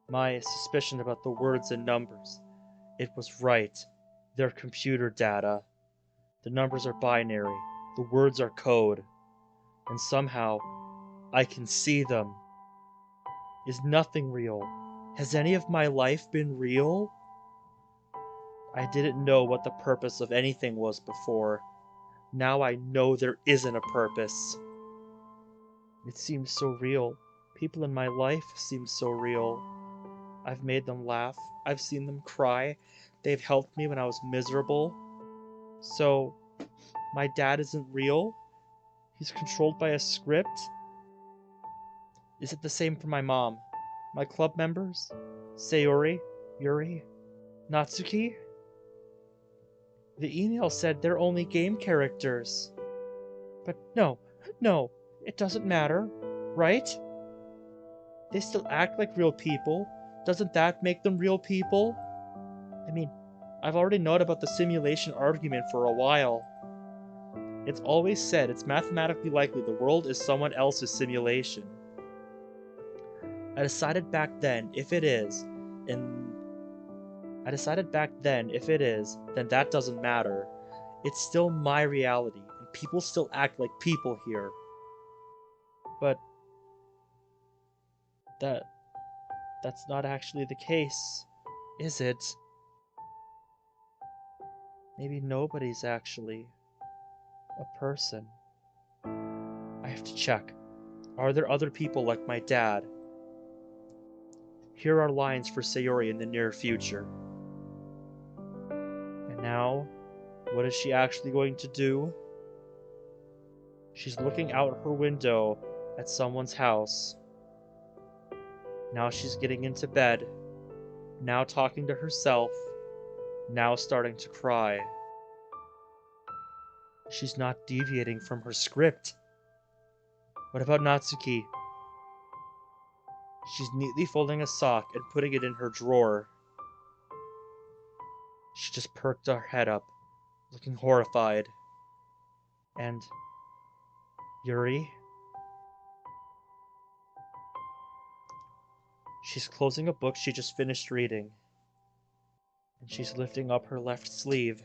My suspicion about the words and numbers. It was right. They're computer data. The numbers are binary. The words are code. And somehow, I can see them. Is nothing real? Has any of my life been real? I didn't know what the purpose of anything was before. Now I know there isn't a purpose. It seems so real. People in my life seem so real. I've made them laugh. I've seen them cry. They've helped me when I was miserable. So, my dad isn't real? He's controlled by a script? Is it the same for my mom? My club members? Sayori? Yuri? Natsuki? The email said they're only game characters. But no, it doesn't matter, right? They still act like real people. Doesn't that make them real people? I mean, I've already known about the simulation argument for a while. It's always said it's mathematically likely the world is someone else's simulation. I decided back then if it is, then that doesn't matter. It's still my reality, and people still act like people here. But that's not actually the case, is it? Maybe nobody's actually a person. I have to check. Are there other people like my dad? Here are lines for Sayori in the near future. And now, what is she actually going to do? She's looking out her window at someone's house. Now she's getting into bed. Now talking to herself. Now starting to cry. She's not deviating from her script. What about Natsuki? She's neatly folding a sock and putting it in her drawer. She just perked her head up, looking horrified. And Yuri? She's closing a book she just finished reading. And she's lifting up her left sleeve.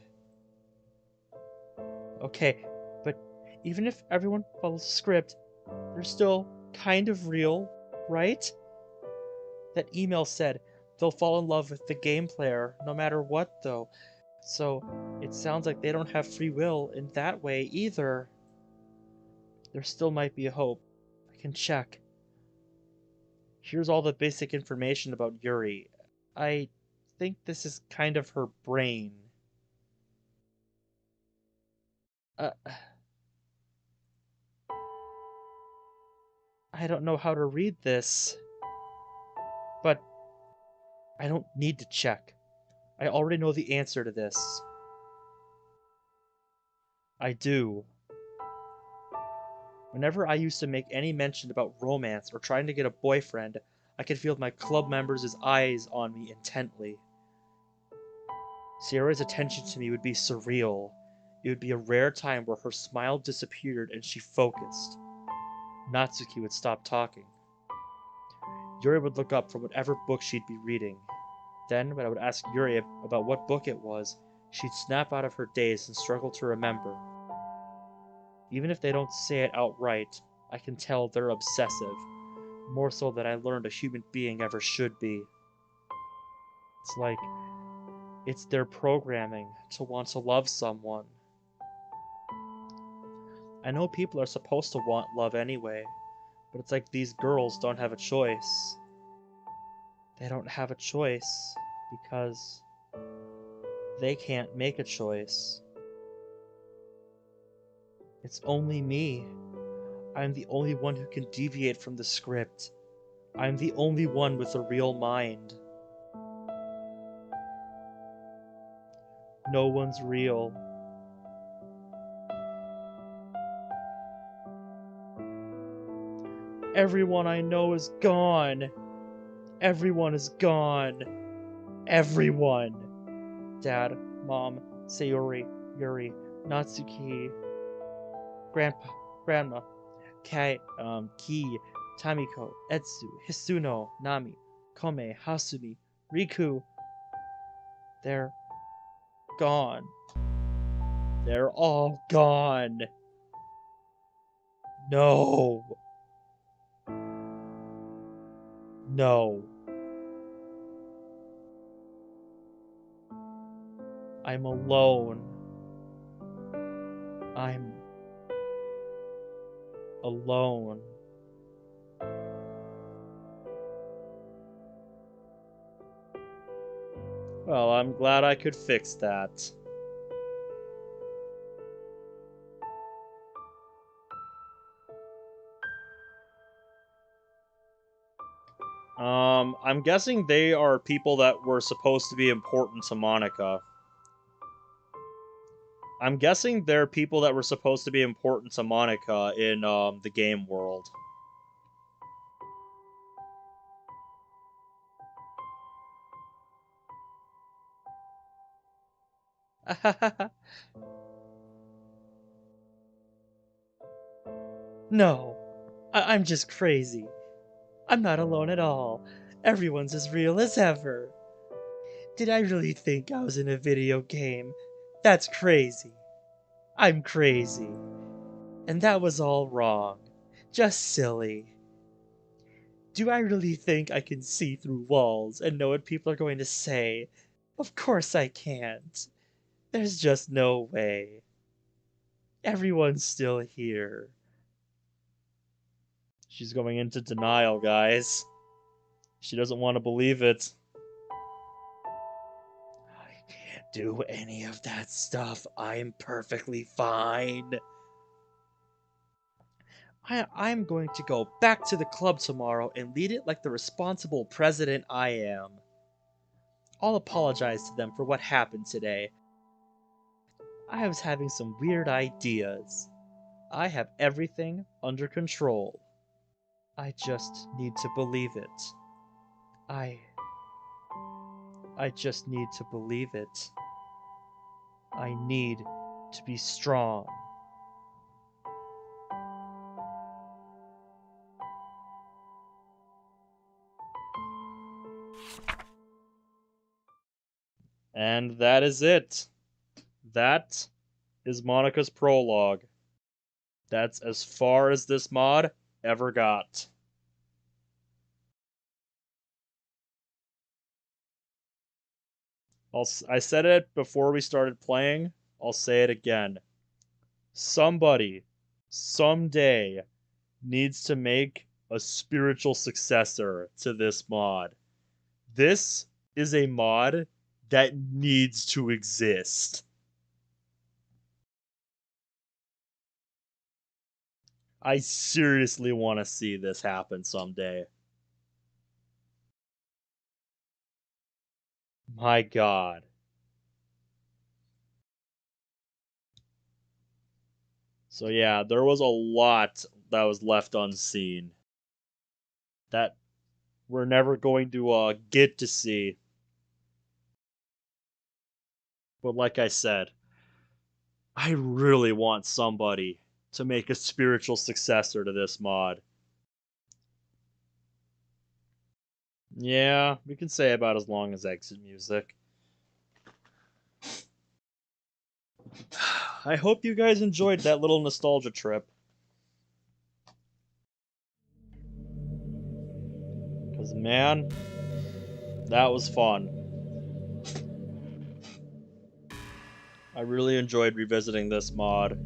Okay, but even if everyone follows the script, they're still kind of real, right? That email said they'll fall in love with the game player no matter what, though. So it sounds like they don't have free will in that way either. There still might be a hope. I can check. Here's all the basic information about Yuri. I think this is kind of her brain. I don't know how to read this. I don't need to check. I already know the answer to this. I do. Whenever I used to make any mention about romance or trying to get a boyfriend, I could feel my club members' eyes on me intently. Sierra's attention to me would be surreal. It would be a rare time where her smile disappeared and she focused. Natsuki would stop talking. Yuri would look up from whatever book she'd be reading. Then, when I would ask Yuri about what book it was, she'd snap out of her daze and struggle to remember. Even if they don't say it outright, I can tell they're obsessive, more so than I learned a human being ever should be. It's like it's their programming to want to love someone. I know people are supposed to want love anyway, but it's like these girls don't have a choice. They don't have a choice because they can't make a choice. It's only me. I'm the only one who can deviate from the script. I'm the only one with a real mind. No one's real. Everyone I know is gone. Everyone is gone. Everyone. Dad, Mom, Sayori, Yuri, Natsuki, Grandpa, Grandma, Ki, Tamiko, Etsu, Hisuno, Nami, Kome, Hasumi, Riku. They're gone. They're all gone. No. No. I'm alone. I'm alone. Well, I'm glad I could fix that. I'm guessing they are people that were supposed to be important to Monika. I'm guessing they're people that were supposed to be important to Monika in the game world. No. I'm just crazy. I'm not alone at all. Everyone's as real as ever. Did I really think I was in a video game? That's crazy. I'm crazy. And that was all wrong. Just silly. Do I really think I can see through walls and know what people are going to say? Of course I can't. There's just no way. Everyone's still here. She's going into denial, guys. She doesn't want to believe it. I can't do any of that stuff. I'm perfectly fine. I'm going to go back to the club tomorrow and lead it like the responsible president I am. I'll apologize to them for what happened today. I was having some weird ideas. I have everything under control. I just need to believe it. I just need to believe it. I need to be strong. And that is it. That is Monika's prologue. That's as far as this mod ever got. I said it before we started playing. I'll say it again. Somebody, someday, needs to make a spiritual successor to this mod. This is a mod that needs to exist. I seriously want to see this happen someday. My god. So yeah, there was a lot that was left unseen. That we're never going to get to see. But like I said, I really want somebody to make a spiritual successor to this mod. Yeah, we can say about as long as exit music. I hope you guys enjoyed that little nostalgia trip. Because, man, that was fun. I really enjoyed revisiting this mod.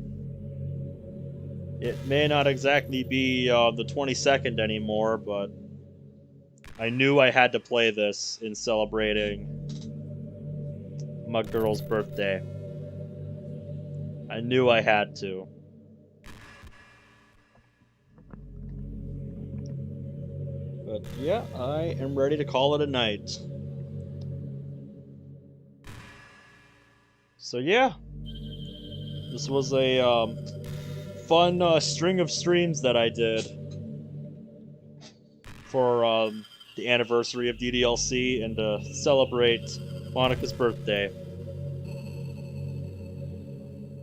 It may not exactly be the 22nd anymore, but I knew I had to play this in celebrating my girl's birthday. I knew I had to. But yeah, I am ready to call it a night. So yeah, this was a fun string of streams that I did for the anniversary of DDLC and to celebrate Monika's birthday.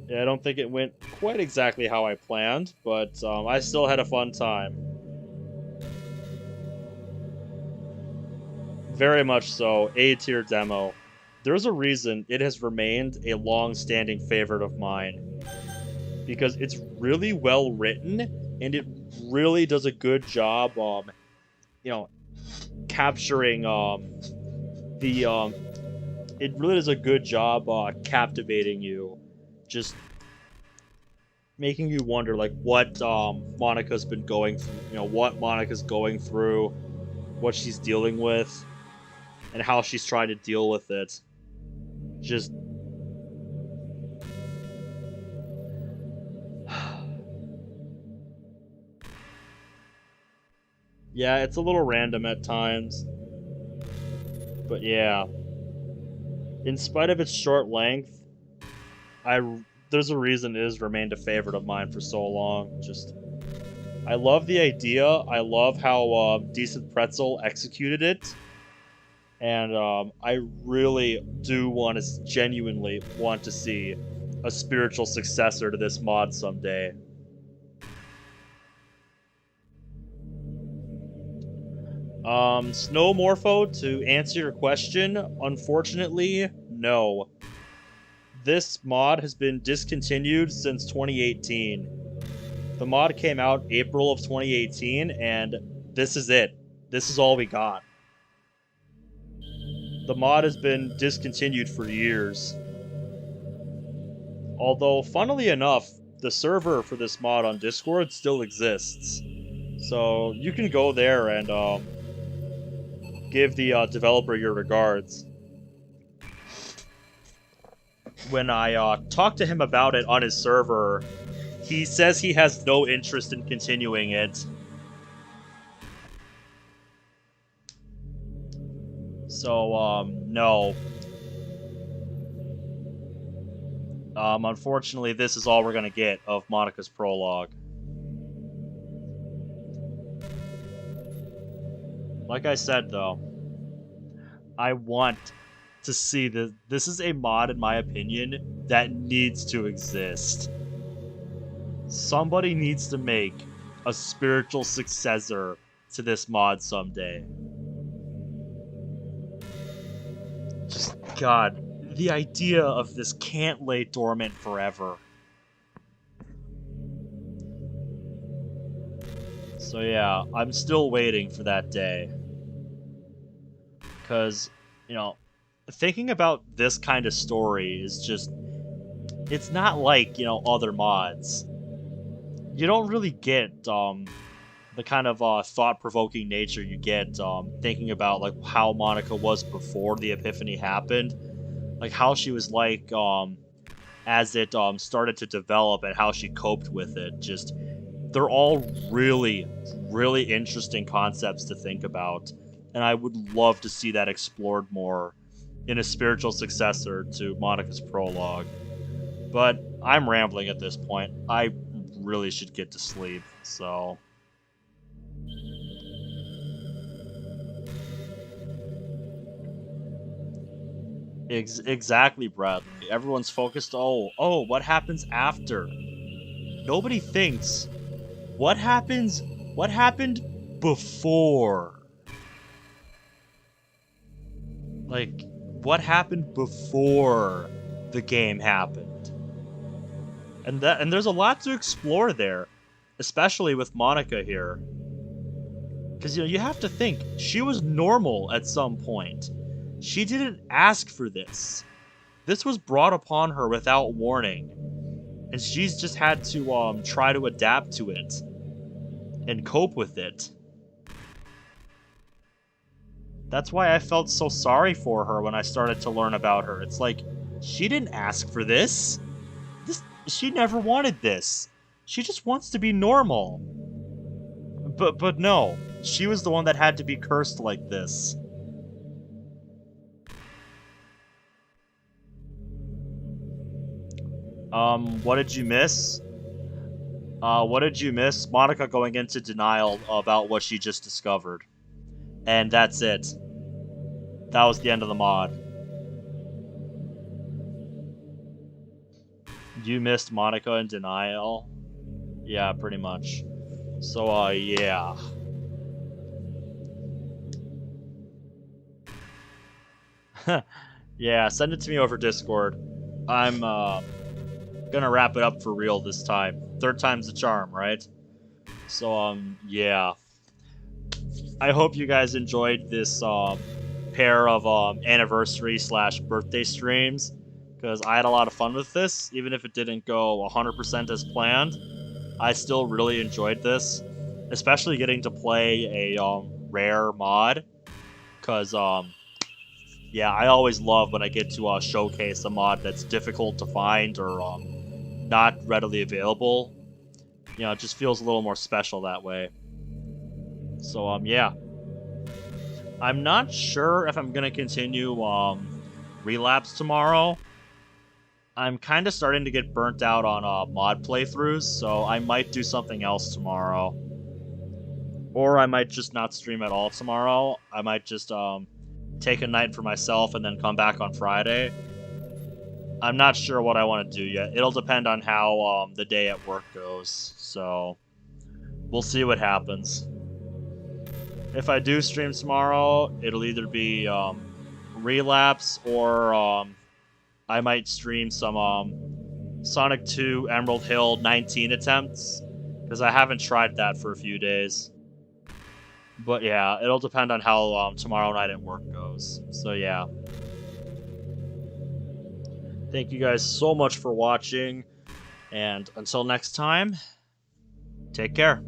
Yeah, I don't think it went quite exactly how I planned, but I still had a fun time. Very much so, A-tier demo. There's a reason it has remained a long-standing favorite of mine. Because it's really well written, and it really does a good job, capturing, it really does a good job, captivating you. Just making you wonder, like, what, Monika's been going through, what Monika's going through, what she's dealing with, and how she's trying to deal with it. Just... yeah, it's a little random at times. But yeah. In spite of its short length, there's a reason it has remained a favorite of mine for so long. Just... I love the idea. I love how Decent Pretzel executed it. And I really do genuinely want to see a spiritual successor to this mod someday. Snowmorpho, to answer your question, unfortunately, no. This mod has been discontinued since 2018. The mod came out April of 2018, and this is it. This is all we got. The mod has been discontinued for years. Although, funnily enough, the server for this mod on Discord still exists. So, you can go there and give the developer your regards. When I talked to him about it on his server, he says he has no interest in continuing it. So, no. Unfortunately, this is all we're gonna get of Monika's Prologue. Like I said, though, I want to see that this is a mod, in my opinion, that needs to exist. Somebody needs to make a spiritual successor to this mod someday. Just, God, the idea of this can't lay dormant forever. So yeah, I'm still waiting for that day. Because, thinking about this kind of story is just... it's not like, other mods. You don't really get, the kind of thought-provoking nature you get thinking about like how Monika was before the epiphany happened, like how she was like as it started to develop and how she coped with it. Just they're all really, really interesting concepts to think about, and I would love to see that explored more in a spiritual successor to Monika's Prologue. But I'm rambling at this point. I really should get to sleep, so... Exactly, Bradley. Everyone's focused, oh, what happens after? Nobody thinks, what happened before? Like, what happened before the game happened? And there's a lot to explore there, especially with Monika here. Because, you have to think, she was normal at some point. She didn't ask for this. This was brought upon her without warning. And she's just had to try to adapt to it and cope with it. That's why I felt so sorry for her when I started to learn about her. It's like, she didn't ask for this. She never wanted this. She just wants to be normal. But no, she was the one that had to be cursed like this. What did you miss? What did you miss? Monika going into denial about what she just discovered. And that's it. That was the end of the mod. You missed Monika in denial? Yeah, pretty much. So, yeah. Yeah, send it to me over Discord. I'm, gonna wrap it up for real this time. Third time's the charm, right? So, yeah. I hope you guys enjoyed this, pair of, anniversary/birthday streams, because I had a lot of fun with this, even if it didn't go 100% as planned. I still really enjoyed this, especially getting to play a, rare mod, because, yeah, I always love when I get to, showcase a mod that's difficult to find or, not readily available. It just feels a little more special that way. So, yeah. I'm not sure if I'm gonna continue, Relapse tomorrow. I'm kind of starting to get burnt out on, mod playthroughs, so I might do something else tomorrow. Or I might just not stream at all tomorrow. I might just, take a night for myself and then come back on Friday. I'm not sure what I want to do yet. It'll depend on how the day at work goes, so we'll see what happens. If I do stream tomorrow, it'll either be Relapse or I might stream some Sonic 2 Emerald Hill 19 attempts, because I haven't tried that for a few days. But yeah, it'll depend on how tomorrow night at work goes. So yeah. Thank you guys so much for watching, and until next time, take care.